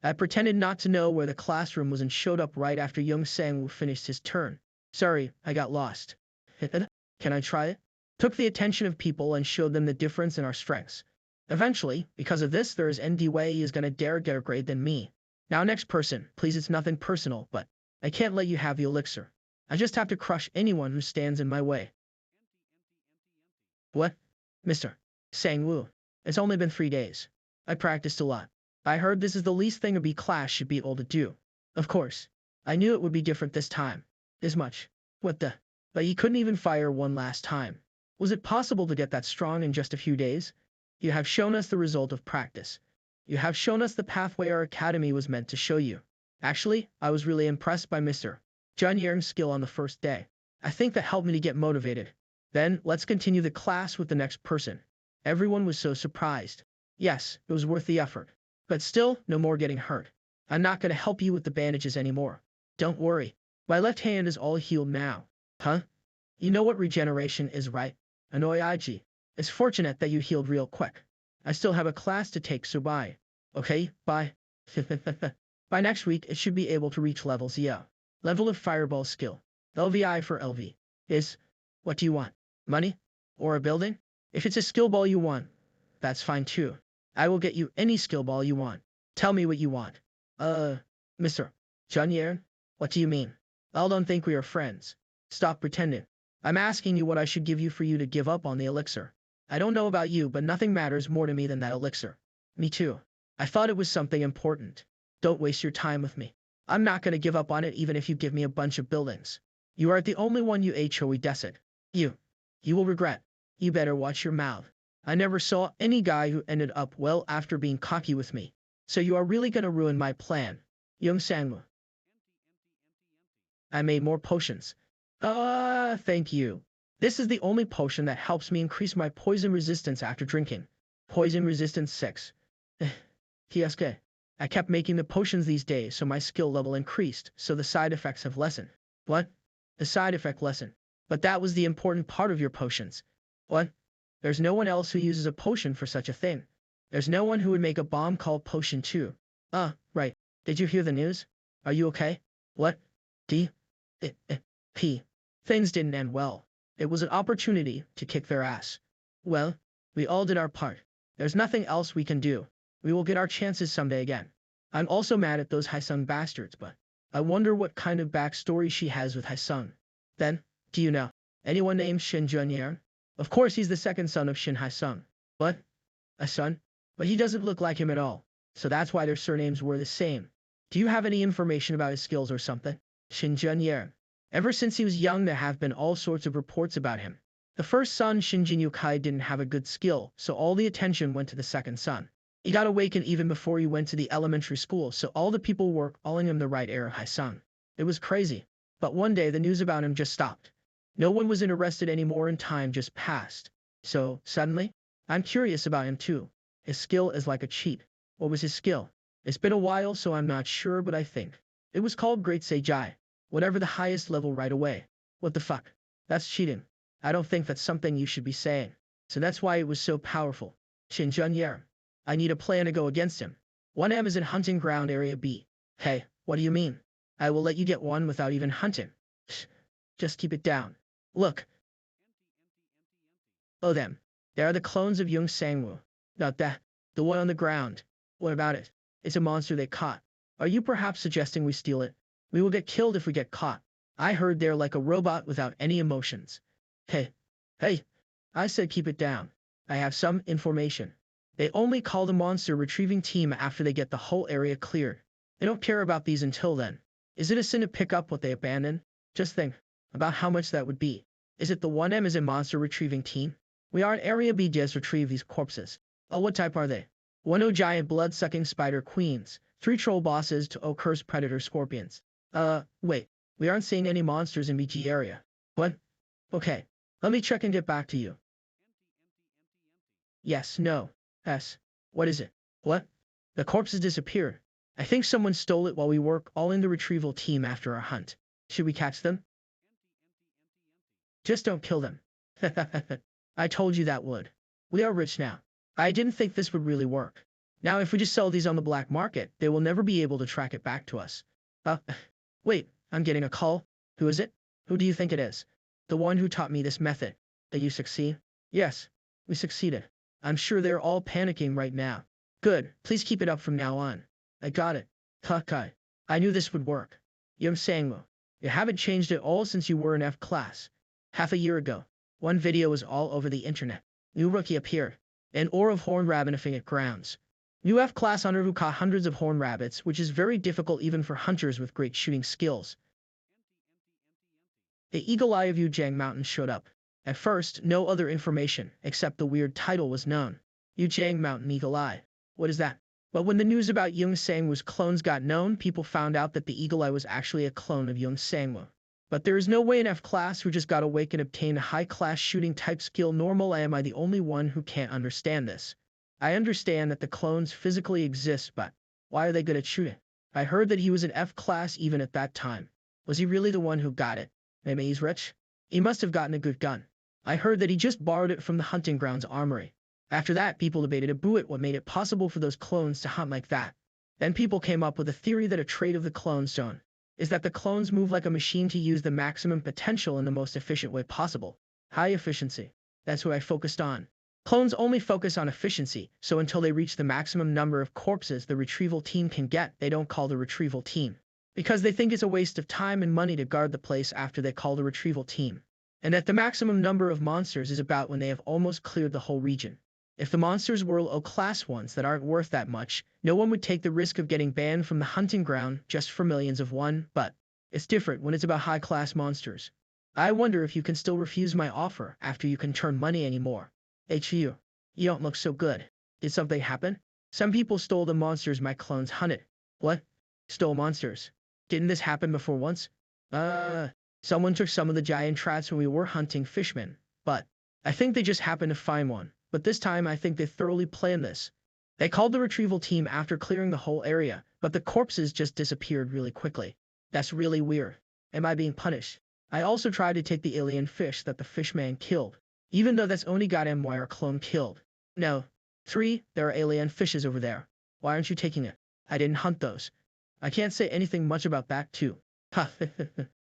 I pretended not to know where the classroom was and showed up right after young Sangwoo finished his turn. Sorry, I got lost. Can I try it? Took the attention of people and showed them the difference in our strengths. Eventually, because of this, there is ND way he is gonna dare get a grade than me. Now next person, please, it's nothing personal, but I can't let you have the elixir. I just have to crush anyone who stands in my way. What? Mr. Sangwoo. It's only been 3 days. I practiced a lot. I heard this is the least thing a B class should be able to do. Of course. I knew it would be different this time. This much. What the? But he couldn't even fire one last time. Was it possible to get that strong in just a few days? You have shown us the result of practice. You have shown us the pathway our academy was meant to show you. Actually, I was really impressed by Mr. Jun skill on the first day. I think that helped me to get motivated. Then, let's continue the class with the next person. Everyone was so surprised. Yes, it was worth the effort. But still, no more getting hurt. I'm not going to help you with the bandages anymore. Don't worry. My left hand is all healed now. Huh? You know what regeneration is, right? Annoy IG. It's fortunate that you healed real quick. I still have a class to take, so bye. Okay, bye. By next week, it should be able to reach level 0. Level of Fireball skill. LVI for LV. Is, what do you want? Money? Or a building? If it's a skill ball you want, that's fine too. I will get you any skill ball you want. Tell me what you want. Mr. Junyer? What do you mean? I don't think we are friends. Stop pretending. I'm asking you what I should give you for you to give up on the elixir. I don't know about you, but nothing matters more to me than that elixir. Me too. I thought it was something important. Don't waste your time with me. I'm not going to give up on it even if you give me a bunch of buildings. You are the only one you HOE desert. You will regret. You better watch your mouth. I never saw any guy who ended up well after being cocky with me. So you are really going to ruin my plan. Young Sanmu. I made more potions. Thank you. This is the only potion that helps me increase my poison resistance after drinking. Poison resistance 6. TSK. I kept making the potions these days so my skill level increased, so the side effects have lessened. What? The side effect lessened. But that was the important part of your potions. What? There's no one else who uses a potion for such a thing. There's no one who would make a bomb called Potion 2. Right. Did you hear the news? Are you okay? What? P. Things didn't end well. It was an opportunity to kick their ass. Well, we all did our part. There's nothing else we can do. We will get our chances someday again. I'm also mad at those Hyesung bastards, but I wonder what kind of backstory she has with Hyesung. Then, do you know anyone named Shin Junyer? Of course he's the second son of Shin Hyesung. What? A son? But he doesn't look like him at all. So that's why their surnames were the same. Do you have any information about his skills or something? Shin Junyer. Ever since he was young there have been all sorts of reports about him. The first son, Shin Jinyukai, didn't have a good skill, so all the attention went to the second son. He got awakened even before he went to the elementary school, so all the people were calling him the right heir of Hyesung. It was crazy. But one day the news about him just stopped. No one was interested anymore and time just passed. So, suddenly, I'm curious about him too. His skill is like a cheat. What was his skill? It's been a while so I'm not sure, but I think it was called Great Seijai. Whatever the highest level right away. What the fuck? That's cheating. I don't think that's something you should be saying. So that's why it was so powerful. Shin Junyer. I need a plan to go against him. 1M is in hunting ground area B. Hey, what do you mean? I will let you get one without even hunting. Shh. Just keep it down. Look. Oh them. They are the clones of Young Sangwoo. Not that. The one on the ground. What about it? It's a monster they caught. Are you perhaps suggesting we steal it? We will get killed if we get caught. I heard they're like a robot without any emotions. Hey. I said keep it down. I have some information. They only call the monster retrieving team after they get the whole area cleared. They don't care about these until then. Is it a sin to pick up what they abandon? Just think about how much that would be. Is it the 1M is a monster retrieving team? We are in Area B just retrieve these corpses. Oh, what type are they? 1 giant blood-sucking spider queens, 3 troll bosses, 2 cursed predator scorpions. Wait. We aren't seeing any monsters in BG area. What? Okay. Let me check and get back to you. Yes, no. S. What is it? What? The corpses disappeared. I think someone stole it while we work all in the retrieval team after our hunt. Should we catch them? Just don't kill them. I told you that would. We are rich now. I didn't think this would really work. Now if we just sell these on the black market, they will never be able to track it back to us. Wait, I'm getting a call. Who is it? Who do you think it is? The one who taught me this method. Did you succeed? Yes, we succeeded. I'm sure they're all panicking right now. Good, please keep it up from now on. I got it. Takai. I knew this would work. Young Sangmo. You haven't changed at all since you were in F class. Half a year ago, one video was all over the internet. New rookie appeared. An ore of horned rabbit at grounds. New F class hunter who caught hundreds of horned rabbits, which is very difficult even for hunters with great shooting skills. The eagle eye of Yujang Mountain showed up. At first, no other information, except the weird title was known. Yujang Mountain Eagle Eye. What is that? But when the news about Young Sangwoo's clones got known, people found out that the eagle eye was actually a clone of Young Sangwoo. But there is no way in F class who just got awake and obtained a high-class shooting type skill normal. Am I the only one who can't understand this? I understand that the clones physically exist, but why are they good at shooting? I heard that he was in F class even at that time. Was he really the one who got it? Maybe he's rich? He must have gotten a good gun. I heard that he just borrowed it from the hunting grounds armory. After that, people debated about what made it possible for those clones to hunt like that. Then people came up with a theory that a trait of the clone zone is that the clones move like a machine to use the maximum potential in the most efficient way possible. High efficiency. That's what I focused on. Clones only focus on efficiency, so until they reach the maximum number of corpses the retrieval team can get, they don't call the retrieval team. Because they think it's a waste of time and money to guard the place after they call the retrieval team. And that the maximum number of monsters is about when they have almost cleared the whole region. If the monsters were low-class ones that aren't worth that much, no one would take the risk of getting banned from the hunting ground just for millions of one, but it's different when it's about high-class monsters. I wonder if you can still refuse my offer after you can turn money anymore. You don't look so good. Did something happen? Some people stole the monsters my clones hunted. What? Stole monsters? Didn't this happen before once? Someone took some of the giant rats when we were hunting Fishman, but I think they just happened to find one. But this time I think they thoroughly planned this. They called the retrieval team after clearing the whole area, but the corpses just disappeared really quickly. That's really weird. Am I being punished? I also tried to take the alien fish that the Fishman killed, even though that's only got our clone killed. No. 3. There are alien fishes over there. Why aren't you taking it? I didn't hunt those. I can't say anything much about that too. Ha.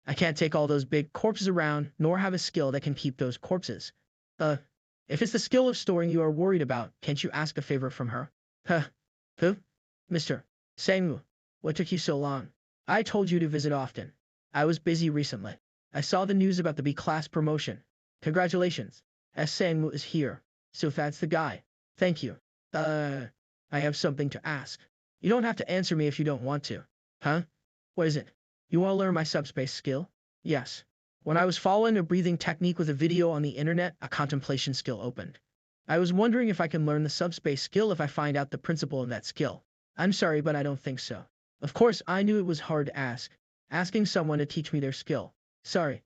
I can't take all those big corpses around, nor have a skill that can keep those corpses. If it's the skill of storing you are worried about, can't you ask a favor from her? Huh. Who? Mr. Sangwoo. What took you so long? I told you to visit often. I was busy recently. I saw the news about the B-class promotion. Congratulations. Sangwoo is here. So that's the guy. Thank you. I have something to ask. You don't have to answer me if you don't want to. Huh? What is it? You want to learn my subspace skill? Yes. When I was following a breathing technique with a video on the internet, a contemplation skill opened. I was wondering if I can learn the subspace skill if I find out the principle of that skill. I'm sorry, but I don't think so. Of course, I knew it was hard to ask. Asking someone to teach me their skill. Sorry.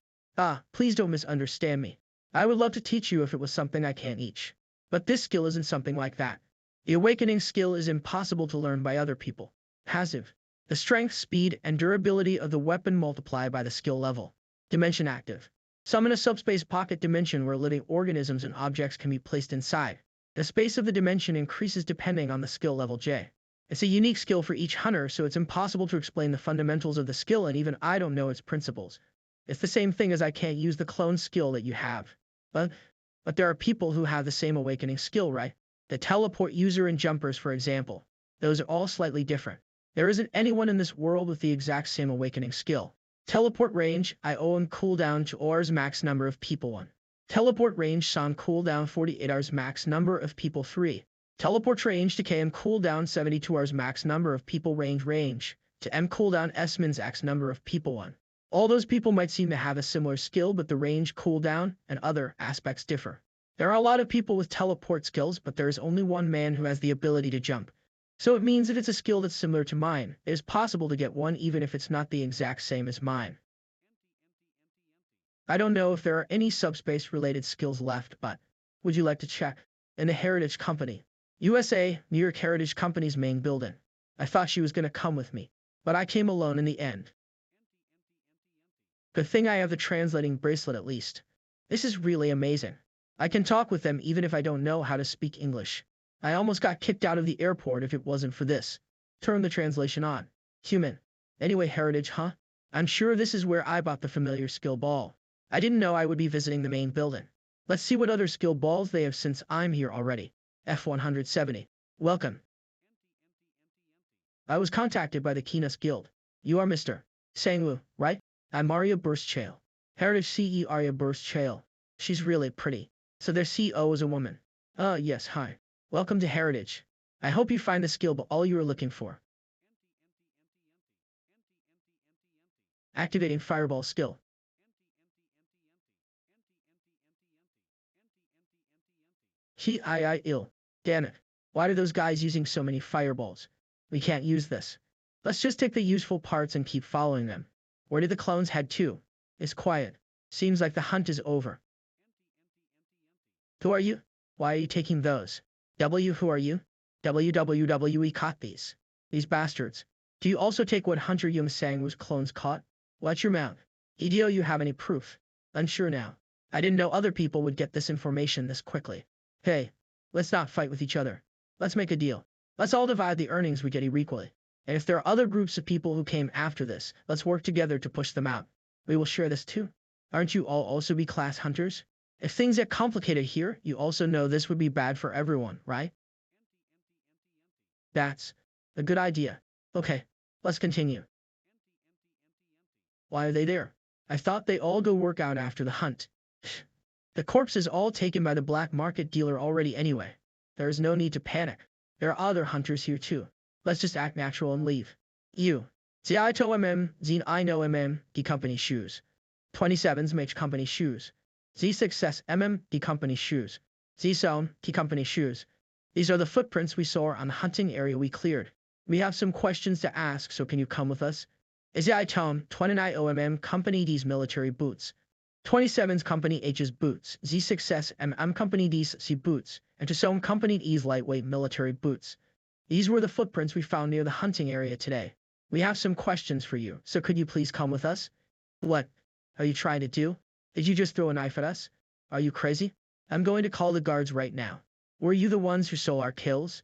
Please don't misunderstand me. I would love to teach you if it was something I can't teach. But this skill isn't something like that. The awakening skill is impossible to learn by other people. Passive. The strength, speed, and durability of the weapon multiply by the skill level. Dimension active. Summon a subspace pocket dimension where living organisms and objects can be placed inside. The space of the dimension increases depending on the skill level J. It's a unique skill for each hunter, so it's impossible to explain the fundamentals of the skill, and even I don't know its principles. It's the same thing as I can't use the clone skill that you have. But there are people who have the same awakening skill, right? The teleport user and jumpers, for example. Those are all slightly different. There isn't anyone in this world with the exact same awakening skill. Teleport range, IOM cooldown 2 hours max number of people 1. Teleport range SOM cooldown 48 hours max number of people 3. Teleport range to KM cooldown 72 hours max number of people range to M cooldown S mins X number of people 1. All those people might seem to have a similar skill, but the range, cooldown, and other aspects differ. There are a lot of people with teleport skills, but there is only one man who has the ability to jump. So it means that it's a skill that's similar to mine. It is possible to get one even if it's not the exact same as mine. I don't know if there are any subspace-related skills left, but would you like to check? In the Heritage Company, USA, New York Heritage Company's main building. I thought she was going to come with me, but I came alone in the end. Good thing I have the translating bracelet at least. This is really amazing. I can talk with them even if I don't know how to speak English. I almost got kicked out of the airport if it wasn't for this. Turn the translation on. Human. Anyway, Heritage, huh? I'm sure this is where I bought the familiar skill ball. I didn't know I would be visiting the main building. Let's see what other skill balls they have since I'm here already. F-170. Welcome. I was contacted by the Kinas Guild. You are Mr. Sangwoo, right? I'm Arya Burstchail. Heritage CE Arya Burstchail. She's really pretty. So their CEO is a woman. Yes, hi. Welcome to Heritage. I hope you find the skill ball you are looking for. Activating Fireball skill. Ill. Damn it. Why are those guys using so many fireballs? We can't use this. Let's just take the useful parts and keep following them. Where did the clones head to? It's quiet. Seems like the hunt is over. Who are you? Why are you taking those? Who are you? WWE caught these. These bastards. Do you also take what Hunter Yung Sang was clones caught? Watch your mouth. EDO, you have any proof? Unsure now. I didn't know other people would get this information this quickly. Hey, let's not fight with each other. Let's make a deal. Let's all divide the earnings we get equally. And if there are other groups of people who came after this, let's work together to push them out. We will share this too. Aren't you all also be class hunters? If things get complicated here, you also know this would be bad for everyone, right? That's a good idea. Okay, let's continue. Why are they there? I thought they all go work out after the hunt. The corpse is all taken by the black market dealer already anyway. There is no need to panic. There are other hunters here too. Let's just act natural and leave. You. The I to zine I know the company shoes. 27s make company shoes. The success the company shoes. The sound, the company shoes. These are the footprints we saw on the hunting area we cleared. We have some questions to ask, so can you come with us? Is I tone 29 company these military boots. 27's company H's boots. Z success company these C boots. And to some company E's lightweight military boots. These were the footprints we found near the hunting area today. We have some questions for you, so could you please come with us? What are you trying to do? Did you just throw a knife at us? Are you crazy? I'm going to call the guards right now. Were you the ones who stole our kills?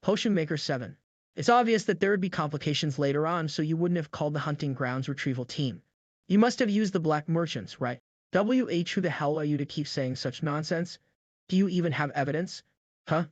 Potion Maker 7. It's obvious that there would be complications later on, so you wouldn't have called the hunting grounds retrieval team. You must have used the black merchants, right? Who the hell are you to keep saying such nonsense? Do you even have evidence? Huh?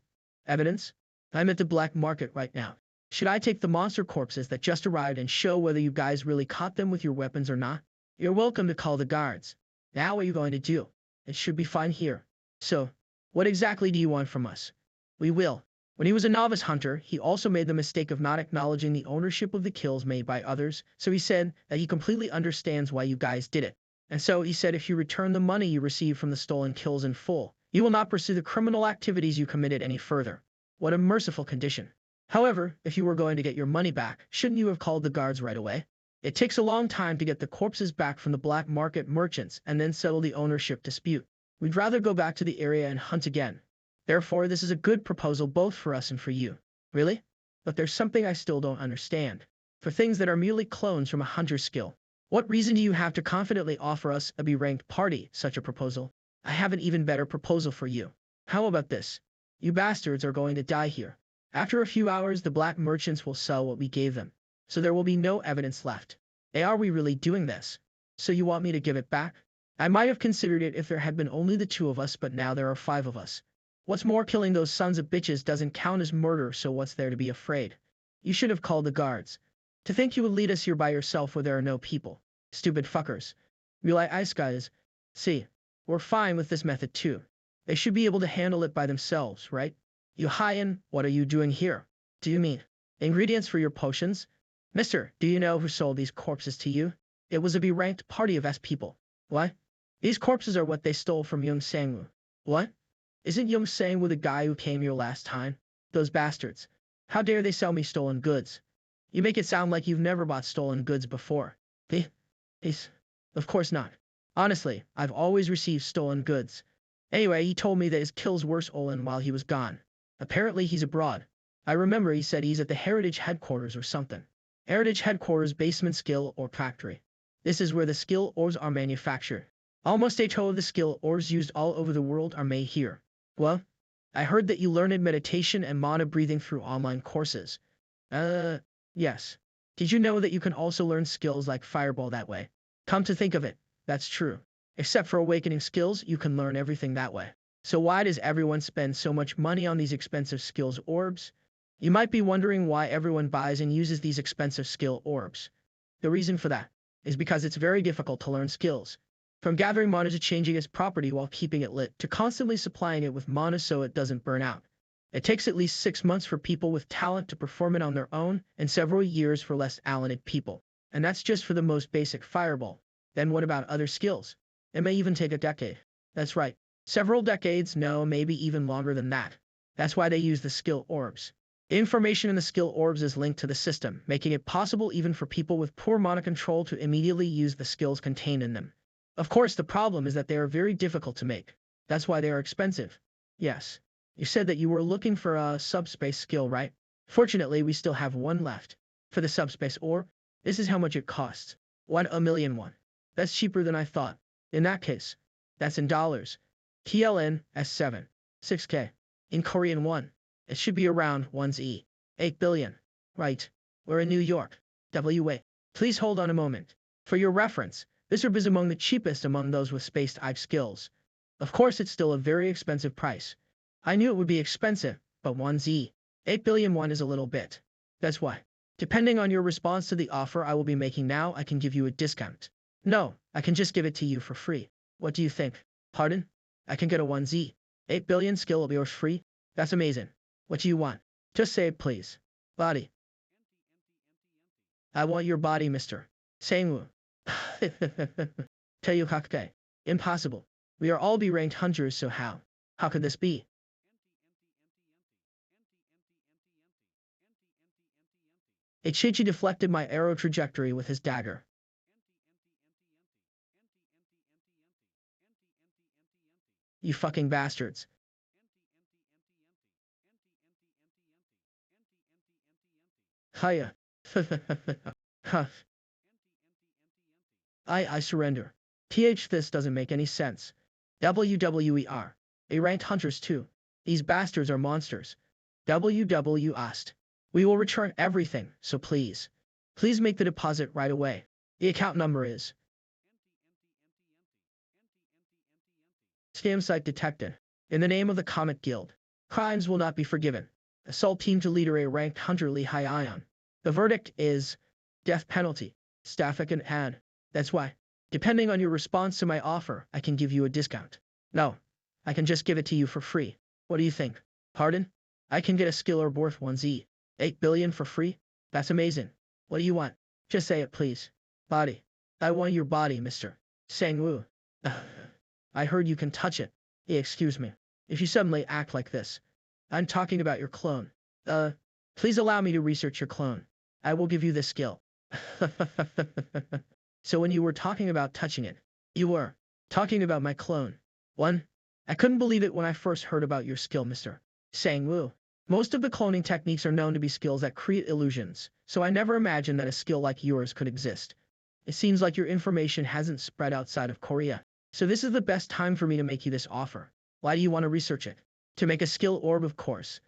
Evidence? I'm at the black market right now. Should I take the monster corpses that just arrived and show whether you guys really caught them with your weapons or not? You're welcome to call the guards. Now what are you going to do? It should be fine here. So, what exactly do you want from us? We will. When he was a novice hunter, he also made the mistake of not acknowledging the ownership of the kills made by others, so he said that he completely understands why you guys did it. And so he said if you return the money you received from the stolen kills in full, you will not pursue the criminal activities you committed any further. What a merciful condition. However, if you were going to get your money back, shouldn't you have called the guards right away? It takes a long time to get the corpses back from the black market merchants and then settle the ownership dispute. We'd rather go back to the area and hunt again. Therefore, this is a good proposal both for us and for you. Really? But there's something I still don't understand. For things that are merely clones from a hunter's skill, what reason do you have to confidently offer us a B-ranked party such a proposal? I have an even better proposal for you. How about this? You bastards are going to die here. After a few hours, the black merchants will sell what we gave them, so there will be no evidence left. Are we really doing this? So you want me to give it back? I might have considered it if there had been only the 2 of us, but now there are 5 of us. What's more, killing those sons of bitches doesn't count as murder, so what's there to be afraid? You should have called the guards. To think you would lead us here by yourself where there are no people. Stupid fuckers. Real ice guys. See, we're fine with this method too. They should be able to handle it by themselves, right? You Hyen, what are you doing here? Do you mean ingredients for your potions? Mister, do you know who sold these corpses to you? It was a B-ranked party of S people. What? These corpses are what they stole from Young Sangwoo. What? Isn't Young Sangwoo the guy who came here last time? Those bastards. How dare they sell me stolen goods? You make it sound like you've never bought stolen goods before. He's... Of course not. Honestly, I've always received stolen goods. Anyway, he told me that his kills were stolen while he was gone. Apparently he's abroad. I remember he said he's at the Heritage Headquarters or something. Heritage Headquarters basement skill or factory. This is where the skill orbs are manufactured. Almost a total of the skill orbs used all over the world are made here. Well, I heard that you learned meditation and mana breathing through online courses. Yes. Did you know that you can also learn skills like Fireball that way? Come to think of it, that's true. Except for awakening skills, you can learn everything that way. So why does everyone spend so much money on these expensive skills orbs? You might be wondering why everyone buys and uses these expensive skill orbs. The reason for that is because it's very difficult to learn skills. From gathering mana to changing its property while keeping it lit to constantly supplying it with mana so it doesn't burn out. It takes at least 6 months for people with talent to perform it on their own and several years for less talented people. And that's just for the most basic Fireball. Then what about other skills? It may even take a decade. That's right. Several decades, no, maybe even longer than that. That's why they use the skill orbs. Information in the skill orbs is linked to the system, making it possible even for people with poor mana control to immediately use the skills contained in them. Of course, the problem is that they are very difficult to make. That's why they are expensive. Yes. You said that you were looking for a subspace skill, right? Fortunately, we still have one left. For the subspace orb, this is how much it costs. 1,000,001. That's cheaper than I thought. In that case, that's in dollars. TLN S7. 6K. In Korean won. It should be around 1Z. 8 billion. Right. We're in New York. WA. Please hold on a moment. For your reference, this herb is among the cheapest among those with space-type skills. Of course, it's still a very expensive price. I knew it would be expensive, but 1Z. 8 billion won is a little bit. That's why. Depending on your response to the offer I will be making now, I can give you a discount. No, I can just give it to you for free. What do you think? Pardon? I can get a 1Z. 8 billion skill of yours free? That's amazing. What do you want? Just say it, please. Body. I want your body, Mr. Sangwoo. Teyukake. Impossible. We are all B-ranked hunters, so how? How could this be? Ichichi deflected my arrow trajectory with his dagger. You fucking bastards. Hiya. Huh. I surrender. This doesn't make any sense. WWER. A ranked hunters too. These bastards are monsters. WW asked. We will return everything, so please. Please make the deposit right away. The account number is. Scam site detected. In the name of the Comet Guild. Crimes will not be forgiven. Assault team to leader a ranked hunter Lee Hye-ion. The verdict is death penalty. Staffik and ad. That's why. Depending on your response to my offer, I can give you a discount. No, I can just give it to you for free. What do you think? Pardon? I can get a skill orb worth 1Z. 8 billion for free? That's amazing. What do you want? Just say it, please. Body. I want your body, Mr. Sangwoo. I heard you can touch it. Excuse me. If you suddenly act like this. I'm talking about your clone. Please allow me to research your clone. I will give you this skill. So when you were talking about touching it, you were talking about my clone. I couldn't believe it when I first heard about your skill, Mr. Sangwoo. Most of the cloning techniques are known to be skills that create illusions, so I never imagined that a skill like yours could exist. It seems like your information hasn't spread outside of Korea, so this is the best time for me to make you this offer. Why do you want to research it? To make a skill orb, of course.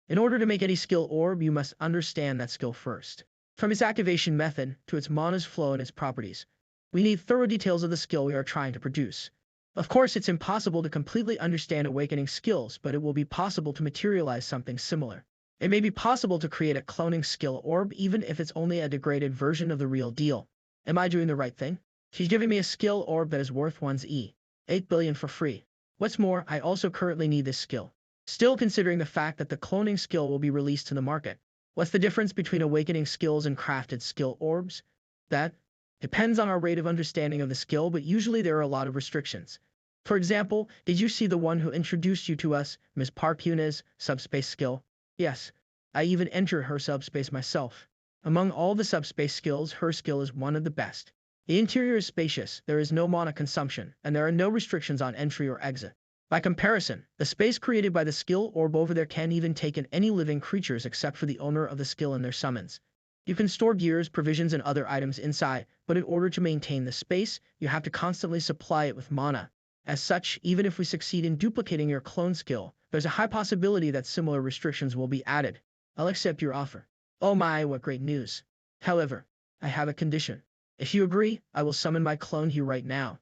In order to make any skill orb, you must understand that skill first. From its activation method to its mana's flow and its properties. We need thorough details of the skill we are trying to produce. Of course, it's impossible to completely understand awakening skills, but it will be possible to materialize something similar. It may be possible to create a cloning skill orb even if it's only a degraded version of the real deal. Am I doing the right thing? She's giving me a skill orb that is worth 1Z. 8 billion for free. What's more, I also currently need this skill. Still considering the fact that the cloning skill will be released to the market. What's the difference between awakening skills and crafted skill orbs? That depends on our rate of understanding of the skill, but usually there are a lot of restrictions. For example, did you see the one who introduced you to us, Ms. Park Yuna's subspace skill? Yes. I even entered her subspace myself. Among all the subspace skills, her skill is one of the best. The interior is spacious, there is no mana consumption, and there are no restrictions on entry or exit. By comparison, the space created by the skill orb over there can't even take in any living creatures except for the owner of the skill and their summons. You can store gears, provisions, and other items inside, but in order to maintain the space, you have to constantly supply it with mana. As such, even if we succeed in duplicating your clone skill, there's a high possibility that similar restrictions will be added. I'll accept your offer. Oh my, what great news. However, I have a condition. If you agree, I will summon my clone here right now.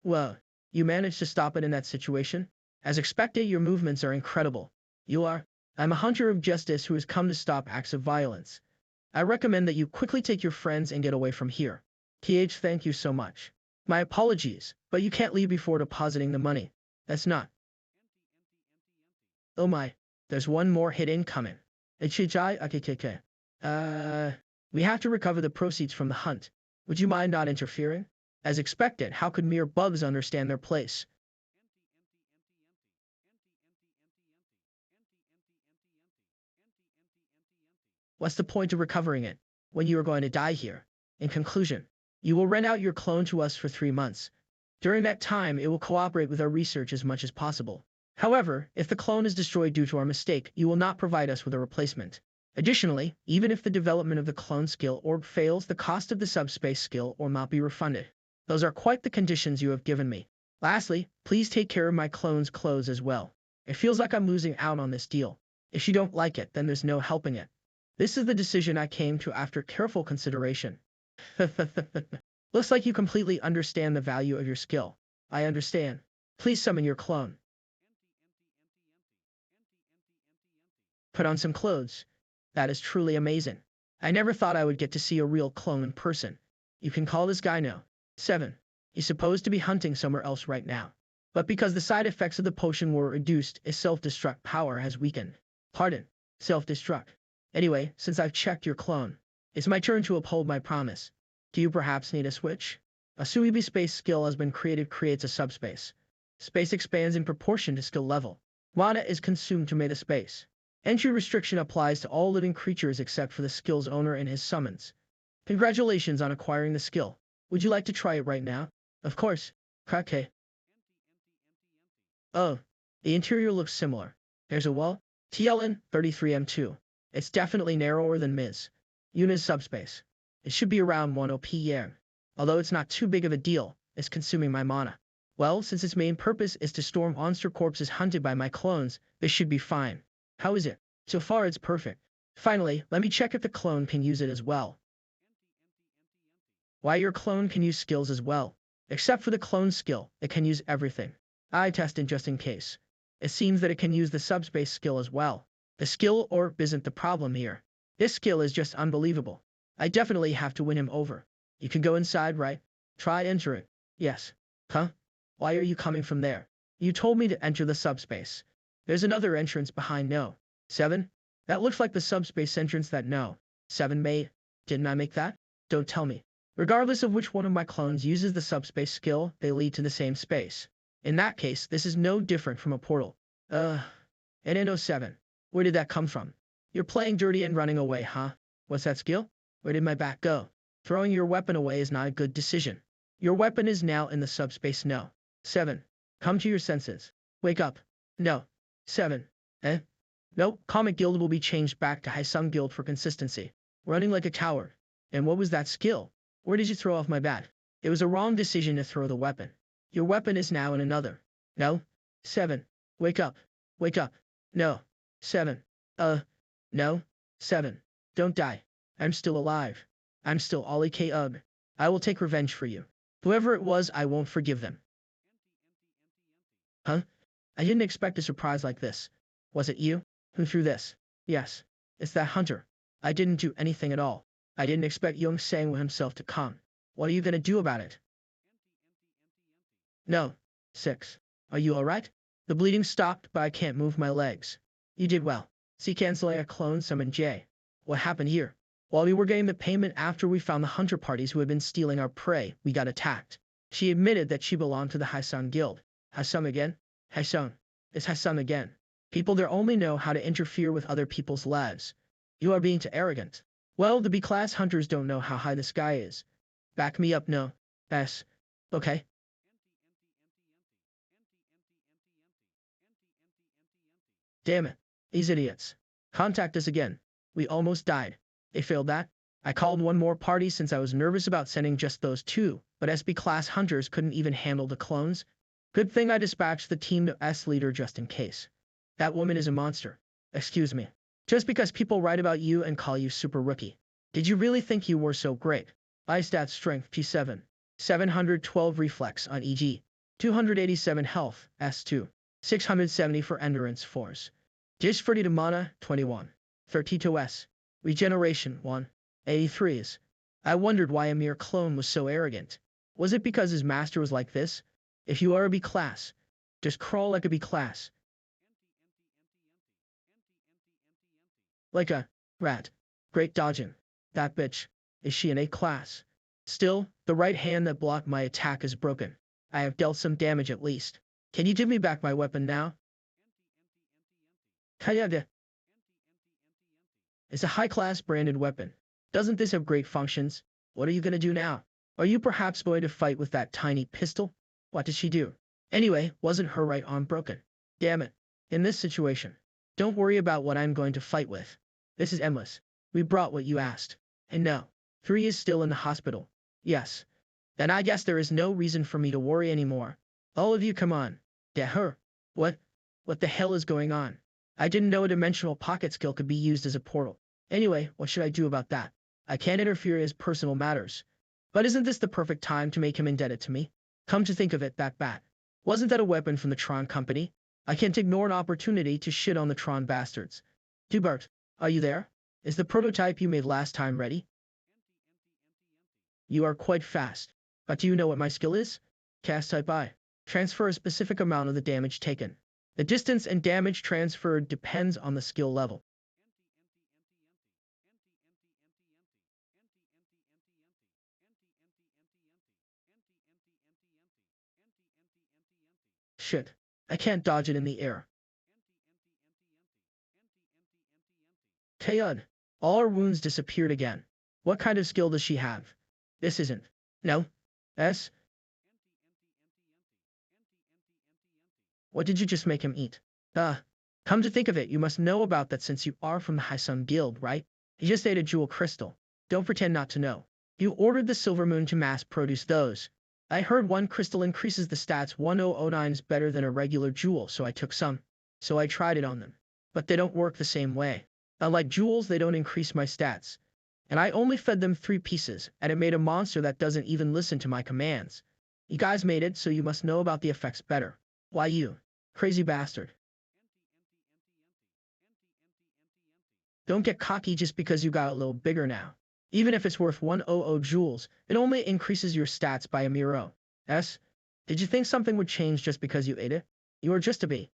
Well, you managed to stop it in that situation? As expected, your movements are incredible. You are. I'm a hunter of justice who has come to stop acts of violence. I recommend that you quickly take your friends and get away from here. Thank you so much. My apologies, but you can't leave before depositing the money. That's not. Oh my, there's one more hit incoming. We have to recover the proceeds from the hunt. Would you mind not interfering? As expected, how could mere bugs understand their place? What's the point of recovering it, when you are going to die here? In conclusion, you will rent out your clone to us for 3 months. During that time, it will cooperate with our research as much as possible. However, if the clone is destroyed due to our mistake, you will not provide us with a replacement. Additionally, even if the development of the clone skill orb fails, the cost of the subspace skill or not be refunded. Those are quite the conditions you have given me. Lastly, please take care of my clone's clothes as well. It feels like I'm losing out on this deal. If you don't like it, then there's no helping it. This is the decision I came to after careful consideration. Looks like you completely understand the value of your skill. I understand. Please summon your clone. Put on some clothes. That is truly amazing. I never thought I would get to see a real clone in person. You can call this guy now. 7. He's supposed to be hunting somewhere else right now. But because the side effects of the potion were reduced, his self-destruct power has weakened. Pardon. Self-destruct. Anyway, since I've checked your clone, it's my turn to uphold my promise. Do you perhaps need a switch? A Suibi space skill has been creates a subspace. Space expands in proportion to skill level. Mana is consumed to make a space. Entry restriction applies to all living creatures except for the skill's owner and his summons. Congratulations on acquiring the skill. Would you like to try it right now? Of course. Okay. Oh, the interior looks similar. There's a wall. TLN 33M2. It's definitely narrower than Ms. Yuna's subspace. It should be around 1 OP yen. Although it's not too big of a deal, it's consuming my mana. Well, since its main purpose is to storm monster corpses hunted by my clones, this should be fine. How is it? So far it's perfect. Finally, let me check if the clone can use it as well. Why, your clone can use skills as well. Except for the clone skill, it can use everything. I tested just in case. It seems that it can use the subspace skill as well. The skill orb isn't the problem here. This skill is just unbelievable. I definitely have to win him over. You can go inside, right? Try enter it. Yes. Huh? Why are you coming from there? You told me to enter the subspace. There's another entrance behind No. 7? That looks like the subspace entrance that No. 7 made. Didn't I make that? Don't tell me. Regardless of which one of my clones uses the subspace skill, they lead to the same space. In that case, this is no different from a portal. And 7. Where did that come from? You're playing dirty and running away, huh? What's that skill? Where did my back go? Throwing your weapon away is not a good decision. Your weapon is now in the subspace No. 7. Come to your senses. Wake up. No. 7. Nope, Comic Guild will be changed back to Hyesung Guild for consistency. Running like a coward. And what was that skill? Where did you throw off my bat? It was a wrong decision to throw the weapon. Your weapon is now in another. No. 7. Wake up. Wake up. No. 7. No. 7. Don't die. I'm still alive. I'm still Ollie K. Ugh. I will take revenge for you. Whoever it was, I won't forgive them. Huh? I didn't expect a surprise like this. Was it you who threw this? Yes. It's that hunter. I didn't do anything at all. I didn't expect Young Sang himself to come. What are you gonna do about it? No. 6. Are you alright? The bleeding stopped, but I can't move my legs. You did well. See, canceling a clone summoned J. What happened here? While we were getting the payment after we found the hunter parties who had been stealing our prey, we got attacked. She admitted that she belonged to the Hyesung Guild. Hyesung again? Hyesung. It's Hyesung again. People there only know how to interfere with other people's lives. You are being too arrogant. Well, the B-class hunters don't know how high the sky is. Back me up, No. S. Okay. Damn it. These idiots. Contact us again. We almost died. They failed that. I called one more party since I was nervous about sending just those two, but SB-class hunters couldn't even handle the clones. Good thing I dispatched the team to S leader just in case. That woman is a monster. Excuse me. Just because people write about you and call you super rookie. Did you really think you were so great? I-stat strength P7. 712 reflex on EG. 287 health S2. 670 for endurance force. Dish 40 to mana 21. 32 S. Regeneration 1. 83s. I wondered why a mere clone was so arrogant. Was it because his master was like this? If you are a B class, just crawl like a B class. Like a rat. Great dodging. That bitch. Is she an A class? Still, the right hand that blocked my attack is broken. I have dealt some damage at least. Can you give me back my weapon now? Kayade. It's a high-class branded weapon. Doesn't this have great functions? What are you gonna do now? Are you perhaps going to fight with that tiny pistol? What did she do? Anyway, wasn't her right arm broken? Damn it. In this situation. Don't worry about what I'm going to fight with. This is endless. We brought what you asked. And no. 3 is still in the hospital. Yes. Then I guess there is no reason for me to worry anymore. All of you come on. Get her. What? What the hell is going on? I didn't know a dimensional pocket skill could be used as a portal. Anyway, what should I do about that? I can't interfere in his personal matters. But isn't this the perfect time to make him indebted to me? Come to think of it, that bat. Wasn't that a weapon from the Tron company? I can't ignore an opportunity to shit on the Tron bastards. Dubart, are you there? Is the prototype you made last time ready? You are quite fast. But do you know what my skill is? Cast type I. Transfer a specific amount of the damage taken. The distance and damage transferred depends on the skill level. Shit. I can't dodge it in the air. Kayud. All our wounds disappeared again. What kind of skill does she have? This isn't. No. S. What did you just make him eat? Come to think of it, you must know about that since you are from the Hyesung Guild, right? He just ate a jewel crystal. Don't pretend not to know. You ordered the Silver Moon to mass produce those. I heard one crystal increases the stats 1009s better than a regular jewel, so I took some. So I tried it on them. But they don't work the same way. Unlike jewels, they don't increase my stats. And I only fed them 3 pieces, and it made a monster that doesn't even listen to my commands. You guys made it, so you must know about the effects better. Why you? Crazy bastard. Don't get cocky just because you got a little bigger now. Even if it's worth 100 jewels, it only increases your stats by a mere O. S. Did you think something would change just because you ate it? You are just a bee.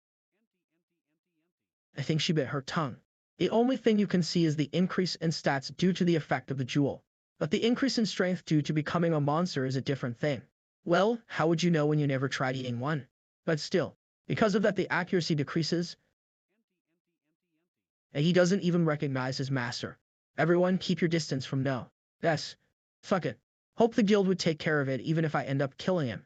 I think she bit her tongue. The only thing you can see is the increase in stats due to the effect of the jewel. But the increase in strength due to becoming a monster is a different thing. Well, how would you know when you never tried eating one? But still, because of that the accuracy decreases, and he doesn't even recognize his master. Everyone keep your distance from no. Yes. Fuck it. Hope the guild would take care of it even if I end up killing him.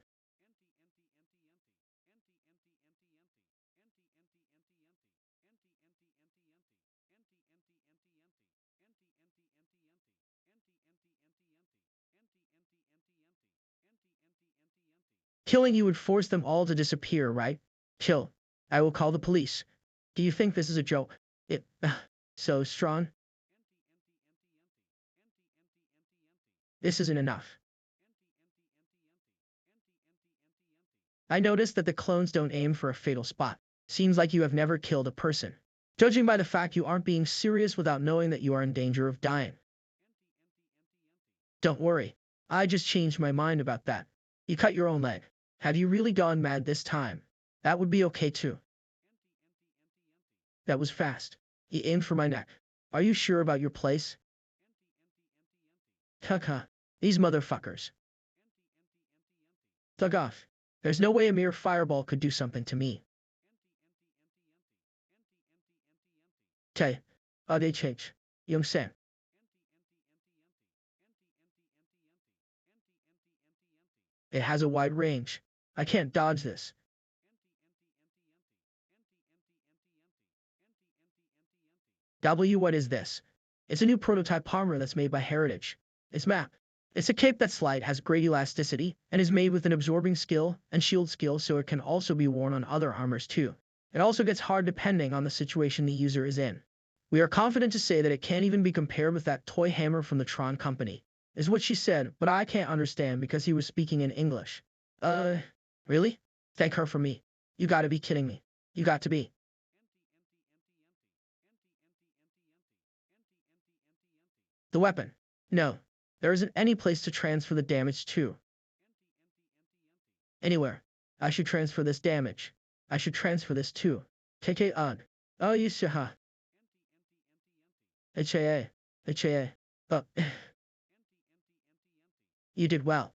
Killing you would force them all to disappear, right? Chill. I will call the police. Do you think this is a joke? So strong. This isn't enough. I noticed that the clones don't aim for a fatal spot. Seems like you have never killed a person. Judging by the fact you aren't being serious without knowing that you are in danger of dying. Don't worry. I just changed my mind about that. You cut your own leg. Have you really gone mad this time? That would be okay too. That was fast. He aimed for my neck. Are you sure about your place? Kaka. These motherfuckers. Thug off. There's no way a mere fireball could do something to me. Tay. They change. Young Sam. It has a wide range. I can't dodge this. What is this? It's a new prototype armor that's made by Heritage. It's map. It's a cape that's light, has great elasticity, and is made with an absorbing skill and shield skill so it can also be worn on other armors too. It also gets hard depending on the situation the user is in. We are confident to say that it can't even be compared with that toy hammer from the Tron company, is what she said, but I can't understand because he was speaking in English. Really? Thank her for me. You gotta be kidding me. You got to be. The weapon. No. There isn't any place to transfer the damage to. Anywhere. I should transfer this damage. I should transfer this too. KK on. Oh, you shaha. HAA. HAA. Oh. You did well.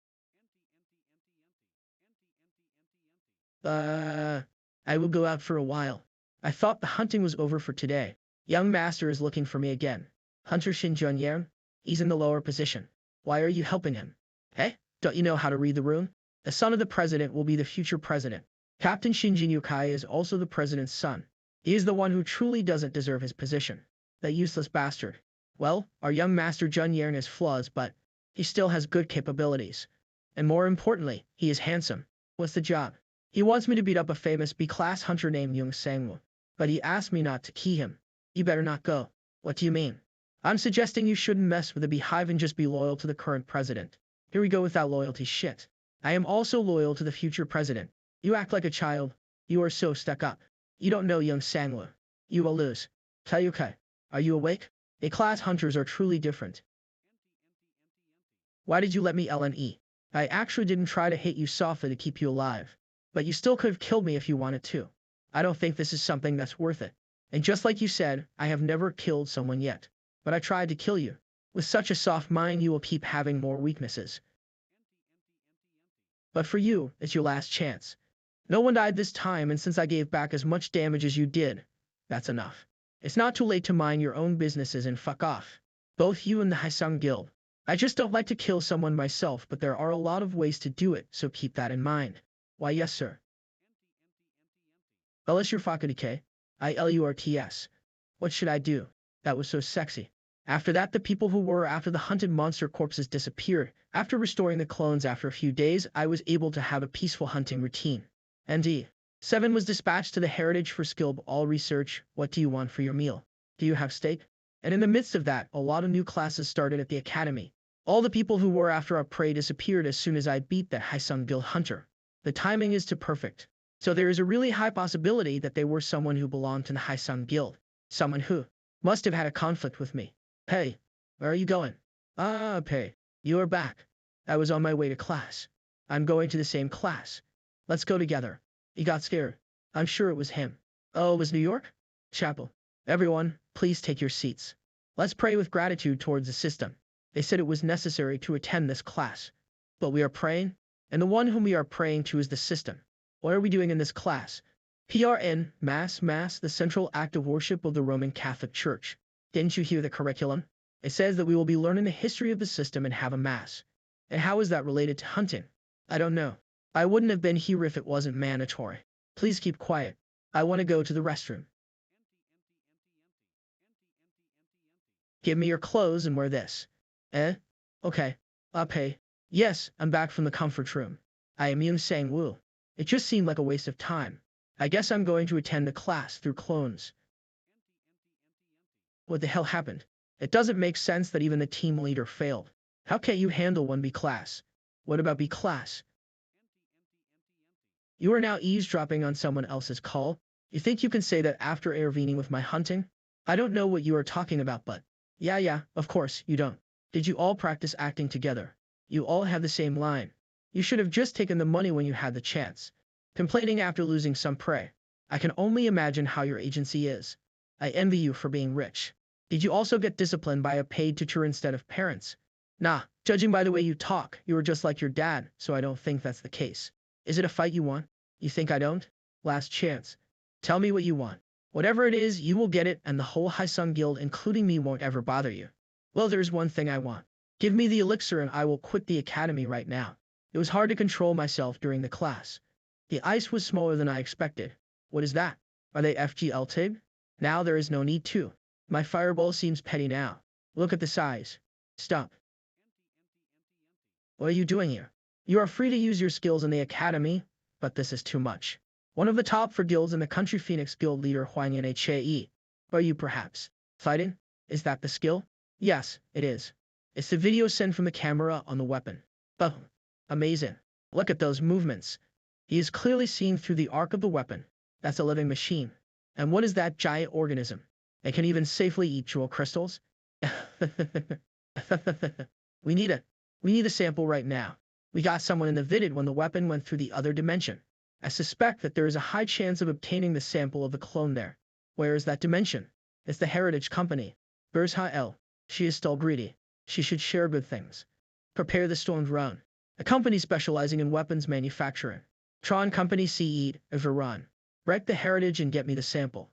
I will go out for a while. I thought the hunting was over for today. Young master is looking for me again. Hunter Shin Junyan. He's in the lower position. Why are you helping him? Hey, don't you know how to read the room? The son of the president will be the future president. Captain Shinjin Yukai is also the president's son. He is the one who truly doesn't deserve his position. that useless bastard. Well, our young master Jun Yerin has flaws, but he still has good capabilities. And more importantly, he is handsome. What's the job? He wants me to beat up a famous B-class hunter named Young Sangwoo, but he asked me not to key him. You better not go. What do you mean? I'm suggesting you shouldn't mess with the beehive and just be loyal to the current president. Here we go with that loyalty shit. I am also loyal to the future president. You act like a child. You are so stuck up. You don't know Young Sangwoo. You will lose. Tayukai, are you awake? A-class hunters are truly different. Why did you let me LNE? I actually didn't try to hit you softly to keep you alive. But you still could have killed me if you wanted to. I don't think this is something that's worth it. And just like you said, I have never killed someone yet. But I tried to kill you. With such a soft mind, you will keep having more weaknesses. But for you, it's your last chance. No one died this time, and since I gave back as much damage as you did, that's enough. It's not too late to mind your own businesses and fuck off. Both you and the Hyesung Guild. I just don't like to kill someone myself, but there are a lot of ways to do it, so keep that in mind. Why yes, sir. Ellis your Fakadike. ILURTS. What should I do? That was so sexy. After that, the people who were after the hunted monster corpses disappeared. After restoring the clones after a few days, I was able to have a peaceful hunting routine. ND. 7 was dispatched to the Heritage for Skill All Research. What do you want for your meal? Do you have steak? And in the midst of that, a lot of new classes started at the academy. All the people who were after our prey disappeared as soon as I beat that Hyesung Guild hunter. The timing is too perfect. So there is a really high possibility that they were someone who belonged to the Hyesung Guild. Someone who must have had a conflict with me. Hey, where are you going? Pei, you are back. I was on my way to class. I'm going to the same class. Let's go together. He got scared. I'm sure it was him. Oh, it was New York? Chapel. Everyone, please take your seats. Let's pray with gratitude towards the system. They said it was necessary to attend this class. But we are praying, and the one whom we are praying to is the system. What are we doing in this class? PRN, Mass, the central act of worship of the Roman Catholic Church. Didn't you hear the curriculum? It says that we will be learning the history of the system and have a mass. And how is that related to hunting? I don't know. I wouldn't have been here if it wasn't mandatory. Please keep quiet. I want to go to the restroom. Give me your clothes and wear this. Okay. I'll pay. Yes, I'm back from the comfort room. I am Yoon Sang-woo. It just seemed like a waste of time. I guess I'm going to attend the class through clones. What the hell happened? It doesn't make sense that even the team leader failed. How can't you handle 1B class? What about B class? You are now eavesdropping on someone else's call? You think you can say that after intervening with my hunting? I don't know what you are talking about, but... Yeah, of course, you don't. Did you all practice acting together? You all have the same line. You should have just taken the money when you had the chance. Complaining after losing some prey. I can only imagine how your agency is. I envy you for being rich. Did you also get disciplined by a paid tutor instead of parents? Nah, judging by the way you talk, you are just like your dad, so I don't think that's the case. Is it a fight you want? You think I don't? Last chance. Tell me what you want. Whatever it is, you will get it, and the whole Hyesung Guild, including me, won't ever bother you. Well, there's one thing I want. Give me the elixir and I will quit the academy right now. It was hard to control myself during the class. The ice was smaller than I expected. What is that? Are they FGL TIG? Now there is no need to. My fireball seems petty now. Look at the size. Stop. What are you doing here? You are free to use your skills in the academy, but this is too much. One of the top 4 guilds in the country, Phoenix Guild leader Huang Nhae. Are you perhaps fighting? Is that the skill? Yes, it is. It's the video sent from the camera on the weapon. Boom. Amazing. Look at those movements. He is clearly seeing through the arc of the weapon. That's a living machine. And what is that giant organism? It can even safely eat jewel crystals? We need a sample right now. We got someone in the vidid when the weapon went through the other dimension. I suspect that there is a high chance of obtaining the sample of the clone there. Where is that dimension? It's the Heritage Company. Berzha L. She is still greedy. She should share good things. Prepare the Stone Drone. A company specializing in weapons manufacturing. Tron Company CE, Veron. Wreck the Heritage and get me the sample.